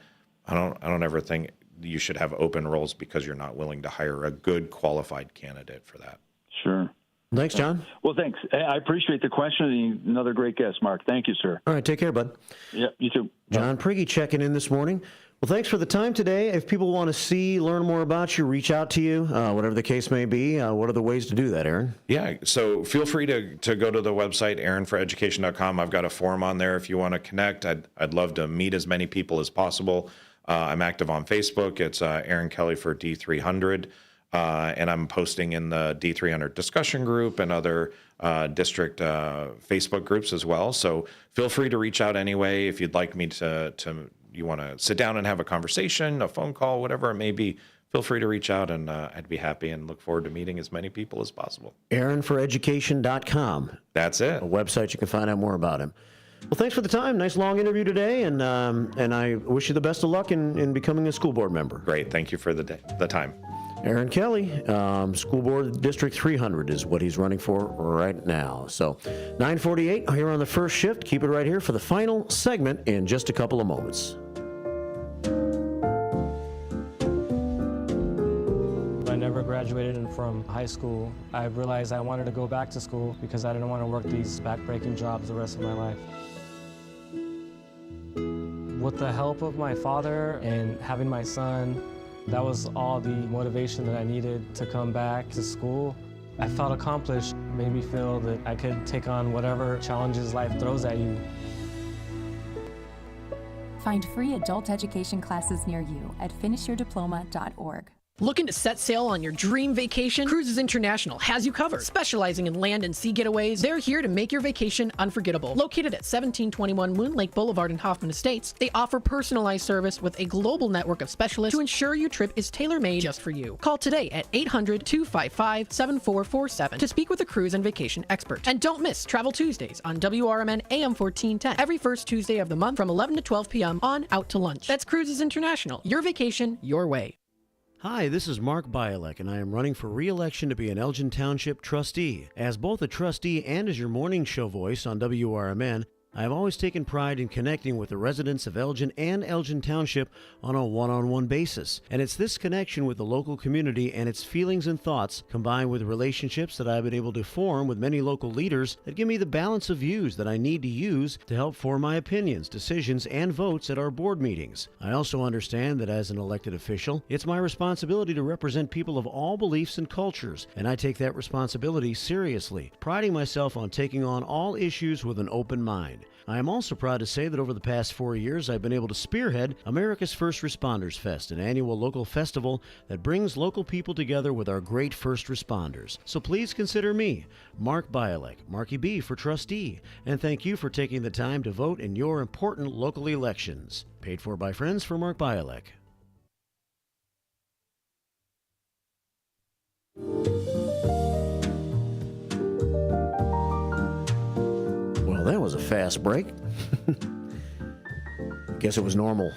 Speaker 17: I don't ever think you should have open roles because you're not willing to hire a good qualified candidate for that.
Speaker 1: Sure.
Speaker 4: Thanks, John.
Speaker 1: Well, thanks. I appreciate the question. Another great guest, Mark. Thank you, sir.
Speaker 4: All right, take care, bud.
Speaker 1: Yeah, you too.
Speaker 4: John Prigge checking in this morning. Well, thanks for the time today. If people want to learn more about you, reach out to you, whatever the case may be, what are the ways to do that, Aaron?
Speaker 17: Yeah, so feel free to go to the website, aaronforeducation.com. I've got a form on there if you want to connect. I'd love to meet as many people as possible. I'm active on Facebook. It's Aaron Kelly for D300. And I'm posting in the D300 discussion group and other district Facebook groups as well. So feel free to reach out anyway. If you'd like me you want to sit down and have a conversation, a phone call, whatever it may be, feel free to reach out, and I'd be happy and look forward to meting as many people as possible.
Speaker 4: AaronForEducation.com.
Speaker 17: That's it.
Speaker 4: A website you can find out more about him. Well, thanks for the time. Nice long interview today, and I wish you the best of luck in becoming a school board member.
Speaker 17: Great. Thank you for the time.
Speaker 4: Aaron Kelly, School Board District 300 is what he's running for right now. So 9:48 here on the first shift. Keep it right here for the final segment in just a couple of moments.
Speaker 3: I never graduated from high school. I realized I wanted to go back to school because I didn't want to work these back-breaking jobs the rest of my life. With the help of my father and having my son, That was all the motivation that I needed to come back to school. I felt accomplished, made me feel that I could take on whatever challenges life throws at you.
Speaker 7: Find free adult education classes near you at finishyourdiploma.org.
Speaker 10: Looking to set sail on your dream vacation? Cruises International has you covered. Specializing in land and sea getaways, they're here to make your vacation unforgettable. Located at 1721 Moon Lake Boulevard in Hoffman Estates, they offer personalized service with a global network of specialists to ensure your trip is tailor-made just for you. Call today at 800-255-7447 to speak with a cruise and vacation expert. And don't miss Travel Tuesdays on WRMN AM 1410 every first Tuesday of the month from 11 to 12 p.m. on Out to Lunch. That's Cruises International. Your vacation, your way.
Speaker 4: Hi, this is Mark Bialek, and I am running for re-election to be an Elgin Township trustee. As both a trustee and as your morning show voice on WRMN, I have always taken pride in connecting with the residents of Elgin and Elgin Township on a one-on-one basis. And it's this connection with the local community and its feelings and thoughts, combined with relationships that I've been able to form with many local leaders, that give me the balance of views that I need to use to help form my opinions, decisions, and votes at our board meetings. I also understand that as an elected official, it's my responsibility to represent people of all beliefs and cultures, and I take that responsibility seriously, priding myself on taking on all issues with an open mind. I am also proud to say that over the past 4 years, I've been able to spearhead America's First Responders Fest, an annual local festival that brings local people together with our great first responders. So please consider me, Mark Bialek, Marky B for trustee, and thank you for taking the time to vote in your important local elections. Paid for by friends for Mark Bialek. Well, that was a fast break. Guess it was normal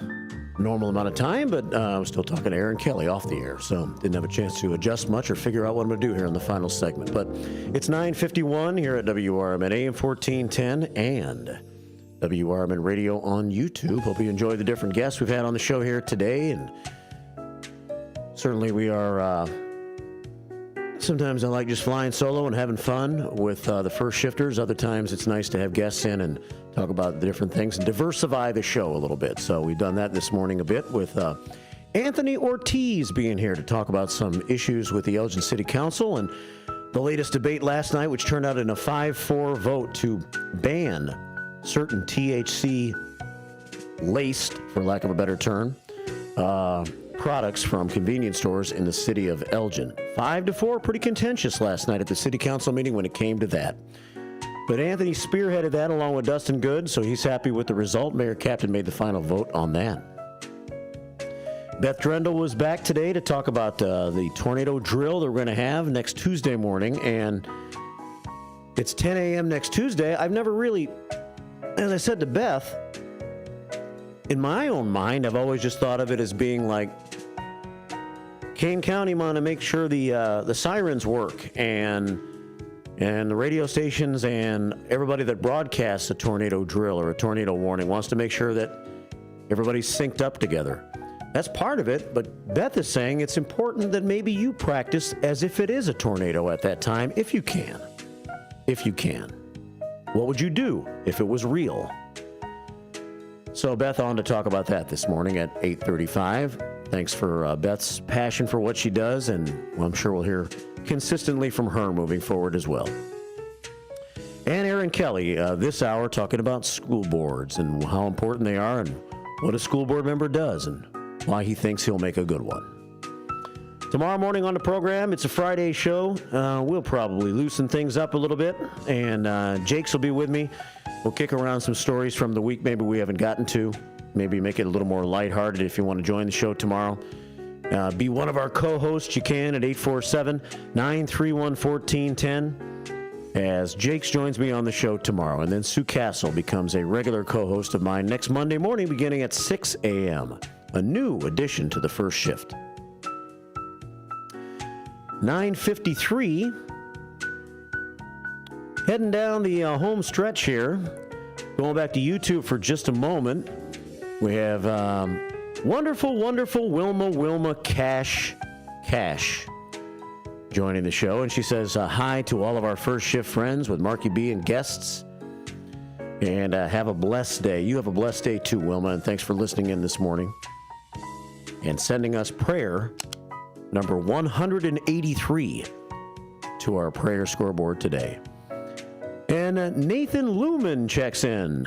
Speaker 4: amount of time, but I'm still talking to Aaron Kelly off the air, so didn't have a chance to adjust much or figure out what I'm going to do here in the final segment. But it's 9:51 here at WRMN AM 1410 and WRMN Radio on YouTube. Hope you enjoy the different guests we've had on the show here today, and certainly we are... Sometimes I like just flying solo and having fun with the first shifters. Other times it's nice to have guests in and talk about the different things and diversify the show a little bit. So we've done that this morning a bit with Anthony Ortiz being here to talk about some issues with the Elgin City Council and the latest debate last night, which turned out in a 5-4 vote to ban certain THC-laced, for lack of a better term, products from convenience stores in the city of Elgin. 5-4, pretty contentious last night at the city council meeting when it came to that. But Anthony spearheaded that along with Dustin Good, so he's happy with the result. Mayor Captain made the final vote on that. Beth Drendel was back today to talk about the tornado drill that we're going to have next Tuesday morning, and it's 10 a.m. next Tuesday. I've never really, as I said to Beth, in my own mind, I've always just thought of it as being like Kane County want to make sure the sirens work and the radio stations and everybody that broadcasts a tornado drill or a tornado warning wants to make sure that everybody's synced up together. That's part of it, but Beth is saying it's important that maybe you practice as if it is a tornado at that time, if you can. If you can. What would you do if it was real? So Beth on to talk about that this morning at 8:35. Thanks for Beth's passion for what she does, and I'm sure we'll hear consistently from her moving forward as well. And Aaron Kelly this hour talking about school boards and how important they are and what a school board member does and why he thinks he'll make a good one. Tomorrow morning on the program, it's a Friday show. We'll probably loosen things up a little bit, and Jakes will be with me. We'll kick around some stories from the week maybe we haven't gotten to. Maybe make it a little more lighthearted if you want to join the show tomorrow. Be one of our co-hosts. You can at 847-931-1410 as Jakes joins me on the show tomorrow. And then Sue Castle becomes a regular co-host of mine next Monday morning beginning at 6 a.m. A new addition to the first shift. 9:53. Heading down the home stretch here. Going back to YouTube for just a moment. We have wonderful Wilma Cash joining the show. And she says hi to all of our first shift friends with Marky B and guests. And have a blessed day. You have a blessed day too, Wilma, and thanks for listening in this morning. and sending us prayer number 183 to our prayer scoreboard today. And Nathan Lumen checks in.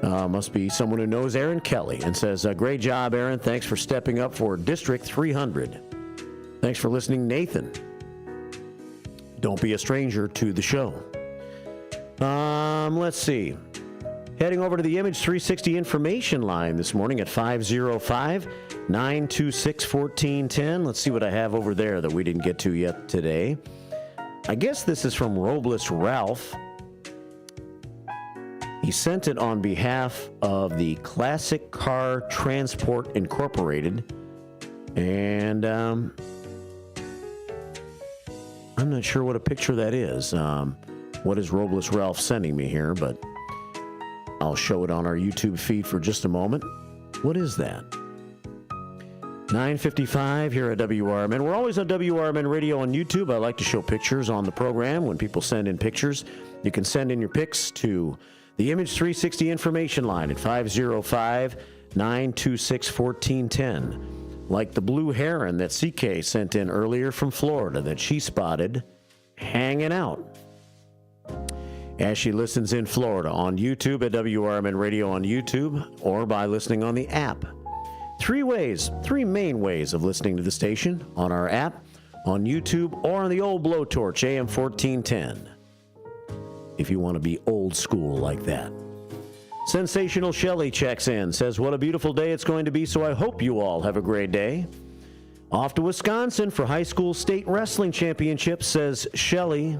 Speaker 4: Must be someone who knows Aaron Kelly and says, great job, Aaron. Thanks for stepping up for District 300. Thanks for listening, Nathan. Don't be a stranger to the show. Let's see. Heading over to the Image 360 information line this morning at 505-926-1410. Let's see what I have over there that we didn't get to yet today. I guess this is from Robles Ralph. He sent it on behalf of the Classic Car Transport Incorporated. And I'm not sure what a picture that is. What is Robles Ralph sending me here? But I'll show it on our YouTube feed for just a moment. What is that? 9:55 here at WRMN. We're always on WRMN Radio on YouTube. I like to show pictures on the program. When people send in pictures, you can send in your pics to the Image 360 information line at 505-926-1410. Like the blue heron that CK sent in earlier from Florida that she spotted hanging out as she listens in Florida on YouTube at WRMN Radio on YouTube or by listening on the app. Three main ways of listening to the station: on our app, on YouTube, or on the old blowtorch AM 1410. If you want to be old school like that. Sensational Shelley checks in, says, what a beautiful day it's going to be, so I hope you all have a great day. Off to Wisconsin for high school state wrestling championships, says Shelley.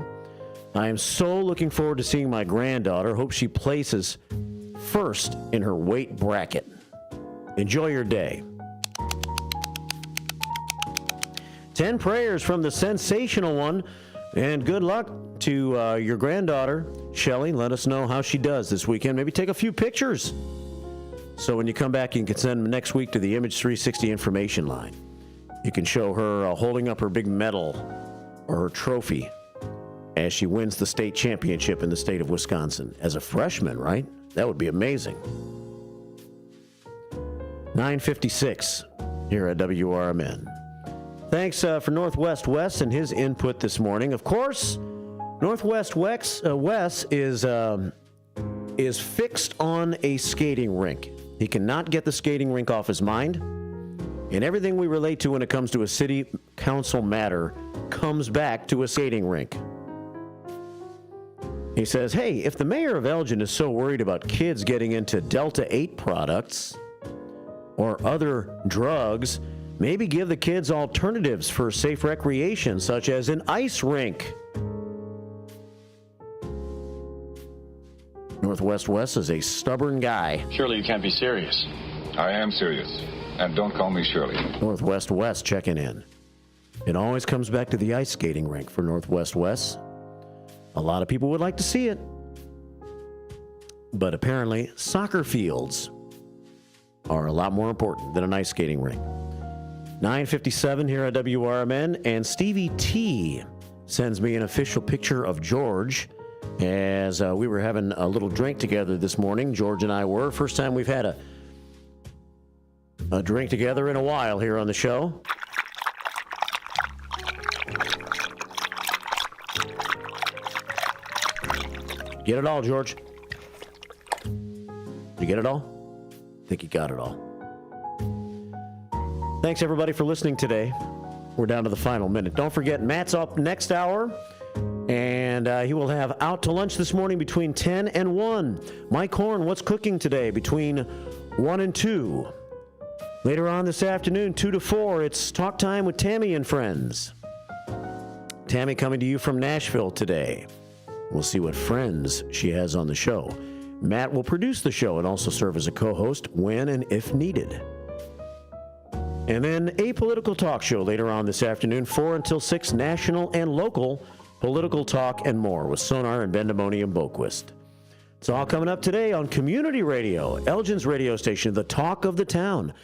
Speaker 4: I am so looking forward to seeing my granddaughter. Hope she places first in her weight bracket. Enjoy your day. 10 prayers from the sensational one. And good luck to your granddaughter, Shelley. Let us know how she does this weekend. Maybe take a few pictures. So when you come back, you can send them next week to the Image 360 information line. You can show her holding up her big medal or her trophy as she wins the state championship in the state of Wisconsin. As a freshman, right? That would be amazing. 9:56 here at WRMN. Thanks for Northwest Wes and his input this morning. Of course, Northwest Wes is fixed on a skating rink. He cannot get the skating rink off his mind. And everything we relate to when it comes to a city council matter comes back to a skating rink. He says, hey, if the mayor of Elgin is so worried about kids getting into Delta 8 products or other drugs, maybe give the kids alternatives for safe recreation, such as an ice rink. Northwest West is a stubborn guy.
Speaker 12: Surely you can't be serious. I am serious. And don't call me Shirley.
Speaker 4: Northwest West checking in. It always comes back to the ice skating rink for Northwest West. A lot of people would like to see it. But apparently, soccer fields are a lot more important than an ice skating rink. 9:57 here at WRMN, and Stevie T sends me an official picture of George as we were having a little drink together this morning. George and I were. First time we've had a drink together in a while here on the show. Get it all, George? You get it all? I think you got it all. Thanks, everybody, for listening today. We're down to the final minute. Don't forget, Matt's up next hour, and he will have Out to Lunch this morning between 10 and 1. Mike Horn, what's cooking today between 1 and 2? Later on this afternoon, 2 to 4, it's Talk Time with Tammy and Friends. Tammy coming to you from Nashville today. We'll see what friends she has on the show. Matt will produce the show and also serve as a co-host when and if needed. And then a political talk show later on this afternoon, 4 until 6, national and local political talk and more with Sonar and Bendamoni and Boquist. It's all coming up today on Community Radio, Elgin's radio station, the talk of the town,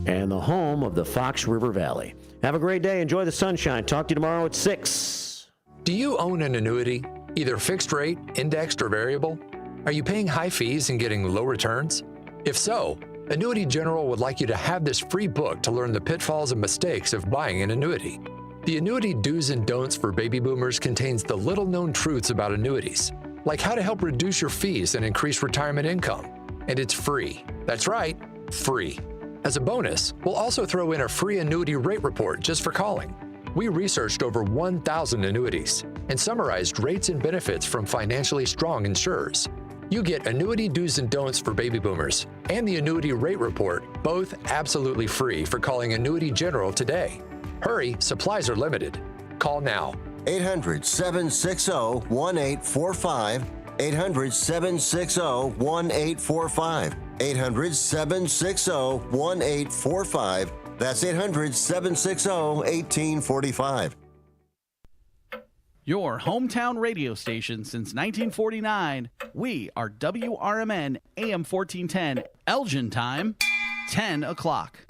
Speaker 4: and the home of the Fox River Valley. Have a great day. Enjoy the sunshine. Talk to you tomorrow at 6.
Speaker 13: Do you own an annuity, either fixed rate, indexed, or variable? Are you paying high fees and getting low returns? If so, Annuity General would like you to have this free book to learn the pitfalls and mistakes of buying an annuity. The Annuity Do's and Don'ts for Baby Boomers contains the little-known truths about annuities, like how to help reduce your fees and increase retirement income. And it's free. That's right, free. As a bonus, we'll also throw in a free annuity rate report just for calling. We researched over 1,000 annuities and summarized rates and benefits from financially strong insurers. You get Annuity Do's and Don'ts for Baby Boomers and the Annuity Rate Report, both absolutely free for calling Annuity General today. Hurry, supplies are limited. Call now.
Speaker 11: 800-760-1845. 800-760-1845. 800-760-1845. That's 800-760-1845.
Speaker 5: Your hometown radio station since 1949. We are WRMN AM 1410, Elgin time, 10 o'clock.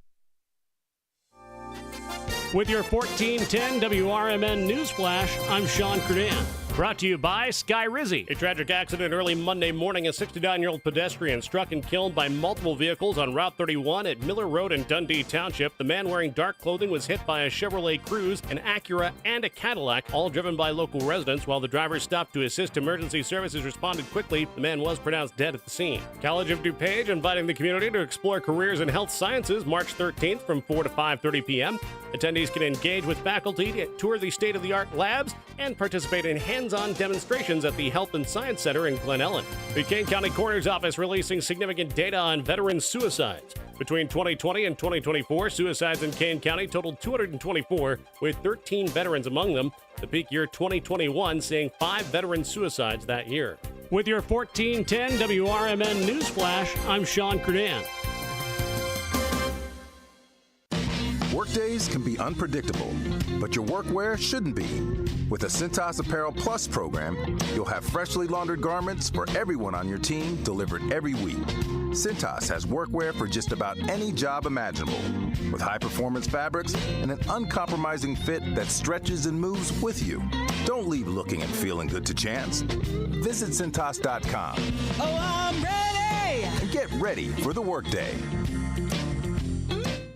Speaker 14: With your 1410 WRMN Newsflash, I'm Sean Curdan. Brought to you by Sky Rizzy. A tragic accident early Monday morning. A 69-year-old pedestrian struck and killed by multiple vehicles on Route 31 at Miller Road in Dundee Township. The man wearing dark clothing was hit by a Chevrolet Cruze, an Acura, and a Cadillac, all driven by local residents. While the drivers stopped to assist, emergency services responded quickly. The man was pronounced dead at the scene. College of DuPage inviting the community to explore careers in health sciences March 13th from 4 to 5:30 p.m. Attendees can engage with faculty, tour the state-of-the-art labs, and participate in hands-on demonstrations at the Health and Science Center in Glen Ellen. The Kane County Coroner's Office releasing significant data on veteran suicides. Between 2020 and 2024, suicides in Kane County totaled 224, with 13 veterans among them. The peak year 2021 seeing 5 veteran suicides that year. With your 1410 WRMN Newsflash, I'm Sean Curdan.
Speaker 20: Workdays can be unpredictable, but your workwear shouldn't be. With the Cintas Apparel Plus program, you'll have freshly laundered garments for everyone on your team delivered every week. Cintas has workwear for just about any job imaginable, with high-performance fabrics and an uncompromising fit that stretches and moves with you. Don't leave looking and feeling good to chance. Visit Cintas.com.
Speaker 21: Oh, I'm ready!
Speaker 20: And get ready for the workday.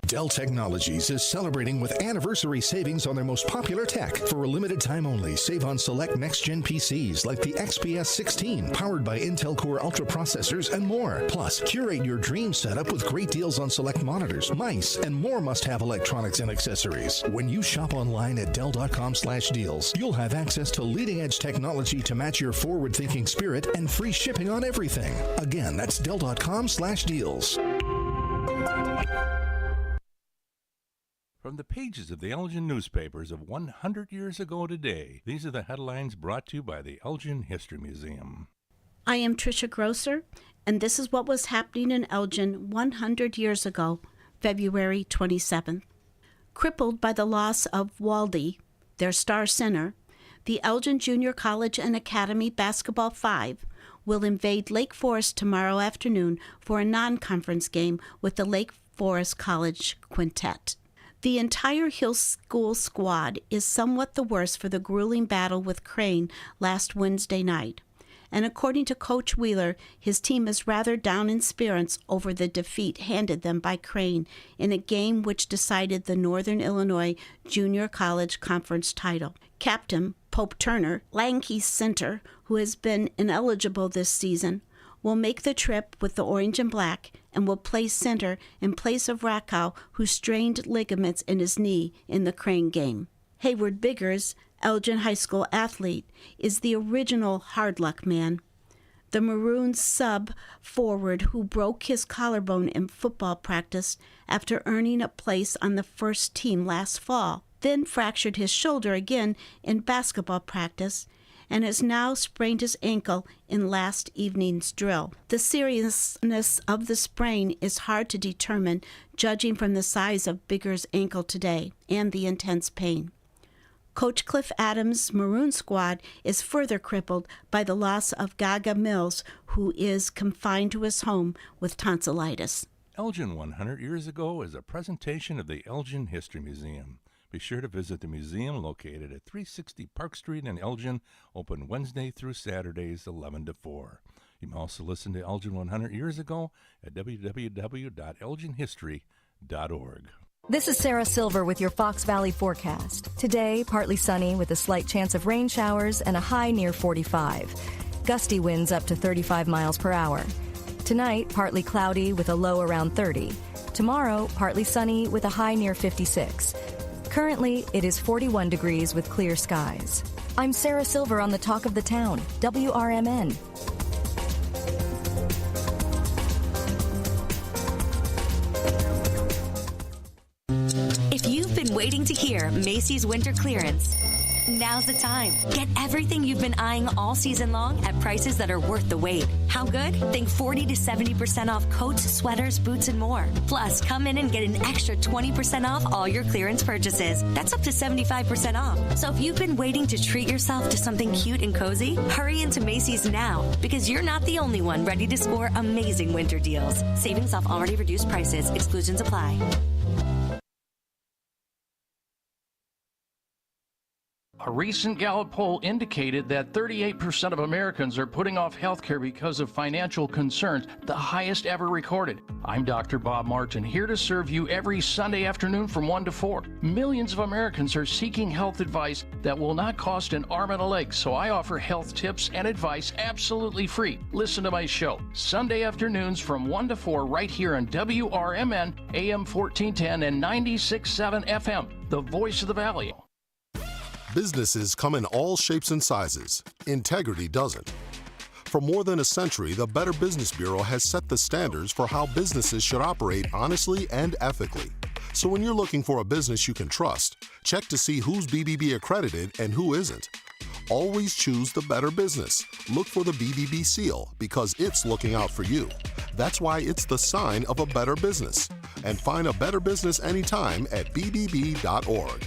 Speaker 22: Dell Technologies is celebrating with anniversary savings on their most popular tech. For a limited time only, save on select next-gen PCs like the XPS 16, powered by Intel Core Ultra processors and more. Plus, curate your dream setup with great deals on select monitors, mice, and more must-have electronics and accessories. When you shop online at Dell.com/deals, you'll have access to leading-edge technology to match your forward-thinking spirit and free shipping on everything. Again, that's Dell.com/deals.
Speaker 23: From the pages of the Elgin newspapers of 100 years ago today, these are the headlines brought to you by the Elgin History Museum.
Speaker 24: I am Tricia Grosser, and this is what was happening in Elgin 100 years ago, February 27th. Crippled by the loss of Waldy, their star center, the Elgin Junior College and Academy Basketball 5 will invade Lake Forest tomorrow afternoon for a non-conference game with the Lake Forest College Quintet. The entire Hill School squad is somewhat the worse for the grueling battle with Crane last Wednesday night. And according to Coach Wheeler, his team is rather down in spirits over the defeat handed them by Crane in a game which decided the Northern Illinois Junior College Conference title. Captain Pope Turner, Lanky's center, who has been ineligible this season, will make the trip with the orange and black and will play center in place of Rakow, who strained ligaments in his knee in the Crane game. Hayward Biggers, Elgin High School athlete, is the original hard luck man. The Maroons sub forward who broke his collarbone in football practice after earning a place on the first team last fall, then fractured his shoulder again in basketball practice, and has now sprained his ankle in last evening's drill. The seriousness of the sprain is hard to determine, judging from the size of Bigger's ankle today and the intense pain. Coach Cliff Adams' Maroon squad is further crippled by the loss of Gaga Mills, who is confined to his home with tonsillitis.
Speaker 23: Elgin 100 years ago is a presentation of the Elgin History Museum. Be sure to visit the museum located at 360 Park Street in Elgin, open Wednesday through Saturdays 11 to 4. You can also listen to Elgin 100 Years Ago at www.elginhistory.org.
Speaker 9: This is Sarah Silver with your Fox Valley forecast. Today, partly sunny with a slight chance of rain showers and a high near 45. Gusty winds up to 35 miles per hour. Tonight, partly cloudy with a low around 30. Tomorrow, partly sunny with a high near 56. Currently, it is 41 degrees with clear skies. I'm Sarah Silver on the Talk of the Town, WRMN.
Speaker 19: If you've been waiting to hear Macy's winter clearance, now's the time. Get everything you've been eyeing all season long at prices that are worth the wait. How good? Think 40 to 70% off coats, sweaters, boots, and more. Plus, come in and get an extra 20% off all your clearance purchases. That's up to 75% off. So if you've been waiting to treat yourself to something cute and cozy, hurry into Macy's now, because you're not the only one ready to score amazing winter deals. Savings off already reduced prices. Exclusions apply.
Speaker 6: A recent Gallup poll indicated that 38% of Americans are putting off health care because of financial concerns, the highest ever recorded. I'm Dr. Bob Martin, here to serve you every Sunday afternoon from 1 to 4. Millions of Americans are seeking health advice that will not cost an arm and a leg, so I offer health tips and advice absolutely free. Listen to my show, Sunday afternoons from 1 to 4 right here on WRMN, AM 1410 and 96.7 FM, the voice of the Valley.
Speaker 8: Businesses come in all shapes and sizes. Integrity doesn't. For more than a century, the Better Business Bureau has set the standards for how businesses should operate honestly and ethically. So when you're looking for a business you can trust, check to see who's BBB accredited and who isn't. Always choose the better business. Look for the BBB seal because it's looking out for you. That's why it's the sign of a better business. And find a better business anytime at bbb.org.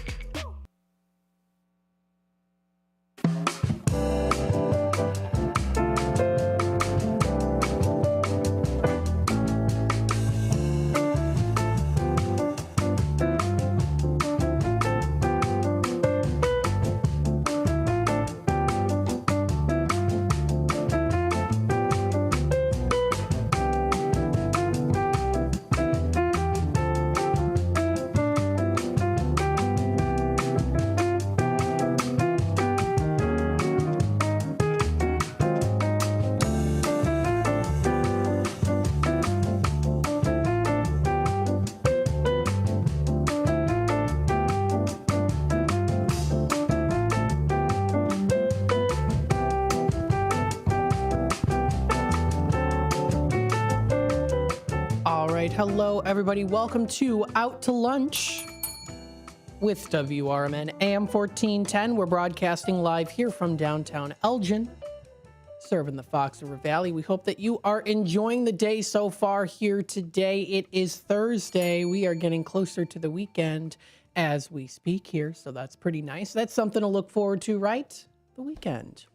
Speaker 10: Hello, everybody. Welcome to Out to Lunch with WRMN AM 1410. We're broadcasting live here from downtown Elgin, serving the Fox River Valley. We hope that you are enjoying the day so far here today. It is Thursday. We are getting closer to the weekend as we speak here, so that's pretty nice. That's something to look forward to, right? The weekend.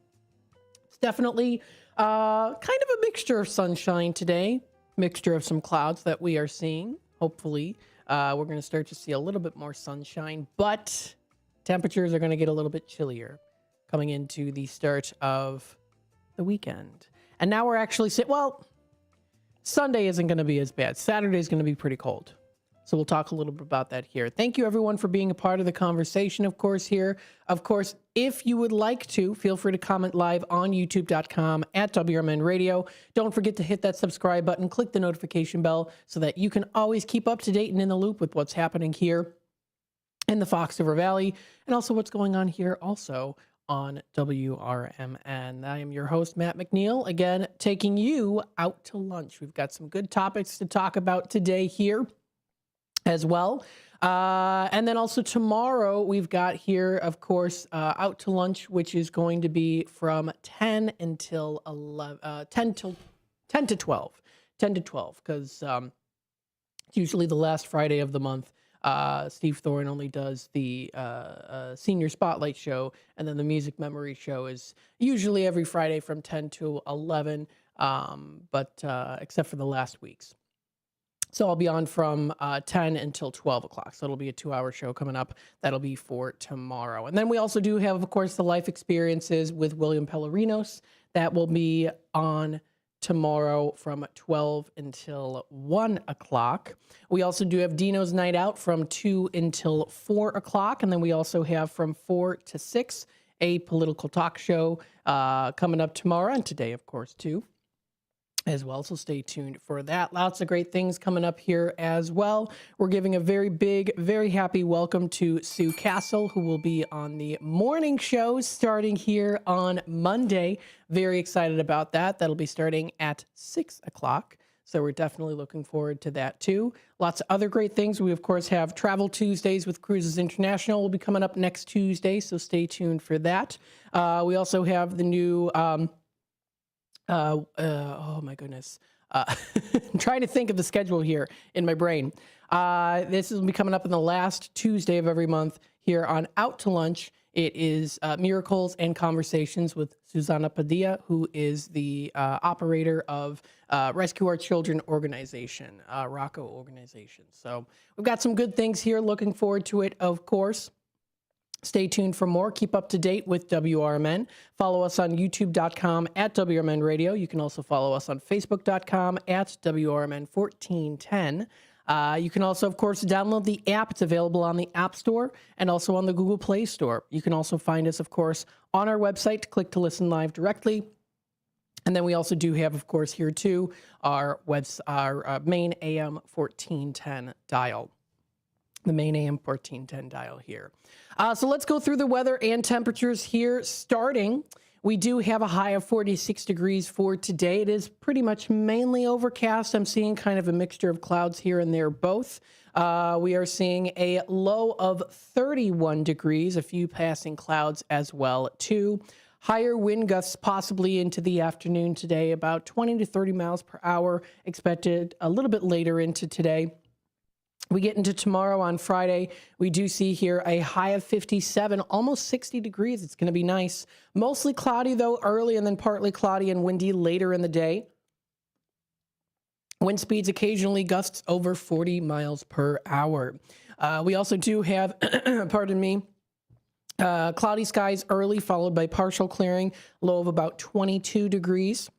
Speaker 10: It's definitely kind of a mixture of sunshine today. Mixture of some clouds that we are seeing. Hopefully, we're going to start to see a little bit more sunshine, but temperatures are going to get a little bit chillier coming into the start of the weekend. And now we're actually Sunday isn't going to be as bad. Saturday is going to be pretty cold. So we'll talk a little bit about that here. Thank you, everyone, for being a part of the conversation, of course, here. Of course, if you would like to, feel free to comment live on youtube.com at WRMN Radio. Don't forget to hit that subscribe button, click the notification bell so that you can always keep up to date and in the loop with what's happening here in the Fox River Valley and also what's going on here also on WRMN. I am your host, Matt McNeil, again, taking you out to lunch. We've got some good topics to talk about today here as well. And then also tomorrow we've got here, of course, Out to Lunch, which is going to be from 10 until 10 to 12, because it's usually the last Friday of the month. Steve Thorne only does the Senior Spotlight Show, and then the Music Memory Show is usually every Friday from 10 to 11, but except for the last weeks. So I'll be on from 10 until 12 o'clock. So it'll be a 2-hour show coming up. That'll be for tomorrow. And then we also do have, of course, the Life Experiences with William Pellerinos. That will be on tomorrow from 12 until 1 o'clock. We also do have Dino's Night Out from 2 until 4 o'clock. And then we also have from 4 to 6 a political talk show coming up tomorrow, and today, of course, too, as well. So stay tuned for that. Lots of great things coming up here as well. We're giving a very big, very happy welcome to Sue Castle, who will be on the morning show starting here on Monday. Very excited about that. That'll be starting at 6 o'clock. So we're definitely looking forward to that too. Lots of other great things. We, of course, have Travel Tuesdays with Cruises International will be coming up next Tuesday. So stay tuned for that. We also have the new... oh my goodness. I'm trying to think of the schedule here in my brain. This will be coming up on the last Tuesday of every month here on Out to Lunch. It is Miracles and Conversations with Susana Padilla, who is the operator of Rescue Our Children organization, Rocco organization. So we've got some good things here. Looking forward to it, of course. Stay tuned for more. Keep up to date with WRMN. Follow us on youtube.com at WRMN Radio. You can also follow us on facebook.com at WRMN 1410. You can also, of course, download the app. It's available on the App Store and also on the Google Play Store. You can also find us, of course, on our website. Click to listen live directly. And then we also do have, of course, here too, our main AM 1410 dial. The main AM 1410 dial here. So let's go through the weather and temperatures here. Starting, we do have a high of 46 degrees for today. It is pretty much mainly overcast. I'm seeing kind of a mixture of clouds here and there both. We are seeing a low of 31 degrees, a few passing clouds as well too. Higher wind gusts possibly into the afternoon today, about 20 to 30 miles per hour, expected a little bit later into today. We get into tomorrow on Friday. We do see here a high of 57, almost 60 degrees. It's going to be nice. Mostly cloudy, though, early and then partly cloudy and windy later in the day. Wind speeds occasionally gusts over 40 miles per hour. We also do have, pardon me, cloudy skies early, followed by partial clearing, low of about 22 degrees.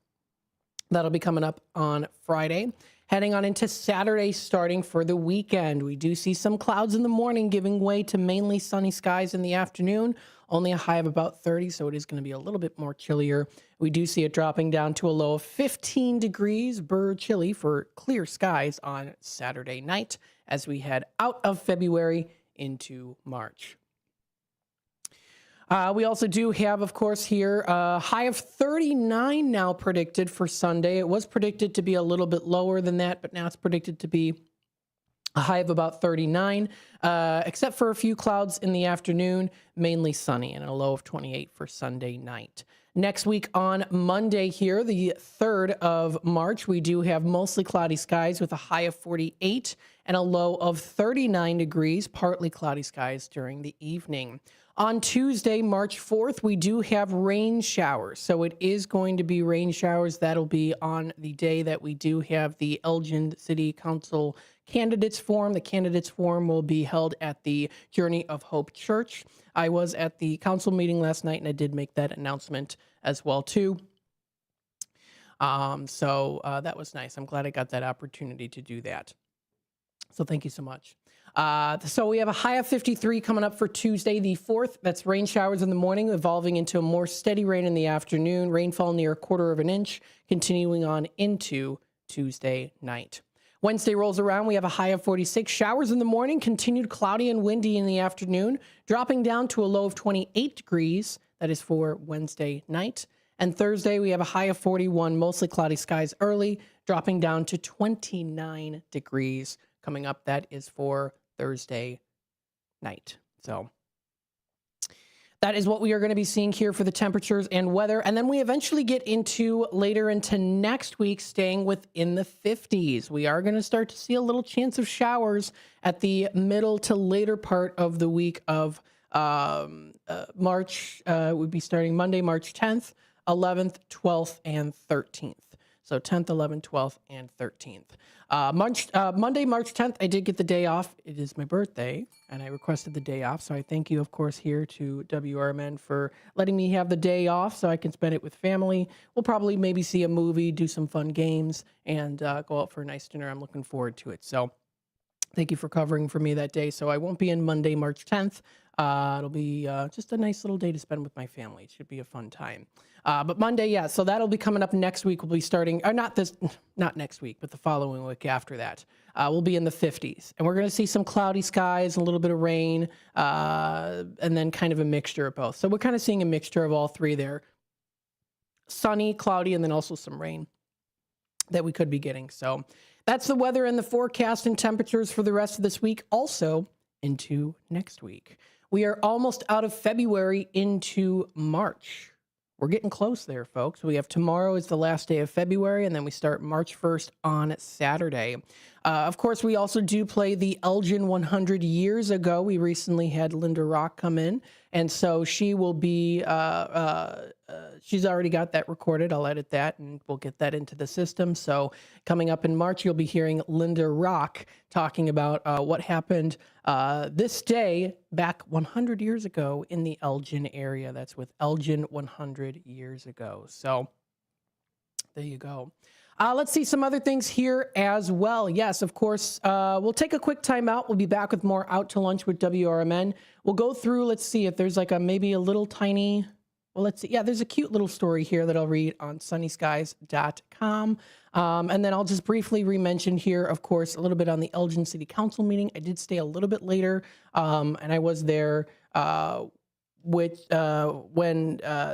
Speaker 10: That'll be coming up on Friday. Heading on into Saturday, starting for the weekend. We do see some clouds in the morning giving way to mainly sunny skies in the afternoon. Only a high of about 30, so it is going to be a little bit more chillier. We do see it dropping down to a low of 15 degrees, chilly for clear skies on Saturday night as we head out of February into March. We also do have, of course, here a high of 39 now predicted for Sunday. It was predicted to be a little bit lower than that, but now it's predicted to be a high of about 39, except for a few clouds in the afternoon, mainly sunny, and a low of 28 for Sunday night. Next week on Monday here, the 3rd of March, we do have mostly cloudy skies with a high of 48 and a low of 39 degrees, partly cloudy skies during the evening. On Tuesday, March 4th, we do have rain showers. So it is going to be rain showers. That'll be on the day that we do have the Elgin City Council Candidates Forum. The Candidates Forum will be held at the Journey of Hope Church. I was at the council meeting last night, and I did make that announcement as well, too. So that was nice. I'm glad I got that opportunity to do that. So thank you so much. So we have a high of 53 coming up for Tuesday, the 4th. That's rain showers in the morning, evolving into a more steady rain in the afternoon. Rainfall near a 1/4 inch, continuing on into Tuesday night. Wednesday rolls around. We have a high of 46. Showers in the morning, continued cloudy and windy in the afternoon, dropping down to a low of 28 degrees. That is for Wednesday night. And Thursday, we have a high of 41, mostly cloudy skies early, dropping down to 29 degrees. Coming up, that is for Thursday night. So that is what we are going to be seeing here for the temperatures and weather. And then we eventually get into later into next week, staying within the 50s. We are going to start to see a little chance of showers at the middle to later part of the week of March. We'd be starting Monday, March 10th, 11th, 12th, and 13th. So 10th, 11th, 12th, and 13th. Monday, March 10th, I did get the day off. It is my birthday, and I requested the day off. So I thank you, of course, here to WRMN for letting me have the day off so I can spend it with family. We'll probably maybe see a movie, do some fun games, and go out for a nice dinner. I'm looking forward to it. So thank you for covering for me that day. So I won't be in Monday, March 10th. It'll be just a nice little day to spend with my family. It should be a fun time. But Monday, yeah, so that'll be coming up next week. We'll be starting, or not next week, but the following week after that. We'll be in the 50s. And we're going to see some cloudy skies, a little bit of rain, and then kind of a mixture of both. So we're kind of seeing a mixture of all three there. Sunny, cloudy, and then also some rain that we could be getting. So that's the weather and the forecast and temperatures for the rest of this week. Also into next week. We are almost out of February into March. We're getting close there, folks. We have tomorrow is the last day of February, and then we start March 1st on Saturday. Of course, we also do play the Elgin 100 years ago. We recently had Linda Rock come in, and so she will be, she's already got that recorded. I'll edit that, and we'll get that into the system. So coming up in March, you'll be hearing Linda Rock talking about what happened this day back 100 years ago in the Elgin area. That's with Elgin 100 years ago. So there you go. Let's see some other things here as well. Yes, of course, we'll take a quick time out. We'll be back with more Out to Lunch with WRMN. We'll go through, let's see if there's like maybe a little tiny, well, let's see. Yeah, there's a cute little story here that I'll read on sunnyskies.com. And then I'll just briefly re-mention here, of course, a little bit on the Elgin City Council meeting. I did stay a little bit later, and I was there when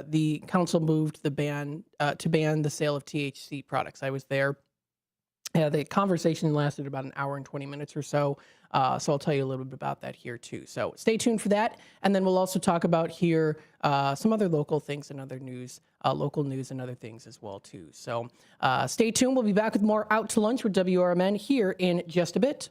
Speaker 10: the council moved the ban to ban the sale of THC products. I was there. The conversation lasted about an hour and 20 minutes or so. So I'll tell you a little bit about that here too. So stay tuned for that. And then we'll also talk about here some other local things and other news, local news and other things as well too. So stay tuned. We'll be back with more Out to Lunch with WRMN here in just a bit.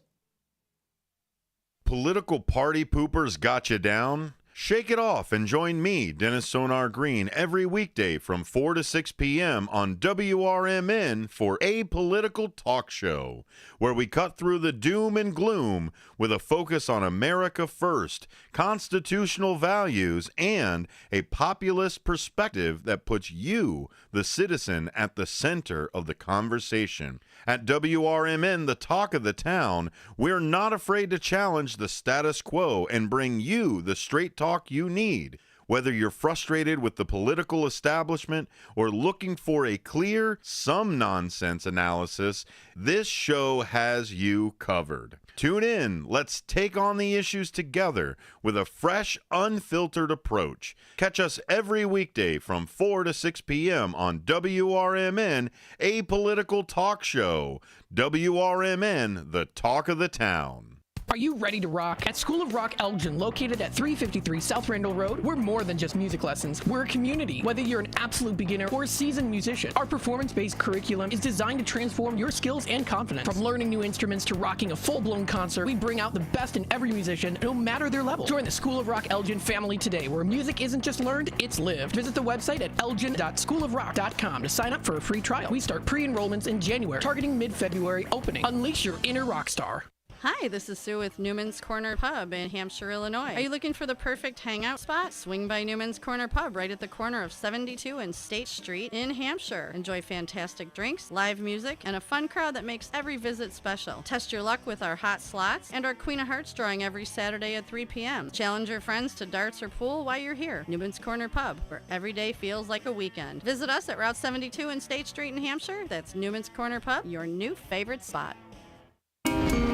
Speaker 2: Political party poopers got you down? Shake it off and join me, Dennis Sonar Green, every weekday from 4 to 6 p.m. on WRMN for A Political Talk Show, where we cut through the doom and gloom with a focus on America first, constitutional values, and a populist perspective that puts you, the citizen, at the center of the conversation. At WRMN, the talk of the town, we're not afraid to challenge the status quo and bring you the straight talk you need. Whether you're frustrated with the political establishment or looking for a clear, some nonsense analysis, this show has you covered. Tune in. Let's take on the issues together with a fresh, unfiltered approach. Catch us every weekday from 4 to 6 p.m. on WRMN, A Political Talk Show. WRMN, the talk of the town.
Speaker 10: Are you ready to rock? At School of Rock Elgin, located at 353 South Randall Road, we're more than just music lessons. We're a community. Whether you're an absolute beginner or a seasoned musician, our performance-based curriculum is designed to transform your skills and confidence. From learning new instruments to rocking a full-blown concert, we bring out the best in every musician, no matter their level. Join the School of Rock Elgin family today, where music isn't just learned, it's lived. Visit the website at elgin.schoolofrock.com to sign up for a free trial. We start pre-enrollments in January, targeting mid-February opening. Unleash your inner rock star.
Speaker 15: Hi, this is Sue with Newman's Corner Pub in Hampshire, Illinois. Are you looking for the perfect hangout spot? Swing by Newman's Corner Pub right at the corner of 72 and State Street in Hampshire. Enjoy fantastic drinks, live music, and a fun crowd that makes every visit special. Test your luck with our hot slots and our Queen of Hearts drawing every Saturday at 3 p.m. Challenge your friends to darts or pool while you're here. Newman's Corner Pub, where every day feels like a weekend. Visit us at Route 72 and State Street in Hampshire. That's Newman's Corner Pub, your new favorite spot.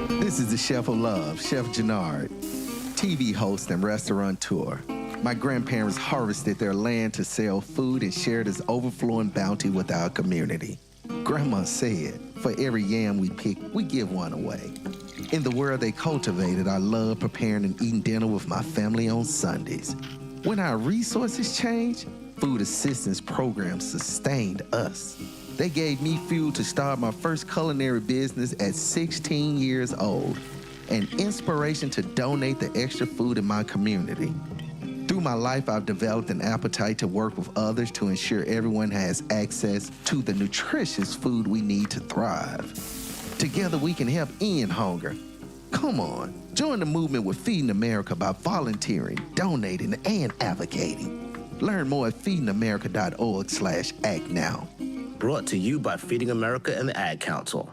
Speaker 16: This is the Chef of Love, Chef Gennard, TV host and restaurateur. My grandparents harvested their land to sell food and share this overflowing bounty with our community. Grandma said, for every yam we pick, we give one away. In the world they cultivated, I love preparing and eating dinner with my family on Sundays. When our resources changed, food assistance programs sustained us. They gave me fuel to start my first culinary business at 16 years old, and inspiration to donate the extra food in my community. Through my life, I've developed an appetite to work with others to ensure everyone has access to the nutritious food we need to thrive. Together, we can help end hunger. Come on, join the movement with Feeding America by volunteering, donating, and advocating. Learn more at feedingamerica.org/act now.
Speaker 1: Brought to you by Feeding America and the Ad Council.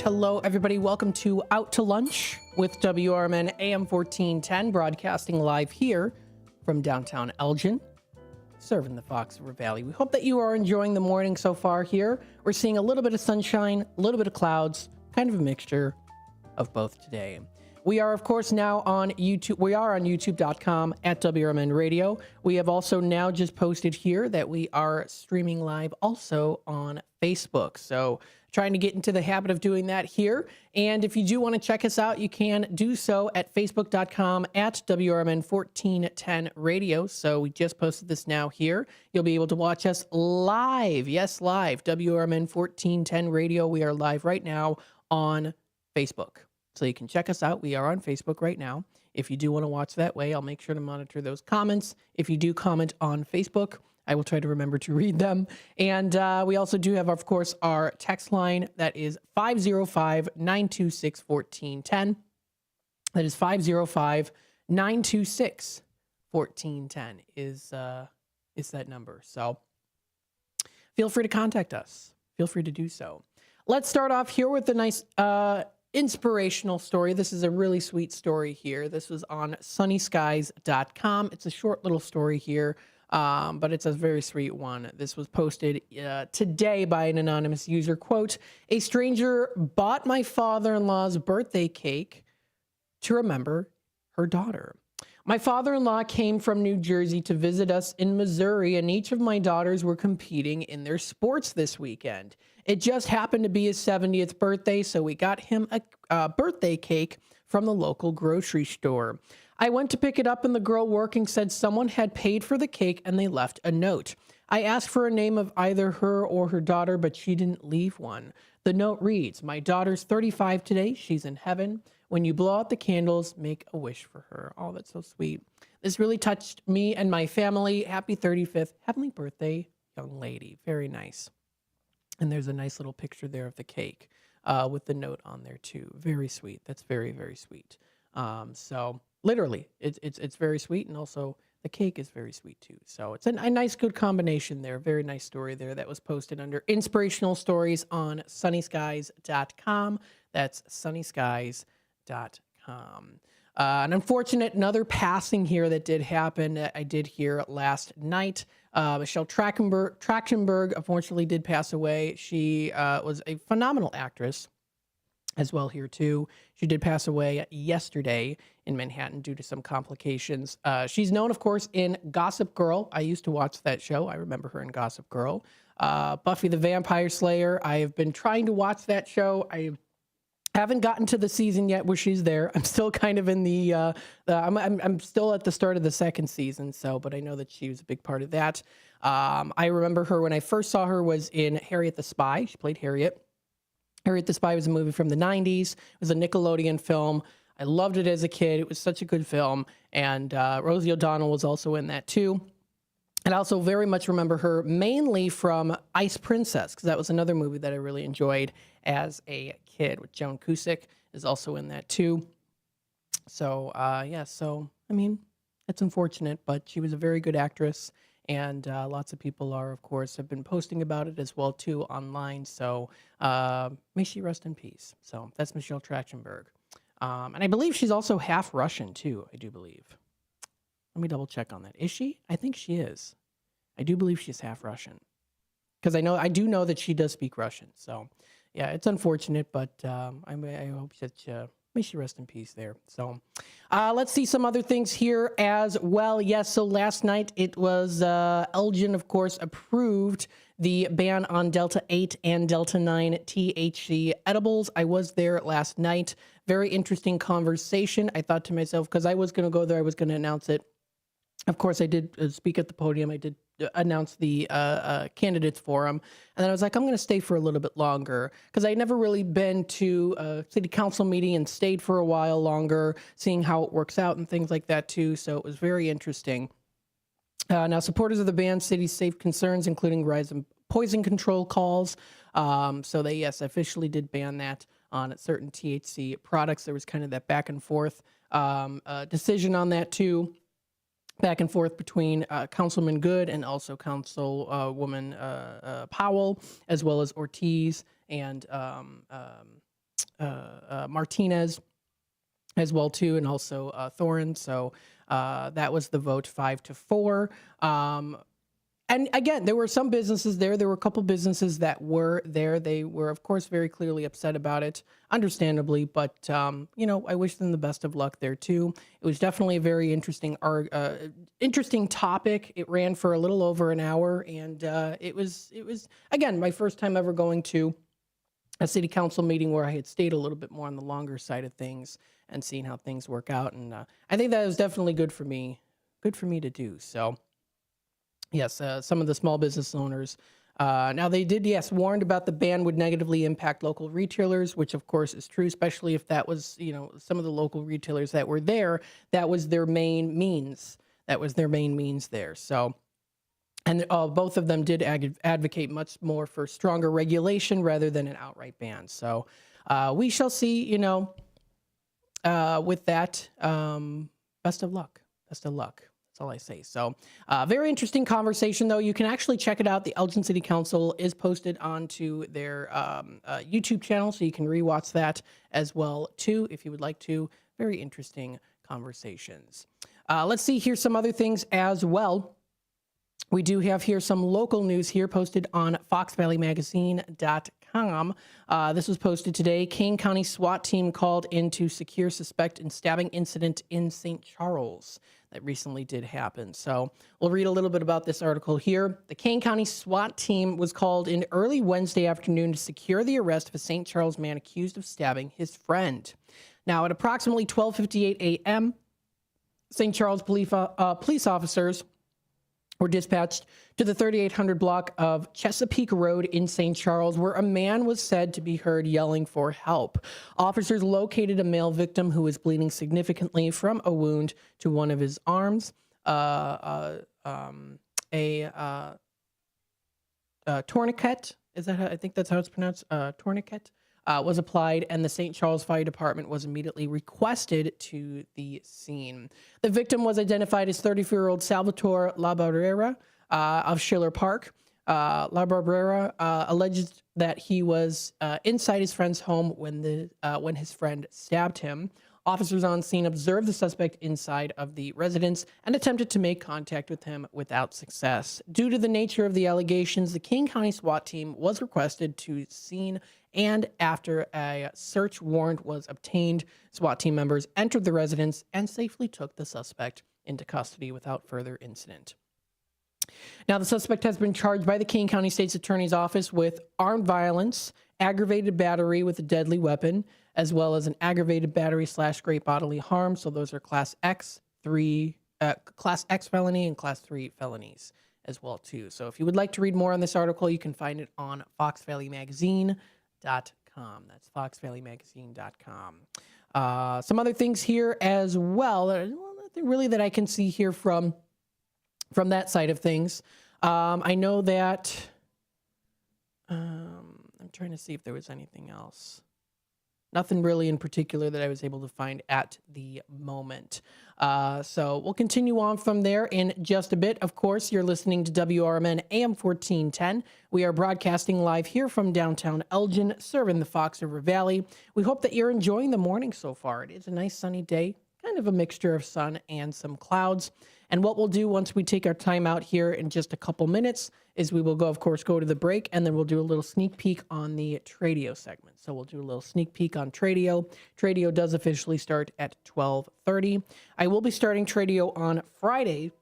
Speaker 10: Hello, everybody. Welcome to Out to Lunch with WRMN AM 1410, broadcasting live here from downtown Elgin, serving the Fox River Valley. We hope that you are enjoying the morning so far here. We're seeing a little bit of sunshine, a little bit of clouds, kind of a mixture of both today. We are, of course, now on YouTube. We are on youtube.com at WRMN Radio. We have also now just posted here that we are streaming live also on Facebook. So trying to get into the habit of doing that here. And if you do want to check us out, you can do so at facebook.com at WRMN 1410 Radio. So we just posted this now here. You'll be able to watch us live. Yes, live. WRMN 1410 Radio. We are live right now on Facebook. So you can check us out. We are on Facebook right now. If you do want to watch that way, I'll make sure to monitor those comments. If you do comment on Facebook, I will try to remember to read them. And we also do have, of course, our text line. That is 505-926-1410. That is 505-926-1410 is that number. So feel free to contact us. Feel free to do so. Let's start off here with a nice inspirational story. This is a really sweet story here. This was on sunnyskies.com. It's a short little story here. But it's a very sweet one. This was posted today by an anonymous user. Quote, "A stranger bought my father-in-law's birthday cake to remember her daughter. My father-in-law came from New Jersey to visit us in Missouri, and each of my daughters were competing in their sports this weekend. It just happened to be his 70th birthday, so we got him a birthday cake from the local grocery store. I went to pick it up and the girl working said someone had paid for the cake and they left a note. I asked for a name of either her or her daughter, but she didn't leave one. The note reads, my daughter's 35 today. She's in heaven. When you blow out the candles, make a wish for her. Oh, that's so sweet. This really touched me and my family. Happy 35th heavenly birthday, young lady. Very nice. And there's a nice little picture there of the cake with the note on there too. Very sweet. That's very, very sweet. So literally, it's very sweet, and also the cake is very sweet too. So it's a nice, good combination there. Very nice story there that was posted under Inspirational Stories on sunnyskies.com. That's sunnyskies.com. An unfortunate another passing here that did happen. I did hear last night. Michelle Trachtenberg unfortunately did pass away. She was a phenomenal actress as well here too. She did pass away yesterday in Manhattan due to some complications. She's known, of course, in Gossip Girl. I used to watch that show. I remember her in Gossip Girl. Buffy the Vampire Slayer. I have been trying to watch that show. I haven't gotten to the season yet where she's there. I'm still kind of in the I'm still at the start of the second season. So, but I know that she was a big part of that. I remember her when I first saw her was in Harriet the Spy. She played Harriet. Harriet the Spy was a movie from the 90s. It was a Nickelodeon film. I loved it as a kid. It was such a good film. And Rosie O'Donnell was also in that too. And I also very much remember her mainly from Ice Princess, because that was another movie that I really enjoyed as a kid, with Joan Cusack is also in that too. So, so, I mean, it's unfortunate, but she was a very good actress. And lots of people are, of course, have been posting about it as well, too, online. So may she rest in peace. So that's Michelle Trachtenberg. And I believe she's also half Russian, too, I do believe. Let me double check on that. Is she? I think she is. I do believe she's half Russian. Because I do know that she does speak Russian. So, Yeah, it's unfortunate, but I hope that may she rest in peace there. So let's see some other things here as well. Yes, so last night it was Elgin, of course, approved the ban on Delta 8 and Delta 9 THC edibles. I was there last night. Very interesting conversation. I thought to myself, because I was going to go there, I was going to announce it. Of course, I did speak at the podium. I did announce the candidates for them. And then I was like, I'm going to stay for a little bit longer because I'd never really been to a city council meeting and stayed for a while longer, seeing how it works out and things like that too. So it was very interesting. Now, supporters of the ban cited safe concerns, including rise in poison control calls. So they, yes, officially did ban that on certain THC products. There was kind of that back and forth decision on that too. Back and forth between Councilman Good and also Councilwoman Powell, as well as Ortiz and Martinez as well too, and also Thorin. So that was the vote 5-4. And again, there were some businesses there. There were a couple businesses that were there. They were, of course, very clearly upset about it, understandably. But, I wish them the best of luck there, too. It was definitely a very interesting topic. It ran for a little over an hour. And it was, again, my first time ever going to a city council meeting where I had stayed a little bit more on the longer side of things and seeing how things work out. And I think that was definitely good for me to do. So. Yes, some of the small business owners. Now, they did, yes, warned about the ban would negatively impact local retailers, which, of course, is true, especially if that was, some of the local retailers that were there, that was their main means. That was their main means there. So, and both of them did advocate much more for stronger regulation rather than an outright ban. So, we shall see, with that, best of luck. Best of luck. That's all I say. So very interesting conversation, though. You can actually check it out. The Elgin City Council is posted onto their YouTube channel, so you can rewatch that as well, too, if you would like to. Very interesting conversations. Let's see here some other things as well. We do have here some local news here posted on foxvalleymagazine.com. This was posted today. Kane County SWAT team called in to secure suspect in stabbing incident in St. Charles. That recently did happen. So we'll read a little bit about this article here. The Kane County SWAT team was called in early Wednesday afternoon to secure the arrest of a St. Charles man accused of stabbing his friend. Now, at approximately 12:58 a.m., St. Charles police officers were dispatched to the 3800 block of Chesapeake Road in St. Charles, where a man was said to be heard yelling for help. Officers located a male victim who was bleeding significantly from a wound to one of his arms. A tourniquet, I think that's how it's pronounced, tourniquet, was applied, and the St. Charles Fire Department was immediately requested to the scene. The victim was identified as 34-year-old Salvatore La Barrera of Schiller Park. La Barrera alleged that he was inside his friend's home when his friend stabbed him. Officers on scene observed the suspect inside of the residence and attempted to make contact with him without success. Due to the nature of the allegations, the King County SWAT team was requested to scene, and after a search warrant was obtained, SWAT team members entered the residence and safely took the suspect into custody without further incident. Now, the suspect has been charged by the King County State's Attorney's Office with armed violence, aggravated battery with a deadly weapon, as well as an aggravated battery / great bodily harm. So those are Class X felony and Class 3 felonies as well, too. So if you would like to read more on this article, you can find it on foxvalleymagazine.com. That's foxvalleymagazine.com. Some other things here as well. Nothing really that I can see here from that side of things. I know that I'm trying to see if there was anything else. Nothing really in particular that I was able to find at the moment. So we'll continue on from there in just a bit. Of course, you're listening to WRMN AM 1410. We are broadcasting live here from downtown Elgin, serving the Fox River Valley. We hope that you're enjoying the morning so far. It is a nice sunny day, kind of a mixture of sun and some clouds. And what we'll do once we take our time out here in just a couple minutes is we will go to the break, and then we'll do a little sneak peek on the Tradio segment. So we'll do a little sneak peek on Tradio. Tradio does officially start at 12:30. I will be starting Tradio on Friday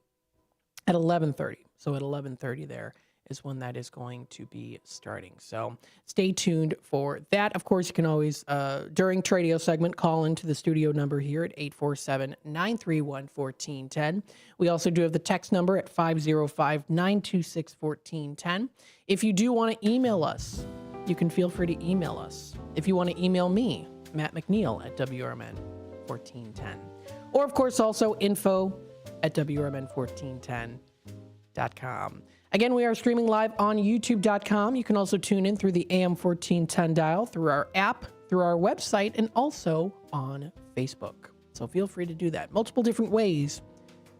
Speaker 10: at 11:30. So at 11:30 there is when that is going to be starting. So stay tuned for that. Of course, you can always, during Tradio segment, call into the studio number here at 847-931-1410. We also do have the text number at 505-926-1410. If you do want to email us, you can feel free to email us. If you want to email me, Matt McNeil at WRMN1410. Or, of course, also info at WRMN1410.com. Again, we are streaming live on YouTube.com. You can also tune in through the AM 1410 dial, through our app, through our website, and also on Facebook. So feel free to do that. Multiple different ways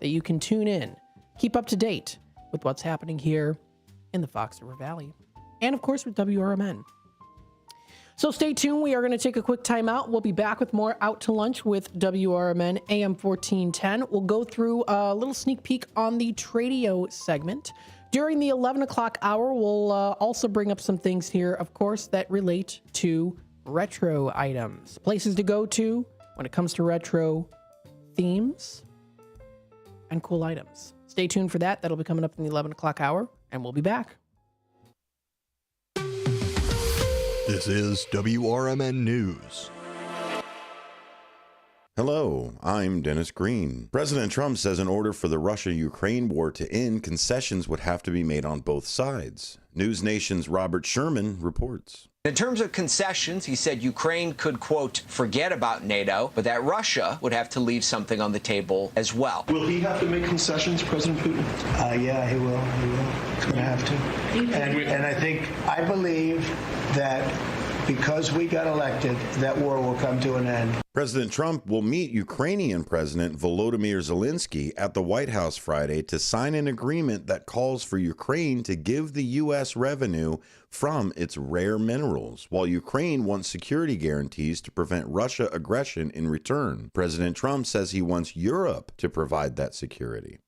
Speaker 10: that you can tune in, keep up to date with what's happening here in the Fox River Valley, and of course with WRMN. So stay tuned. We are going to take a quick time out. We'll be back with more Out to Lunch with WRMN AM 1410. We'll go through a little sneak peek on the Tradio segment. During the 11 o'clock hour, we'll also bring up some things here, of course, that relate to retro items. Places to go to when it comes to retro themes and cool items. Stay tuned for that. That'll be coming up in the 11 o'clock hour, and we'll be back.
Speaker 3: This is WRMN News.
Speaker 2: Hello, I'm Dennis Green. President Trump says in order for the Russia-Ukraine war to end, concessions would have to be made on both sides. News Nation's Robert Sherman reports.
Speaker 7: In terms of concessions, he said Ukraine could, quote, forget about NATO, but that Russia would have to leave something on the table as well.
Speaker 17: Will he have to make concessions, President Putin?
Speaker 18: Yeah, he will. He's going to have to. And I believe that because we got elected, that war will come to an end.
Speaker 2: President Trump will meet Ukrainian President Volodymyr Zelensky at the White House Friday to sign an agreement that calls for Ukraine to give the U.S. revenue from its rare minerals, while Ukraine wants security guarantees to prevent Russia aggression in return. President Trump says he wants Europe to provide that security.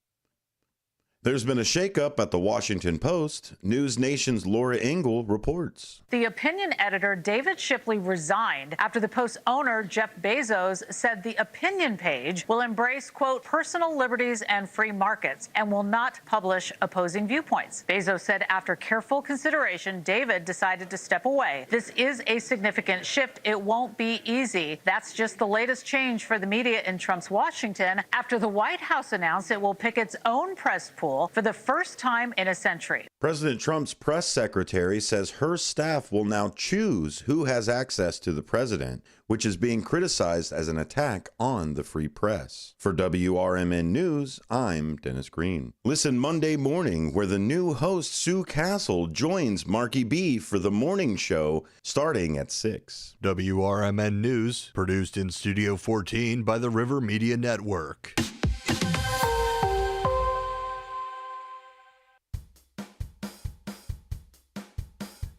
Speaker 2: There's been a shakeup at the Washington Post. News Nation's Laura Engel reports.
Speaker 25: The opinion editor David Shipley resigned after the Post's owner, Jeff Bezos, said the opinion page will embrace, quote, personal liberties and free markets and will not publish opposing viewpoints. Bezos said after careful consideration, David decided to step away. This is a significant shift. It won't be easy. That's just the latest change for the media in Trump's Washington after the White House announced it will pick its own press pool for the first time in a century.
Speaker 2: President Trump's press secretary says her staff will now choose who has access to the president, which is being criticized as an attack on the free press. For WRMN News, I'm Dennis Green. Listen Monday morning where the new host Sue Castle joins Marky B for the morning show starting at 6.
Speaker 3: WRMN News, produced in Studio 14 by the River Media Network.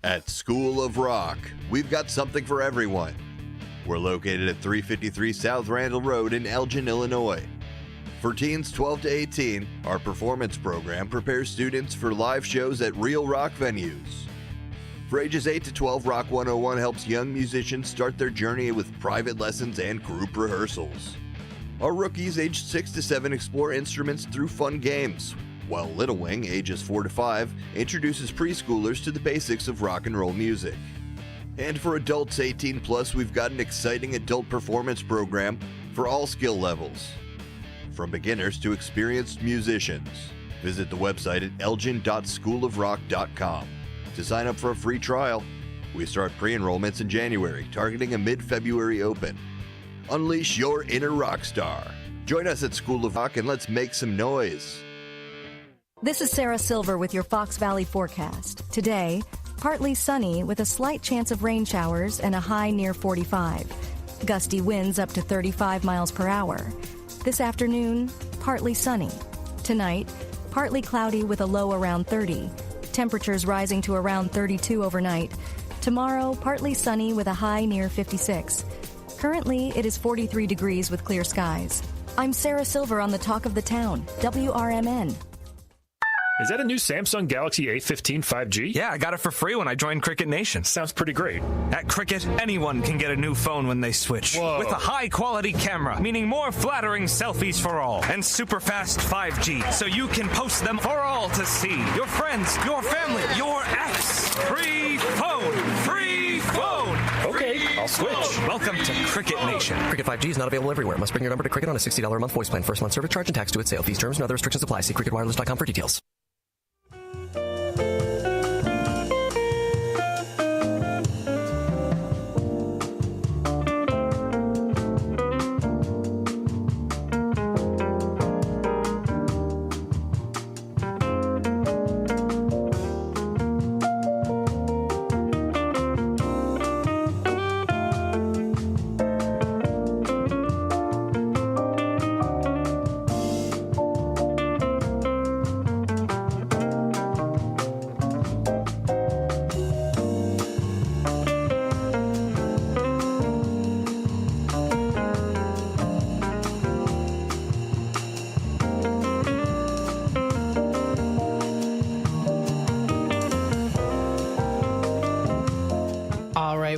Speaker 3: At School of Rock, we've got something for everyone. We're located at 353 South Randall Road in Elgin, Illinois. For teens 12 to 18, our performance program prepares students for live shows at real rock venues. For ages 8 to 12, Rock 101 helps young musicians start their journey with private lessons and group rehearsals. Our rookies aged 6 to 7 explore instruments through fun games, while Little Wing, ages 4 to 5, introduces preschoolers to the basics of rock and roll music. And for adults 18 plus, we've got an exciting adult performance program for all skill levels, from beginners to experienced musicians. Visit the website at elgin.schoolofrock.com to sign up for a free trial. We start pre-enrollments in January, targeting a mid-February open. Unleash your inner rock star. Join us at School of Rock and let's make some noise.
Speaker 9: This is Sarah Silver with your Fox Valley forecast. Today, partly sunny with a slight chance of rain showers and a high near 45. Gusty winds up to 35 miles per hour. This afternoon, partly sunny. Tonight, partly cloudy with a low around 30. Temperatures rising to around 32 overnight. Tomorrow, partly sunny with a high near 56. Currently, it is 43 degrees with clear skies. I'm Sarah Silver on the Talk of the Town, WRMN.
Speaker 4: Is that a new Samsung Galaxy A15 5G?
Speaker 5: Yeah, I got it for free when I joined Cricket Nation.
Speaker 4: Sounds pretty great.
Speaker 5: At Cricket, anyone can get a new phone when they switch.
Speaker 4: Whoa.
Speaker 5: With a high-quality camera, meaning more flattering selfies for all. And super fast 5G, so you can post them for all to see. Your friends, your family, your ex. Free phone! Free phone!
Speaker 4: Okay, I'll switch.
Speaker 5: Welcome to Cricket Nation.
Speaker 11: Cricket 5G is not available everywhere. Must bring your number to Cricket on a $60 a month voice plan. First month service charge and tax to its sale. These terms and other restrictions apply. See cricketwireless.com for details.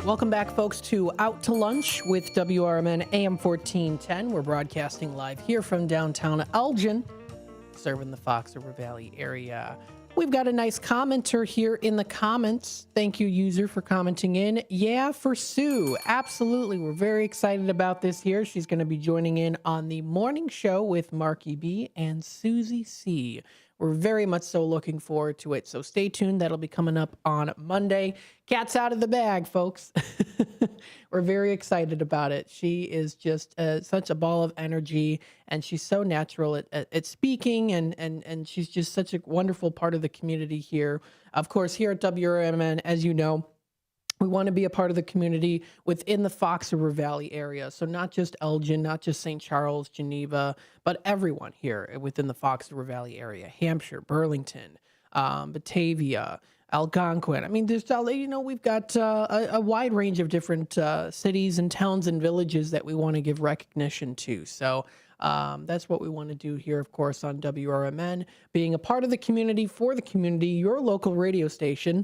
Speaker 10: Welcome back, folks, to Out to Lunch with WRMN AM 1410. We're broadcasting live here from downtown Elgin, serving the Fox River Valley area. We've got a nice commenter here in the comments. Thank you, user, for commenting in. Yeah, for Sue. Absolutely. We're very excited about this here. She's going to be joining in on the morning show with Marky B and Susie C. We're very much so looking forward to it. So stay tuned. That'll be coming up on Monday. Cat's out of the bag, folks. We're very excited about it. She is just such a ball of energy, and she's so natural at speaking, and she's just such a wonderful part of the community here. Of course, here at WRMN, as you know, we want to be a part of the community within the Fox River Valley area. So not just Elgin, not just St. Charles, Geneva, but everyone here within the Fox River Valley area. Hampshire, Burlington, Batavia, Algonquin. I mean, there's, we've got a wide range of different cities and towns and villages that we want to give recognition to. So that's what we want to do here, of course, on WRMN, being a part of the community, for the community, your local radio station.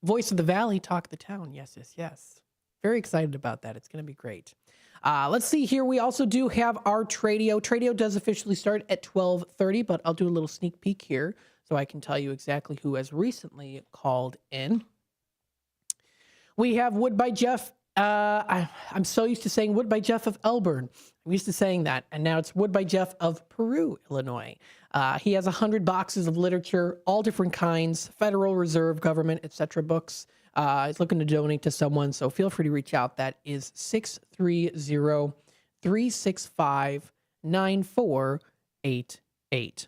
Speaker 10: Voice of the Valley, Talk the Town. Yes, yes, yes. Very excited about that. It's going to be great. Let's see here. We also do have our Tradio. Tradio does officially start at 12:30, but I'll do a little sneak peek here so I can tell you exactly who has recently called in. We have Wood by Jeff. I'm so used to saying Wood by Jeff of Elburn. I'm used to saying that, and now it's Wood by Jeff of Peru, Illinois. He has 100 boxes of literature, all different kinds, Federal Reserve, government, etc. books. He's looking to donate to someone, so feel free to reach out. That is 630-365-9488.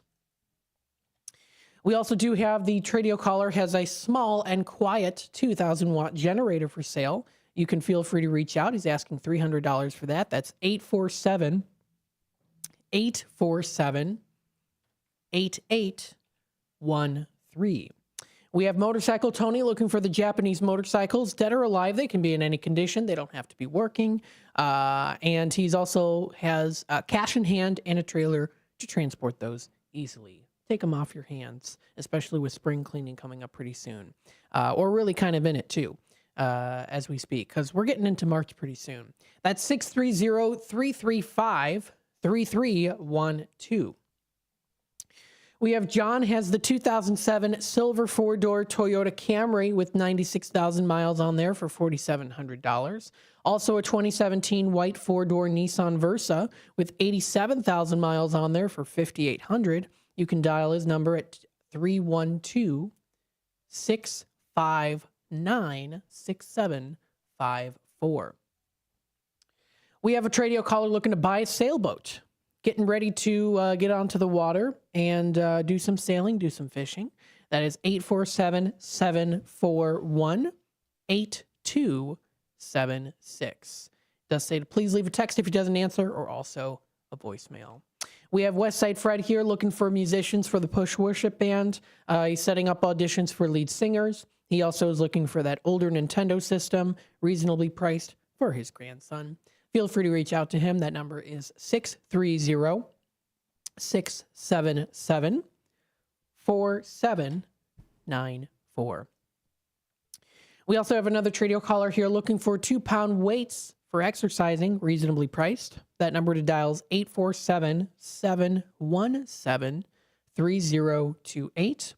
Speaker 10: We also do have the Tradio caller has a small and quiet 2,000-watt generator for sale. You can feel free to reach out. He's asking $300 for that. That's 847-8813. We have Motorcycle Tony looking for the Japanese motorcycles, dead or alive. They can be in any condition. They don't have to be working. And he's also has cash in hand and a trailer to transport those easily. Take them off your hands, especially with spring cleaning coming up pretty soon. Or really kind of in it too, as we speak, because we're getting into March pretty soon. That's 630-335-3312. We have John has the 2007 silver four-door Toyota Camry with 96,000 miles on there for $4,700. Also a 2017 white four-door Nissan Versa with 87,000 miles on there for $5,800. You can dial his number at 312-659-6754. We have a Tradio caller looking to buy a sailboat. Getting ready to get onto the water and do some sailing, do some fishing. That is 847-741-8276. Does say to please leave a text if he doesn't answer, or also a voicemail. We have Westside Fred here looking for musicians for the Push Worship Band. He's setting up auditions for lead singers. He also is looking for that older Nintendo system, reasonably priced, for his grandson. feel free to reach out to him. That number is 630-677-4794. We also have another Tradio caller here looking for 2-pound weights for exercising, reasonably priced. That number to dial is 847-717-3028.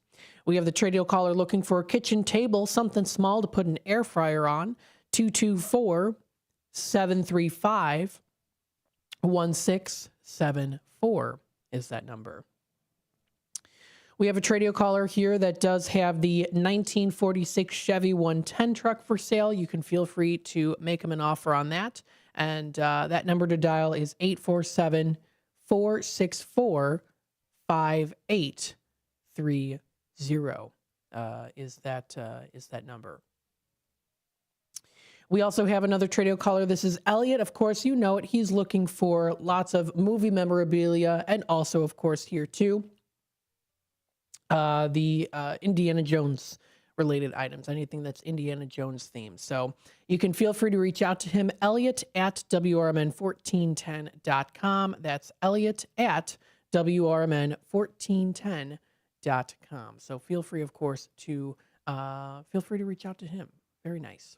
Speaker 10: We have the Tradio caller looking for a kitchen table, something small to put an air fryer on. 224-735-1674 is that number. We have a Tradio caller here that does have the 1946 Chevy 110 truck for sale. You can feel free to make him an offer on that. And that number to dial is 847-464-5830 is that number. We also have another Tradio caller. This is Elliot. Of course, you know it. He's looking for lots of movie memorabilia and also, of course, here too, the Indiana Jones related items, anything that's Indiana Jones themed. So you can feel free to reach out to him, Elliot at WRMN1410.com. That's Elliot at WRMN1410.com. So feel free, of course, to reach out to him. Very nice.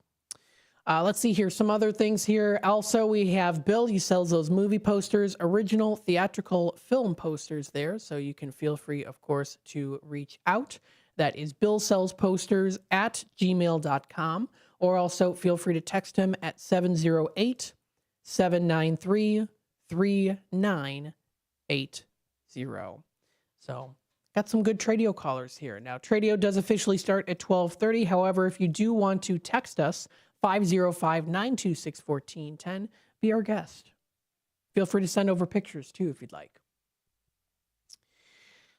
Speaker 10: Let's see here. Some other things here. Also, we have Bill. He sells those movie posters, original theatrical film posters there. So you can feel free, of course, to reach out. That is billsellsposters@gmail.com. Or also feel free to text him at 708-793-3980. So got some good Tradio callers here. Now, Tradio does officially start at 12:30. However, if you do want to text us, 505-926-1410, be our guest. Feel free to send over pictures, too, if you'd like.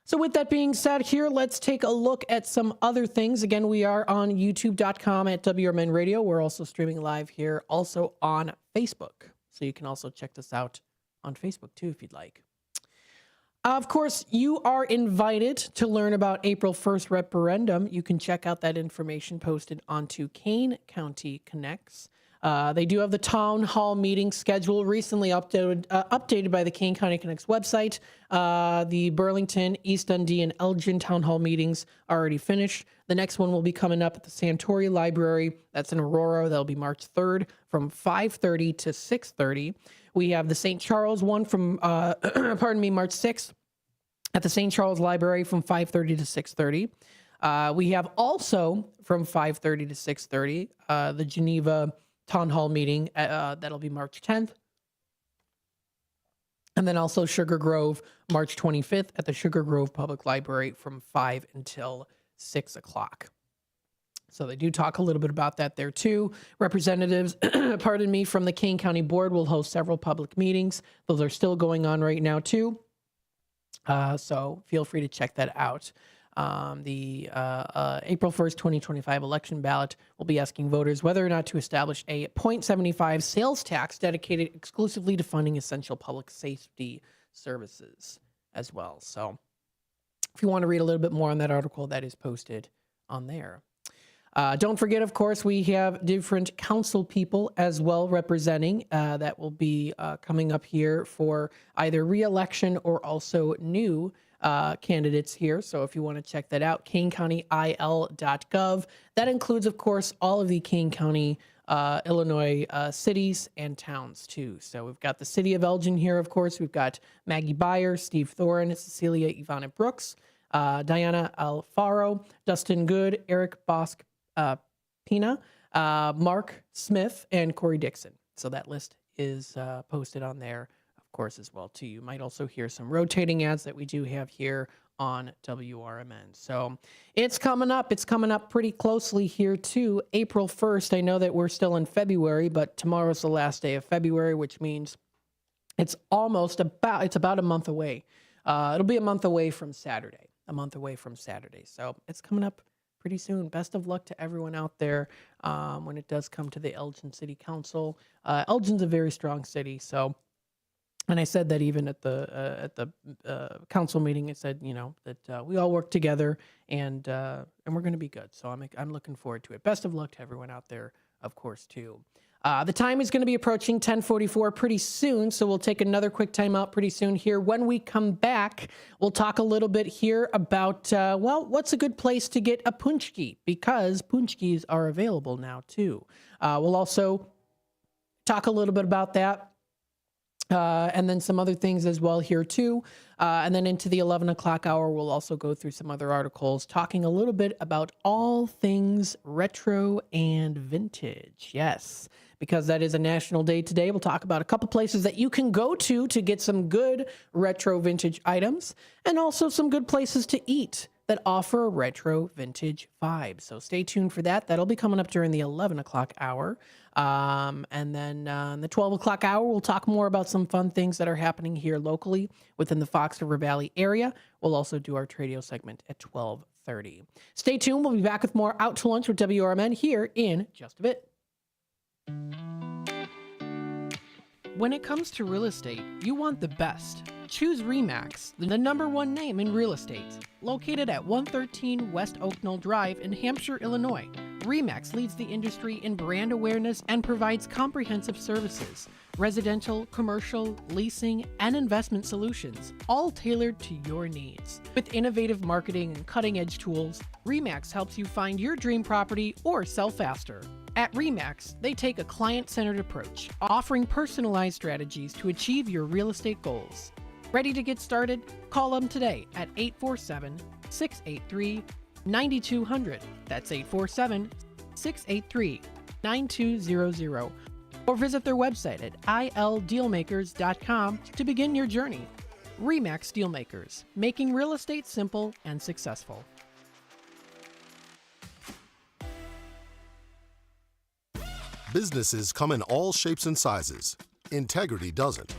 Speaker 10: So with that being said here, let's take a look at some other things. Again, we are on youtube.com at WRMN Radio. We're also streaming live here, also on Facebook. So you can also check us out on Facebook, too, if you'd like. Of course, you are invited to learn about April 1st referendum. You can check out that information posted onto Kane County Connects. They do have the town hall meeting schedule recently updated by the Kane County Connects website. The Burlington, East Dundee, and Elgin town hall meetings are already finished. The next one will be coming up at the Santori Library. That's in Aurora. That'll be March 3rd from 5:30 to 6:30. We have the St. Charles one from, March 6th at the St. Charles Library from 5:30 to 6:30. We have also from 5:30 to 6:30 the Geneva Town Hall meeting. That'll be March 10th. And then also Sugar Grove, March 25th at the Sugar Grove Public Library from 5 until 6 o'clock. So they do talk a little bit about that there too. Representatives, from the Kane County Board will host several public meetings. Those are still going on right now too. So feel free to check that out. The April 1st, 2025 election ballot will be asking voters whether or not to establish a 0.75 sales tax dedicated exclusively to funding essential public safety services as well. So if you want to read a little bit more on that article, that is posted on there. Don't forget, of course, we have different council people as well representing that will be coming up here for either re-election or also new candidates here. So if you want to check that out, kanecountyil.gov. That includes, of course, all of the Kane County, Illinois cities and towns too. So we've got the city of Elgin here, of course. We've got Maggie Byer, Steve Thoren, Cecilia Ivana Brooks, Diana Alfaro, Dustin Good, Eric Bosk Pina, Mark Smith, and Corey Dixon. So that list is posted on there, of course, as well too. You might also hear some rotating ads that we do have here on WRMN. So it's coming up. It's coming up pretty closely here too. April 1st. I know that we're still in February, but tomorrow's the last day of February, which means it's about a month away. It'll be a month away from Saturday. So it's coming up pretty soon. Best of luck to everyone out there when it does come to the Elgin City Council. Elgin's a very strong city, so, and I said that even at the council meeting. I said, that we all work together and we're going to be good. So I'm looking forward to it. Best of luck to everyone out there, of course, too. The time is going to be approaching 10:44 pretty soon, so we'll take another quick time out pretty soon here. When we come back, we'll talk a little bit here about, what's a good place to get a punchki, because punchkis are available now too. We'll also talk a little bit about that. And then some other things as well here too. And then into the 11 o'clock hour, we'll also go through some other articles talking a little bit about all things retro and vintage. Yes, because that is a national day today. We'll talk about a couple places that you can go to get some good retro vintage items, and also some good places to eat that offer a retro vintage vibe. So stay tuned for that. That'll be coming up during the 11 o'clock hour. And then in the 12 o'clock hour, we'll talk more about some fun things that are happening here locally within the Fox River Valley area. We'll also do our Tradio segment at 12:30. Stay tuned. We'll be back with more Out to Lunch with WRMN here in just a bit. When it comes to real estate, you want the best. Choose RE/MAX, the #1 name in real estate. Located at 113 West Oak Knoll Drive in Hampshire, Illinois, RE/MAX leads the industry in brand awareness and provides comprehensive services, residential, commercial, leasing, and investment solutions, all tailored to your needs. With innovative marketing and cutting-edge tools, RE/MAX helps you find your dream property or sell faster. At RE/MAX, they take a client-centered approach, offering personalized strategies to achieve your real estate goals. Ready to get started? Call them today at 847-683-9200. That's 847-683-9200. Or visit their website at ildealmakers.com to begin your journey. RE/MAX Dealmakers, making real estate simple and successful.
Speaker 8: Businesses come in all shapes and sizes. Integrity doesn't.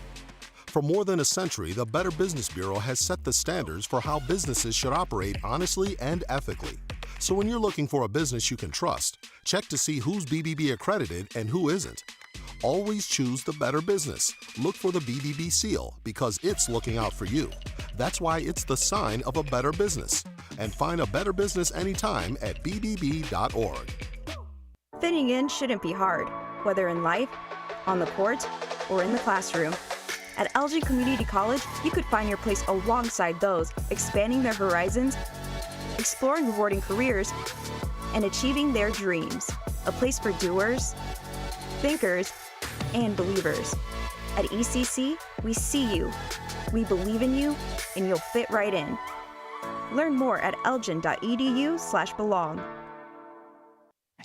Speaker 8: For more than a century, the Better Business Bureau has set the standards for how businesses should operate honestly and ethically. So when you're looking for a business you can trust, check to see who's BBB accredited and who isn't. Always choose the Better Business. Look for the BBB seal because it's looking out for you. That's why it's the sign of a better business. And find a better business anytime at bbb.org.
Speaker 12: Fitting in shouldn't be hard, whether in life, on the court, or in the classroom. At Elgin Community College, you could find your place alongside those expanding their horizons, exploring rewarding careers, and achieving their dreams. A place for doers, thinkers, and believers. At ECC, we see you, we believe in you, and you'll fit right in. Learn more at elgin.edu/belong.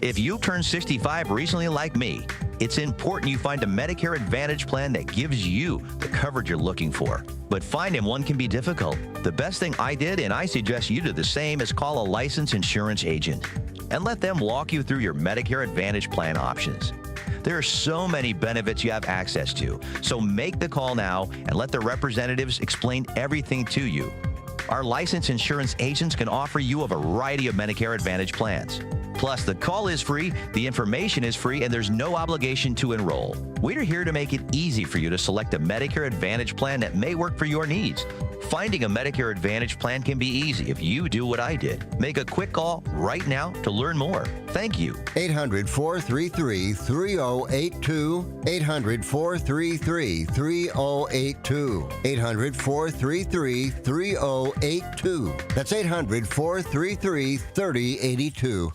Speaker 13: If you turned 65 recently like me, it's important you find a Medicare Advantage plan that gives you the coverage you're looking for. But finding one can be difficult. The best thing I did, and I suggest you do the same, is call a licensed insurance agent and let them walk you through your Medicare Advantage plan options. There are so many benefits you have access to, so make the call now and let the representatives explain everything to you. Our licensed insurance agents can offer you a variety of Medicare Advantage plans. Plus, the call is free, the information is free, and there's no obligation to enroll. We're here to make it easy for you to select a Medicare Advantage plan that may work for your needs. Finding a Medicare Advantage plan can be easy if you do what I did. Make a quick call right now to learn more. Thank you.
Speaker 14: 800-433-3082. 800-433-3082. 800-433-3082. That's 800-433-3082.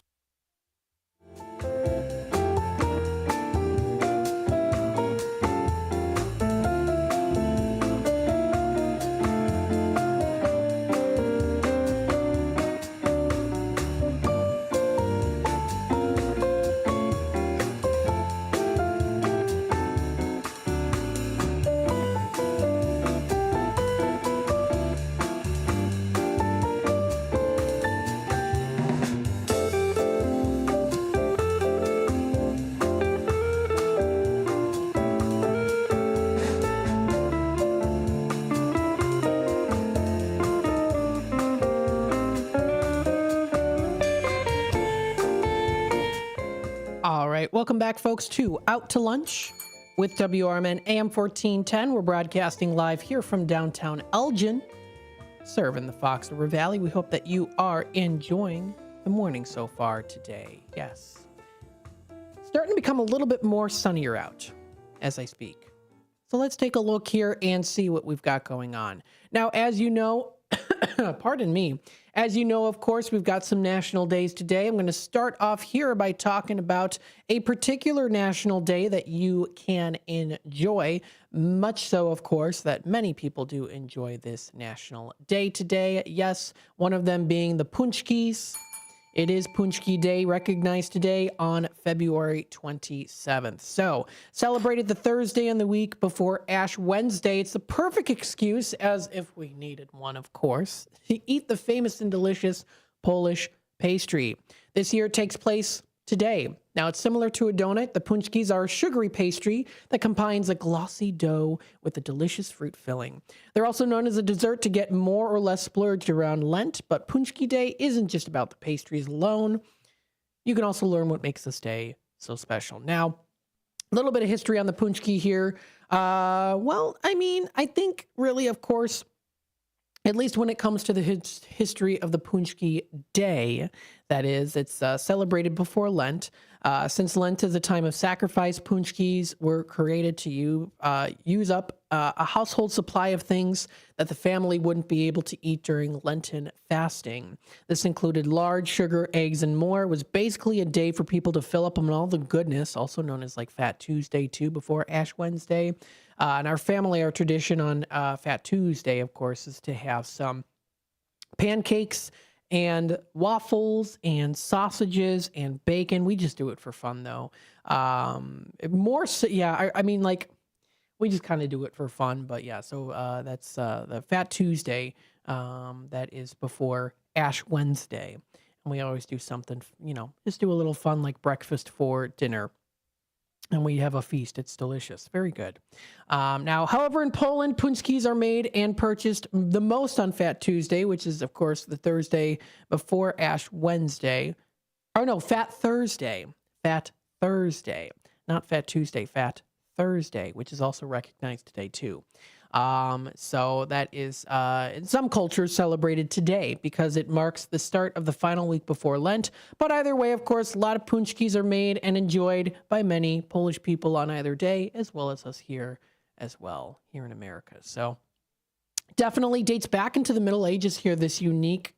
Speaker 10: Welcome back, folks, to Out to Lunch with WRMN AM 1410. We're broadcasting live here from downtown Elgin, serving the Fox River Valley. We hope that you are enjoying the morning so far today. Yes. starting to become a little bit more sunnier out as I speak. So let's take a look here and see what we've got going on. Now, as you know, pardon me, as you know, of course, we've got some national days today. I'm going to start off here by talking about a particular national day that you can enjoy. Much so, of course, that many people do enjoy this national day today. Yes, one of them being the Punchkis. It is Punchki Day, recognized today on February 27th. So, celebrated the Thursday in the week before Ash Wednesday. It's the perfect excuse, as if we needed one, of course, to eat the famous and delicious Polish pastry. This year takes place today. Now, it's similar to a donut. The Punchkis are a sugary pastry that combines a glossy dough with a delicious fruit filling. They're also known as a dessert to get more or less splurged around Lent, but Punchki Day isn't just about the pastries alone. You can also learn what makes this day so special. Now, a little bit of history on the Punchki here. I think really, of course, at least when it comes to the history of the Punchki Day, that is, it's celebrated before Lent. Since Lent is a time of sacrifice, Punchkis were created to use up a household supply of things that the family wouldn't be able to eat during Lenten fasting. This included lard, sugar, eggs, and more. It was basically a day for people to fill up on all the goodness, also known as like Fat Tuesday too, before Ash Wednesday. And our tradition on Fat Tuesday, of course, is to have some pancakes and waffles and sausages and bacon. We just do it for fun, though. We just kind of do it for fun. But yeah, so that's the Fat Tuesday that is before Ash Wednesday. And we always do something, just do a little fun like breakfast for dinner. And we have a feast. It's delicious. Very good. Now, however, in Poland, Punchkis are made and purchased the most on Fat Tuesday, which is, of course, the Thursday before Ash Wednesday. Oh, no, Fat Thursday. Fat Thursday. Not Fat Tuesday, Fat Thursday, which is also recognized today, too. So that is, in some cultures, celebrated today because it marks the start of the final week before Lent. But either way, of course, a lot of Punchkis are made and enjoyed by many Polish people on either day, as well as us here as well, here in America. So definitely dates back into the Middle Ages here, this unique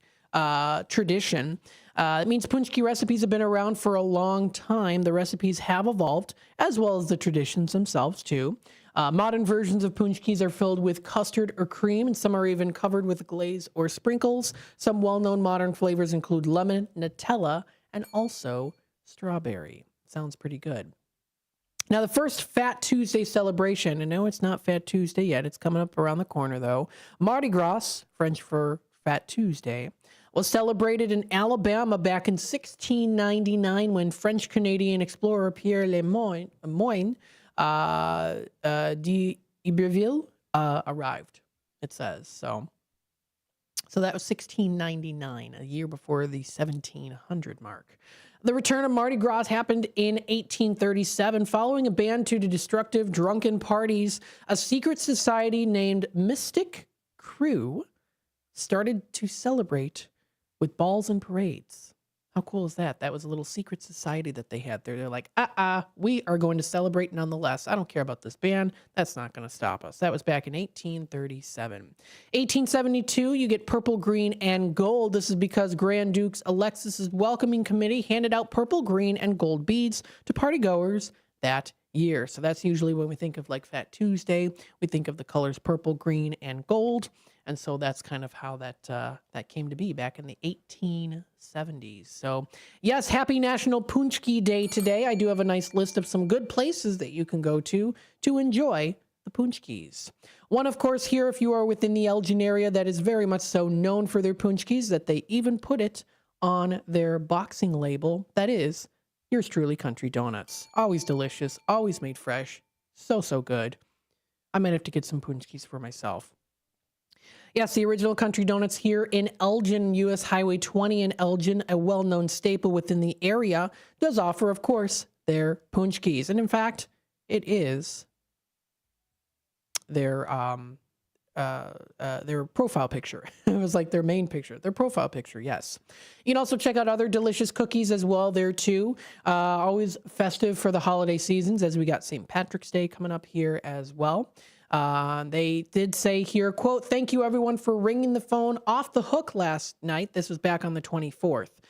Speaker 10: tradition. It means Punchki recipes have been around for a long time. The recipes have evolved, as well as the traditions themselves, too. Modern versions of Punchkis are filled with custard or cream, and some are even covered with glaze or sprinkles. Some well-known modern flavors include lemon, Nutella, and also strawberry. Sounds pretty good. Now, the first Fat Tuesday celebration, and no, it's not Fat Tuesday yet. It's coming up around the corner, though. Mardi Gras, French for Fat Tuesday, was celebrated in Alabama back in 1699 when French-Canadian explorer Pierre Le Moyne d'Iberville arrived, it says. So that was 1699, a year before the 1700 mark. The return of Mardi Gras happened in 1837. Following a ban to destructive drunken parties, a secret society named Mystic Crew started to celebrate with balls and parades. How cool is that? That was a little secret society that they had there. They're like, we are going to celebrate nonetheless. I don't care about this ban. That's not going to stop us. That was back in 1837. 1872, you get purple, green, and gold. This is because Grand Duke's Alexis's welcoming committee handed out purple, green, and gold beads to partygoers that year. So that's usually when we think of like Fat Tuesday, we think of the colors purple, green, and gold. And so that's kind of how that came to be back in the 1870s. So yes, happy National Punchki Day today. I do have a nice list of some good places that you can go to enjoy the Punchkis. One, of course, here, if you are within the Elgin area, that is very much so known for their Punchkis that they even put it on their boxing label. That is, yours truly, Country Donuts. Always delicious, always made fresh. So good. I might have to get some Punchkis for myself. Yes, the original Country Donuts here in Elgin, US Highway 20 in Elgin, a well-known staple within the area, does offer, of course, their Punchkis. And in fact, it is their their profile picture. It was like their main picture, their profile picture. Yes. You can also check out other delicious cookies as well there too. Always festive for the holiday seasons, as we got St. Patrick's Day coming up here as well. They did say here, quote, "Thank you everyone for ringing the phone off the hook last night." This was back on the 24th.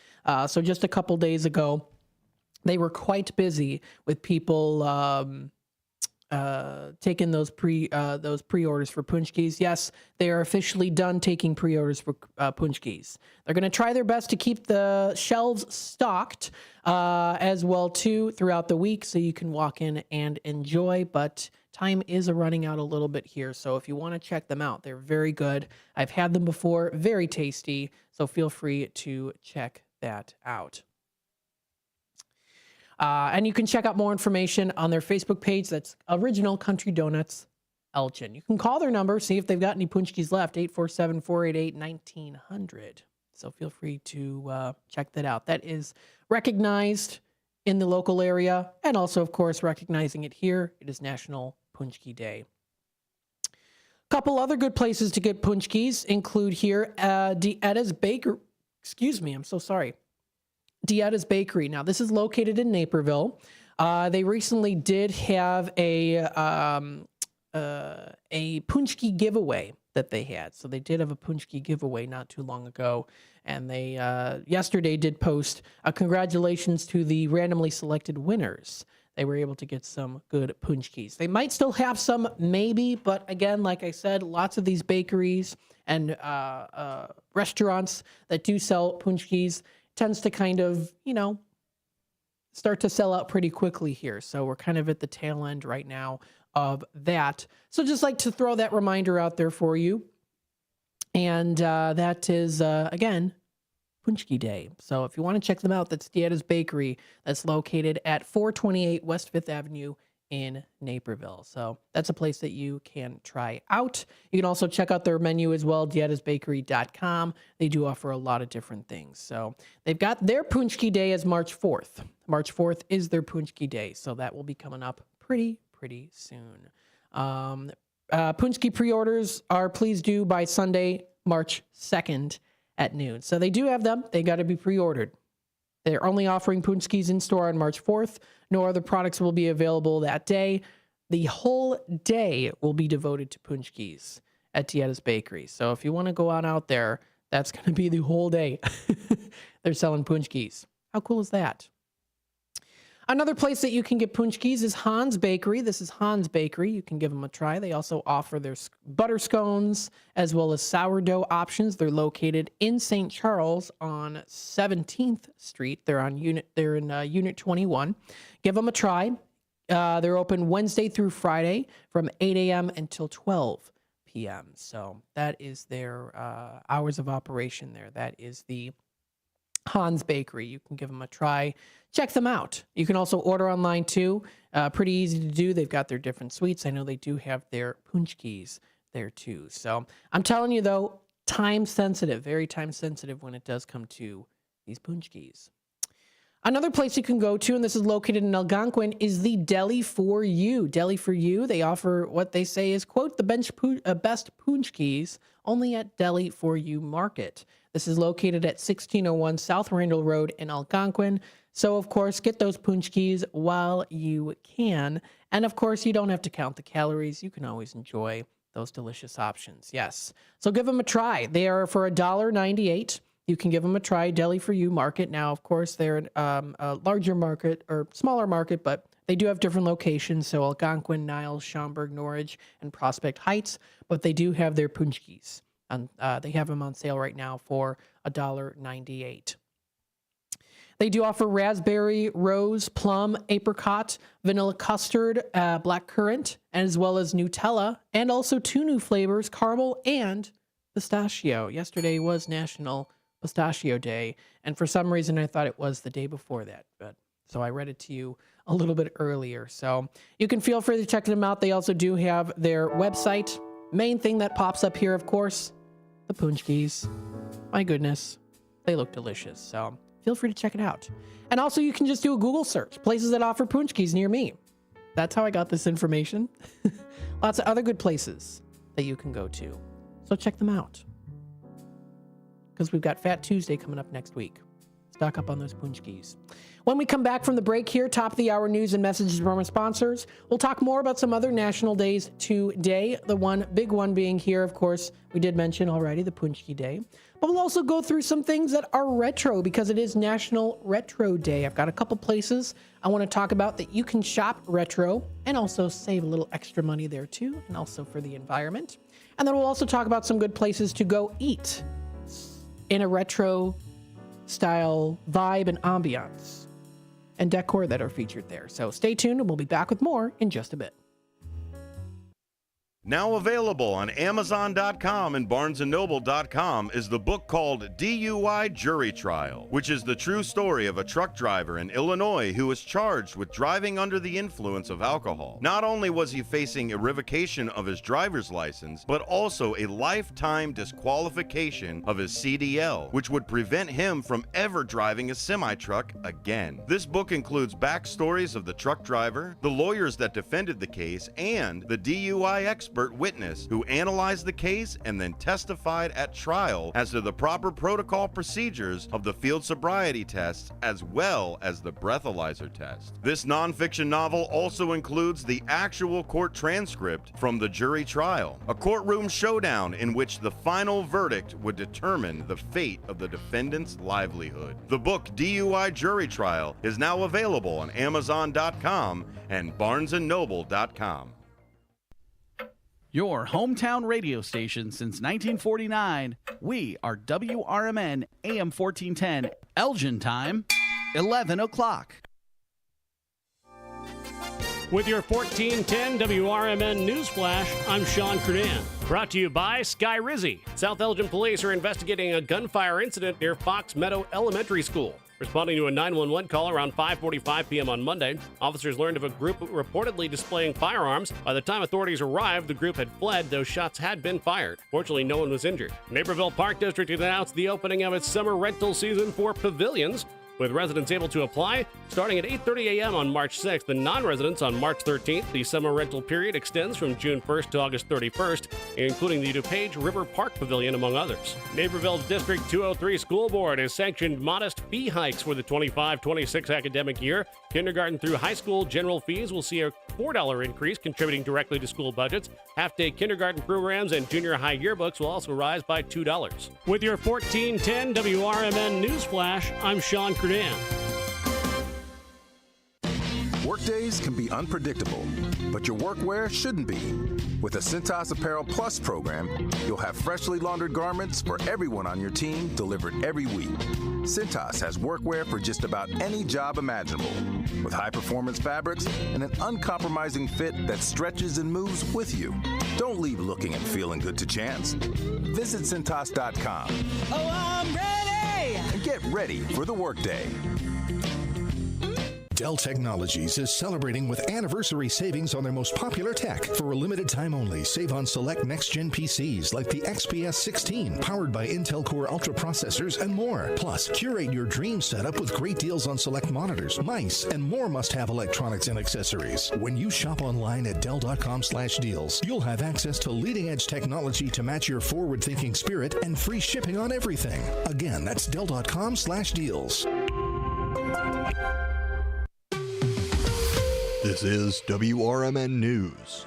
Speaker 10: So just a couple days ago, they were quite busy with people taking those pre-orders for punchkis. Yes, they are officially done taking pre-orders for punchkis. They're going to try their best to keep the shelves stocked as well too throughout the week, so you can walk in and enjoy. But time is running out a little bit here, so if you want to check them out, they're very good. I've had them before, very tasty. So feel free to check that out. And you can check out more information on their Facebook page. That's Original Country Donuts Elgin. You can call their number, see if they've got any punchkis left, 847-488-1900. So feel free to check that out. That is recognized in the local area, and also, of course, recognizing it here. It is National Punchki Day. Couple other good places to get punchkis include here Dietta's Bakery. Excuse me, I'm so sorry. Dietta's Bakery. Now, this is located in Naperville. They recently did have a punchki giveaway that they had. So they did have a punchki giveaway not too long ago. And they yesterday did post congratulations to the randomly selected winners. They were able to get some good punchkis. They might still have some, maybe, but again, like I said, lots of these bakeries and restaurants that do sell punchkis tends to kind of, start to sell out pretty quickly here. So we're kind of at the tail end right now of that. So just like to throw that reminder out there for you. And that is, again, Punchki Day. So if you want to check them out, that's Dietta's Bakery. That's located at 428 West 5th Avenue in Naperville. So that's a place that you can try out. You can also check out their menu as well, diettasbakery.com. They do offer a lot of different things. So they've got their Punchki Day as March 4th. March 4th is their Punchki Day. So that will be coming up pretty soon. Punchki pre-orders are please due by Sunday, March 2nd at noon. So they do have them. They got to be pre-ordered. They're only offering punchkis in store on March 4th. No other products will be available that day. The whole day will be devoted to punchkis at Dietta's Bakery. So if you want to go on out there, that's going to be the whole day. They're selling punchkis. How cool is that? Another place that you can get punchkis is Hans Bakery. This is Hans Bakery. You can give them a try. They also offer their butter scones as well as sourdough options. They're located in St. Charles on 17th Street. They're in Unit 21. Give them a try. They're open Wednesday through Friday from 8 a.m. until 12 p.m. So that is their hours of operation there. That is the Hans Bakery. You can give them a try. Check them out. You can also order online too. Pretty easy to do. They've got their different sweets. I know they do have their punchkis there too. So I'm telling you though, time sensitive, very time sensitive when it does come to these punchkis. Another place you can go to, and this is located in Algonquin, is the Deli for You. Deli for You, they offer what they say is, quote, the best punchkis only at Deli for You Market. This is located at 1601 South Randall Road in Algonquin. So, of course, get those punchkis while you can. And, of course, you don't have to count the calories. You can always enjoy those delicious options. Yes. So give them a try. They are for $1.98. You can give them a try, Deli for You Market. Now, of course, they're a larger market or smaller market, but they do have different locations. So Algonquin, Niles, Schaumburg, Norridge, and Prospect Heights. But they do have their punchkis. And they have them on sale right now for $1.98. They do offer raspberry, rose, plum, apricot, vanilla custard, blackcurrant, as well as Nutella, and also 2 new flavors, caramel and pistachio. Yesterday was National Pistachio Day, and for some reason I thought it was the day before that, but so I read it to you a little bit earlier. So you can feel free to check them out. They also do have their website. Main thing that pops up here, of course, the punchkis. My goodness, they look delicious. So feel free to check it out. And also you can just do a Google search, places that offer punchkis near me. That's how I got this information. Lots of other good places that you can go to. So check them out. Because we've got Fat Tuesday coming up next week. Stock up on those punchkis. When we come back from the break here, top of the hour news and messages from our sponsors, we'll talk more about some other national days today. The one big one being here, of course, we did mention already, the Punchki Day. But we'll also go through some things that are retro because it is National Retro Day. I've got a couple places I want to talk about that you can shop retro and also save a little extra money there too, and also for the environment. And then we'll also talk about some good places to go eat in a retro style vibe and ambiance and decor that are featured there. So stay tuned and we'll be back with more in just a bit.
Speaker 2: Now available on Amazon.com and BarnesandNoble.com is the book called DUI Jury Trial, which is the true story of a truck driver in Illinois who was charged with driving under the influence of alcohol. Not only was he facing a revocation of his driver's license, but also a lifetime disqualification of his CDL, which would prevent him from ever driving a semi-truck again. This book includes backstories of the truck driver, the lawyers that defended the case, and the DUI expert witness who analyzed the case and then testified at trial as to the proper protocol procedures of the field sobriety tests as well as the breathalyzer test. This nonfiction novel also includes the actual court transcript from the jury trial, a courtroom showdown in which the final verdict would determine the fate of the defendant's livelihood. The book DUI Jury Trial is now available on Amazon.com and BarnesandNoble.com.
Speaker 20: Your hometown radio station since 1949. We are WRMN AM 1410. Elgin time, 11 o'clock.
Speaker 21: With your 1410 WRMN News Flash, I'm Sean Curdan. Brought to you by Sky Rizzi. South Elgin police are investigating a gunfire incident near Fox Meadow Elementary School. Responding to a 911 call around 5:45 p.m. on Monday, officers learned of a group reportedly displaying firearms. By the time authorities arrived, the group had fled, though shots had been fired. Fortunately, no one was injured. Naperville Park District announced the opening of its summer rental season for pavilions, with residents able to apply starting at 8:30 a.m. on March 6th and non-residents on March 13th. The summer rental period extends from June 1st to August 31st, including the DuPage River Park Pavilion, among others. Naperville District 203 School Board has sanctioned modest fee hikes for the 25-26 academic year. Kindergarten through high school general fees will see a $4 increase, contributing directly to school budgets. Half-day kindergarten programs and junior high yearbooks will also rise by $2. With your 1410 WRMN News Flash, I'm Sean Curdan.
Speaker 22: Workdays can be unpredictable, but your workwear shouldn't be. With the Cintas Apparel Plus program, you'll have freshly laundered garments for everyone on your team delivered every week. Cintas has workwear for just about any job imaginable, with high-performance fabrics and an uncompromising fit that stretches and moves with you. Don't leave looking and feeling good to chance. Visit Cintas.com.
Speaker 23: Oh, I'm ready!
Speaker 22: And get ready for the workday.
Speaker 24: Dell Technologies is celebrating with anniversary savings on their most popular tech. For a limited time only, save on select next-gen PCs like the XPS 16, powered by Intel Core Ultra processors and more. Plus, curate your dream setup with great deals on select monitors, mice, and more must-have electronics and accessories. When you shop online at Dell.com/deals, you'll have access to leading-edge technology to match your forward-thinking spirit and free shipping on everything. Again, that's Dell.com/deals.
Speaker 3: This is WRMN News.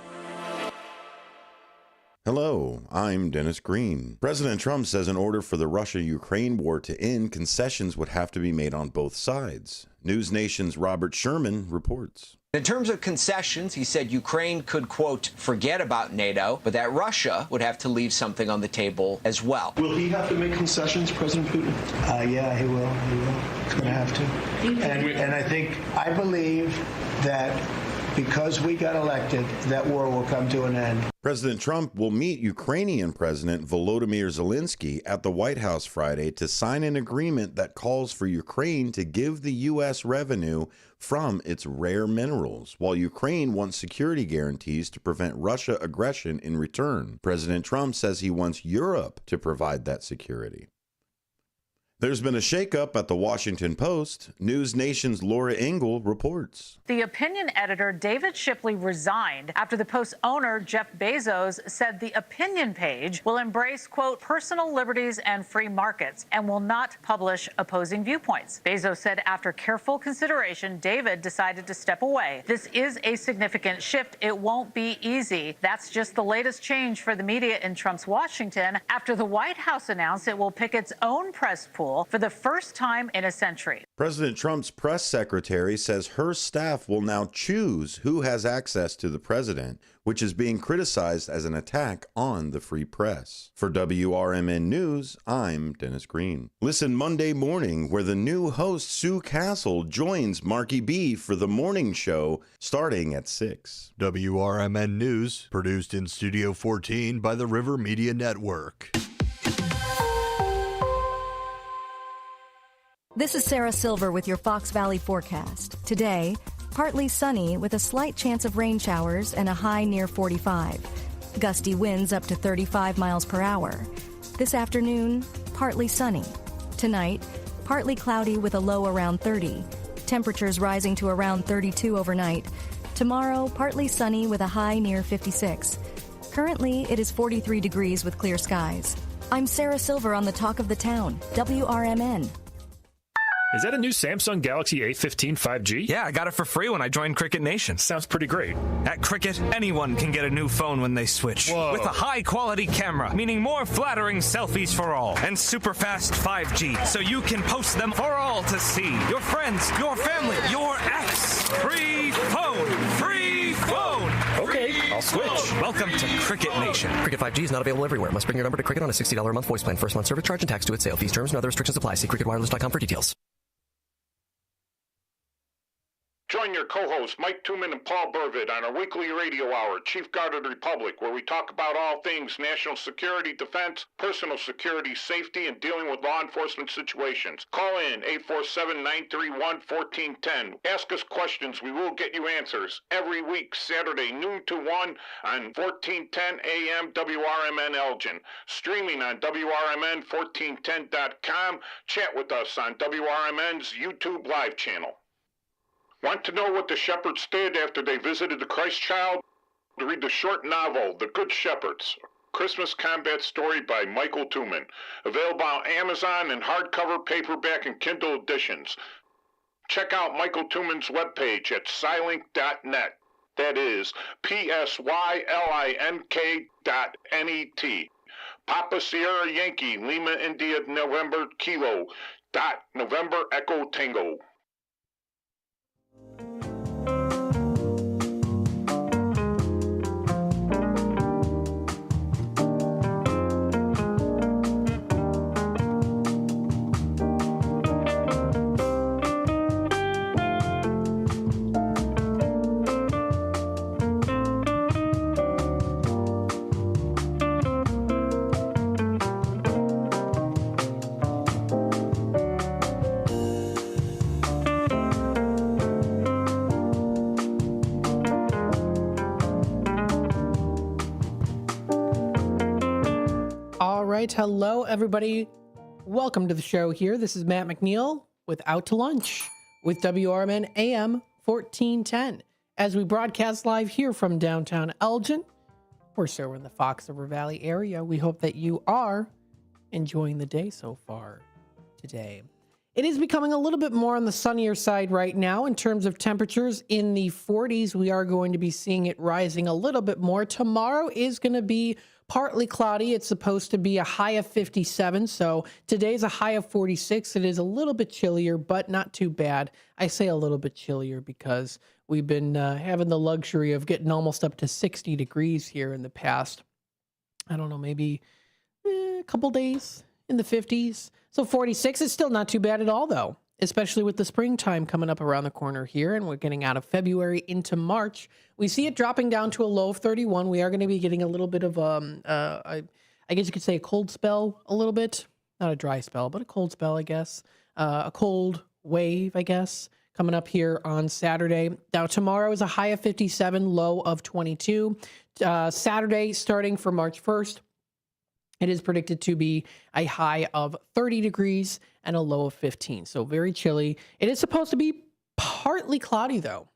Speaker 2: Hello, I'm Dennis Green. President Trump says in order for the Russia-Ukraine war to end, concessions would have to be made on both sides. News Nation's Robert Sherman reports.
Speaker 7: In terms of concessions, he said Ukraine could, quote, forget about NATO, but that Russia would have to leave something on the table as well.
Speaker 17: Will he have to make concessions, President Putin?
Speaker 18: Yeah, he will. He's going to have to. And I believe that because we got elected, that war will come to an end.
Speaker 2: President Trump will meet Ukrainian President Volodymyr Zelensky at the White House Friday to sign an agreement that calls for Ukraine to give the U.S. revenue from its rare minerals, while Ukraine wants security guarantees to prevent Russia aggression in return. President Trump says he wants Europe to provide that security. There's been a shakeup at the Washington Post. News Nation's Laura Engel reports.
Speaker 25: The opinion editor David Shipley resigned after the Post's owner Jeff Bezos said the opinion page will embrace, quote, personal liberties and free markets and will not publish opposing viewpoints. Bezos said after careful consideration, David decided to step away. This is a significant shift. It won't be easy. That's just the latest change for the media in Trump's Washington after the White House announced it will pick its own press pool for the first time in a century.
Speaker 2: President Trump's press secretary says her staff will now choose who has access to the president, which is being criticized as an attack on the free press. For WRMN News, I'm Dennis Green. Listen Monday morning where the new host Sue Castle joins Marky B for the morning show starting at 6.
Speaker 3: WRMN News, produced in Studio 14 by the River Media Network.
Speaker 9: This is Sarah Silver with your Fox Valley forecast. Today, partly sunny with a slight chance of rain showers and a high near 45. Gusty winds up to 35 miles per hour. This afternoon, partly sunny. Tonight, partly cloudy with a low around 30. Temperatures rising to around 32 overnight. Tomorrow, partly sunny with a high near 56. Currently, it is 43 degrees with clear skies. I'm Sarah Silver on the Talk of the Town, WRMN.
Speaker 4: Is that a new Samsung Galaxy A15 5G?
Speaker 5: Yeah, I got it for free when I joined Cricket Nation.
Speaker 4: Sounds pretty great.
Speaker 5: At Cricket, anyone can get a new phone when they switch.
Speaker 4: Whoa.
Speaker 5: With a high-quality camera, meaning more flattering selfies for all, and super fast 5G, so you can post them for all to see. Your friends, your family, your ex. Free phone! Free phone!
Speaker 4: Okay, I'll switch.
Speaker 5: Welcome to Cricket Nation.
Speaker 11: Cricket 5G is not available everywhere. Must bring your number to Cricket on a $60 a month voice plan. First month service charge and tax due at sale. These terms and other restrictions apply. See cricketwireless.com for details.
Speaker 1: Join your co-hosts Mike Tooman and Paul Burvid on our weekly radio hour, Chief Guard of the Republic, where we talk about all things national security, defense, personal security, safety, and dealing with law enforcement situations. Call in 847-931-1410. Ask us questions. We will get you answers. Every week, Saturday, noon to 1 on 1410 AM WRMN Elgin. Streaming on WRMN1410.com. Chat with us on WRMN's YouTube live channel. Want to know what the shepherds did after they visited the Christ child? Read the short novel, The Good Shepherds, Christmas combat story by Michael Tooman. Available on Amazon in hardcover, paperback, and Kindle editions. Check out Michael Tooman's webpage at Scilink.net. That is PSYLINK.net. Papa Sierra Yankee, Lima India November Kilo, dot November Echo Tango.
Speaker 10: Hello, everybody. Welcome to the show here. This is Matt McNeil with Out to Lunch with WRMN AM 1410. As we broadcast live here from downtown Elgin, we're in the Fox River Valley area. We hope that you are enjoying the day so far today. It is becoming a little bit more on the sunnier side right now in terms of temperatures in the 40s. We are going to be seeing it rising a little bit more. Tomorrow is going to be partly cloudy. It's supposed to be a high of 57. So today's a high of 46. It is a little bit chillier, but not too bad. I say a little bit chillier because we've been having the luxury of getting almost up to 60 degrees here in the past. I don't know, maybe a couple days in the 50s. So 46 is still not too bad at all, though, especially with the springtime coming up around the corner here, and we're getting out of February into March. We see it dropping down to a low of 31. We are going to be getting a little bit of, I guess you could say a cold spell a little bit. Not a dry spell, but a cold spell, I guess. A cold wave, I guess, coming up here on Saturday. Now, tomorrow is a high of 57, low of 22. Saturday, starting for March 1st, It is predicted to be a high of 30 degrees and a low of 15. So very chilly. It is supposed to be partly cloudy, though.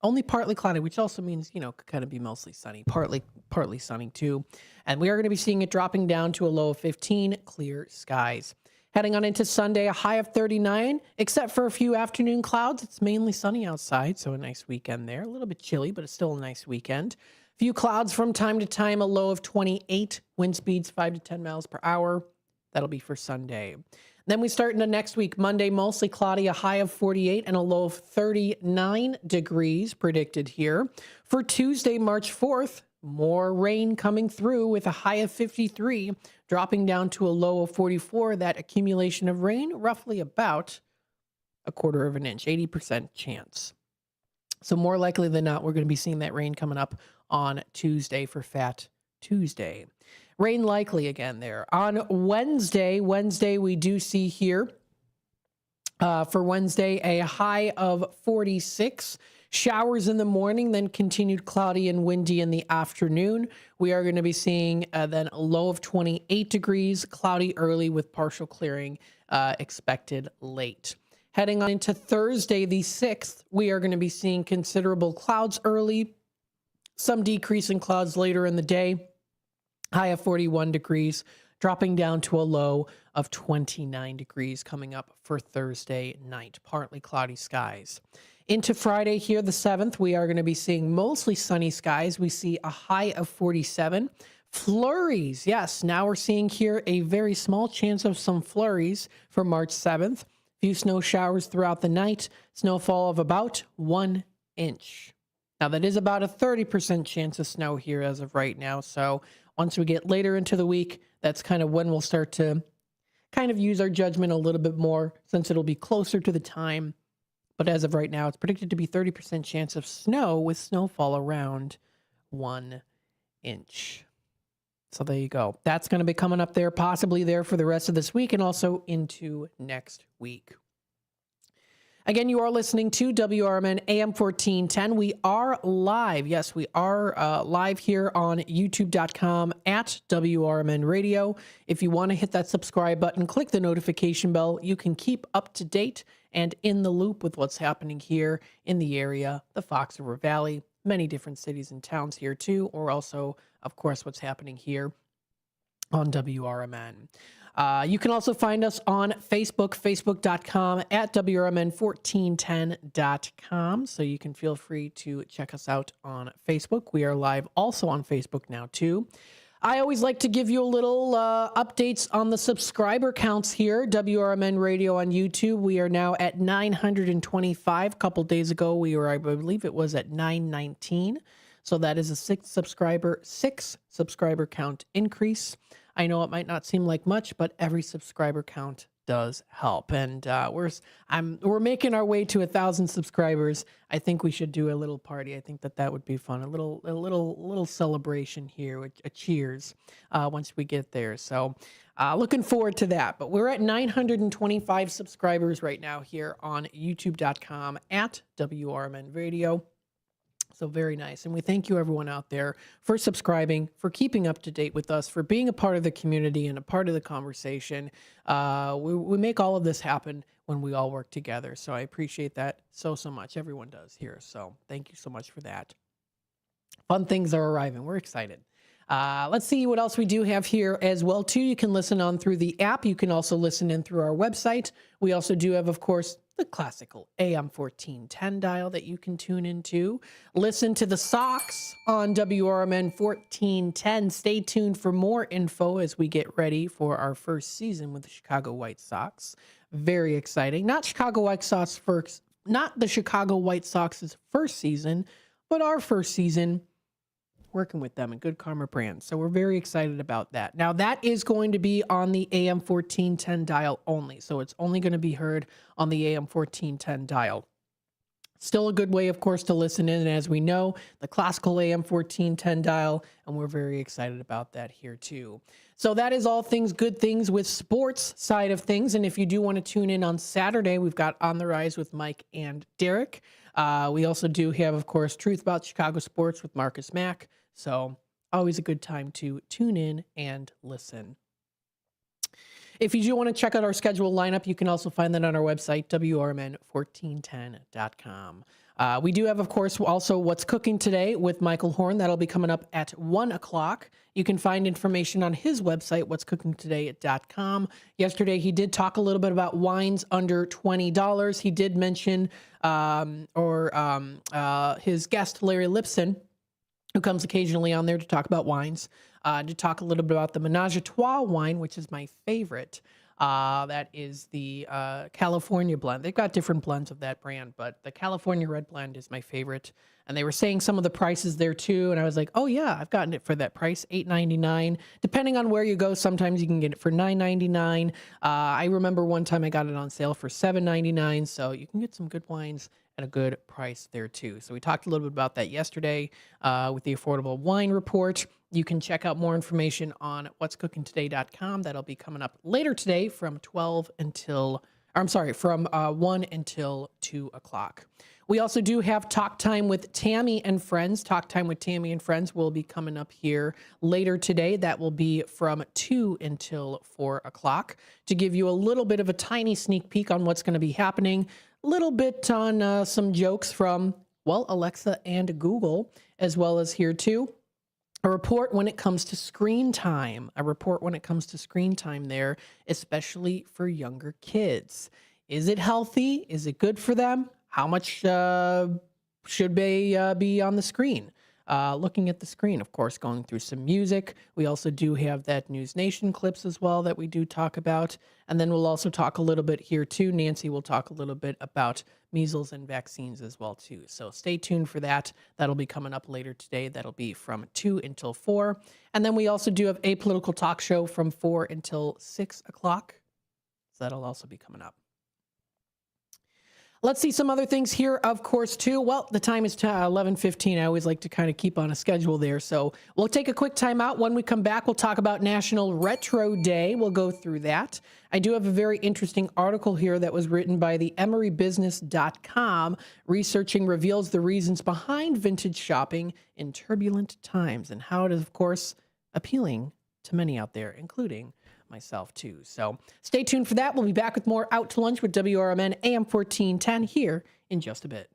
Speaker 10: Only partly cloudy, which also means, could kind of be mostly sunny. Partly sunny, too. And we are going to be seeing it dropping down to a low of 15, clear skies. Heading on into Sunday, a high of 39, except for a few afternoon clouds. It's mainly sunny outside, so a nice weekend there. A little bit chilly, but it's still a nice weekend. Few clouds from time to time, a low of 28, wind speeds 5 to 10 miles per hour. That'll be for Sunday. Then we start into next week. Monday, mostly cloudy, a high of 48 and a low of 39 degrees predicted here. For Tuesday, March 4th, more rain coming through with a high of 53, dropping down to a low of 44. That accumulation of rain, roughly about a quarter of an inch, 80% chance. So more likely than not, we're going to be seeing that rain coming up on Tuesday for Fat Tuesday. Rain likely again there. On Wednesday, we do see here for Wednesday a high of 46. Showers in the morning, then continued cloudy and windy in the afternoon. We are going to be seeing then a low of 28 degrees, cloudy early with partial clearing expected late. Heading on into Thursday, the 6th, we are going to be seeing considerable clouds early, some decrease in clouds later in the day, high of 41 degrees, dropping down to a low of 29 degrees coming up for Thursday night, partly cloudy skies. Into Friday here, the 7th, we are going to be seeing mostly sunny skies. We see a high of 47. Flurries, yes, now we're seeing here a very small chance of some flurries for March 7th. Few snow showers throughout the night, snowfall of about 1 inch. Now, that is about a 30% chance of snow here as of right now. So once we get later into the week, that's kind of when we'll start to kind of use our judgment a little bit more since it'll be closer to the time. But as of right now, it's predicted to be 30% chance of snow with snowfall around 1 inch. So there you go. That's going to be coming up there, possibly there for the rest of this week and also into next week. Again, you are listening to WRMN AM 1410. We are live. Yes, we are live here on youtube.com at WRMN Radio. If you want to hit that subscribe button, click the notification bell. You can keep up to date and in the loop with what's happening here in the area, the Fox River Valley, many different cities and towns here too, or also, of course, what's happening here on WRMN. You can also find us on Facebook, facebook.com at WRMN1410.com. So you can feel free to check us out on Facebook. We are live also on Facebook now, too. I always like to give you a little updates on the subscriber counts here. WRMN Radio on YouTube. We are now at 925. A couple days ago, we were, I believe it was at 919. So that is a six subscriber count increase. I know it might not seem like much, but every subscriber count does help. And we're making our way to 1,000 subscribers. I think we should do a little party. I think that would be fun. A little celebration here, a cheers once we get there. So looking forward to that. But we're at 925 subscribers right now here on youtube.com at WRMN Radio. So very nice. And we thank you, everyone out there, for subscribing, for keeping up to date with us, for being a part of the community and a part of the conversation. We make all of this happen when we all work together. So I appreciate that so much. Everyone does here. So thank you so much for that. Fun things are arriving. We're excited. Let's see what else we do have here as well, too. You can listen on through the app. You can also listen in through our website. We also do have, of course, the classical AM 1410 dial that you can tune into. Listen to the Sox on WRMN 1410. Stay tuned for more info as we get ready for our first season with the Chicago White Sox. Very exciting. Not the Chicago White Sox's first season, but our first season working with them and Good Karma Brands. So we're very excited about that. Now, that is going to be on the AM 1410 dial only. So it's only going to be heard on the AM 1410 dial. Still a good way, of course, to listen in. And as we know, the classical AM 1410 dial, and we're very excited about that here too. So that is all things, good things with sports side of things. And if you do want to tune in on Saturday, we've got On the Rise with Mike and Derek. We also do have, of course, Truth About Chicago Sports with Marcus Mack. So always a good time to tune in and listen. If you do want to check out our schedule lineup, you can also find that on our website, WRMN1410.com. We do have, of course, also What's Cooking Today with Michael Horn. That'll be coming up at 1 o'clock. You can find information on his website, what'scookingtoday.com. Yesterday, he did talk a little bit about wines under $20. He did mention his guest, Larry Lipson, who comes occasionally on there to talk about wines, to talk a little bit about the Menage a Trois wine, which is my favorite. That is the California blend. They've got different blends of that brand, but the California Red blend is my favorite. And they were saying some of the prices there too, and I was like, oh yeah, I've gotten it for that price, $8.99. Depending on where you go, sometimes you can get it for $9.99. I remember one time I got it on sale for $7.99, so you can get some good wines at a good price there too. So we talked a little bit about that yesterday with the Affordable Wine Report. You can check out more information on what'scookingtoday.com. That'll be coming up later today from 1 until 2 o'clock. We also do have Talk Time with Tammy and Friends. Talk Time with Tammy and Friends will be coming up here later today. That will be from 2 until 4 o'clock to give you a little bit of a tiny sneak peek on what's going to be happening. A little bit on some jokes from, well, Alexa and Google, as well as here too. A report when it comes to screen time. A report when it comes to screen time there, especially for younger kids. Is it healthy? Is it good for them? How much should they be on the screen? Looking at the screen, of course, going through some music. We also do have that News Nation clips as well that we do talk about. And then we'll also talk a little bit here too. Nancy will talk a little bit about measles and vaccines as well too. So stay tuned for that. That'll be coming up later today. That'll be from 2 until 4. And then we also do have a political talk show from 4 until 6 o'clock. So that'll also be coming up. Let's see some other things here, of course, too. Well, the time is 11:15. I always like to kind of keep on a schedule there. So we'll take a quick time out. When we come back, we'll talk about National Retro Day. We'll go through that. I do have a very interesting article here that was written by the emerybusiness.com. Researching reveals the reasons behind vintage shopping in turbulent times and how it is, of course, appealing to many out there, including myself too. So stay tuned for that. We'll be back with more Out to Lunch with WRMN AM 1410 here in just a bit.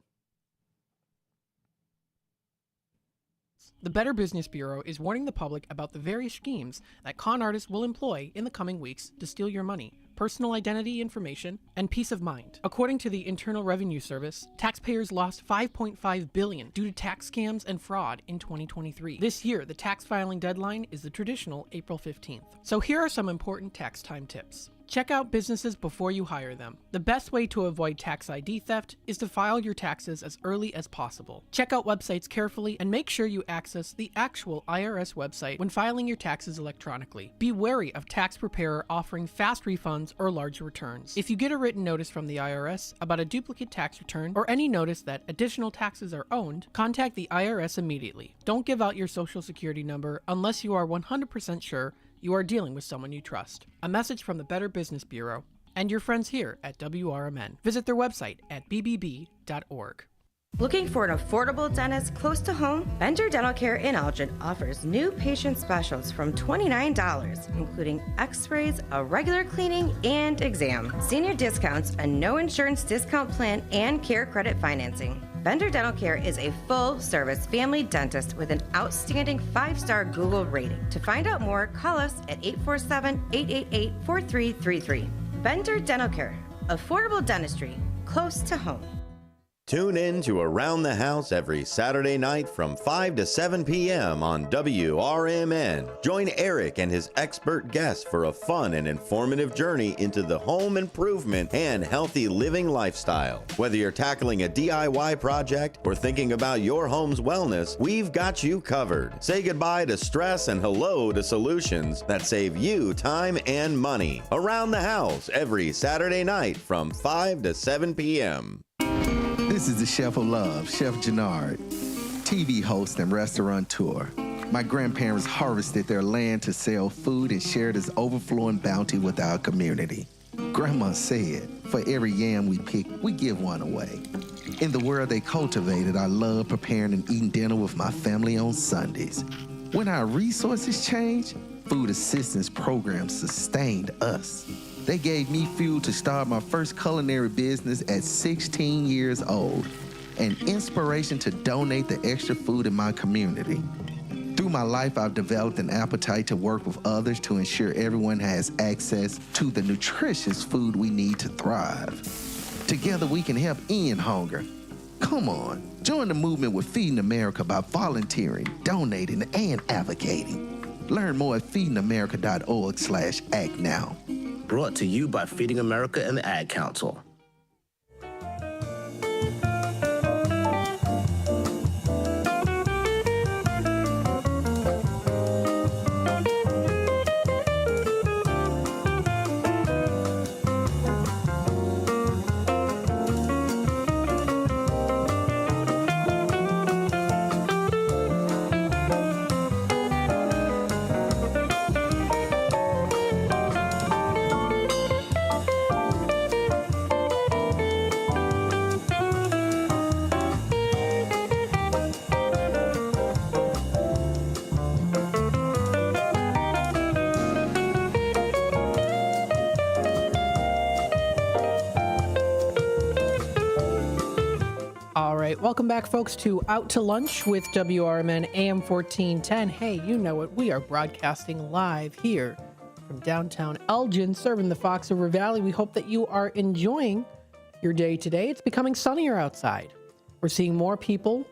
Speaker 10: The Better Business Bureau is warning the public about the various schemes that con artists will employ in the coming weeks to steal your money, personal identity information, and peace of mind. According to the Internal Revenue Service, taxpayers lost $5.5 billion due to tax scams and fraud in 2023. This year, the tax filing deadline is the traditional April 15th. So here are some important tax time tips. Check out businesses before you hire them. The best way to avoid tax ID theft is to file your taxes as early as possible. Check out websites carefully and make sure you access the actual IRS website when filing your taxes electronically. Be wary of tax preparer offering fast refunds or large returns. If you get a written notice from the IRS about a duplicate tax return or any notice that additional taxes are owned, contact the IRS immediately. Don't give out your social security number unless you are 100% sure you are dealing with someone you trust. A message from the Better Business Bureau and your friends here at WRMN. Visit their website at bbb.org.
Speaker 6: Looking for an affordable dentist close to home? Bender Dental Care in Elgin offers new patient specials from $29, including x-rays, a regular cleaning, and exam. Senior discounts, a no insurance discount plan, and care credit financing. Bender Dental Care is a full-service family dentist with an outstanding 5-star Google rating. To find out more, call us at 847-888-4333. Bender Dental Care, affordable dentistry, close to home.
Speaker 2: Tune in to Around the House every Saturday night from 5 to 7 p.m. on WRMN. Join Eric and his expert guests for a fun and informative journey into the home improvement and healthy living lifestyle. Whether you're tackling a DIY project or thinking about your home's wellness, we've got you covered. Say goodbye to stress and hello to solutions that save you time and money. Around the House every Saturday night from 5 to 7 p.m.
Speaker 8: This is the Chef of Love, Chef Jannard, TV host and restaurateur. My grandparents harvested their land to sell food and share this overflowing bounty with our community. Grandma said, for every yam we pick, we give one away. In the world they cultivated, I love preparing and eating dinner with my family on Sundays. When our resources change, food assistance program sustained us. They gave me fuel to start my first culinary business at 16 years old, and inspiration to donate the extra food in my community. Through my life, I've developed an appetite to work with others to ensure everyone has access to the nutritious food we need to thrive. Together, we can help end hunger. Come on, join the movement with Feeding America by volunteering, donating, and advocating. Learn more at feedingamerica.org/act now.
Speaker 12: Brought to you by Feeding America and the Ad Council.
Speaker 10: Welcome back, folks, to Out to Lunch with WRMN AM 1410. Hey, you know it. We are broadcasting live here from downtown Elgin, serving the Fox River Valley. We hope that you are enjoying your day today. It's becoming sunnier outside. We're seeing more people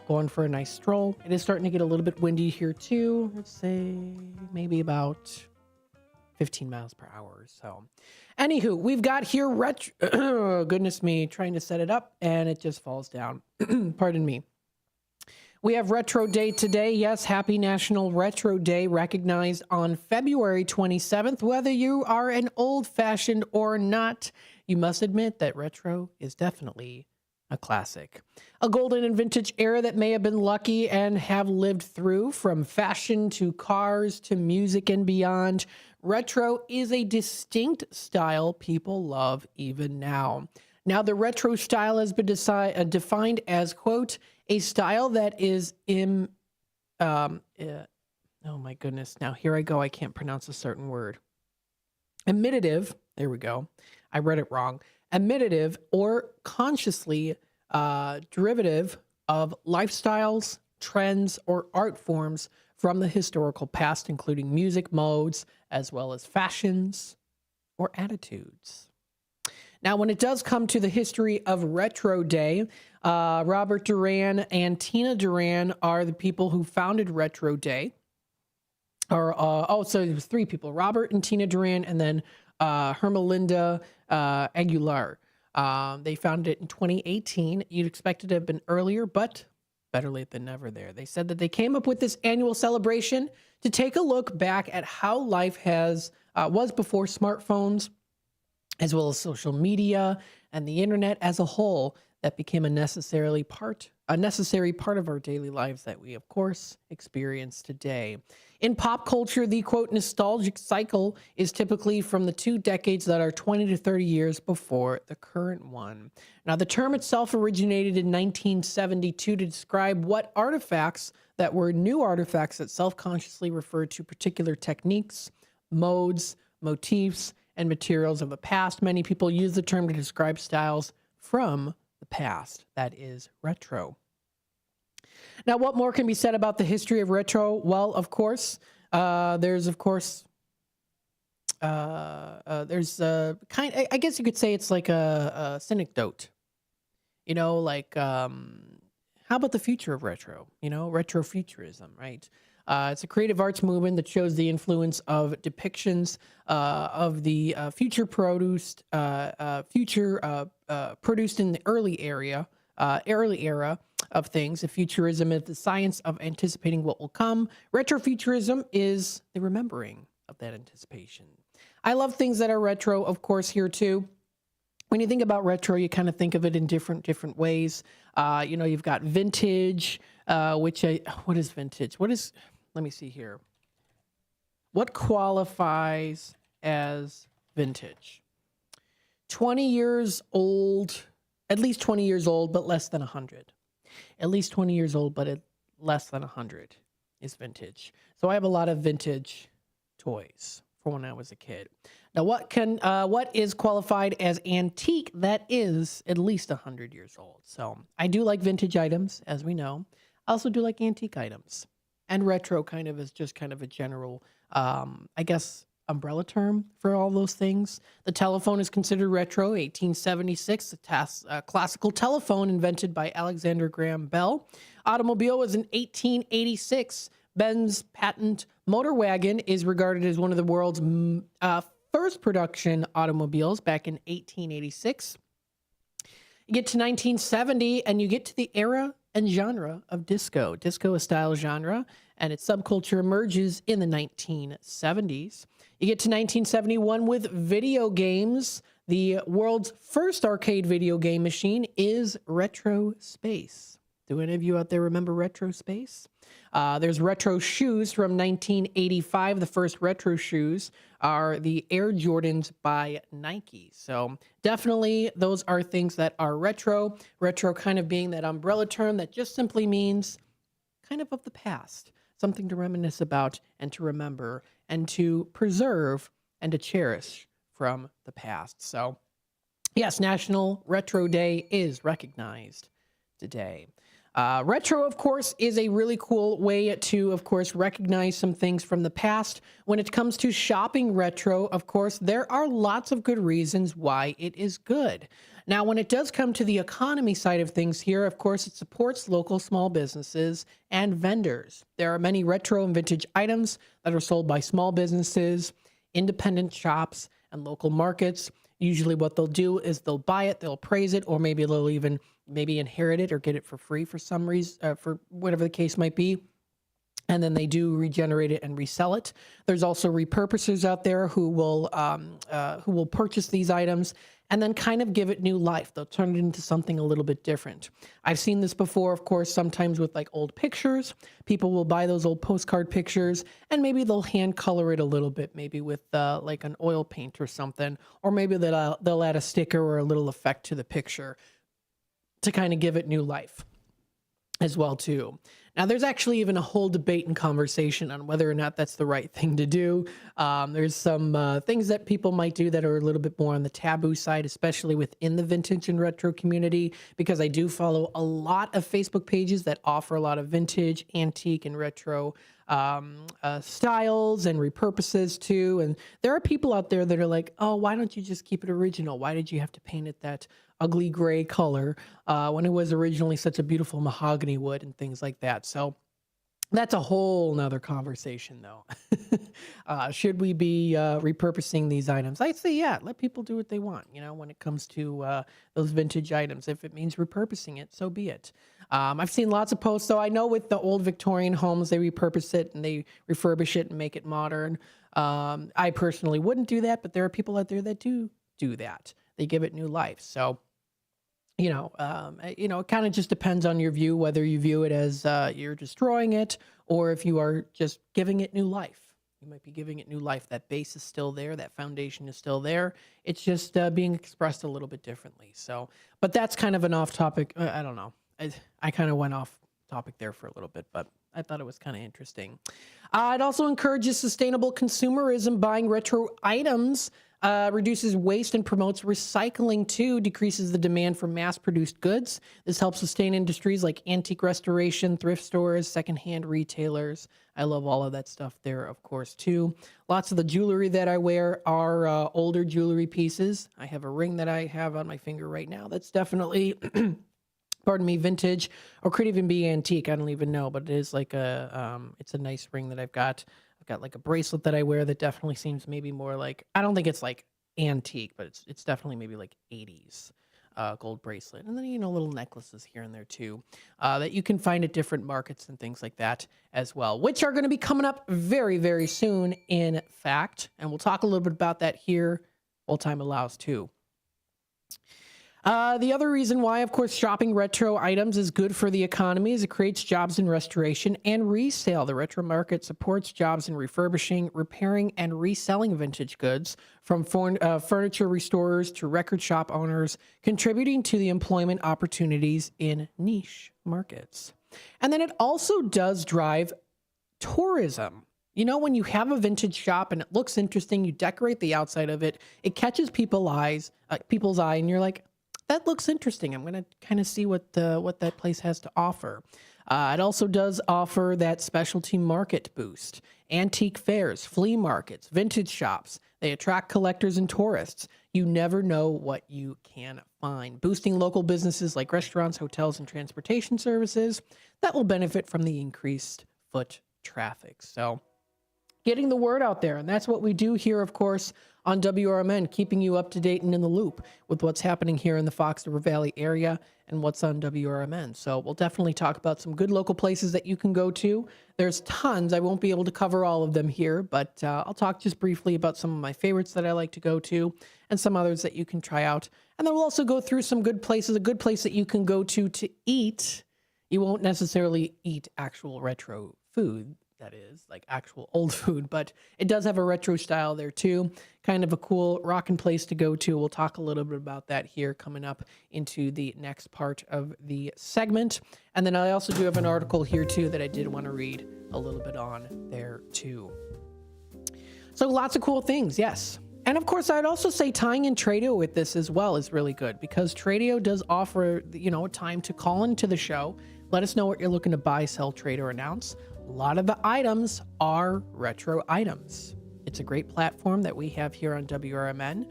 Speaker 10: going for a nice stroll. It is starting to get a little bit windy here, too. Let's say maybe about 15 miles per hour or so. Anywho, we've got here goodness me, trying to set it up and it just falls down. Pardon me. We have Retro Day today. Yes, happy National Retro Day, recognized on February 27th. Whether you are an old-fashioned or not, you must admit that retro is definitely a classic. A golden and vintage era that may have been lucky and have lived through, from fashion to cars to music and beyond. Retro is a distinct style people love even now. Now, the retro style has been defined as, quote, a style that is oh my goodness. Now, here I go. I can't pronounce a certain word. Imitative. There we go. I read it wrong. Imitative or consciously derivative of lifestyles, trends, or art forms from the historical past, including music modes, as well as fashions or attitudes. Now, when it does come to the history of Retro Day, Robert Duran and Tina Duran are the people who founded Retro Day. So it was three people, Robert and Tina Duran, and then Hermelinda Aguilar. They founded it in 2018. You'd expect it to have been earlier, but better late than never there. They said that they came up with this annual celebration to take a look back at how life was before smartphones, as well as social media and the internet as a whole, that became a necessary part of our daily lives that we, of course, experience today. In pop culture, the, quote, nostalgic cycle is typically from the 2 decades that are 20 to 30 years before the current one. Now, the term itself originated in 1972 to describe what artifacts that were new artifacts that self-consciously referred to particular techniques, modes, motifs, and materials of the past. Many people use the term to describe styles from the past. That is retro. Now, what more can be said about the history of retro? Well, of course, there's I guess you could say it's like a synecdoche. You know, like, how about the future of retro? You know, retrofuturism, right? It's a creative arts movement that shows the influence of depictions of the future produced in the early era of things. The futurism is the science of anticipating what will come. Retrofuturism is the remembering of that anticipation. I love things that are retro, of course, here too. When you think about retro, you kind of think of it in different ways. You know, you've got vintage, what is vintage? Let me see here. What qualifies as vintage? 20 years old, at least 20 years old, but less than 100. At least 20 years old, but less than 100. is vintage. So I have a lot of vintage toys for when I was a kid. Now, what is qualified as antique that is at least 100 years old? So I do like vintage items, as we know. I also do like antique items. And retro kind of is just kind of a general, I guess, umbrella term for all those things. The telephone is considered retro, 1876, a classical telephone invented by Alexander Graham Bell. Automobile was in 1886. Benz patent motor wagon is regarded as one of the world's first production automobiles back in 1886. You get to 1970 and you get to the era and genre of disco. Disco is style genre, and its subculture emerges in the 1970s. You get to 1971 with video games. The world's first arcade video game machine is Retro Space. Do any of you out there remember Retro Space? There's retro shoes from 1985. The first retro shoes are the Air Jordans by Nike. So definitely those are things that are retro. Retro kind of being that umbrella term that just simply means kind of the past. Something to reminisce about and to remember and to preserve and to cherish from the past. So yes, National Retro Day is recognized today. Retro, of course, is a really cool way to, of course, recognize some things from the past. When it comes to shopping retro, of course, there are lots of good reasons why it is good. Now, when it does come to the economy side of things here, of course, it supports local small businesses and vendors. There are many retro and vintage items that are sold by small businesses, independent shops, and local markets. Usually what they'll do is they'll buy it, they'll praise it, or maybe they'll even inherit it or get it for free for some reason, for whatever the case might be. And then they do regenerate it and resell it. There's also repurposers out there who will purchase these items and then kind of give it new life. They'll turn it into something a little bit different. I've seen this before, of course, sometimes with like old pictures. People will buy those old postcard pictures and maybe they'll hand color it a little bit, maybe with like an oil paint or something, or maybe they'll add a sticker or a little effect to the picture to kind of give it new life as well too. Now, there's actually even a whole debate and conversation on whether or not that's the right thing to do. There's some things that people might do that are a little bit more on the taboo side, especially within the vintage and retro community, because I do follow a lot of Facebook pages that offer a lot of vintage, antique, and retro styles and repurposes too. And there are people out there that are like, oh, why don't you just keep it original? Why did you have to paint it that ugly gray color when it was originally such a beautiful mahogany wood and things like that? So that's a whole nother conversation though. Should we be repurposing these items? I'd say, yeah, let people do what they want. You know, when it comes to those vintage items, if it means repurposing it, so be it. I've seen lots of posts. So I know with the old Victorian homes, they repurpose it and they refurbish it and make it modern. I personally wouldn't do that, but there are people out there that do that. They give it new life. So, it kind of just depends on your view, whether you view it as you're destroying it or if you are just giving it new life. You might be giving it new life. That base is still there. That foundation is still there. It's just being expressed a little bit differently. So, but that's kind of an off topic. I don't know. I kind of went off topic there for a little bit, but I thought it was kind of interesting. It also encourages sustainable consumerism. Buying retro items reduces waste and promotes recycling too, decreases the demand for mass-produced goods. This helps sustain industries like antique restoration, thrift stores, secondhand retailers. I love all of that stuff there, of course, too. Lots of the jewelry that I wear are older jewelry pieces. I have a ring that I have on my finger right now that's definitely... pardon me, vintage, or could even be antique. I don't even know, but it is like it's a nice ring that I've got. I've got like a bracelet that I wear that definitely seems maybe more like, I don't think it's like antique, but it's definitely maybe like 80s gold bracelet. And then, little necklaces here and there too, that you can find at different markets and things like that as well, which are going to be coming up very, very soon, in fact. And we'll talk a little bit about that here while time allows too. The other reason why, of course, shopping retro items is good for the economy is it creates jobs in restoration and resale. The retro market supports jobs in refurbishing, repairing, and reselling vintage goods, from furniture restorers to record shop owners, contributing to the employment opportunities in niche markets. And then it also does drive tourism. You know, when you have a vintage shop and it looks interesting, you decorate the outside of it, it catches people's eye, and you're like, that looks interesting. I'm going to kind of see what that place has to offer. It also does offer that specialty market boost, antique fairs, flea markets, vintage shops. They attract collectors and tourists. You never know what you can find. Boosting local businesses like restaurants, hotels, and transportation services that will benefit from the increased foot traffic. So getting the word out there. And that's what we do here, of course, on WRMN, keeping you up to date and in the loop with what's happening here in the Fox River Valley area and what's on WRMN. So we'll definitely talk about some good local places that you can go to. There's tons. I won't be able to cover all of them here, but I'll talk just briefly about some of my favorites that I like to go to and some others that you can try out. And then we'll also go through some good places, a good place that you can go to eat. You won't necessarily eat actual retro food. That is, like actual old food, but it does have a retro style there too. Kind of a cool rockin' place to go to. We'll talk a little bit about that here coming up into the next part of the segment. And then I also do have an article here too that I did want to read a little bit on there too. So lots of cool things, yes. And of course, I'd also say tying in Tradio with this as well is really good because Tradio does offer, a time to call into the show. Let us know what you're looking to buy, sell, trade, or announce. A lot of the items are retro items. It's a great platform that we have here on WRMN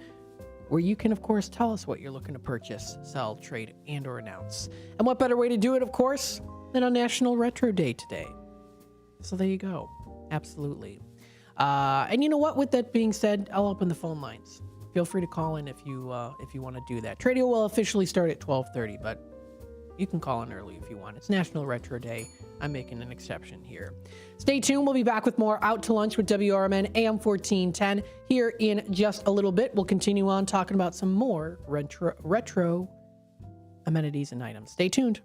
Speaker 10: where you can, of course, tell us what you're looking to purchase, sell, trade, and or announce. And what better way to do it, of course, than on National Retro Day today. So there you go. Absolutely. And you know what? With that being said, I'll open the phone lines. Feel free to call in if you want to do that. Tradio will officially start at 12:30, but you can call in early if you want. It's National Retro Day. I'm making an exception here. Stay tuned. We'll be back with more Out to Lunch with WRMN AM 1410 here in just a little bit. We'll continue on talking about some more retro amenities and items. Stay tuned.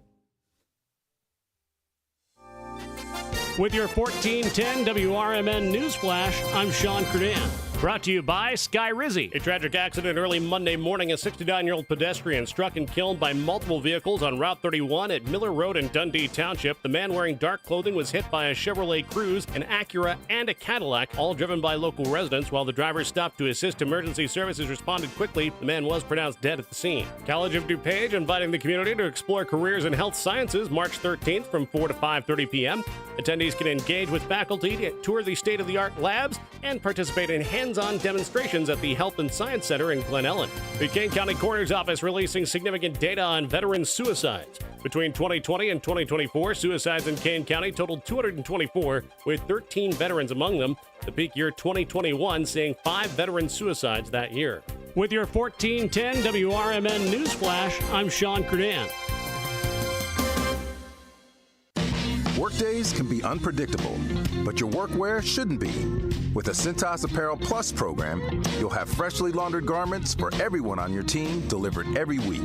Speaker 21: With your 1410 WRMN Newsflash, I'm Sean Kernan. Brought to you by Sky Rizzy. A tragic accident early Monday morning. A 69-year-old pedestrian struck and killed by multiple vehicles on Route 31 at Miller Road in Dundee Township. The man wearing dark clothing was hit by a Chevrolet Cruze, an Acura, and a Cadillac, all driven by local residents. While the driver stopped to assist, emergency services responded quickly. The man was pronounced dead at the scene. College of DuPage inviting the community to explore careers in health sciences March 13th from 4 to 5:30 p.m. Attendees can engage with faculty, tour the state-of-the-art labs, and participate in hands-on demonstrations at the Health and Science Center in Glen Ellen. The Kane County Coroner's Office releasing significant data on veteran suicides. Between 2020 and 2024, suicides in Kane County totaled 224, with 13 veterans among them. The peak year 2021 seeing 5 veteran suicides that year. With your 1410 WRMN Newsflash, I'm Sean Kernan.
Speaker 22: Workdays can be unpredictable, but your workwear shouldn't be. With the Cintas Apparel Plus program, you'll have freshly laundered garments for everyone on your team delivered every week.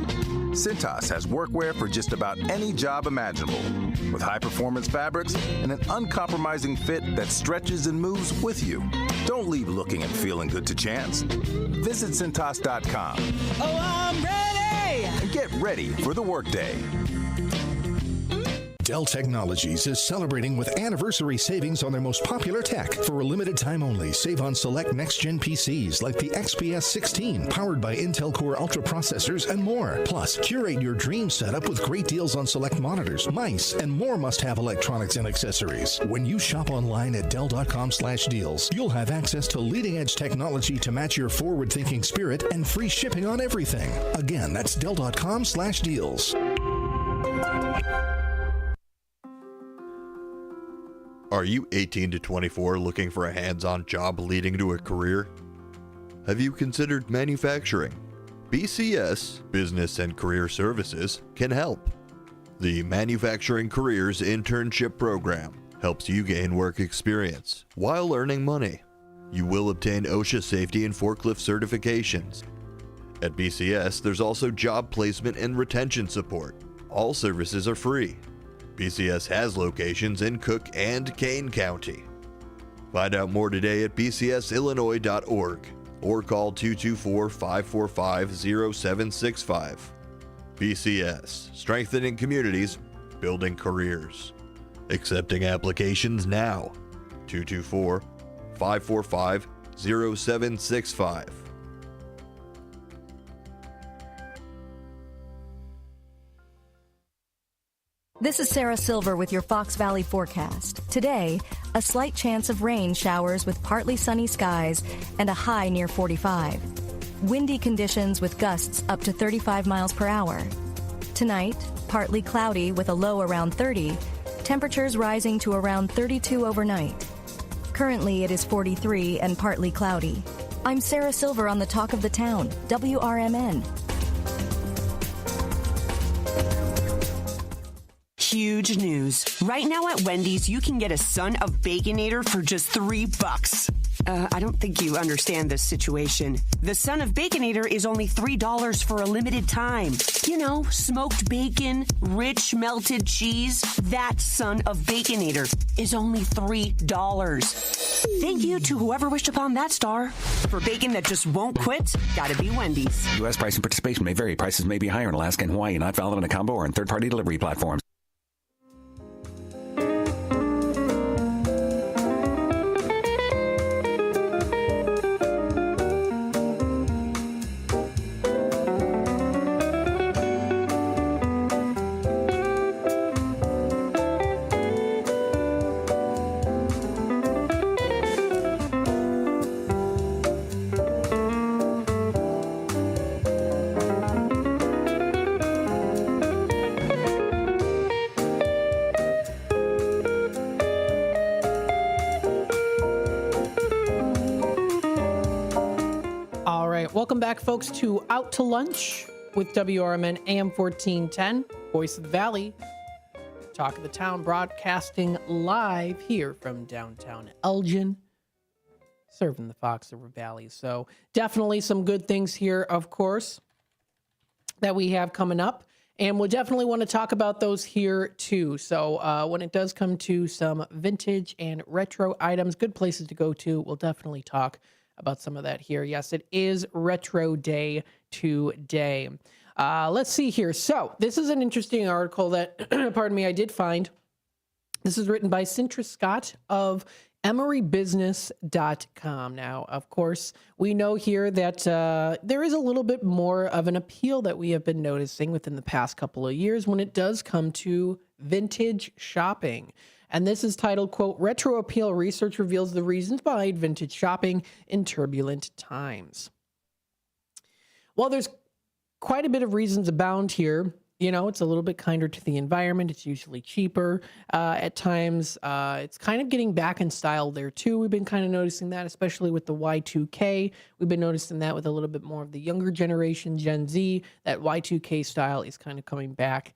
Speaker 22: Cintas has workwear for just about any job imaginable, with high-performance fabrics and an uncompromising fit that stretches and moves with you. Don't leave looking and feeling good to chance. Visit Cintas.com.
Speaker 23: Oh, I'm ready!
Speaker 22: And get ready for the workday.
Speaker 24: Dell Technologies is celebrating with anniversary savings on their most popular tech. For a limited time only, save on select next-gen PCs like the XPS 16, powered by Intel Core Ultra processors and more. Plus, curate your dream setup with great deals on select monitors, mice, and more must-have electronics and accessories. When you shop online at Dell.com/deals, you'll have access to leading-edge technology to match your forward-thinking spirit and free shipping on everything. Again, that's Dell.com/deals.
Speaker 3: Are you 18 to 24 looking for a hands-on job leading to a career? Have you considered manufacturing? BCS, Business and Career Services, can help. The Manufacturing Careers Internship Program helps you gain work experience while earning money. You will obtain OSHA safety and forklift certifications. At BCS, there's also job placement and retention support. All services are free. BCS has locations in Cook and Kane County. Find out more today at bcsillinois.org or call 224-545-0765. BCS, strengthening communities, building careers. Accepting applications now. 224-545-0765.
Speaker 9: This is Sarah Silver with your Fox Valley forecast. Today, a slight chance of rain showers with partly sunny skies and a high near 45. Windy conditions with gusts up to 35 miles per hour. Tonight, partly cloudy with a low around 30, temperatures rising to around 32 overnight. Currently, it is 43 and partly cloudy. I'm Sarah Silver on the Talk of the Town, WRMN.
Speaker 13: Huge news. Right now at Wendy's, you can get a Son of Baconator for just $3. I don't think you understand this situation. The Son of Baconator is only $3 for a limited time. You know, smoked bacon, rich melted cheese. That Son of Baconator is only $3. Thank you to whoever wished upon that star. For bacon that just won't quit, gotta be Wendy's.
Speaker 14: U.S. price and participation may vary. Prices may be higher in Alaska and Hawaii, not valid on a combo or on third-party delivery platforms.
Speaker 10: Welcome back, folks, to Out to Lunch with WRMN AM 1410, Voice of the Valley, Talk of the Town, broadcasting live here from downtown Elgin, serving the Fox River Valley. So definitely some good things here, of course, that we have coming up. And we'll definitely want to talk about those here, too. So when it does come to some vintage and retro items, good places to go to, we'll definitely talk about some of that here. Yes, it is Retro Day today. Let's see here. So this is an interesting article that, pardon me, I did find. This is written by Cintra Scott of emerybusiness.com. Now, of course, we know here that there is a little bit more of an appeal that we have been noticing within the past couple of years when it does come to vintage shopping. And this is titled, quote, Retro Appeal Research Reveals the Reasons Behind Vintage Shopping in Turbulent Times. Well, there's quite a bit of reasons abound here. You know, it's a little bit kinder to the environment. It's usually cheaper. At times, it's kind of getting back in style there, too. We've been kind of noticing that, especially with the Y2K. We've been noticing that with a little bit more of the younger generation, Gen Z. That Y2K style is kind of coming back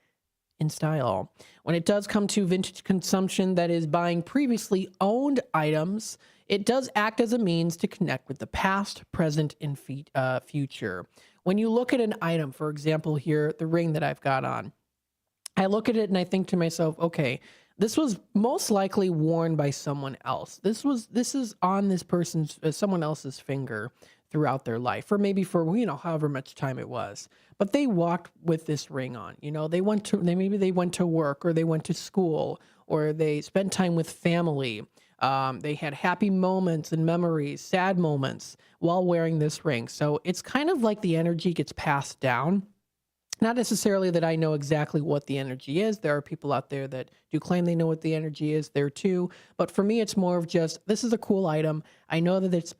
Speaker 10: in style. When it does come to vintage consumption, that is buying previously owned items, it does act as a means to connect with the past, present, and future. When you look at an item, for example here, the ring that I've got on, I look at it and I think to myself, okay, this was most likely worn by someone else. This is on this person's, someone else's finger throughout their life, or maybe for, you know, however much time it was. But they walked with this ring on. You know, maybe they went to work, or they went to school, or they spent time with family. They had happy moments and memories, sad moments while wearing this ring. So it's kind of like the energy gets passed down. Not necessarily that I know exactly what the energy is. There are people out there that do claim they know what the energy is there too. But for me, it's more of just, this is a cool item. I know that it's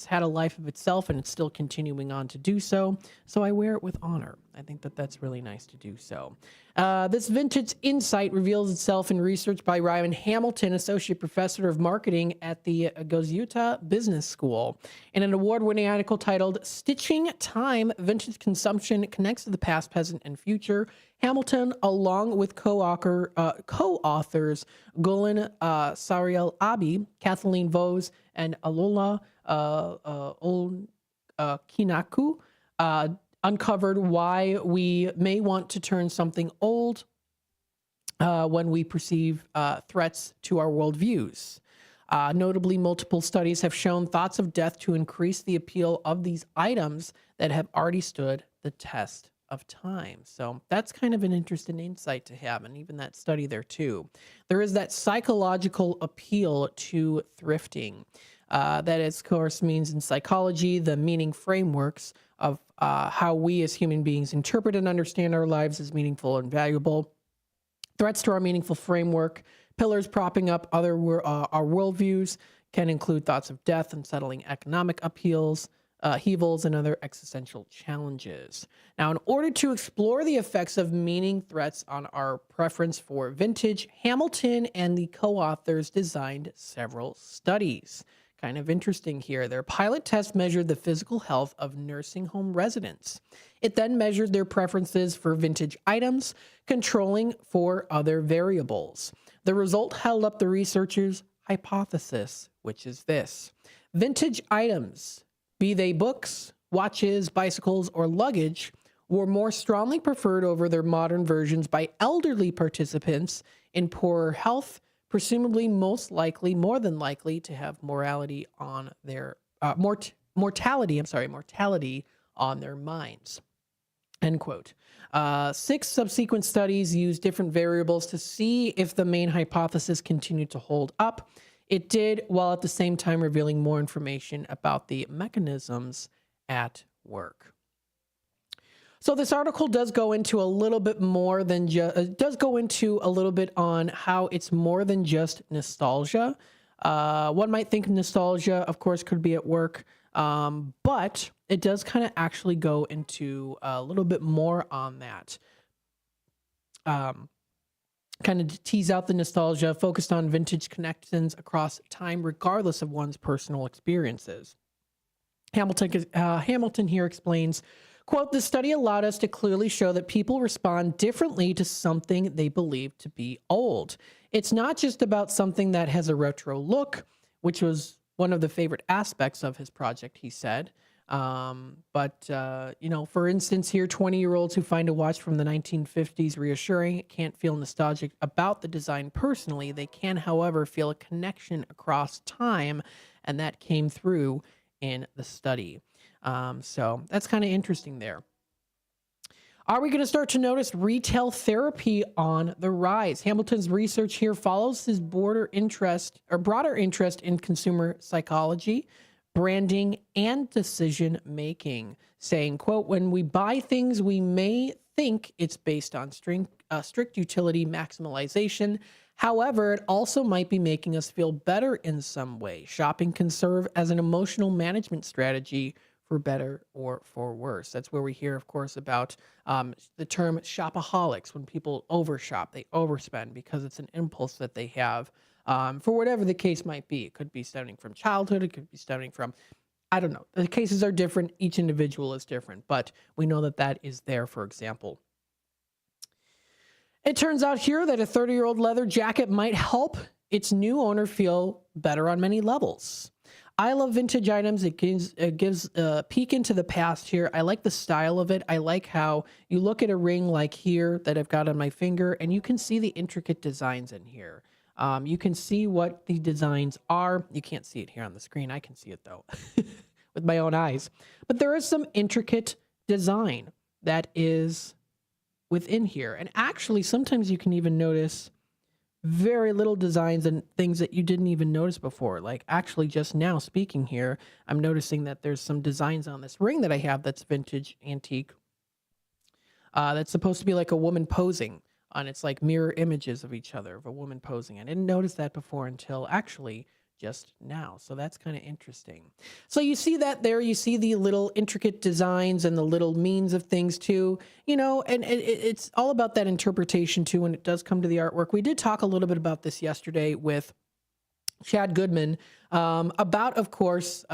Speaker 10: had a life of itself and it's still continuing on to do so. So I wear it with honor. I think that that's really nice to do so. This vintage insight reveals itself in research by Ryan Hamilton, Associate Professor of Marketing at the Gozueta Business School, in an award-winning article titled Stitching Time, Vintage Consumption Connects to the Past, Present, and Future. Hamilton, along with co-authors Golan Sariel Abi, Kathleen Vose, and Alola Kinaku, uncovered why we may want to turn something old when we perceive threats to our worldviews. Notably, multiple studies have shown thoughts of death to increase the appeal of these items that have already stood the test of time. So that's kind of an interesting insight to have, and even that study there too. There is that psychological appeal to thrifting. That, of course, means in psychology, the meaning frameworks of how we as human beings interpret and understand our lives as meaningful and valuable. Threats to our meaningful framework, pillars propping up our worldviews, can include thoughts of death, unsettling economic upheavals, and other existential challenges. Now, in order to explore the effects of meaning threats on our preference for vintage, Hamilton and the co-authors designed several studies. Kind of interesting here. Their pilot test measured the physical health of nursing home residents. It then measured their preferences for vintage items, controlling for other variables. The result held up the researchers' hypothesis, which is this: vintage items, be they books, watches, bicycles, or luggage, were more strongly preferred over their modern versions by elderly participants in poorer health, presumably more than likely to have mortality on their minds. End quote. 6 subsequent studies used different variables to see if the main hypothesis continued to hold up. It did, while at the same time revealing more information about the mechanisms at work. So this article does go into a little bit more than on how it's more than just nostalgia. One might think nostalgia, of course, could be at work, but it does kind of actually go into a little bit more on that. Kind of to tease out the nostalgia, focused on vintage connections across time, regardless of one's personal experiences. Hamilton here explains, quote, "The study allowed us to clearly show that people respond differently to something they believe to be old. It's not just about something that has a retro look," which was one of the favorite aspects of his project, he said. For instance, here, 20-year-olds who find a watch from the 1950s reassuring can't feel nostalgic about the design personally. They can, however, feel a connection across time, and that came through in the study. So that's kind of interesting there. Are we going to start to notice retail therapy on the rise? Hamilton's research here follows his broader interest in consumer psychology, branding, and decision making, saying, quote, "When we buy things, we may think it's based on strict utility maximization. However, it also might be making us feel better in some way. Shopping can serve as an emotional management strategy for better or for worse." That's where we hear, of course, about the term shopaholics. When people overshop, they overspend because it's an impulse that they have for whatever the case might be. It could be stemming from childhood. It could be stemming from, I don't know. The cases are different. Each individual is different, but we know that that is there, for example. It turns out here that a 30-year-old leather jacket might help its new owner feel better on many levels. I love vintage items. It gives a peek into the past here. I like the style of it. I like how you look at a ring like here that I've got on my finger, and you can see the intricate designs in here. You can see what the designs are. You can't see it here on the screen. I can see it, though, with my own eyes. But there is some intricate design that is within here. And actually, sometimes you can even notice very little designs and things that you didn't even notice before. Like, actually, just now speaking here, I'm noticing that there's some designs on this ring that I have that's vintage, antique. That's supposed to be like a woman posing. And it's like mirror images of each other, of a woman posing. I didn't notice that before until actually just now. So that's kind of interesting. So you see that there, you see the little intricate designs and the little means of things too, and it's all about that interpretation too when it does come to the artwork. We did talk a little bit about this yesterday with Chad Goodman about, of course,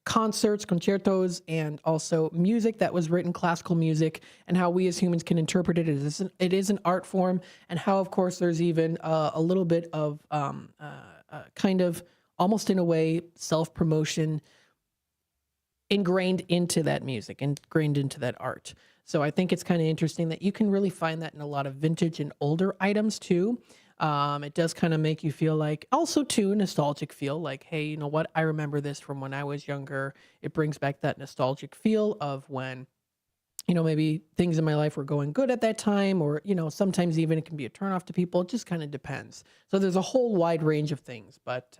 Speaker 10: concerts, concertos, and also music that was written, classical music, and how we as humans can interpret it. It is an art form, and how, of course, there's even a little bit of kind of almost in a way self-promotion ingrained into that music, ingrained into that art. So I think it's kind of interesting that you can really find that in a lot of vintage and older items too. It does kind of make you feel like, also too, a nostalgic feel, like, hey, you know what? I remember this from when I was younger. It brings back that nostalgic feel of when, you know, maybe things in my life were going good at that time, or, you know, sometimes even it can be a turnoff to people. It just kind of depends. So there's a whole wide range of things. But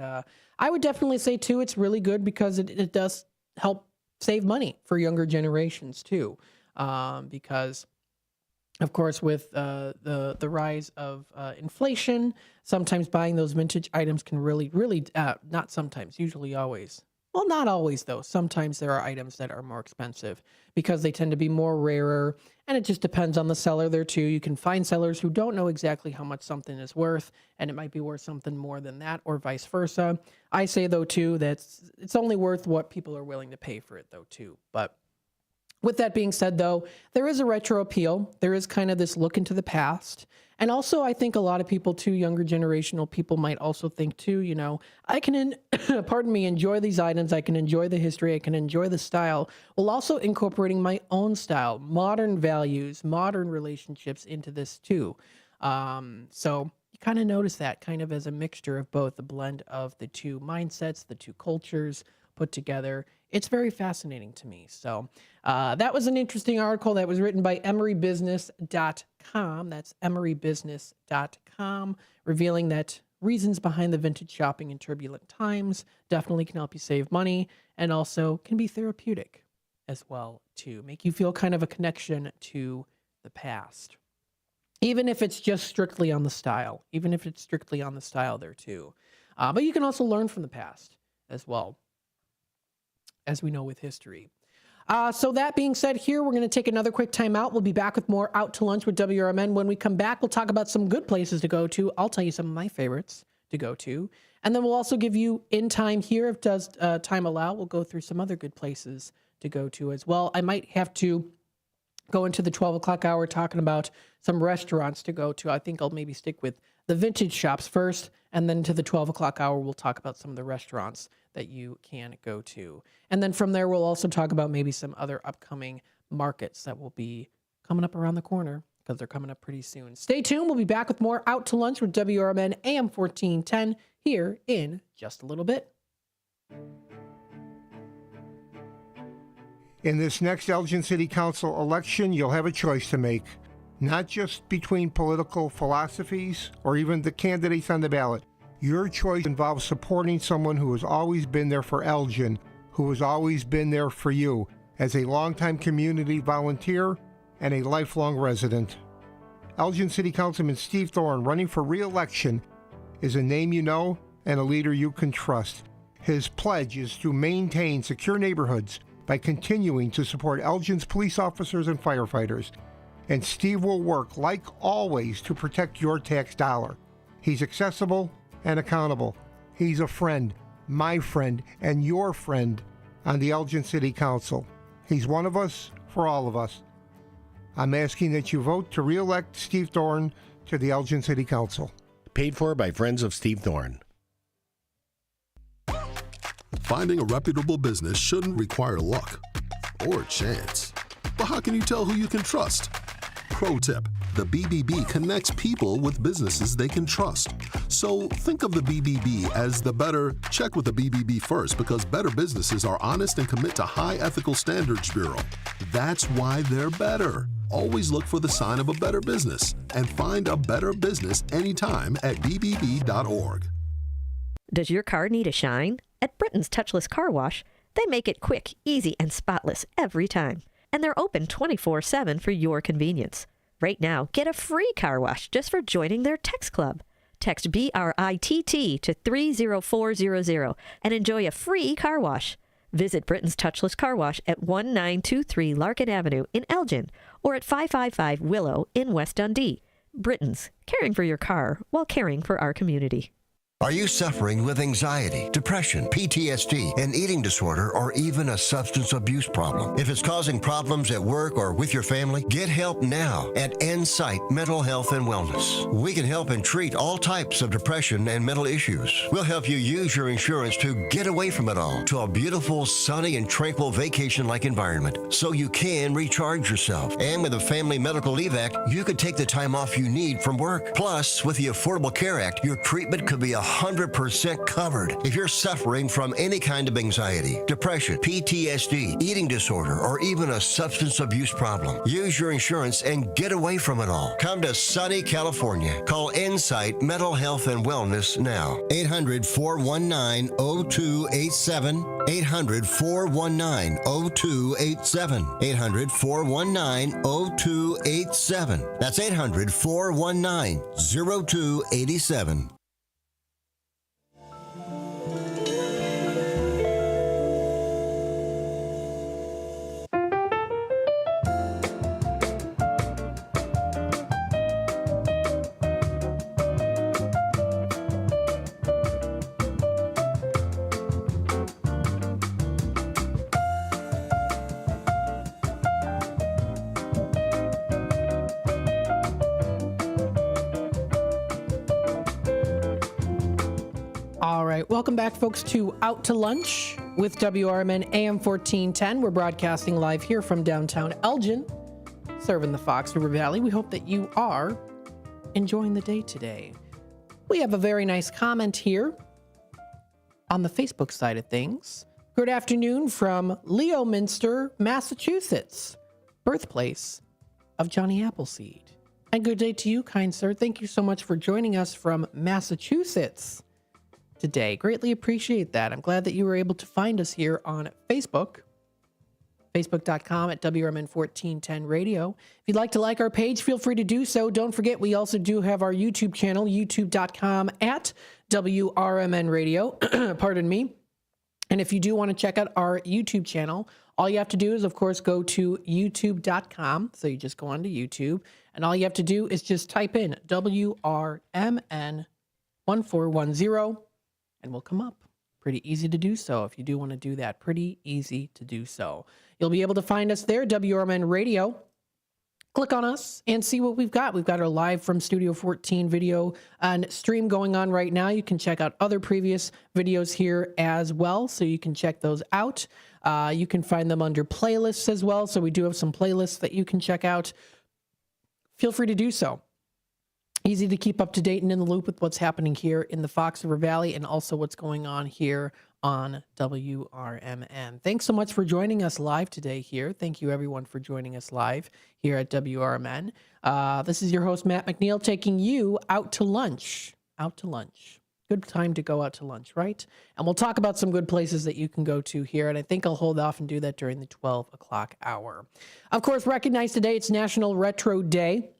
Speaker 10: I would definitely say, too, it's really good because it does help save money for younger generations, too. Because, of course, with the rise of inflation, sometimes buying those vintage items can really, not sometimes, usually always. Well, not always, though. Sometimes there are items that are more expensive because they tend to be more rarer, and it just depends on the seller there, too. You can find sellers who don't know exactly how much something is worth, and it might be worth something more than that, or vice versa. I say, though, too, that it's only worth what people are willing to pay for it, though, too. But with that being said, though, there is a retro appeal. There is kind of this look into the past. And also, I think a lot of people, too, younger generational people might also think, too, you know, I can, enjoy these items. I can enjoy the history. I can enjoy the style, while also incorporating my own style, modern values, modern relationships into this, too. So you kind of notice that kind of as a mixture of both, the blend of the two mindsets, the two cultures put together. It's very fascinating to me. So that was an interesting article that was written by emerybusiness.com. That's emerybusiness.com, revealing that reasons behind the vintage shopping in turbulent times definitely can help you save money, and also can be therapeutic as well, to make you feel kind of a connection to the past. Even if it's just strictly on the style, there too. But you can also learn from the past as well, as we know with history. So that being said, here we're going to take another quick time out. We'll be back with more Out to Lunch with WRMN. When we come back, we'll talk about some good places to go to. I'll tell you some of my favorites to go to. And then we'll also give you, in time here, if does time allow, we'll go through some other good places to go to as well. I might have to go into the 12 o'clock hour talking about some restaurants to go to. I think I'll maybe stick with the vintage shops first, and then to the 12 o'clock hour, we'll talk about some of the restaurants that you can go to. And then from there, we'll also talk about maybe some other upcoming markets that will be coming up around the corner, because they're coming up pretty soon. Stay tuned. We'll be back with more Out to Lunch with WRMN AM 1410 here in just a little bit.
Speaker 7: In this next Elgin City Council election, you'll have a choice to make, not just between political philosophies or even the candidates on the ballot. Your choice involves supporting someone who has always been there for Elgin, who has always been there for you as a longtime community volunteer and a lifelong resident. Elgin City Councilman Steve Thorne, running for re-election, is a name you know and a leader you can trust. His pledge is to maintain secure neighborhoods by continuing to support Elgin's police officers and firefighters. And Steve will work, like always, to protect your tax dollar. He's accessible and accountable. He's a friend, my friend, and your friend on the Elgin City Council. He's one of us for all of us. I'm asking that you vote to re-elect Steve Thorne to the Elgin City Council.
Speaker 15: Paid for by Friends of Steve Thorne.
Speaker 16: Finding a reputable business shouldn't require luck or chance. But how can you tell who you can trust? Pro tip: the BBB connects people with businesses they can trust. So think of the BBB as the better. Check with the BBB first, because better businesses are honest and commit to high ethical standards bureau. That's why they're better. Always look for the sign of a better business and find a better business anytime at bbb.org.
Speaker 19: Does your car need a shine? At Britain's Touchless Car Wash, they make it quick, easy, and spotless every time. And they're open 24/7 for your convenience. Right now, get a free car wash just for joining their text club. Text BRITT to 30400 and enjoy a free car wash. Visit Britain's Touchless Car Wash at 1923 Larkin Avenue in Elgin or at 555 Willow in West Dundee. Britain's, caring for your car while caring for our community.
Speaker 4: Are you suffering with anxiety, depression, PTSD, an eating disorder, or even a substance abuse problem? If it's causing problems at work or with your family, get help now at Insight Mental Health and Wellness. We can help and treat all types of depression and mental issues. We'll help you use your insurance to get away from it all to a beautiful, sunny, and tranquil vacation-like environment so you can recharge yourself. And with the Family Medical Leave Act, you could take the time off you need from work. Plus, with the Affordable Care Act, your treatment could be 100% covered. If you're suffering from any kind of anxiety, depression, PTSD, eating disorder, or even a substance abuse problem, use your insurance and get away from it all. Come to sunny California. Call Insight Mental Health and Wellness now. 800-419-0287. 800-419-0287. 800-419-0287. That's 800-419-0287.
Speaker 10: All right, welcome back, folks, to Out to Lunch with WRMN AM 1410. We're broadcasting live here from downtown Elgin, serving the Fox River Valley. We hope that you are enjoying the day today. We have a very nice comment here on the Facebook side of things. Good afternoon from Leominster, Massachusetts, birthplace of Johnny Appleseed. And good day to you, kind sir. Thank you so much for joining us from Massachusetts today. Greatly appreciate that. I'm glad that you were able to find us here on Facebook, facebook.com at WRMN 1410 Radio. If you'd like to like our page, feel free to do so. Don't forget, we also do have our YouTube channel, youtube.com at WRMN Radio. Pardon me. And if you do want to check out our YouTube channel, all you have to do is, of course, go to youtube.com. So you just go onto YouTube, and all you have to do is just type in WRMN 1410, and we'll come up. Pretty easy to do so. If you do want to do that, pretty easy to do so. You'll be able to find us there, WRMN Radio. Click on us and see what we've got. We've got our live from Studio 14 video and stream going on right now. You can check out other previous videos here as well, so you can check those out. You can find them under playlists as well, so we do have some playlists that you can check out. Feel free to do so. Easy to keep up to date and in the loop with what's happening here in the Fox River Valley and also what's going on here on WRMN. Thanks so much for joining us live today here. Thank you, everyone, for joining us live here at WRMN. This is your host, Matt McNeil, taking you out to lunch. Out to lunch. Good time to go out to lunch, right? And we'll talk about some good places that you can go to here, and I think I'll hold off and do that during the 12 o'clock hour. Of course, recognize today it's National Retro Day.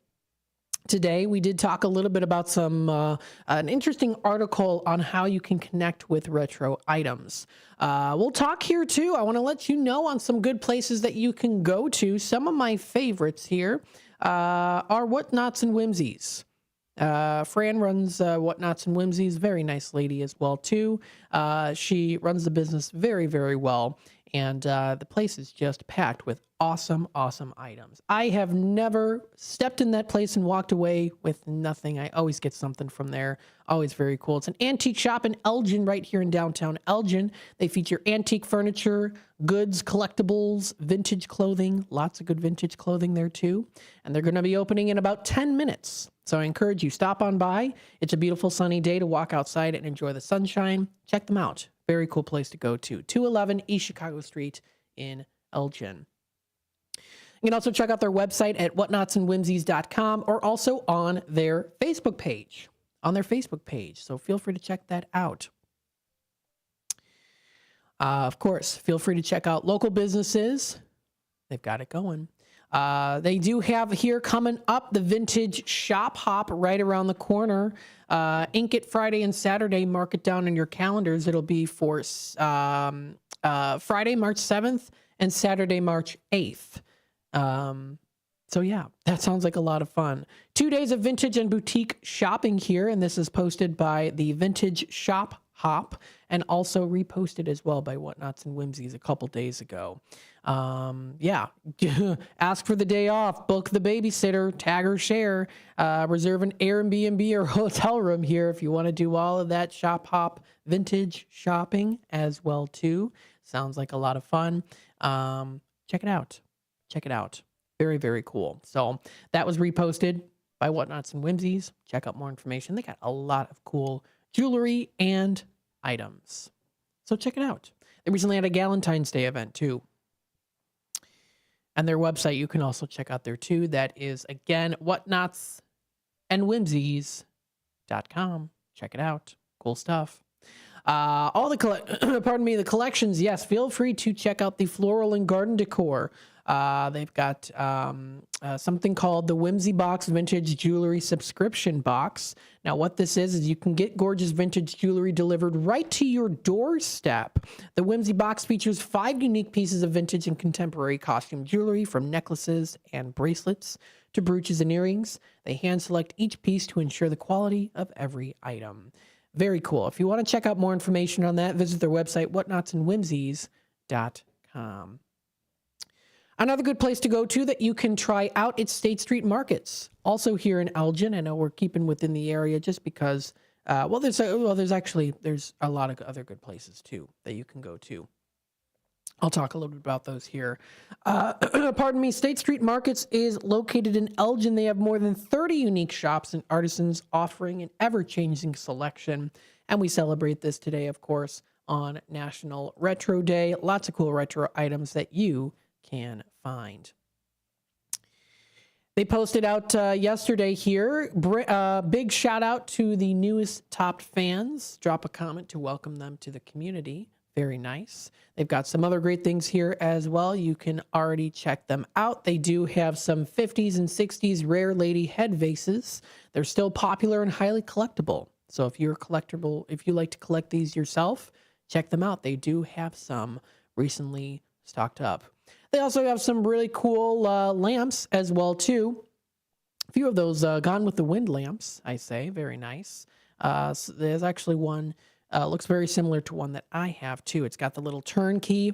Speaker 10: Today, we did talk a little bit about an interesting article on how you can connect with retro items. We'll talk here, too. I want to let you know on some good places that you can go to. Some of my favorites here are Whatnots and Whimsies. Fran runs Whatnots and Whimsies. Very nice lady as well, too. She runs the business very, very well. And the place is just packed with awesome, awesome items. I have never stepped in that place and walked away with nothing. I always get something from there. Always very cool. It's an antique shop in Elgin, right here in downtown Elgin. They feature antique furniture, goods, collectibles, vintage clothing. Lots of good vintage clothing there, too. And they're going to be opening in about 10 minutes. So I encourage you, stop on by. It's a beautiful sunny day to walk outside and enjoy the sunshine. Check them out. Very cool place to go to. 211 East Chicago Street in Elgin. You can also check out their website at whatnotsandwhimsies.com or also on their Facebook page. So feel free to check that out. Of course, feel free to check out local businesses. They've got it going. They do have here coming up the Vintage Shop Hop right around the corner. Ink It Friday and Saturday. Mark it down in your calendars. It'll be for Friday, March 7th and Saturday, March 8th. So yeah, that sounds like a lot of fun. 2 days of vintage and boutique shopping here, and this is posted by the Vintage Shop Hop and also reposted as well by Whatnots and Whimsies a couple days ago. Yeah, ask for the day off, book the babysitter, tag or share, reserve an Airbnb or hotel room here if you want to do all of that shop hop vintage shopping as well too. Sounds like a lot of fun. Check it out. Check it out. Very, very cool. So that was reposted by Whatnots and Whimsies. Check out more information. They got a lot of cool jewelry and items. So check it out. They recently had a Galentine's Day event too. And their website, you can also check out there too. That is, again, whatnotsandwhimsies.com. Check it out. Cool stuff. All the the collections, yes, feel free to check out the floral and garden decor. They've got something called the Whimsy Box Vintage Jewelry Subscription Box. Now, what this is you can get gorgeous vintage jewelry delivered right to your doorstep. The Whimsy Box features 5 unique pieces of vintage and contemporary costume jewelry, from necklaces and bracelets to brooches and earrings. They hand select each piece to ensure the quality of every item. Very cool. If you want to check out more information on that, visit their website, whatnotsandwhimsies.com. Another good place to go to that you can try out, it's State Street Markets. Also here in Elgin. I know we're keeping within the area just because, there's a lot of other good places too that you can go to. I'll talk a little bit about those here. Pardon me, State Street Markets is located in Elgin. They have more than 30 unique shops and artisans offering an ever-changing selection. And we celebrate this today, of course, on National Retro Day. Lots of cool retro items that you can find. They posted out yesterday here. Big shout out to the newest Topped fans. Drop a comment to welcome them to the community. Very nice. They've got some other great things here as well. You can already check them out. They do have some 50s and 60s rare lady head vases. They're still popular and highly collectible. So if you like to collect these yourself, check them out. They do have some recently stocked up. They also have some really cool lamps as well too. A few of those Gone with the Wind lamps, I say. Very nice. So there's actually one looks very similar to one that I have too. It's got the little turn key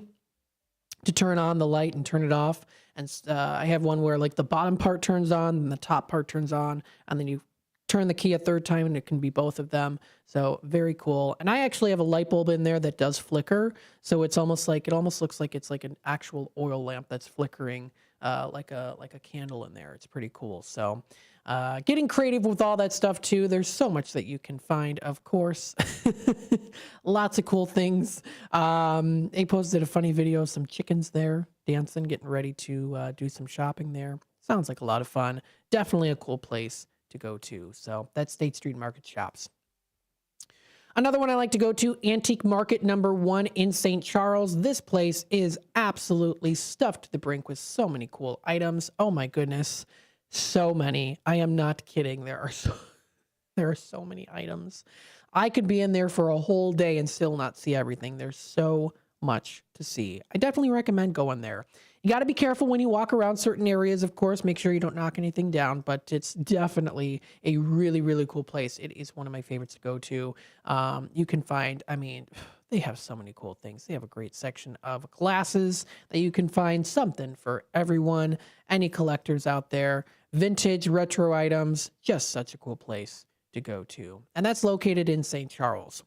Speaker 10: to turn on the light and turn it off. And I have one where like the bottom part turns on and the top part turns on, and then you turn the key a third time and it can be both of them. So very cool. And I actually have a light bulb in there that does flicker. So it almost looks like it's like an actual oil lamp that's flickering like a candle in there. It's pretty cool. So getting creative with all that stuff too. There's so much that you can find, of course. Lots of cool things. They posted a funny video of some chickens there dancing, getting ready to do some shopping there. Sounds like a lot of fun. Definitely a cool place to go to. So that's State Street Market Shops. Another one I like to go to, Antique Market #1 in St. Charles. This place is absolutely stuffed to the brink with so many cool items. Oh my goodness. So many. I am not kidding. There are so many items. I could be in there for a whole day and still not see everything. There's so much to see. I definitely recommend going there. You got to be careful when you walk around certain areas, of course. Make sure you don't knock anything down, but it's definitely a really, really cool place. It is one of my favorites to go to. You can find, they have so many cool things. They have a great section of glasses that you can find, something for everyone. Any collectors out there, vintage, retro items, just such a cool place to go to. And that's located in St. Charles.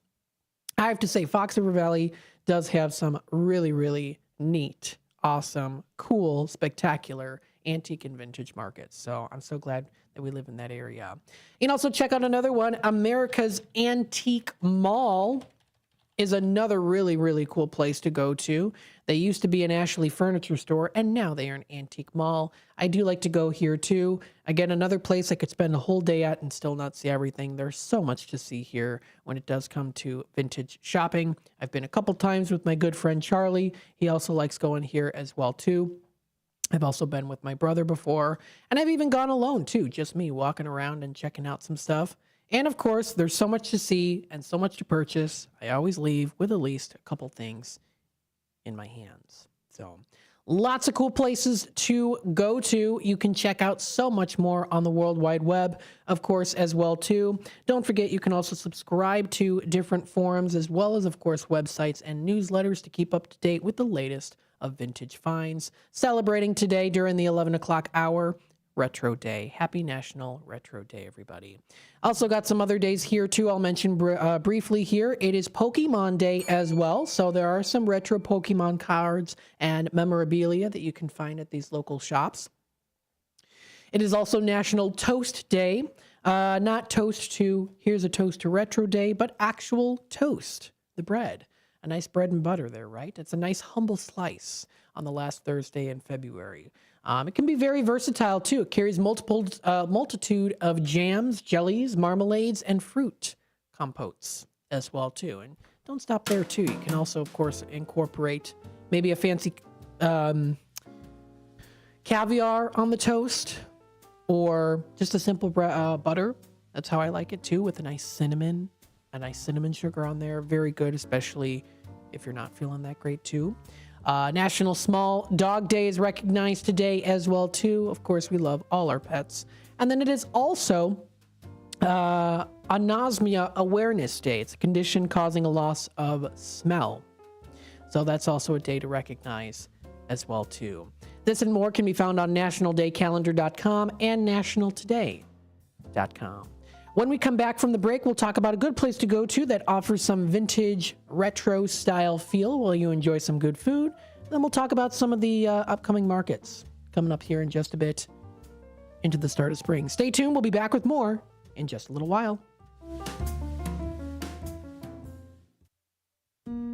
Speaker 10: I have to say, Fox River Valley does have some really, really neat, awesome, cool, spectacular antique and vintage markets. So I'm so glad that we live in that area. You can also check out another one. America's Antique Mall is another really, really cool place to go to. They used to be an Ashley furniture store, and now they are an antique mall. I do like to go here too. Again, another place I could spend a whole day at and still not see everything. There's so much to see here when it does come to vintage shopping. I've been a couple times with my good friend Charlie. He also likes going here as well too. I've also been with my brother before, and I've even gone alone too, just me walking around and checking out some stuff. And of course, there's so much to see and so much to purchase. I always leave with at least a couple things in my hands. So Lots of cool places to go to. You can check out so much more on the World Wide Web, of course, as well, too. Don't forget, you can also subscribe to different forums, as well as, of course, websites and newsletters to keep up to date with the latest of vintage finds. Celebrating today during the 11 o'clock hour, Retro Day. Happy National Retro Day, everybody. Also got some other days here, too. I'll mention briefly here. It is Pokemon Day as well. So there are some retro Pokemon cards and memorabilia that you can find at these local shops. It is also National Toast Day. Not toast to, here's a toast to Retro Day, but actual toast, the bread. A nice bread and butter there, right? It's a nice humble slice on the last Thursday in February. It can be very versatile, too. It carries multitude of jams, jellies, marmalades, and fruit compotes as well, too. And don't stop there, too. You can also, of course, incorporate maybe a fancy caviar on the toast or just a simple butter. That's how I like it, too, with a nice cinnamon sugar on there. Very good, especially if you're not feeling that great, too. National Small Dog Day is recognized today as well, too. Of course, we love all our pets. And then it is also Anosmia Awareness Day. It's a condition causing a loss of smell. So that's also a day to recognize as well, too. This and more can be found on nationaldaycalendar.com and nationaltoday.com. When we come back from the break, we'll talk about a good place to go to that offers some vintage retro style feel while you enjoy some good food. Then we'll talk about some of the upcoming markets coming up here in just a bit into the start of spring. Stay tuned. We'll be back with more in just a little while.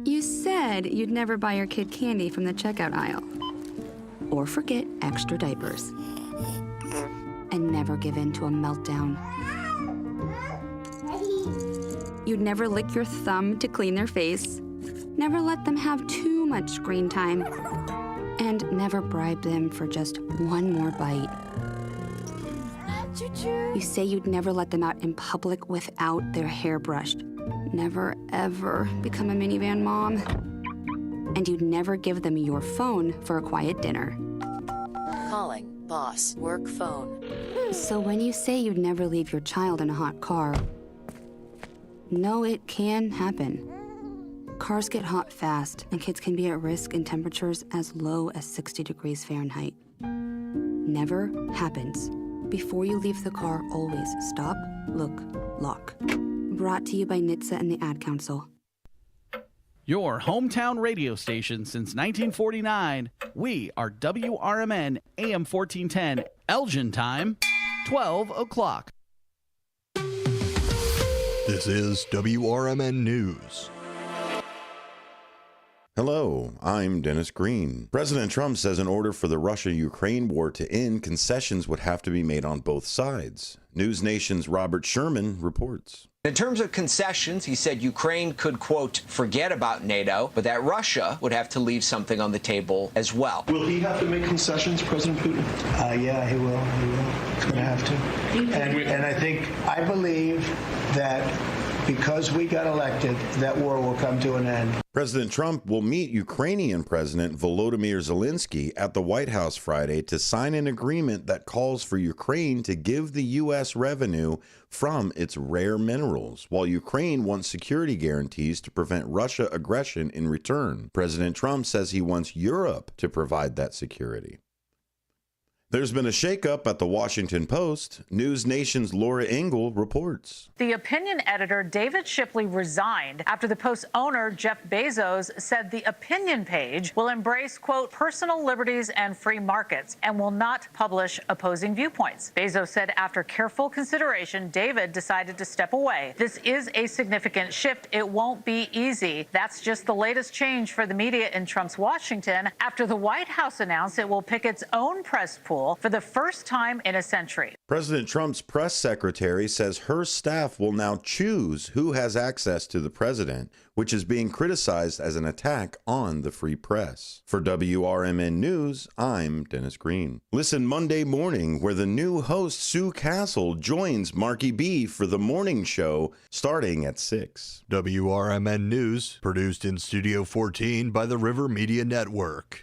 Speaker 5: You said you'd never buy your kid candy from the checkout aisle. Or forget extra diapers. And never give in to a meltdown. You'd never lick your thumb to clean their face, never let them have too much screen time, and never bribe them for just one more bite. You say you'd never let them out in public without their hair brushed, never ever become a minivan mom, and you'd never give them your phone for a quiet dinner.
Speaker 17: Calling boss work phone.
Speaker 5: So when you say you'd never leave your child in a hot car, no, it can happen. Cars get hot fast, and kids can be at risk in temperatures as low as 60 degrees Fahrenheit. Never happens. Before you leave the car, always stop, look, lock. Brought to you by NHTSA and the Ad Council.
Speaker 18: Your hometown radio station since 1949. We are WRMN AM 1410, Elgin time, 12 o'clock.
Speaker 3: This is WRMN News.
Speaker 2: Hello, I'm Dennis Green. President Trump says in order for the Russia-Ukraine war to end, concessions would have to be made on both sides. News Nation's Robert Sherman reports.
Speaker 20: In terms of concessions, he said Ukraine could, quote, forget about NATO, but that Russia would have to leave something on the table as well.
Speaker 25: Will he have to make concessions, President Putin?
Speaker 26: Yeah, he will. He's going to have to. And I believe that because we got elected, that war will come to an end.
Speaker 2: President Trump will meet Ukrainian President Volodymyr Zelensky at the White House Friday to sign an agreement that calls for Ukraine to give the U.S. revenue from its rare minerals, while Ukraine wants security guarantees to prevent Russia aggression in return. President Trump says he wants Europe to provide that security. There's been a shakeup at the Washington Post. News Nation's Laura Engel reports.
Speaker 27: The opinion editor David Shipley resigned after the Post's owner, Jeff Bezos, said the opinion page will embrace, quote, personal liberties and free markets and will not publish opposing viewpoints. Bezos said after careful consideration, David decided to step away. This is a significant shift. It won't be easy. That's just the latest change for the media in Trump's Washington after the White House announced it will pick its own press pool for the first time in a century.
Speaker 2: President Trump's press secretary says her staff will now choose who has access to the president, which is being criticized as an attack on the free press. For WRMN News, I'm Dennis Green. Listen Monday morning, where the new host Sue Castle joins Marky B for the morning show starting at 6.
Speaker 3: WRMN News, produced in Studio 14 by the River Media Network.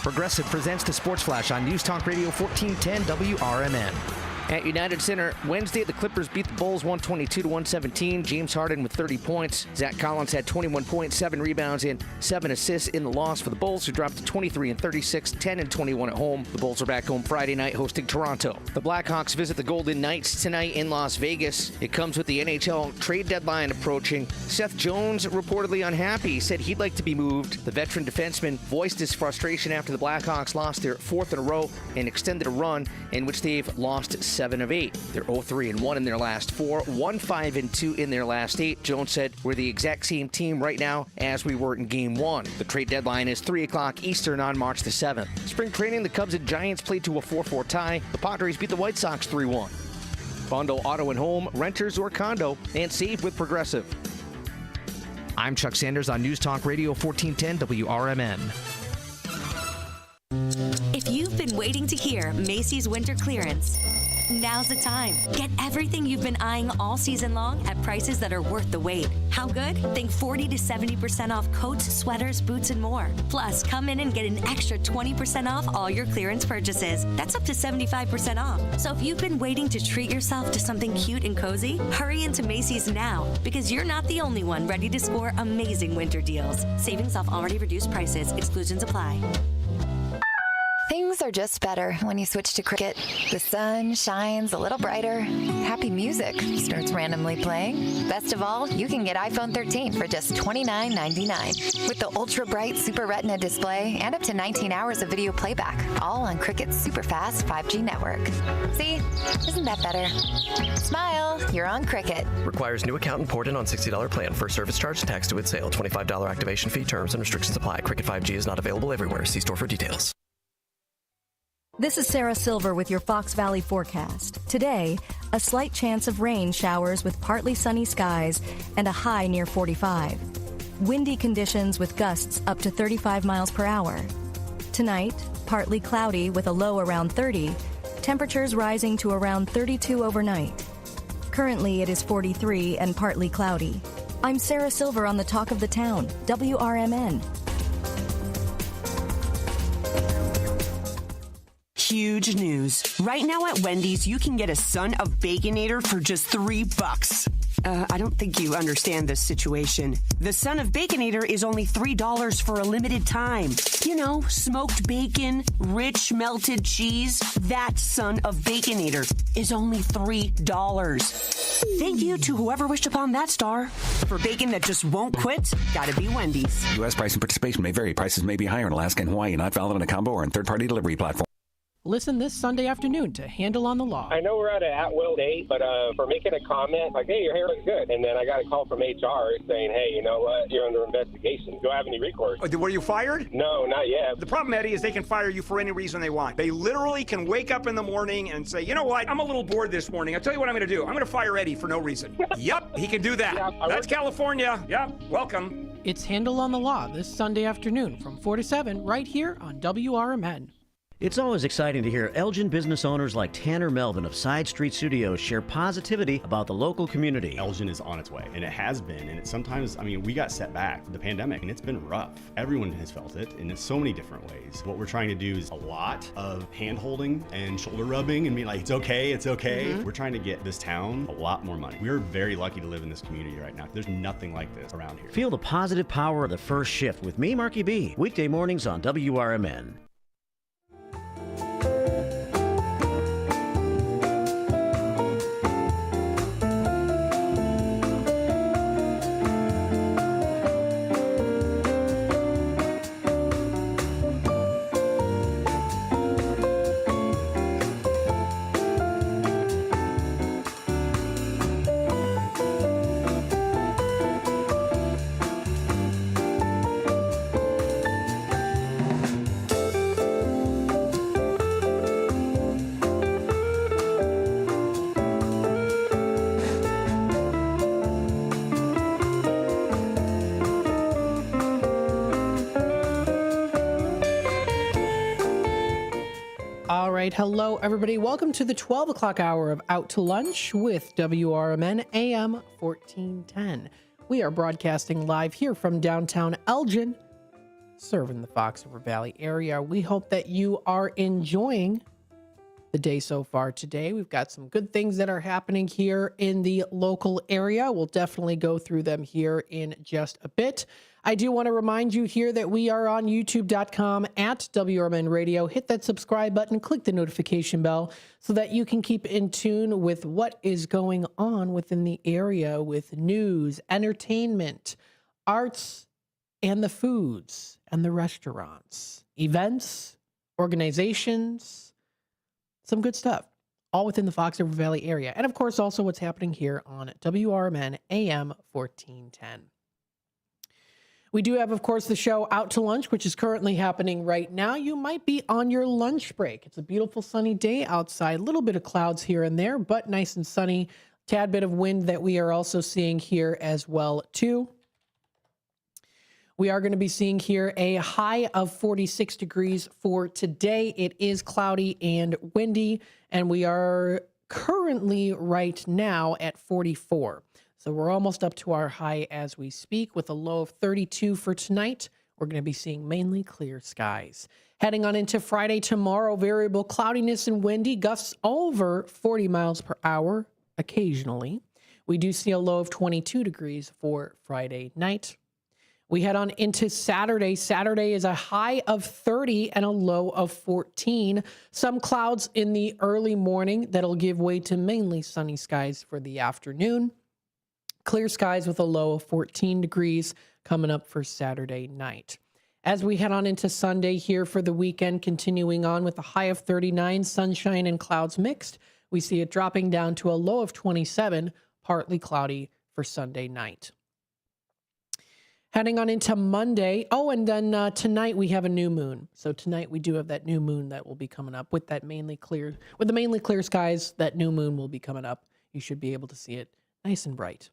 Speaker 1: Progressive presents the Sports Flash on News Talk Radio 1410 WRMN. At United Center, Wednesday, the Clippers beat the Bulls 122-117. James Harden with 30 points. Zach Collins had 21 points, 7 rebounds, and 7 assists in the loss for the Bulls, who dropped to 23-36, 10-21 at home. The Bulls are back home Friday night hosting Toronto. The Blackhawks visit the Golden Knights tonight in Las Vegas. It comes with the NHL trade deadline approaching. Seth Jones reportedly unhappy. He said he'd like to be moved. The veteran defenseman voiced his frustration after the Blackhawks lost their 4th in a row and extended a run in which they've lost 7 of 8. They're 0-3-1 in their last 4, 1-5-2 in their last 8. Jones said, "We're the exact same team right now as we were in Game 1. The trade deadline is 3 o'clock Eastern on March the 7th. Spring training, the Cubs and Giants played to a 4-4 tie. The Padres beat the White Sox 3-1. Bundle auto and home, renters or condo, and save with Progressive. I'm Chuck Sanders on News Talk Radio 1410 WRMN.
Speaker 6: If you've been waiting to hear Macy's winter clearance, now's the time. Get everything you've been eyeing all season long at prices that are worth the wait. How good? Think 40 to 70% off coats, sweaters, boots, and more. Plus, come in and get an extra 20% off all your clearance purchases. That's up to 75% off. So if you've been waiting to treat yourself to something cute and cozy, hurry into Macy's now, because you're not the only one ready to score amazing winter deals. Savings off already reduced prices. Exclusions apply.
Speaker 8: Things are just better when you switch to Cricket. The sun shines a little brighter. Happy music starts randomly playing. Best of all, you can get iPhone 13 for just $29.99 with the ultra-bright Super Retina display and up to 19 hours of video playback, all on Cricket's super-fast 5G network. See? Isn't that better? Smile, you're on Cricket.
Speaker 11: Requires new account and port in on $60 plan. First service charge, tax to its sale. $25 activation fee. Terms and restrictions apply. Cricket 5G is not available everywhere. See store for details.
Speaker 9: This is Sarah Silver with your Fox Valley forecast. Today, a slight chance of rain showers with partly sunny skies and a high near 45. Windy conditions with gusts up to 35 miles per hour. Tonight, partly cloudy with a low around 30. Temperatures rising to around 32 overnight. Currently, it is 43 and partly cloudy. I'm Sarah Silver on the Talk of the Town, WRMN.
Speaker 13: Huge news. Right now at Wendy's, you can get a Son of Baconator for just $3. I don't think you understand this situation. The Son of Baconator is only $3 for a limited time. You know, smoked bacon, rich melted cheese. That Son of Baconator is only $3. Thank you to whoever wished upon that star. For bacon that just won't quit, gotta be Wendy's.
Speaker 14: U.S. price and participation may vary. Prices may be higher in Alaska and Hawaii, not valid on a combo or in third-party delivery platform.
Speaker 10: Listen this Sunday afternoon to Handle on the Law.
Speaker 12: I know we're at an at-will date, but for making a comment, like, hey, your hair looks good. And then I got a call from HR saying, hey, you know what? You're under investigation. Do I have any recourse?
Speaker 21: Were you fired?
Speaker 12: No, not yet.
Speaker 21: The problem, Eddie, is they can fire you for any reason they want. They literally can wake up in the morning and say, you know what? I'm a little bored this morning. I'll tell you what I'm going to do. I'm going to fire Eddie for no reason. Yep, he can do that. Yeah, that's California. Yep, welcome.
Speaker 10: It's Handle on the Law this Sunday afternoon from 4 to 7 right here on WRMN.
Speaker 23: It's always exciting to hear Elgin business owners like Tanner Melvin of Side Street Studios share positivity about the local community.
Speaker 28: Elgin is on its way, and it has been, and it's sometimes, we got set back with the pandemic, and it's been rough. Everyone has felt it in so many different ways. What we're trying to do is a lot of hand-holding and shoulder rubbing and being like, it's okay, it's okay. Mm-hmm. We're trying to get this town a lot more money. We're very lucky to live in this community right now. There's nothing like this around here.
Speaker 23: Feel the positive power of the first shift with me, Marky B, weekday mornings on WRMN.
Speaker 10: All right. Hello, everybody. Welcome to the 12 o'clock hour of Out to Lunch with WRMN AM 1410. We are broadcasting live here from downtown Elgin. serving the Fox River Valley area. We hope that you are enjoying the day so far today. We've got some good things that are happening here in the local area. We'll definitely go through them here in just a bit. I do want to remind you here that we are on youtube.com at WRMN Radio. Hit that subscribe button, click the notification bell so that you can keep in tune with what is going on within the area with news, entertainment, arts, and the foods and the restaurants, events, organizations, some good stuff, all within the Fox River Valley area. And of course, also what's happening here on WRMN AM 1410. We do have, of course, the show Out to Lunch, which is currently happening right now. You might be on your lunch break. It's a beautiful sunny day outside, a little bit of clouds here and there, but nice and sunny. Tad bit of wind that we are also seeing here as well, too. We are going to be seeing here a high of 46 degrees for today. It is cloudy and windy, and we are currently right now at 44. So we're almost up to our high as we speak with a low of 32 for tonight. We're going to be seeing mainly clear skies. Heading on into Friday tomorrow, variable cloudiness and windy, gusts over 40 miles per hour occasionally. We do see a low of 22 degrees for Friday night. We head on into Saturday. Saturday is a high of 30 and a low of 14. Some clouds in the early morning that'll give way to mainly sunny skies for the afternoon. Clear skies with a low of 14 degrees coming up for Saturday night. As we head on into Sunday here for the weekend, continuing on with a high of 39, sunshine and clouds mixed. We see it dropping down to a low of 27, partly cloudy for Sunday night. Heading on into Monday. Oh, and then tonight we have a new moon. So tonight we do have that new moon that will be coming up with the mainly clear skies. That new moon will be coming up. You should be able to see it nice and bright.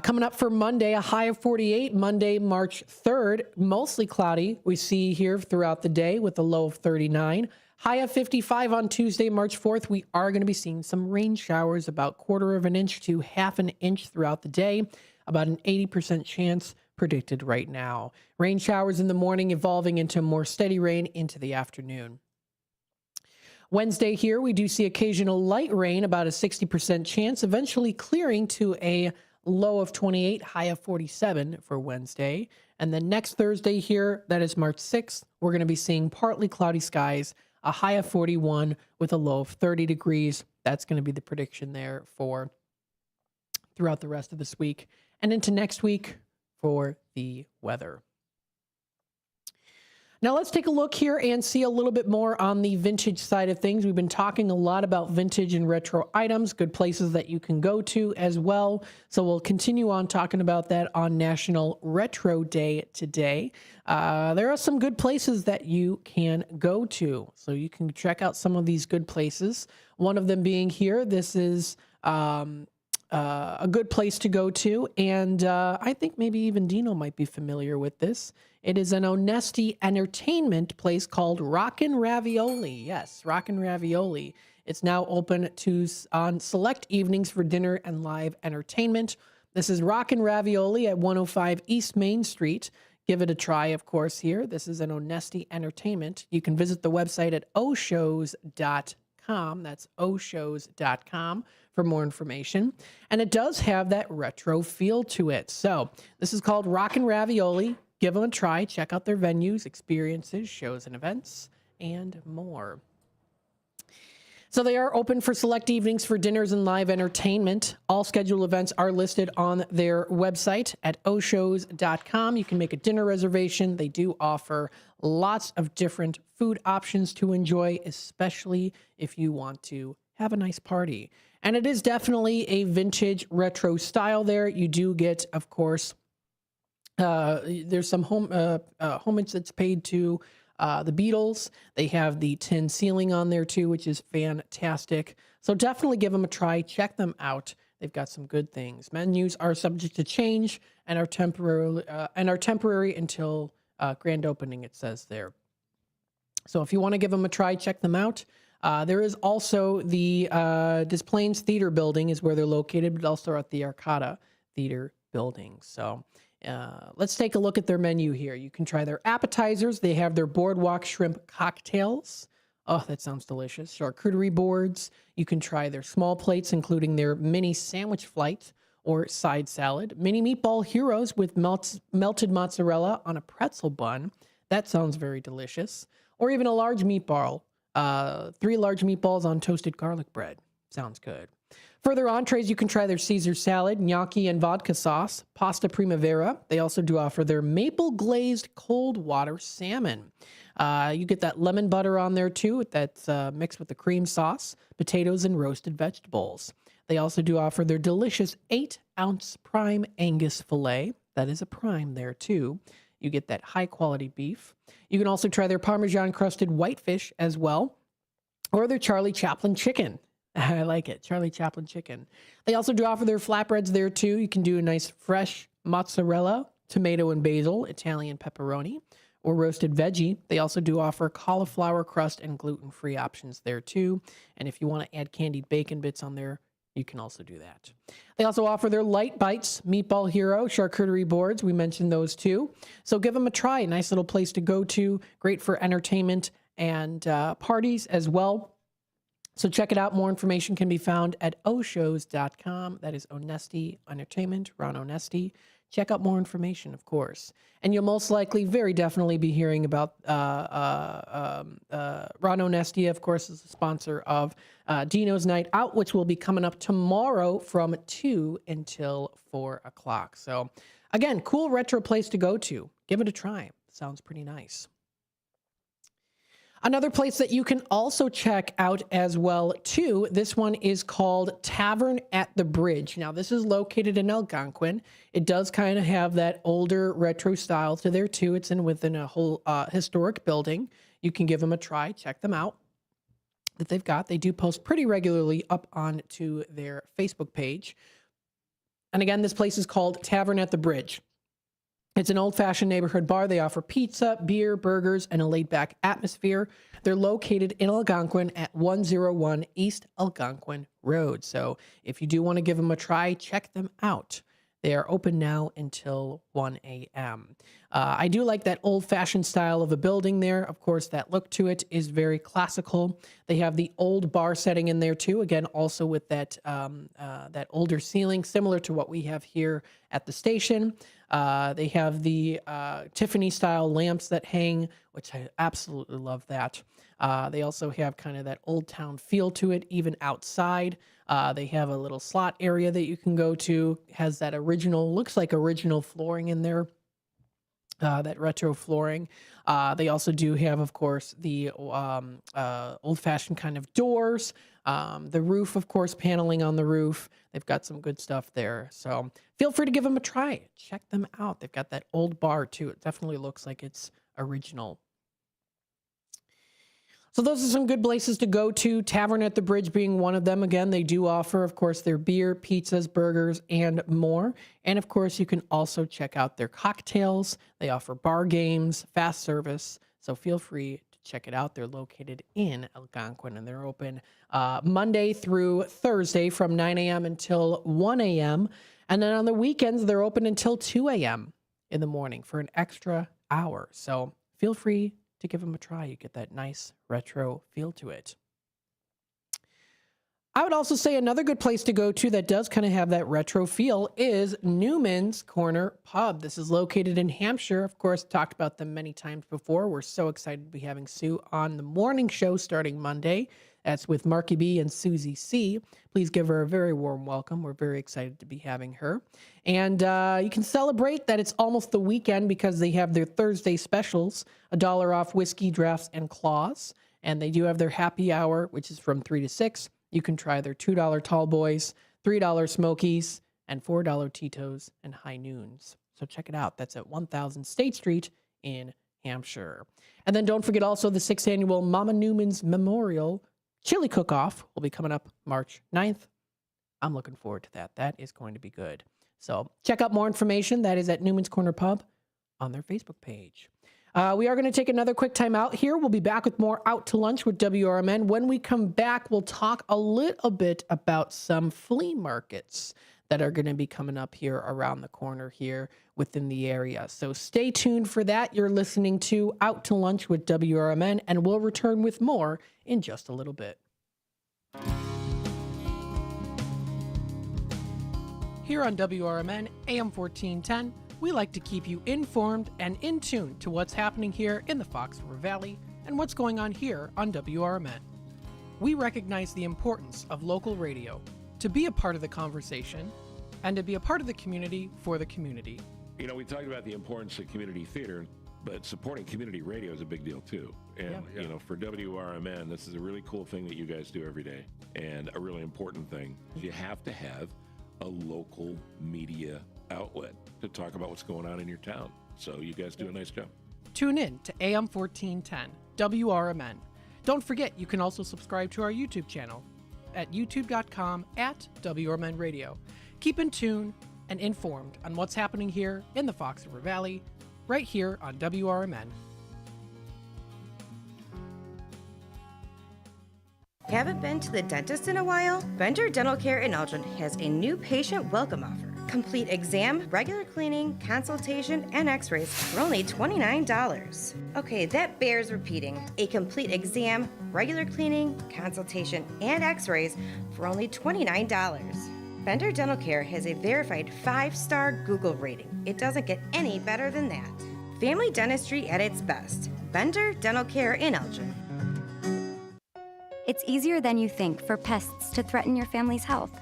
Speaker 10: Coming up for Monday, a high of 48. Monday, March 3rd, mostly cloudy. We see here throughout the day with a low of 39. High of 55 on Tuesday, March 4th. We are going to be seeing some rain showers, about 1/4 of an inch to 1/2 an inch throughout the day. About an 80% chance predicted right now. Rain showers in the morning evolving into more steady rain into the afternoon. Wednesday here, we do see occasional light rain, about a 60% chance, eventually clearing to a low of 28, high of 47 for Wednesday. And then next Thursday here, that is March 6th, we're going to be seeing partly cloudy skies, a high of 41 with a low of 30 degrees. That's going to be the prediction there for throughout the rest of this week and into next week for the weather. Now let's take a look here and see a little bit more on the vintage side of things. We've been talking a lot about vintage and retro items, good places that you can go to as well. So we'll continue on talking about that on National Retro Day today. There are some good places that you can go to. So you can check out some of these good places. One of them being here, this is a good place to go to, and I think maybe even Dino might be familiar with this. It is an Onesti entertainment place called Rockin' Ravioli. Yes, Rockin' Ravioli. It's now open on select evenings for dinner and live entertainment. This is Rockin' Ravioli at 105 East Main Street. Give it a try, of course, here. This is an Onesti entertainment. You can visit the website at oshows.com. That's oshows.com for more information. And it does have that retro feel to it. So this is called Rockin' Ravioli. Give them a try. Check out their venues, experiences, shows, and events, and more. So they are open for select evenings for dinners and live entertainment. All scheduled events are listed on their website at oshows.com. You can make a dinner reservation. They do offer lots of different food options to enjoy, especially if you want to have a nice party. And it is definitely a vintage retro style there. You do get, of course, there's some homage that's paid to the Beatles. They have the tin ceiling on there too, which is fantastic. So definitely give them a try. Check them out. They've got some good things. Menus are subject to change and are temporary until grand opening, it says there. So if you want to give them a try, check them out. There is also the Des Plaines Theater building is where they're located, but also at the Arcata Theater building. So Let's take a look at their menu here. You can try their appetizers. They have their boardwalk shrimp cocktails. Oh, that sounds delicious. Charcuterie boards. You can try their small plates, including their mini sandwich flight or side salad. Mini meatball heroes with melted mozzarella on a pretzel bun. That sounds very delicious. Or even a large meatball. 3 large meatballs on toasted garlic bread. Sounds good. Further entrees, you can try their Caesar salad, gnocchi and vodka sauce, pasta primavera. They also do offer their maple glazed cold water salmon. You get that lemon butter on there too. That's mixed with the cream sauce, potatoes, and roasted vegetables. They also do offer their delicious 8-ounce prime Angus filet. That is a prime there too. You get that high quality beef. You can also try their Parmesan crusted whitefish as well, or their Charlie Chaplin chicken. I like it, Charlie Chaplin chicken. They also do offer their flatbreads there too. You can do a nice fresh mozzarella, tomato and basil, Italian pepperoni, or roasted veggie. They also do offer cauliflower crust and gluten-free options there too. And if you want to add candied bacon bits on there, you can also do that. They also offer their light bites, meatball hero, charcuterie boards. We mentioned those too. So give them a try. A nice little place to go to. Great for entertainment and parties as well. So check it out. More information can be found at oshows.com. That is Onesti Entertainment, Ron Onesti. Check out more information, of course. And you'll most likely, very definitely be hearing about Ron Onesti, of course, is the sponsor of Dino's Night Out, which will be coming up tomorrow from 2 until 4 o'clock. So, again, cool retro place to go to. Give it a try. Sounds pretty nice. Another place that you can also check out as well, too, this one is called Tavern at the Bridge. Now, this is located in Algonquin. It does kind of have that older retro style to there, too. It's within a whole historic building. You can give them a try. Check them out that they've got. They do post pretty regularly up onto their Facebook page. And again, this place is called Tavern at the Bridge. It's an old-fashioned neighborhood bar. They offer pizza, beer, burgers, and a laid-back atmosphere. They're located in Algonquin at 101 East Algonquin Road. So if you do want to give them a try, check them out. They are open now until 1 a.m. I do like that old-fashioned style of a building there. Of course, that look to it is very classical. They have the old bar setting in there, too. Again, also with that, that older ceiling, similar to what we have here at the station. They have the Tiffany-style lamps that hang, which I absolutely love that. They also have kind of that old town feel to it, even outside. They have a little slot area that you can go to. Has that original, looks like original flooring in there, that retro flooring. They also do have, of course, the old-fashioned kind of doors. The roof, of course, paneling on the roof. They've got some good stuff there. So feel free to give them a try. Check them out. They've got that old bar, too. It definitely looks like it's original. So those are some good places to go to. Tavern at the Bridge being one of them. Again, they do offer, of course, their beer, pizzas, burgers, and more. And, of course, you can also check out their cocktails. They offer bar games, fast service. So feel free to check it out. They're located in Algonquin, and they're open Monday through Thursday from 9 a.m. until 1 a.m. And then on the weekends, they're open until 2 a.m. in the morning for an extra hour. So feel free to give them a try. You get that nice retro feel to it. I would also say another good place to go to that does kind of have that retro feel is Newman's Corner Pub. This is located in Hampshire. Of course, talked about them many times before. We're so excited to be having Sue on the morning show starting Monday. That's with Marky B and Susie C. Please give her a very warm welcome. We're very excited to be having her. And you can celebrate that it's almost the weekend because they have their Thursday specials, $1 off whiskey, drafts, and claws. And they do have their happy hour, which is from 3 to 6. You can try their $2 tall boys, $3 smokies, and $4 Tito's and high noons. So check it out. That's at 1000 State Street in Hampshire. And then don't forget also the 6th annual Mama Newman's Memorial Chili Cook-Off will be coming up March 9th. I'm looking forward to that. That is going to be good. So check out more information. That is at Newman's Corner Pub on their Facebook page. We are going to take another quick time out here. We'll be back with more Out to Lunch with WRMN. When we come back, we'll talk a little bit about some flea markets that are going to be coming up here around the corner here within the area. So stay tuned for that. You're listening to Out to Lunch with WRMN, and we'll return with more in just a little bit. Here on WRMN AM 1410, we like to keep you informed and in tune to what's happening here in the Fox River Valley and what's going on here on WRMN. We recognize the importance of local radio to be a part of the conversation and to be a part of the community for the community.
Speaker 4: You know, we talked about the importance of community theater, but supporting community radio is a big deal too. And, you know, for WRMN, this is a really cool thing that you guys do every day, and a really important thing. You have to have a local media outlet to talk about what's going on in your town. So you guys do a nice job.
Speaker 10: Tune in to AM 1410, WRMN. Don't forget, you can also subscribe to our YouTube channel at youtube.com/WRMN Radio. Keep in tune and informed on what's happening here in the Fox River Valley, right here on WRMN.
Speaker 7: Haven't been to the dentist in a while? Bender Dental Care in Elgin has a new patient welcome offer. Complete exam, regular cleaning, consultation, and x-rays for only $29. Okay, that bears repeating. A complete exam, regular cleaning, consultation, and x-rays for only $29. Bender Dental Care has a verified 5-star Google rating. It doesn't get any better than that. Family dentistry at its best. Bender Dental Care in Elgin.
Speaker 15: It's easier than you think for pests to threaten your family's health.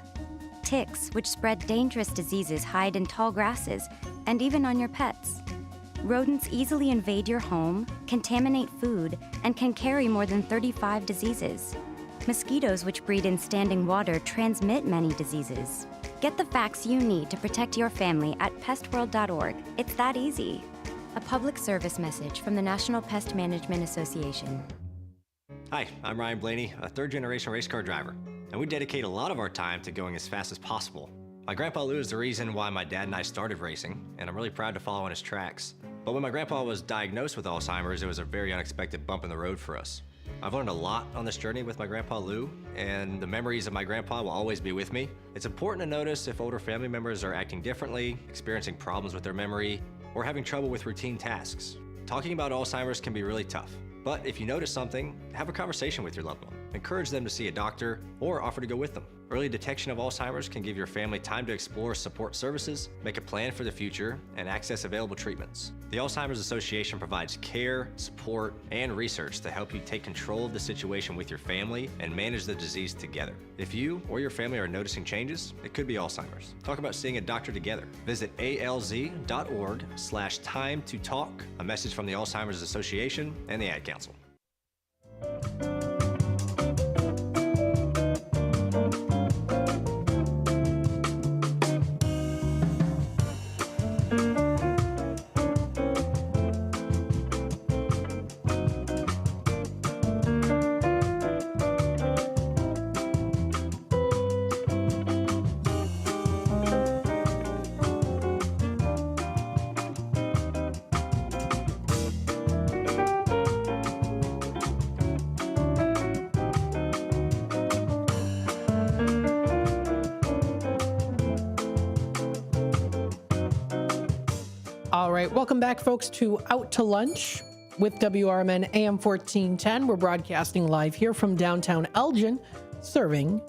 Speaker 15: Ticks, which spread dangerous diseases, hide in tall grasses and even on your pets. Rodents easily invade your home, contaminate food, and can carry more than 35 diseases. Mosquitoes, which breed in standing water, transmit many diseases. Get the facts you need to protect your family at pestworld.org. It's that easy. A public service message from the National Pest Management Association.
Speaker 16: Hi, I'm Ryan Blaney, a third-generation race car driver, and we dedicate a lot of our time to going as fast as possible. My grandpa Lou is the reason why my dad and I started racing, and I'm really proud to follow in his tracks. But when my grandpa was diagnosed with Alzheimer's, it was a very unexpected bump in the road for us. I've learned a lot on this journey with my grandpa Lou, and the memories of my grandpa will always be with me. It's important to notice if older family members are acting differently, experiencing problems with their memory, or having trouble with routine tasks. Talking about Alzheimer's can be really tough. But if you notice something, have a conversation with your loved one. Encourage them to see a doctor or offer to go with them. Early detection of Alzheimer's can give your family time to explore support services, make a plan for the future, and access available treatments. The Alzheimer's Association provides care, support, and research to help you take control of the situation with your family and manage the disease together. If you or your family are noticing changes, it could be Alzheimer's. Talk about seeing a doctor together. Visit alz.org/time to talk. A message from the Alzheimer's Association and the Ad Council.
Speaker 10: All right, welcome back, folks, to Out to Lunch with WRMN AM 1410. We're broadcasting live here from downtown Elgin, serving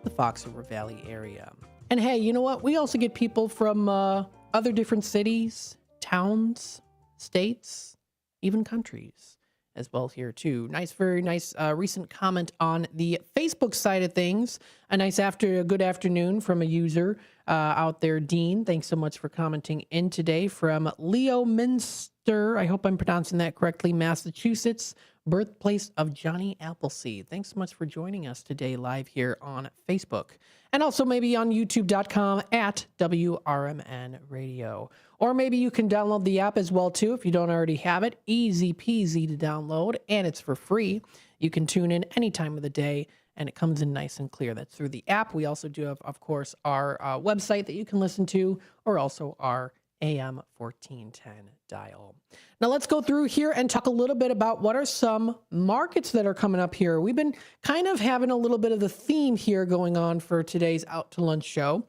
Speaker 10: the Fox River Valley area. And hey, you know what? We also get people from other different cities, towns, states, even countries as well here too. Nice, very nice recent comment on the Facebook side of things. A good afternoon from a user out there, Dean. Thanks so much for commenting in today from Leo Minster. I hope I'm pronouncing that correctly. Massachusetts, birthplace of Johnny Appleseed. Thanks so much for joining us today live here on Facebook. And also maybe on youtube.com/WRMN Radio. Or maybe you can download the app as well too if you don't already have it. Easy peasy to download, and it's for free. You can tune in any time of the day, and it comes in nice and clear. That's through the app. We also do have, of course, our website that you can listen to, or also our AM 1410 dial. Now let's go through here and talk a little bit about what are some markets that are coming up here. We've been kind of having a little bit of the theme here going on for today's Out to Lunch show,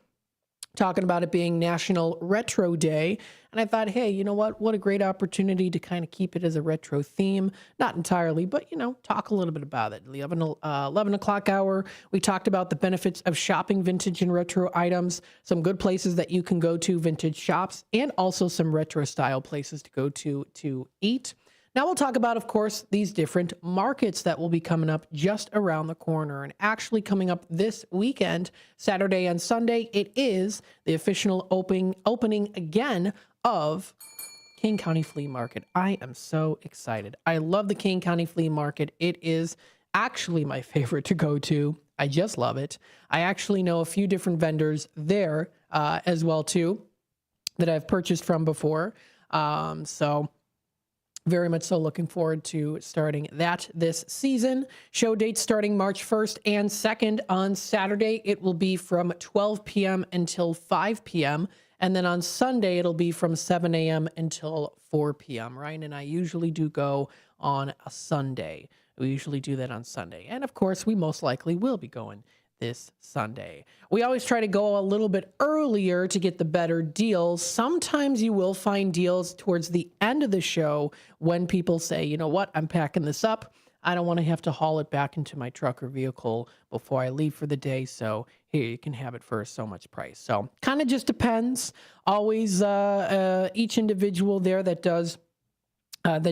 Speaker 10: talking about it being National Retro Day. And I thought, hey, you know what a great opportunity to kind of keep it as a retro theme. Not entirely, but, talk a little bit about it. 11 o'clock hour, we talked about the benefits of shopping vintage and retro items, some good places that you can go to, vintage shops, and also some retro style places to go to eat. Now we'll talk about, of course, these different markets that will be coming up just around the corner and actually coming up this weekend, Saturday and Sunday. It is the official opening again of King County Flea Market. I am so excited. I love the King County Flea Market. It is actually my favorite to go to. I just love it. I actually know a few different vendors there as well, too, that I've purchased from before. So very much so looking forward to starting that this season. Show dates starting March 1st and 2nd on Saturday. It will be from 12 p.m. until 5 p.m. And then on Sunday, it'll be from 7 a.m. until 4 p.m., right? And I usually do go on a Sunday. We usually do that on Sunday. And of course, we most likely will be going this Sunday. We always try to go a little bit earlier to get the better deals. Sometimes you will find deals towards the end of the show when people say, you know what, I'm packing this up. I don't want to have to haul it back into my truck or vehicle before I leave for the day. So here, you can have it for so much price. So kind of just depends. Always each individual there that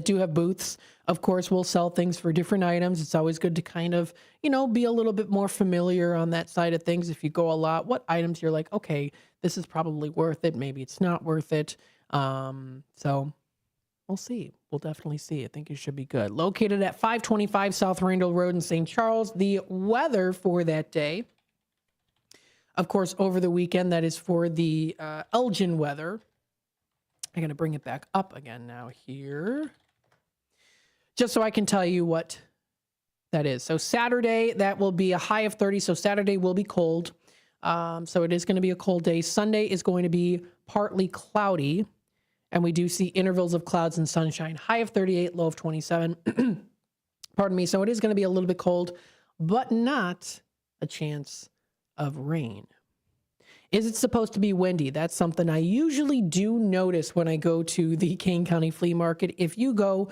Speaker 10: do have booths, of course, will sell things for different items. It's always good to kind of, be a little bit more familiar on that side of things. If you go a lot, what items you're like, okay, this is probably worth it. Maybe it's not worth it. So we'll see. We'll definitely see. I think it should be good. Located at 525 South Randall Road in St. Charles. The weather for that day, of course, over the weekend, that is for the Elgin weather. I'm going to bring it back up again now here, just so I can tell you what that is. So Saturday, that will be a high of 30. So Saturday will be cold. So it is going to be a cold day. Sunday is going to be partly cloudy, and we do see intervals of clouds and sunshine. High of 38, low of 27. Pardon me. So it is going to be a little bit cold, but not a chance of rain. Is it supposed to be windy? That's something I usually do notice when I go to the King County Flea Market. If you go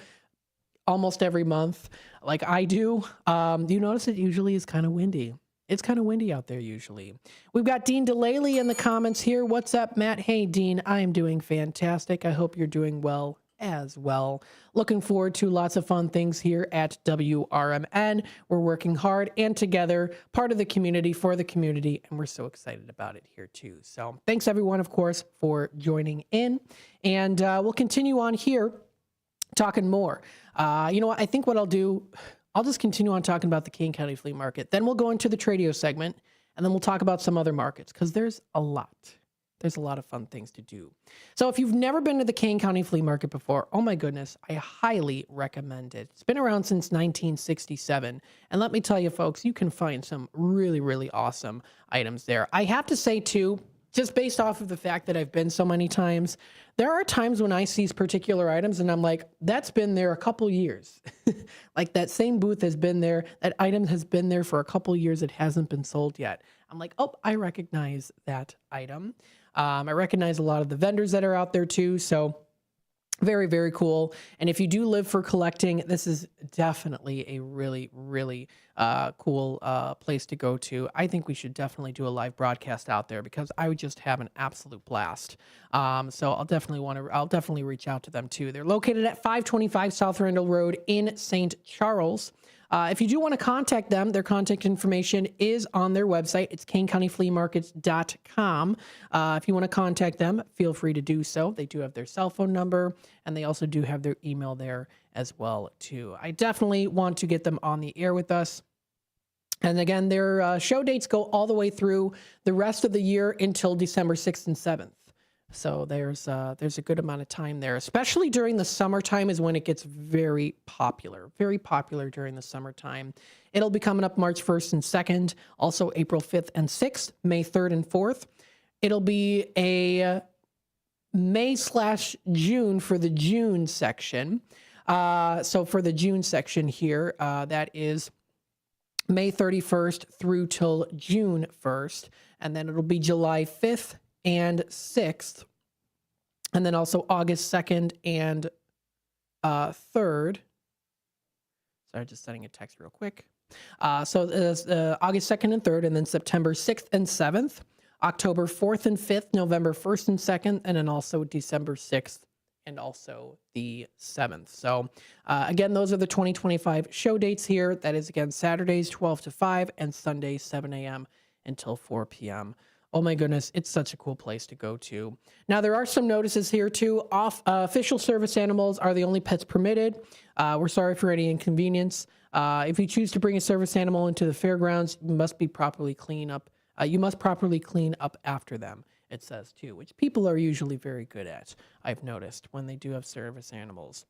Speaker 10: almost every month, like I do, you notice it usually is kind of windy. It's kind of windy out there usually. We've got Dean DeLaley in the comments here. What's up, Matt? Hey, Dean, I am doing fantastic. I hope you're doing well as well. Looking forward to lots of fun things here at WRMN. We're working hard and together, part of the community, for the community, and we're so excited about it here too. So thanks everyone, of course, for joining in, and we'll continue on here talking more. You know what? I think what I'll do, I'll just continue on talking about the King County Flea Market. Then we'll go into the Tradio segment, and then we'll talk about some other markets, because there's a lot. There's a lot of fun things to do. So if you've never been to the King County Flea Market before, oh my goodness, I highly recommend it. It's been around since 1967. And let me tell you, folks, you can find some really, really awesome items there. I have to say, too, just based off of the fact that I've been so many times, there are times when I see particular items and I'm like, that's been there a couple years. Like that same booth has been there. That item has been there for a couple years. It hasn't been sold yet. I'm like, oh, I recognize that item. I recognize a lot of the vendors that are out there too. So very, very cool. And if you do live for collecting, this is definitely a really, really cool place to go to. I think we should definitely do a live broadcast out there, because I would just have an absolute blast. So I'll definitely reach out to them too. They're located at 525 South Randall Road in St. Charles. If you do want to contact them, their contact information is on their website. It's kingcountyfleamarkets.com. If you want to contact them, feel free to do so. They do have their cell phone number, and they also do have their email there as well, too. I definitely want to get them on the air with us. And again, their show dates go all the way through the rest of the year until December 6th and 7th. So there's a good amount of time there, especially during the summertime is when it gets very popular during the summertime. It'll be coming up March 1st and 2nd, also April 5th and 6th, May 3rd and 4th. It'll be a May/June for the June section. So for the June section here, that is May 31st through till June 1st. And then it'll be July 5th and 6th. And then also August 2nd and 3rd. Sorry, just sending a text real quick. So August 2nd and 3rd, and then September 6th and 7th, October 4th and 5th, November 1st and 2nd, and then also December 6th and also the 7th. So again, those are the 2025 show dates here. That is, again, Saturdays 12 to 5 and Sundays 7 a.m. until 4 p.m. Oh my goodness, it's such a cool place to go to. Now, there are some notices here too. Official service animals are the only pets permitted. We're sorry for any inconvenience. If you choose to bring a service animal into the fairgrounds, you must properly clean up after them, it says too, which people are usually very good at, I've noticed, when they do have service animals.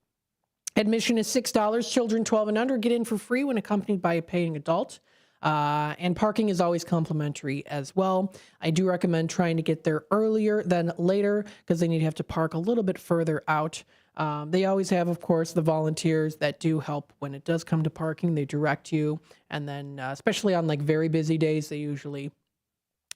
Speaker 10: Admission is $6. Children 12 and under get in for free when accompanied by a paying adult. And parking is always complimentary as well. I do recommend trying to get there earlier than later because then you'd have to park a little bit further out. They always have, of course, the volunteers that do help when it does come to parking. They direct you. And then especially on like very busy days, they usually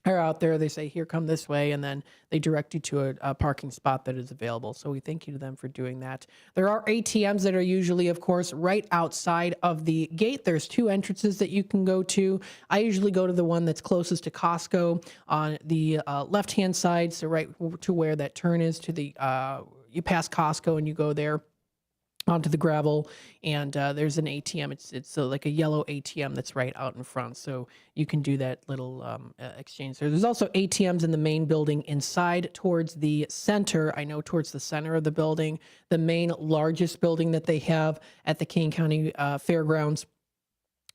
Speaker 10: are out there. They say, here, come this way. And then they direct you to a parking spot that is available. So we thank you to them for doing that. There are ATMs that are usually, of course, right outside of the gate. There's 2 entrances that you can go to. I usually go to the one that's closest to Costco on the left-hand side. So right to where that turn is to the, you pass Costco and you go there onto the gravel, and there's an ATM. It's like a yellow ATM that's right out in front, so you can do that little exchange there. There's also ATMs in the main building inside towards the center. I know towards the center of the building, the main largest building that they have at the Kane County Fairgrounds.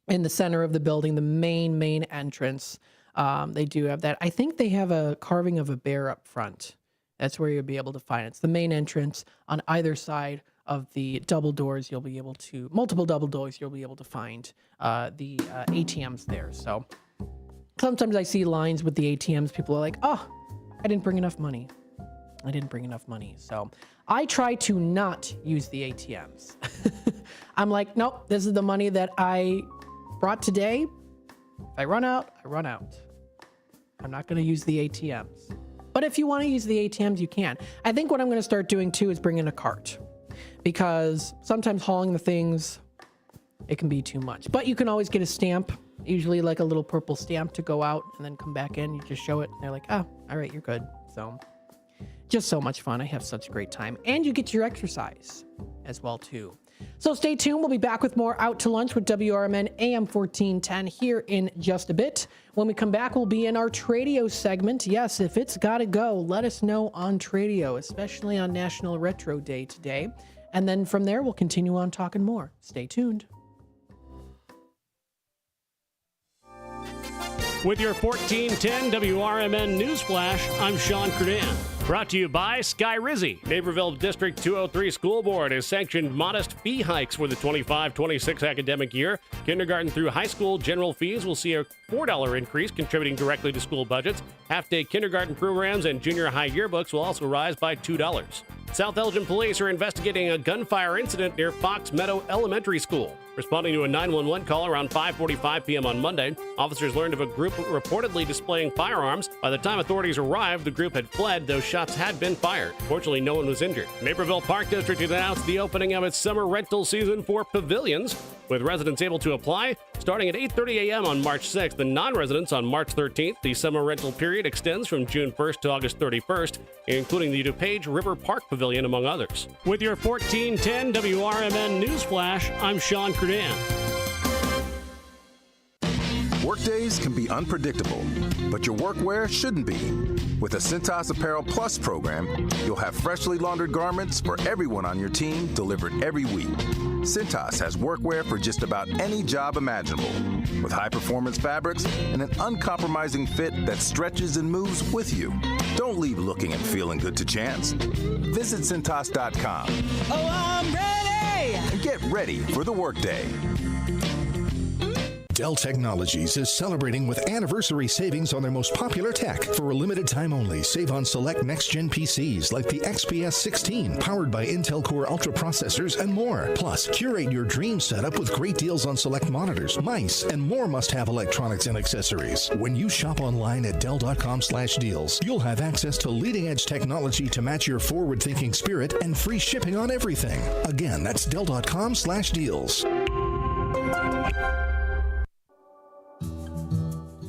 Speaker 10: In the center of the building, the main entrance, they do have that. I think they have a carving of a bear up front. That's where you'll be able to find it. It's the main entrance on either side of the double doors. Multiple double doors, you'll be able to find the ATMs there. So sometimes I see lines with the ATMs. People are like, oh, I didn't bring enough money. So I try to not use the ATMs. I'm like, nope, this is the money that I brought today. If I run out, I run out. I'm not going to use the ATMs. But if you want to use the ATMs, you can. I think what I'm going to start doing too is bring in a cart, because sometimes hauling the things, it can be too much. But you can always get a stamp, usually like a little purple stamp to go out and then come back in. You just show it and they're like, oh, all right, you're good. So just so much fun. I have such a great time. And you get your exercise as well too. So stay tuned. We'll be back with more Out to Lunch with WRMN AM 1410 here in just a bit. When we come back, we'll be in our Tradio segment. Yes, if it's got to go, let us know on Tradio, especially on National Retro Day today. And then from there, we'll continue on talking more. Stay tuned.
Speaker 5: With your 1410 WRMN Newsflash, I'm Sean Curdan. Brought to you by Sky Rizzi. Naperville District 203 School Board has sanctioned modest fee hikes for the 25-26 academic year. Kindergarten through high school general fees will see a $4 increase, contributing directly to school budgets. Half-day kindergarten programs and junior high yearbooks will also rise by $2. South Elgin police are investigating a gunfire incident near Fox Meadow Elementary School. Responding to a 911 call around 5:45 p.m. on Monday, officers learned of a group reportedly displaying firearms. By the time authorities arrived, the group had fled, though shots had been fired. Fortunately, no one was injured. Naperville Park District announced the opening of its summer rental season for pavilions, with residents able to apply starting at 8:30 a.m. on March 6th and non-residents on March 13th. The summer rental period extends from June 1st to August 31st, including the DuPage River Park Pavilion, among others. With your 1410 WRMN Newsflash, I'm Sean Curdan.
Speaker 17: Workdays can be unpredictable, but your workwear shouldn't be. With a Cintas Apparel Plus program, you'll have freshly laundered garments for everyone on your team delivered every week. Cintas has workwear for just about any job imaginable, with high-performance fabrics and an uncompromising fit that stretches and moves with you. Don't leave looking and feeling good to chance. Visit Cintas.com.
Speaker 18: Oh, I'm ready!
Speaker 17: And get ready for the workday.
Speaker 18: Dell Technologies is celebrating with anniversary savings on their most popular tech. For a limited time only, save on select next-gen PCs like the XPS 16, powered by Intel Core Ultra processors and more. Plus, curate your dream setup with great deals on select monitors, mice, and more must-have electronics and accessories. When you shop online at Dell.com/deals, you'll have access to leading-edge technology to match your forward-thinking spirit and free shipping on everything. Again, that's Dell.com/deals.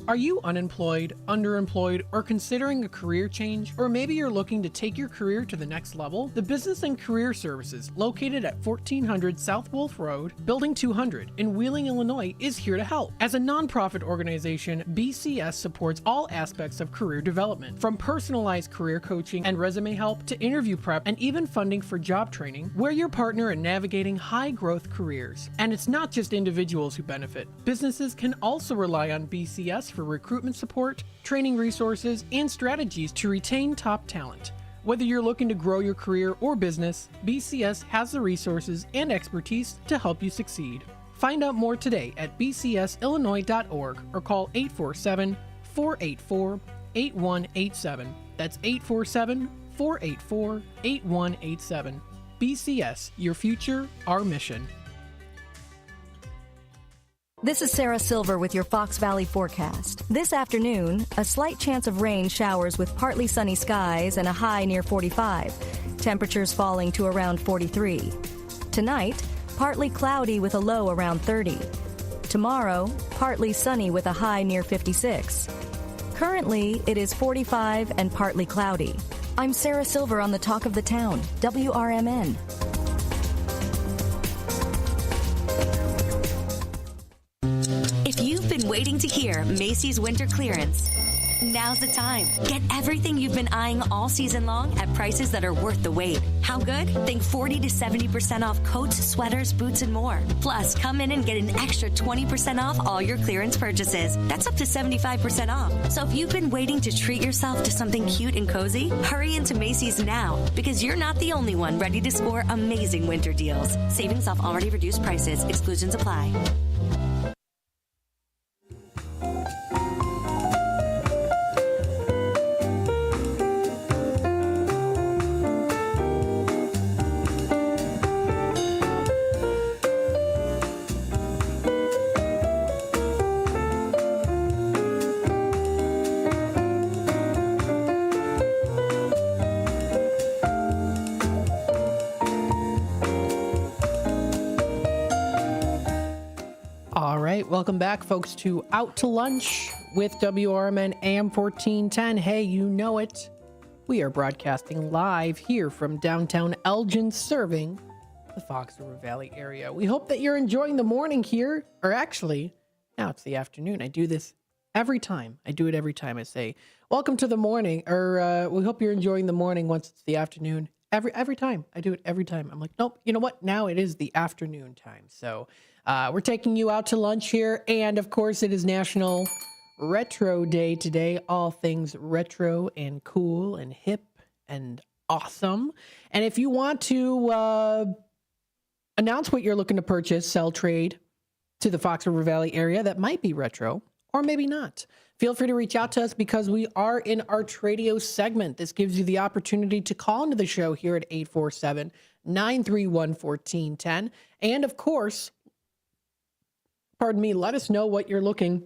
Speaker 10: Are you unemployed, underemployed, or considering a career change? Or maybe you're looking to take your career to the next level? The Business and Career Services, located at 1400 South Wolf Road, Building 200 in Wheeling, Illinois, is here to help. As a nonprofit organization, BCS supports all aspects of career development, from personalized career coaching and resume help to interview prep and even funding for job training. We're your partner in navigating high-growth careers. And it's not just individuals who benefit. Businesses can also rely on BCS for recruitment support, training resources, and strategies to retain top talent. Whether you're looking to grow your career or business, BCS has the resources and expertise to help you succeed. Find out more today at bcsillinois.org or call 847-484-8187. That's 847-484-8187. BCS, your future, our mission.
Speaker 9: This is Sarah Silver with your Fox Valley forecast. This afternoon, a slight chance of rain showers with partly sunny skies and a high near 45. Temperatures falling to around 43. Tonight, partly cloudy with a low around 30. Tomorrow, partly sunny with a high near 56. Currently, it is 45 and partly cloudy. I'm Sarah Silver on the Talk of the Town, WRMN.
Speaker 6: If you've been waiting to hear Macy's winter clearance, now's the time. Get everything you've been eyeing all season long at prices that are worth the wait. How good? Think 40 to 70% off coats, sweaters, boots, and more. Plus, come in and get an extra 20% off all your clearance purchases. That's up to 75% off. So if you've been waiting to treat yourself to something cute and cozy, hurry into Macy's now, because you're not the only one ready to score amazing winter deals. Savings off already reduced prices. Exclusions apply.
Speaker 10: Welcome back, folks, to Out to Lunch with WRMN AM 1410. Hey, you know it. We are broadcasting live here from downtown Elgin, serving the Fox River Valley area. We hope that you're enjoying the morning here, or actually, now it's the afternoon. I do this every time. I do it every time. I say, welcome to the morning, or we hope you're enjoying the morning once it's the afternoon. Every time. I do it every time. I'm like, nope, you know what? Now it is the afternoon time. So we're taking you out to lunch here. And of course, it is National Retro Day today. All things retro and cool and hip and awesome. And if you want to announce what you're looking to purchase, sell, trade to the Fox River Valley area that might be retro or maybe not, feel free to reach out to us because we are in our Tradio segment. This gives you the opportunity to call into the show here at 847-931-1410. And of course, let us know what you're looking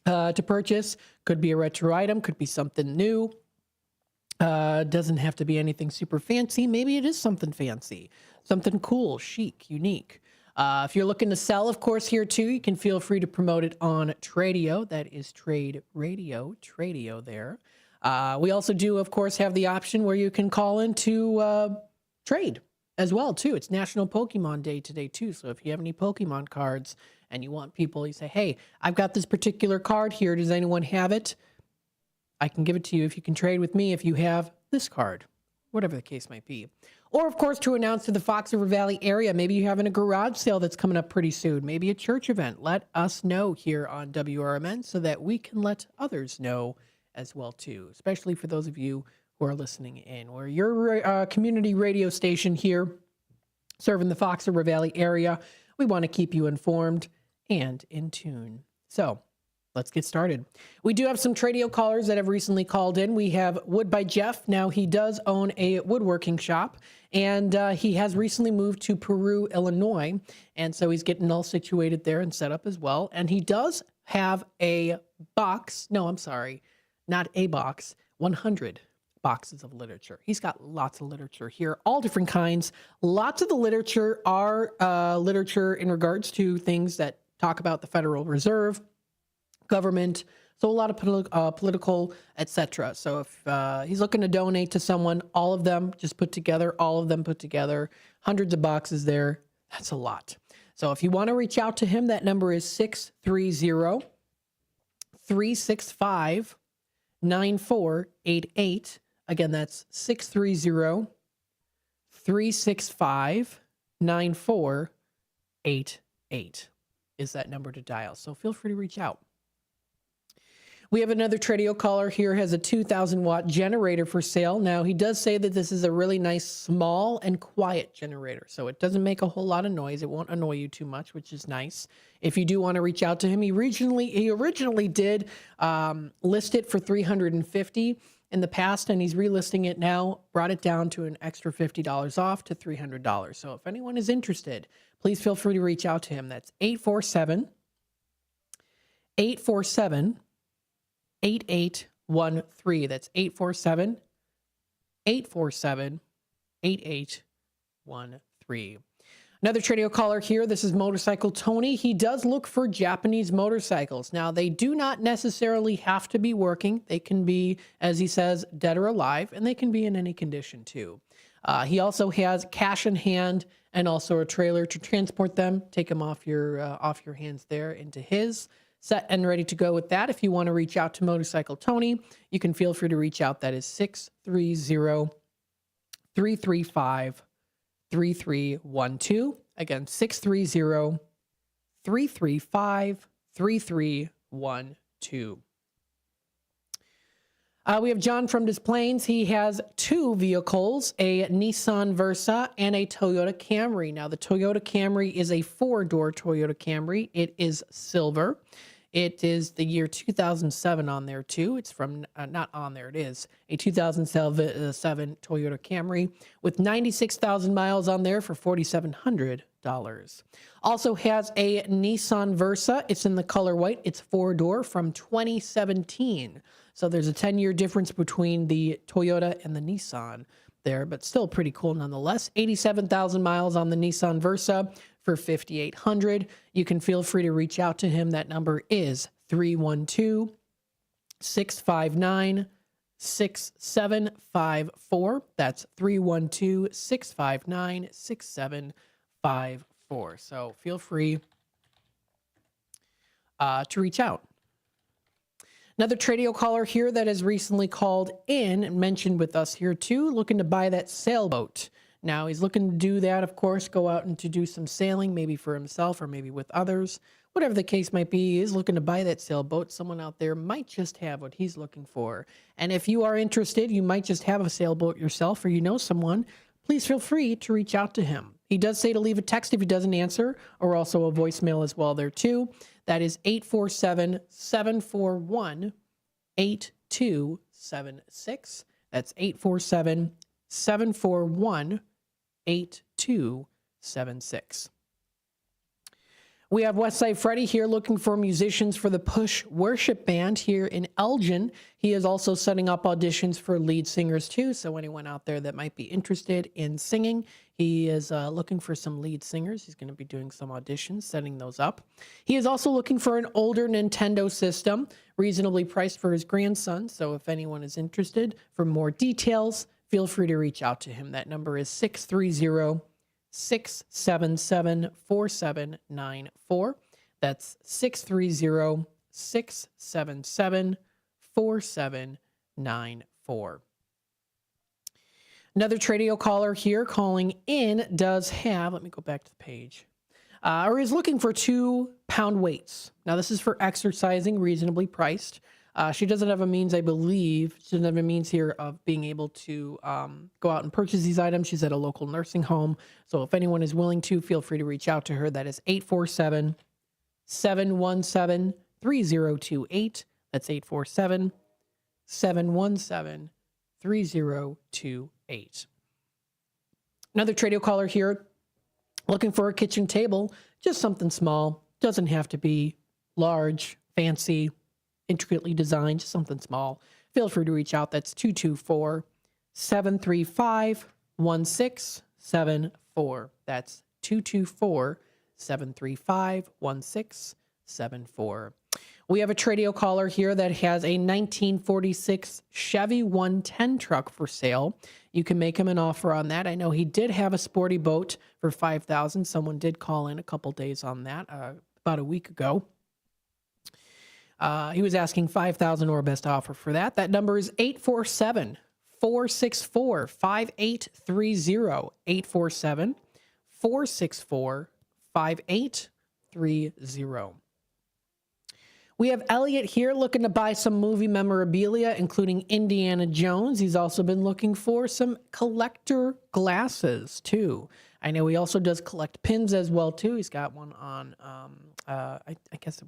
Speaker 10: to purchase. Could be a retro item, could be something new. Doesn't have to be anything super fancy. Maybe it is something fancy, something cool, chic, unique. If you're looking to sell, of course, here too, you can feel free to promote it on Tradio. That is Trade Radio, Tradio there. We also do, of course, have the option where you can call in to trade as well, too. It's National Pokemon Day today, too. So if you have any Pokemon cards and you want people, you say, hey, I've got this particular card here. Does anyone have it? I can give it to you if you can trade with me if you have this card, whatever the case might be. Or, of course, to announce to the Fox River Valley area, maybe you're having a garage sale that's coming up pretty soon, maybe a church event. Let us know here on WRMN so that we can let others know as well, too, especially for those of you who are listening in. We're your community radio station here serving the Fox River Valley area. We want to keep you informed and in tune. So let's get started. We do have some Tradio callers that have recently called in. We have Wood by Jeff. Now, he does own a woodworking shop, and he has recently moved to Peru, Illinois. And so he's getting all situated there and set up as well. And he does have a box. No, I'm sorry, not a box, 100 boxes of literature. He's got lots of literature here, all different kinds. Lots of the literature are literature in regards to things that talk about the Federal Reserve, government, so a lot of political, etc. So if he's looking to donate to someone, all of them just put together, all of them put together, hundreds of boxes there. That's a lot. So if you want to reach out to him, that number is 630-365-9488. Again, that's 630-365-9488 is that number to dial. So feel free to reach out. We have another Tradio caller here, has a 2,000 watt generator for sale. Now, he does say that this is a really nice, small and quiet generator. So it doesn't make a whole lot of noise. It won't annoy you too much, which is nice. If you do want to reach out to him, he originally did list it for $350 in the past, and he's relisting it now, brought it down to an extra $50 off to $300. So if anyone is interested, please feel free to reach out to him. That's 847-8813. That's 847-8813. Another Tradio caller here. This is Motorcycle Tony. He does look for Japanese motorcycles. Now, they do not necessarily have to be working. They can be, as he says, dead or alive, and they can be in any condition too. He also has cash in hand and also a trailer to transport them. Take them off your hands there into his. Set and ready to go with that. If you want to reach out to Motorcycle Tony, you can feel free to reach out. That is 630-335-3312. Again, 630-335-3312. We have John from Des Plaines. He has two vehicles, a Nissan Versa and a Toyota Camry. Now, the Toyota Camry is a four-door Toyota Camry. It is silver. It is the year 2007 on there, too. It's from, not on there, it is a 2007 Toyota Camry with 96,000 miles on there for $4,700. Also has a Nissan Versa. It's in the color white. It's four-door from 2017. So there's a 10-year difference between the Toyota and the Nissan there, but still pretty cool nonetheless. 87,000 miles on the Nissan Versa for $5,800. You can feel free to reach out to him. That number is 312-659-6754. That's 312-659-6754. So feel free to reach out. Another Tradio caller here that has recently called in and mentioned with us here too, looking to buy that sailboat. Now, he's looking to do that, of course, go out and to do some sailing, maybe for himself or maybe with others. Whatever the case might be, he is looking to buy that sailboat. Someone out there might just have what he's looking for. And if you are interested, you might just have a sailboat yourself or you know someone, please feel free to reach out to him. He does say to leave a text if he doesn't answer, or also a voicemail as well there too. That is 847-741-8276. That's 847-741-8276. We have Westside Freddy here looking for musicians for the Push Worship Band here in Elgin. He is also setting up auditions for lead singers too, so anyone out there that might be interested in singing, he is looking for some lead singers. He's going to be doing some auditions, setting those up. He is also looking for an older Nintendo system, reasonably priced for his grandson, so if anyone is interested, for more details, feel free to reach out to him. That number is 630-677-4794. That's 630-677-4794. Another Tradio caller here calling in does have, let me go back to the page, or is looking for 2-pound weights. Now, this is for exercising, reasonably priced. She doesn't have a means, I believe, she doesn't have a means here of being able to go out and purchase these items. She's at a local nursing home. So if anyone is willing to, feel free to reach out to her. That is 847-717-3028. That's 847-717-3028. Another Tradio caller here looking for a kitchen table, just something small. Doesn't have to be large, fancy, intricately designed, just something small. Feel free to reach out. That's 224-735-1674. That's 224-735-1674. We have a Tradio caller here that has a 1946 Chevy 110 truck for sale. You can make him an offer on that. I know he did have a sporty boat for $5,000. Someone did call in a couple days on that about a week ago. He was asking $5,000 or best offer for that. That number is 847-464-5830. 847-464-5830. We have Elliot here looking to buy some movie memorabilia, including Indiana Jones. He's also been looking for some collector glasses, too. I know he also does collect pins as well, too. He's got one on, I guess,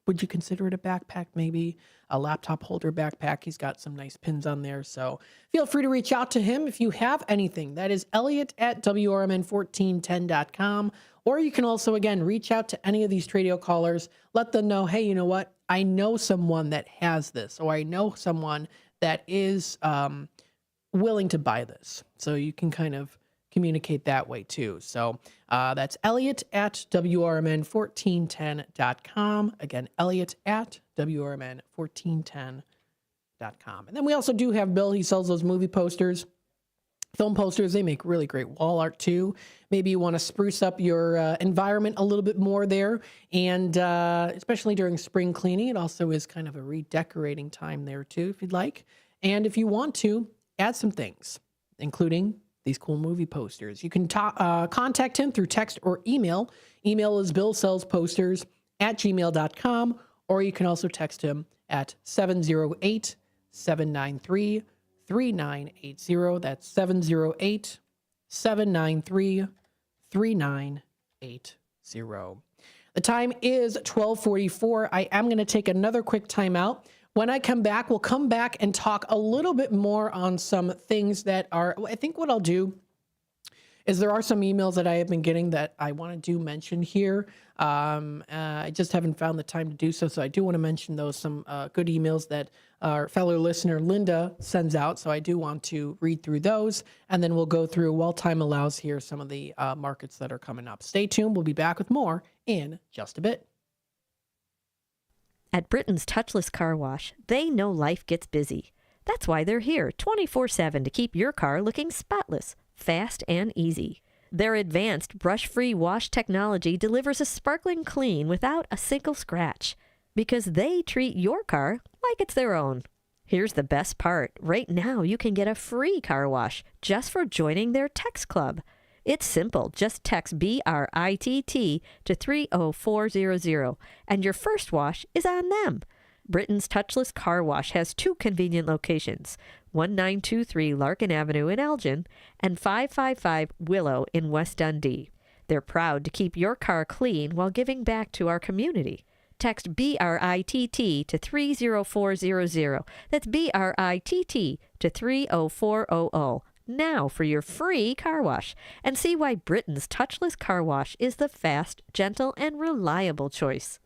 Speaker 10: would you consider it a backpack, maybe? A laptop holder backpack. He's got some nice pins on there. So feel free to reach out to him if you have anything. That is Elliot at WRMN1410.com. Or you can also, again, reach out to any of these Tradio callers. Let them know, hey, you know what? I know someone that has this, or I know someone that is willing to buy this. So you can kind of communicate that way too. So that's Elliot at WRMN1410.com. Again, Elliot at WRMN1410.com. And then we also do have Bill. He sells those movie posters. Film posters, they make really great wall art too. Maybe you want to spruce up your environment a little bit more there. And especially during spring cleaning, it also is kind of a redecorating time there too, if you'd like. And if you want to, add some things, including these cool movie posters. You can contact him through text or email. Email is billsellsposters@gmail.com, or you can also text him at 708-793-3980. That's 708-793-3980. The time is 12:44. I am going to take another quick time out. When I come back, we'll come back and talk a little bit more on some things that are, I think what I'll do is there are some emails that I have been getting that I want to mention here. I just haven't found the time to do so. So I do want to mention those, some good emails that our fellow listener Linda sends out. So I do want to read through those, and then we'll go through, while time allows here, some of the markets that are coming up. Stay tuned. We'll be back with more in just a bit.
Speaker 2: At Britain's Touchless Car Wash, they know life gets busy. That's why they're here 24/7 to keep your car looking spotless, fast, and easy. Their advanced brush-free wash technology delivers a sparkling clean without a single scratch, because they treat your car like it's their own. Here's the best part. Right now, you can get a free car wash just for joining their text club. It's simple. Just text BRITT to 30400, and your first wash is on them. Britain's Touchless Car Wash has two convenient locations, 1923 Larkin Avenue in Elgin and 555 Willow in West Dundee. They're proud to keep your car clean while giving back to our community. Text BRITT to 30400. That's BRITT to 30400. Now for your free car wash, and see why Britain's Touchless Car Wash is the fast, gentle, and reliable choice.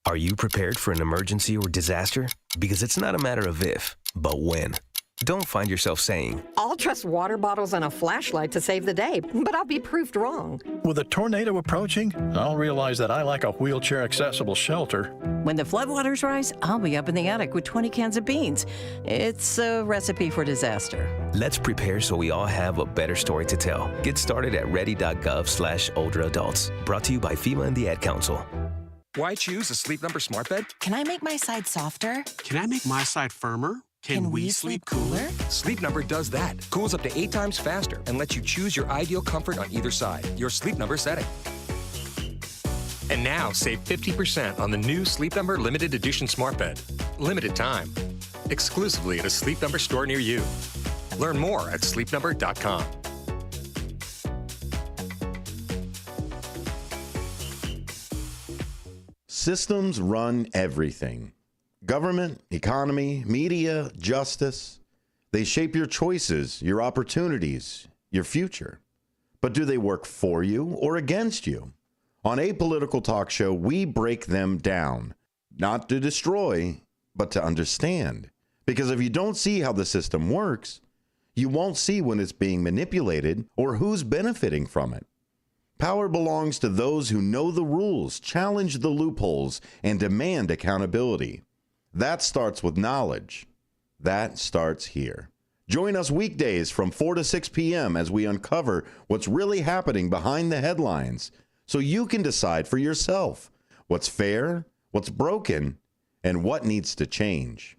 Speaker 19: Are you prepared for an emergency or disaster? Because it's not a matter of if, but when. Don't find yourself saying,
Speaker 20: I'll trust water bottles and a flashlight to save the day, but I'll be proved wrong.
Speaker 22: With a tornado approaching, I'll realize that I like a wheelchair-accessible shelter.
Speaker 24: When the floodwaters rise, I'll be up in the attic with 20 cans of beans. It's a recipe for disaster.
Speaker 19: Let's prepare so we all have a better story to tell. Get started at ready.gov/older adults. Brought to you by FEMA and the Ad Council.
Speaker 25: Why choose a Sleep Number smart bed?
Speaker 26: Can I make my side softer?
Speaker 27: Can I make my side firmer?
Speaker 26: Can we sleep cooler?
Speaker 25: Sleep Number does that. Cools up to 8 times faster and lets you choose your ideal comfort on either side. Your Sleep Number setting. And now save 50% on the new Sleep Number limited edition smart bed. Limited time. Exclusively at a Sleep Number store near you. Learn more at sleepnumber.com.
Speaker 1: Systems run everything. Government, economy, media, justice. They shape your choices, your opportunities, your future. But do they work for you or against you? On Apolitical Talk Show, we break them down. Not to destroy, but to understand. Because if you don't see how the system works, you won't see when it's being manipulated or who's benefiting from it. Power belongs to those who know the rules, challenge the loopholes, and demand accountability. That starts with knowledge. That starts here. Join us weekdays from 4 to 6 p.m. as we uncover what's really happening behind the headlines so you can decide for yourself what's fair, what's broken, and what needs to change.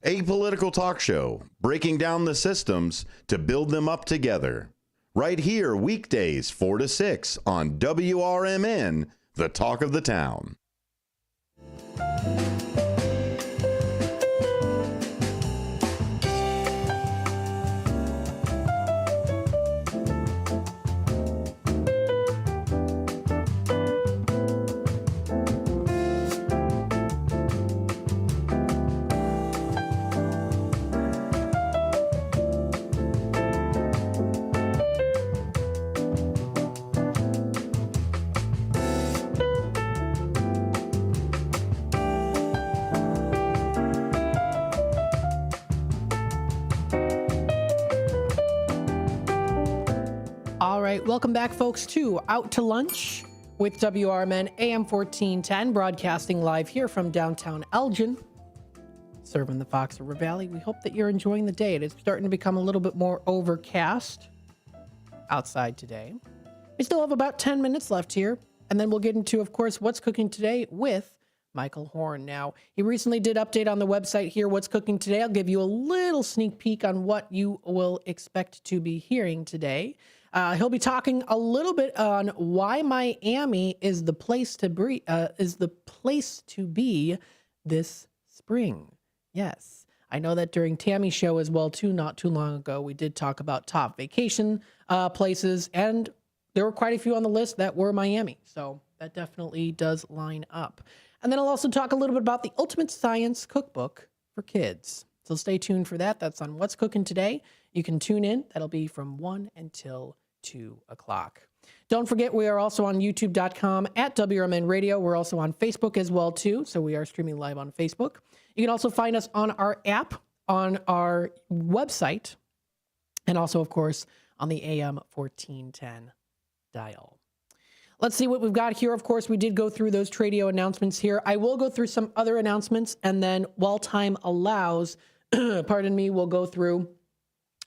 Speaker 1: Apolitical Talk Show, breaking down the systems to build them up together. Right here, weekdays 4 to 6 on WRMN, the talk of the town.
Speaker 10: All right, welcome back, folks, to Out to Lunch with WRMN AM 1410, broadcasting live here from downtown Elgin, serving the Fox River Valley. We hope that you're enjoying the day. It is starting to become a little bit more overcast outside today. We still have about 10 minutes left here, and then we'll get into, of course, What's Cooking Today with Michael Horn. Now, he recently did update on the website here, What's Cooking Today. I'll give you a little sneak peek on what you will expect to be hearing today. He'll be talking a little bit on why Miami is the place to be this spring. Yes, I know that during Tammy's show as well too, not too long ago, we did talk about top vacation places, and there were quite a few on the list that were Miami. So that definitely does line up. And then I'll also talk a little bit about the Ultimate Science Cookbook for kids. So stay tuned for that. That's on What's Cooking Today. You can tune in. That'll be from 1 until 2 o'clock. Don't forget, we are also on youtube.com at WRMN Radio. We're also on Facebook as well, too. So we are streaming live on Facebook. You can also find us on our app, on our website, and also, of course, on the AM 1410 dial. Let's see what we've got here. Of course, we did go through those Tradio announcements here. I will go through some other announcements, and then while time allows, pardon me, we'll go through,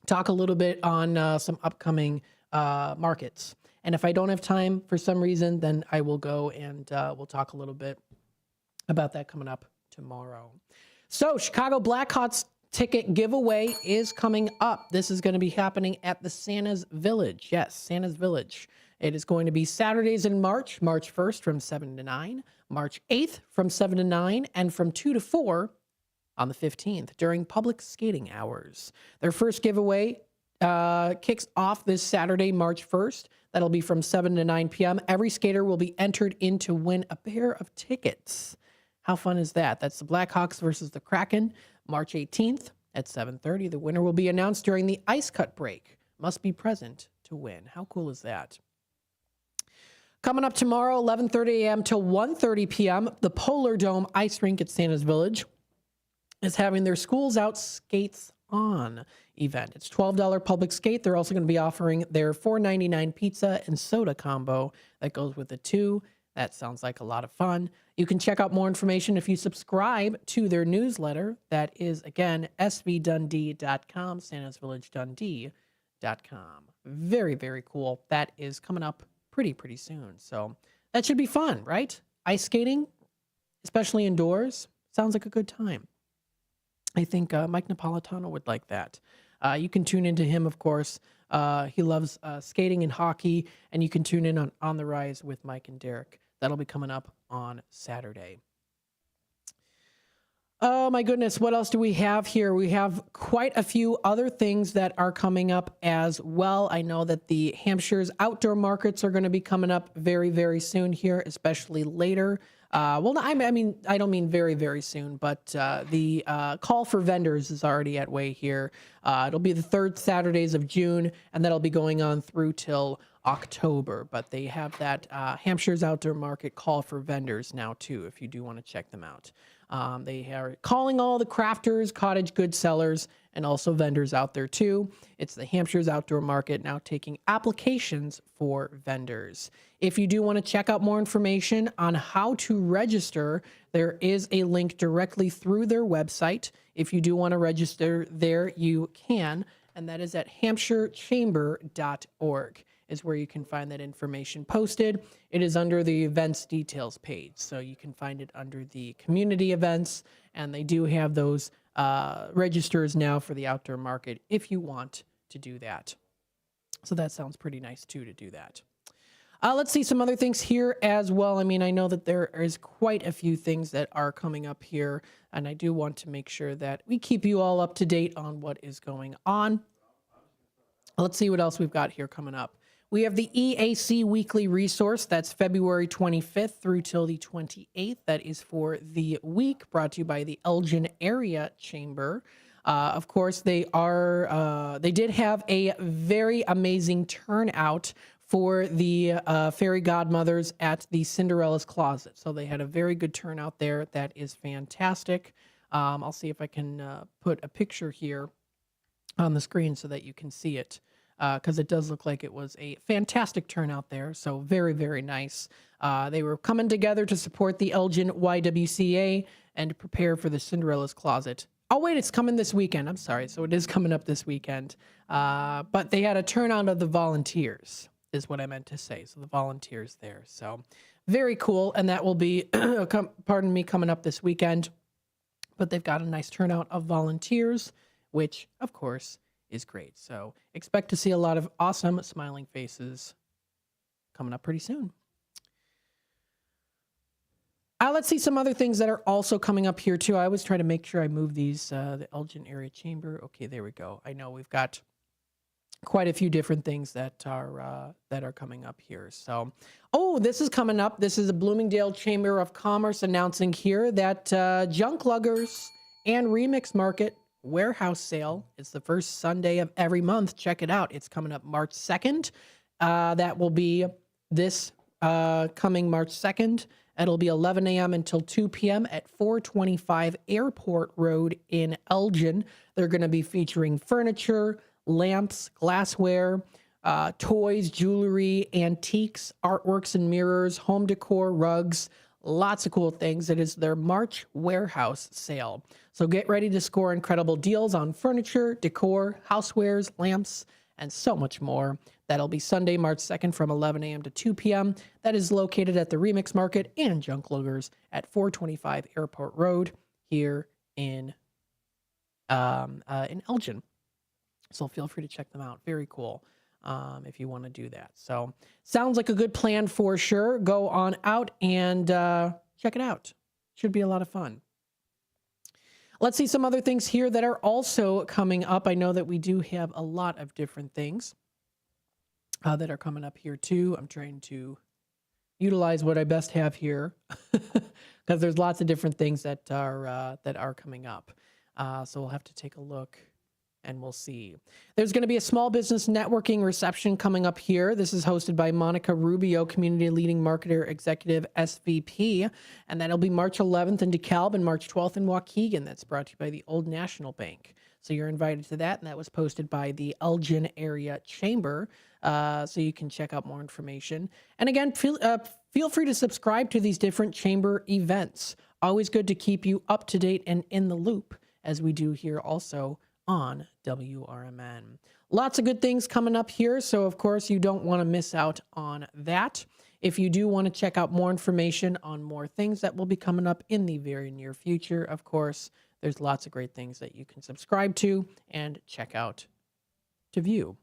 Speaker 10: talk a little bit on some upcoming markets. And if I don't have time for some reason, then I will go and we'll talk a little bit about that coming up tomorrow. So Chicago Blackhawks ticket giveaway is coming up. This is going to be happening at the Santa's Village. Yes, Santa's Village. It is going to be Saturdays in March 1st from 7 to 9, March 8th from 7 to 9, and from 2 to 4 on the 15th during public skating hours. Their first giveaway kicks off this Saturday, March 1st. That'll be from 7 to 9 p.m. Every skater will be entered in to win a pair of tickets. How fun is that? That's the Blackhawks versus the Kraken, March 18th at 7:30. The winner will be announced during the ice cut break. Must be present to win. How cool is that? Coming up tomorrow, 11:30 a.m. till 1:30 p.m., the Polar Dome Ice Rink at Santa's Village is having their Schools Out Skates On event. It's $12 public skate. They're also going to be offering their $4.99 pizza and soda combo that goes with the two. That sounds like a lot of fun. You can check out more information if you subscribe to their newsletter. That is, again, svdundee.com, santasvillagedundee.com. Very, very cool. That is coming up pretty soon. So that should be fun, right? Ice skating, especially indoors, sounds like a good time. I think Mike Napolitano would like that. You can tune into him, of course. He loves skating and hockey, and you can tune in on The Rise with Mike and Derek. That'll be coming up on Saturday. Oh my goodness, what else do we have here? We have quite a few other things that are coming up as well. I know that the Hampshire's outdoor markets are going to be coming up very, very soon here, especially later. Well, I mean, I don't mean very, very soon, but the call for vendors is already at way here. It'll be the third Saturdays of June, and that'll be going on through till October. But they have that Hampshire's outdoor market call for vendors now, too, if you do want to check them out. They are calling all the crafters, cottage goods sellers, and also vendors out there too. It's the Hampshire's Outdoor Market now taking applications for vendors. If you do want to check out more information on how to register, there is a link directly through their website. If you do want to register there, you can, and that is at hampshirechamber.org. is where you can find that information posted. It is under the events details page, so you can find it under the community events, and they do have those registers now for the outdoor market if you want to do that. So that sounds pretty nice too, to do that. Let's see some other things here as well. I mean, I know that there is quite a few things that are coming up here, and I do want to make sure that we keep you all up to date on what is going on. Let's see what else we've got here coming up. We have the EAC Weekly Resource. That's February 25th through till the 28th. That is for the week, brought to you by the Elgin Area Chamber. Of course, they did have a very amazing turnout for the fairy godmothers at the Cinderella's Closet. So they had a very good turnout there. That is fantastic. I'll see if I can put a picture here on the screen so that you can see it. Because it does look like it was a fantastic turnout there. So very, very nice. They were coming together to support the Elgin YWCA and to prepare for the Cinderella's Closet. Oh, wait, it's coming this weekend. I'm sorry. So it is coming up this weekend. But they had a turnout of the volunteers, is what I meant to say. So the volunteers there. So very cool. And that will be, pardon me, coming up this weekend. But they've got a nice turnout of volunteers, which, of course, is great. So expect to see a lot of awesome smiling faces coming up pretty soon. Let's see some other things that are also coming up here too. I always try to make sure I move these, the Elgin Area Chamber. Okay, there we go. I know we've got quite a few different things that are coming up here. So, oh, this is coming up. This is the Bloomingdale Chamber of Commerce announcing here that Junk Luggers and Remix Market warehouse sale. It's the first Sunday of every month. Check it out. It's coming up March 2nd. That will be this coming March 2nd. It'll be 11 a.m. until 2 p.m. at 425 Airport Road in Elgin. They're going to be featuring furniture, lamps, glassware, toys, jewelry, antiques, artworks and mirrors, home decor, rugs, lots of cool things. It is their March warehouse sale. So get ready to score incredible deals on furniture, decor, housewares, lamps, and so much more. That'll be Sunday, March 2nd from 11 a.m. to 2 p.m. That is located at the Remix Market and Junk Luggers at 425 Airport Road here in Elgin. So feel free to check them out. Very cool. If you want to do that. So sounds like a good plan for sure. Go on out and check it out. Should be a lot of fun. Let's see some other things here that are also coming up. I know that we do have a lot of different things that are coming up here too. I'm trying to utilize what I best have here because there's lots of different things that are coming up. So we'll have to take a look. And we'll see. There's going to be a small business networking reception coming up here. This is hosted by Monica Rubio, Community Leading Marketer Executive SVP. And that'll be March 11th in DeKalb and March 12th in Waukegan. That's brought to you by the Old National Bank. So you're invited to that. And that was posted by the Elgin Area Chamber. So you can check out more information. And again, feel free to subscribe to these different chamber events. Always good to keep you up to date and in the loop, as we do here also on WRMN. Lots of good things coming up here, so of course you don't want to miss out on that. If you do want to check out more information on more things that will be coming up in the very near future, of course, there's lots of great things that you can subscribe to and check out to view.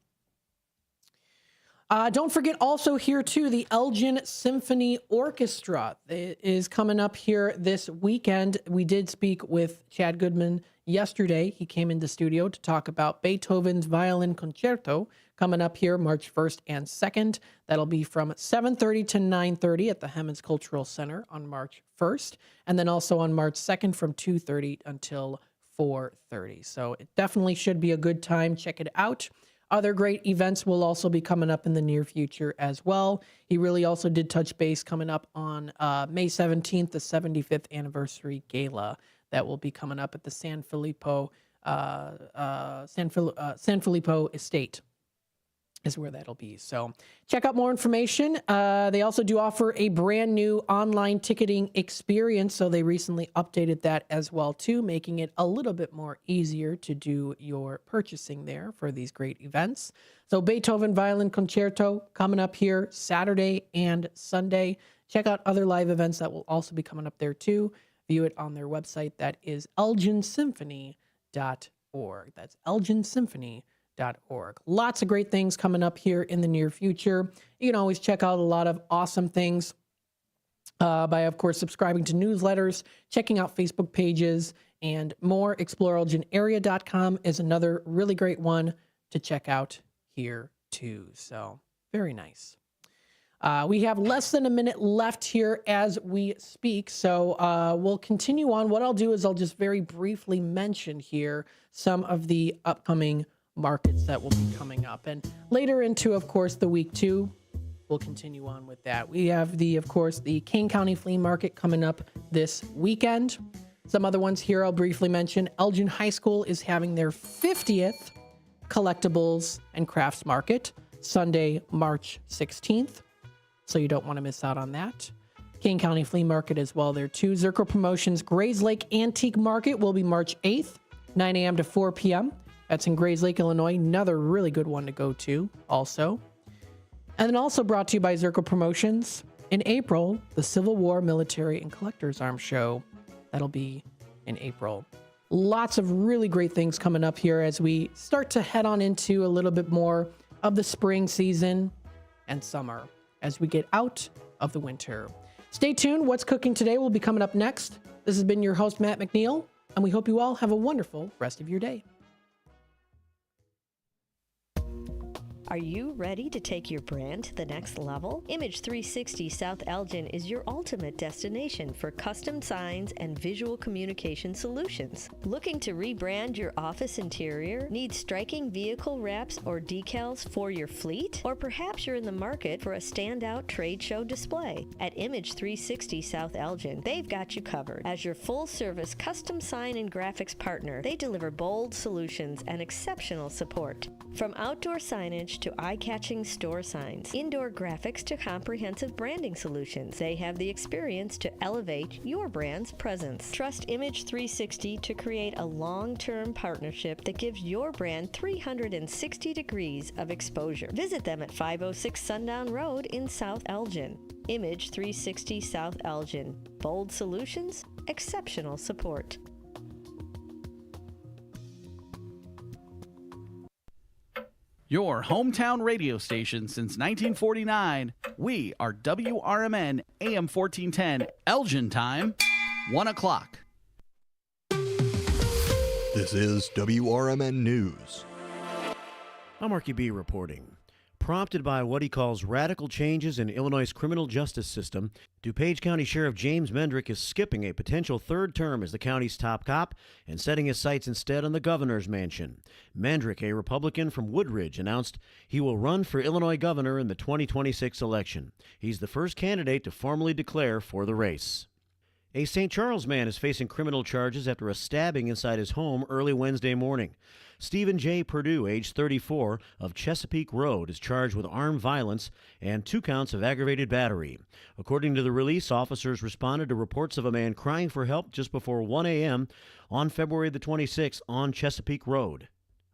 Speaker 10: Don't forget also here, too, the Elgin Symphony Orchestra is coming up here this weekend. We did speak with Chad Goodman yesterday. He came into studio to talk about Beethoven's Violin Concerto coming up here March 1st and 2nd. That'll be from 7:30 to 9:30 at the Hemmons Cultural Center on March 1st. And then also on March 2nd from 2:30 until 4:30. So it definitely should be a good time. Check it out. Other great events will also be coming up in the near future as well. He really also did touch base coming up on May 17th, the 75th anniversary gala that will be coming up at the San Filippo Estate is where that'll be. So check out more information. They also do offer a brand new online ticketing experience. So they recently updated that as well too, making it a little bit more easier to do your purchasing there for these great events. So Beethoven Violin Concerto coming up here Saturday and Sunday. Check out other live events that will also be coming up there too. View it on their website. That is elginsymphony.org. That's elginsymphony.org. Lots of great things coming up here in the near future. You can always check out a lot of awesome things by, of course, subscribing to newsletters, checking out Facebook pages, and more. ExploreElginArea.com is another really great one to check out here, too. So, very nice. We have less than a minute left here as we speak, so we'll continue on. What I'll do is I'll just very briefly mention here some of the upcoming markets that will be coming up. And later into, of course, the week too, we'll continue on with that. We have of course, the Kane County Flea Market coming up this weekend. Some other ones here I'll briefly mention. Elgin High School is having their 50th Collectibles and Crafts Market, Sunday, March 16th. So you don't want to miss out on that. Kane County Flea Market as well there too. Zirco Promotions Grays Lake Antique Market will be March 8th, 9 a.m. to 4 p.m. That's in Grays Lake, Illinois. Another really good one to go to also. And then also brought to you by Zirco Promotions. In April, the Civil War Military and Collectors Arms Show. That'll be in April. Lots of really great things coming up here as we start to head on into a little bit more of the spring season and summer as we get out of the winter. Stay tuned. What's Cooking Today will be coming up next. This has been your host, Matt McNeil, and we hope you all have a wonderful rest of your day.
Speaker 2: Are you ready to take your brand to the next level? Image 360 South Elgin is your ultimate destination for custom signs and visual communication solutions. Looking to rebrand your office interior? Need striking vehicle wraps or decals for your fleet? Or perhaps you're in the market for a standout trade show display? At Image 360 South Elgin, they've got you covered. As your full-service custom sign and graphics partner, they deliver bold solutions and exceptional support. From outdoor signage to eye-catching store signs, indoor graphics to comprehensive branding solutions, they have the experience to elevate your brand's presence. Trust Image 360 to create a long-term partnership that gives your brand 360 degrees of exposure. Visit them at 506 Sundown Road in South Elgin. Image 360 South Elgin. Bold solutions, exceptional support.
Speaker 3: Your hometown radio station since 1949. We are WRMN AM 1410, Elgin time, 1 o'clock.
Speaker 8: This is WRMN News.
Speaker 23: I'm Marky B reporting. Prompted by what he calls radical changes in Illinois' criminal justice system, DuPage County Sheriff James Mendrick is skipping a potential third term as the county's top cop and setting his sights instead on the governor's mansion. Mendrick, a Republican from Woodridge, announced he will run for Illinois governor in the 2026 election. He's the first candidate to formally declare for the race. A St. Charles man is facing criminal charges after a stabbing inside his home early Wednesday morning. Stephen J. Perdue, age 34, of Chesapeake Road, is charged with armed violence and 2 counts of aggravated battery. According to the release, officers responded to reports of a man crying for help just before 1 a.m. on February the 26th on Chesapeake Road.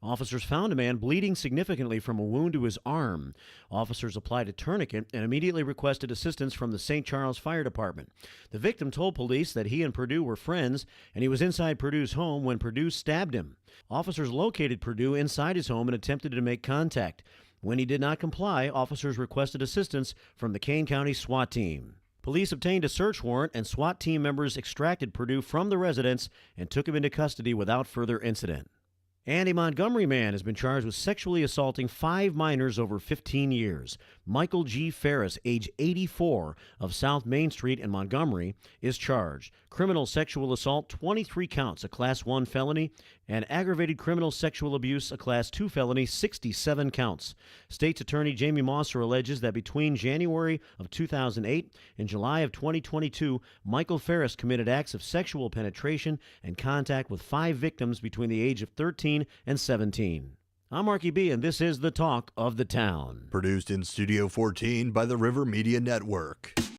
Speaker 23: Officers found a man bleeding significantly from a wound to his arm. Officers applied a tourniquet and immediately requested assistance from the St. Charles Fire Department. The victim told police that he and Perdue were friends, and he was inside Perdue's home when Perdue stabbed him. Officers located Perdue inside his home and attempted to make contact. When he did not comply, officers requested assistance from the Kane County SWAT team. Police obtained a search warrant, and SWAT team members extracted Perdue from the residence and took him into custody without further incident. And a Montgomery man has been charged with sexually assaulting 5 minors over 15 years. Michael G. Ferris, age 84, of South Main Street in Montgomery, is charged. Criminal sexual assault, 23 counts, a Class 1 felony, and aggravated criminal sexual abuse, a Class 2 felony, 67 counts. State's Attorney Jamie Mosser alleges that between January of 2008 and July of 2022, Michael Ferris committed acts of sexual penetration and contact with 5 victims between the age of 13 and 17. I'm Marky B, and this is the Talk of the Town.
Speaker 8: Produced in Studio 14 by the River Media Network.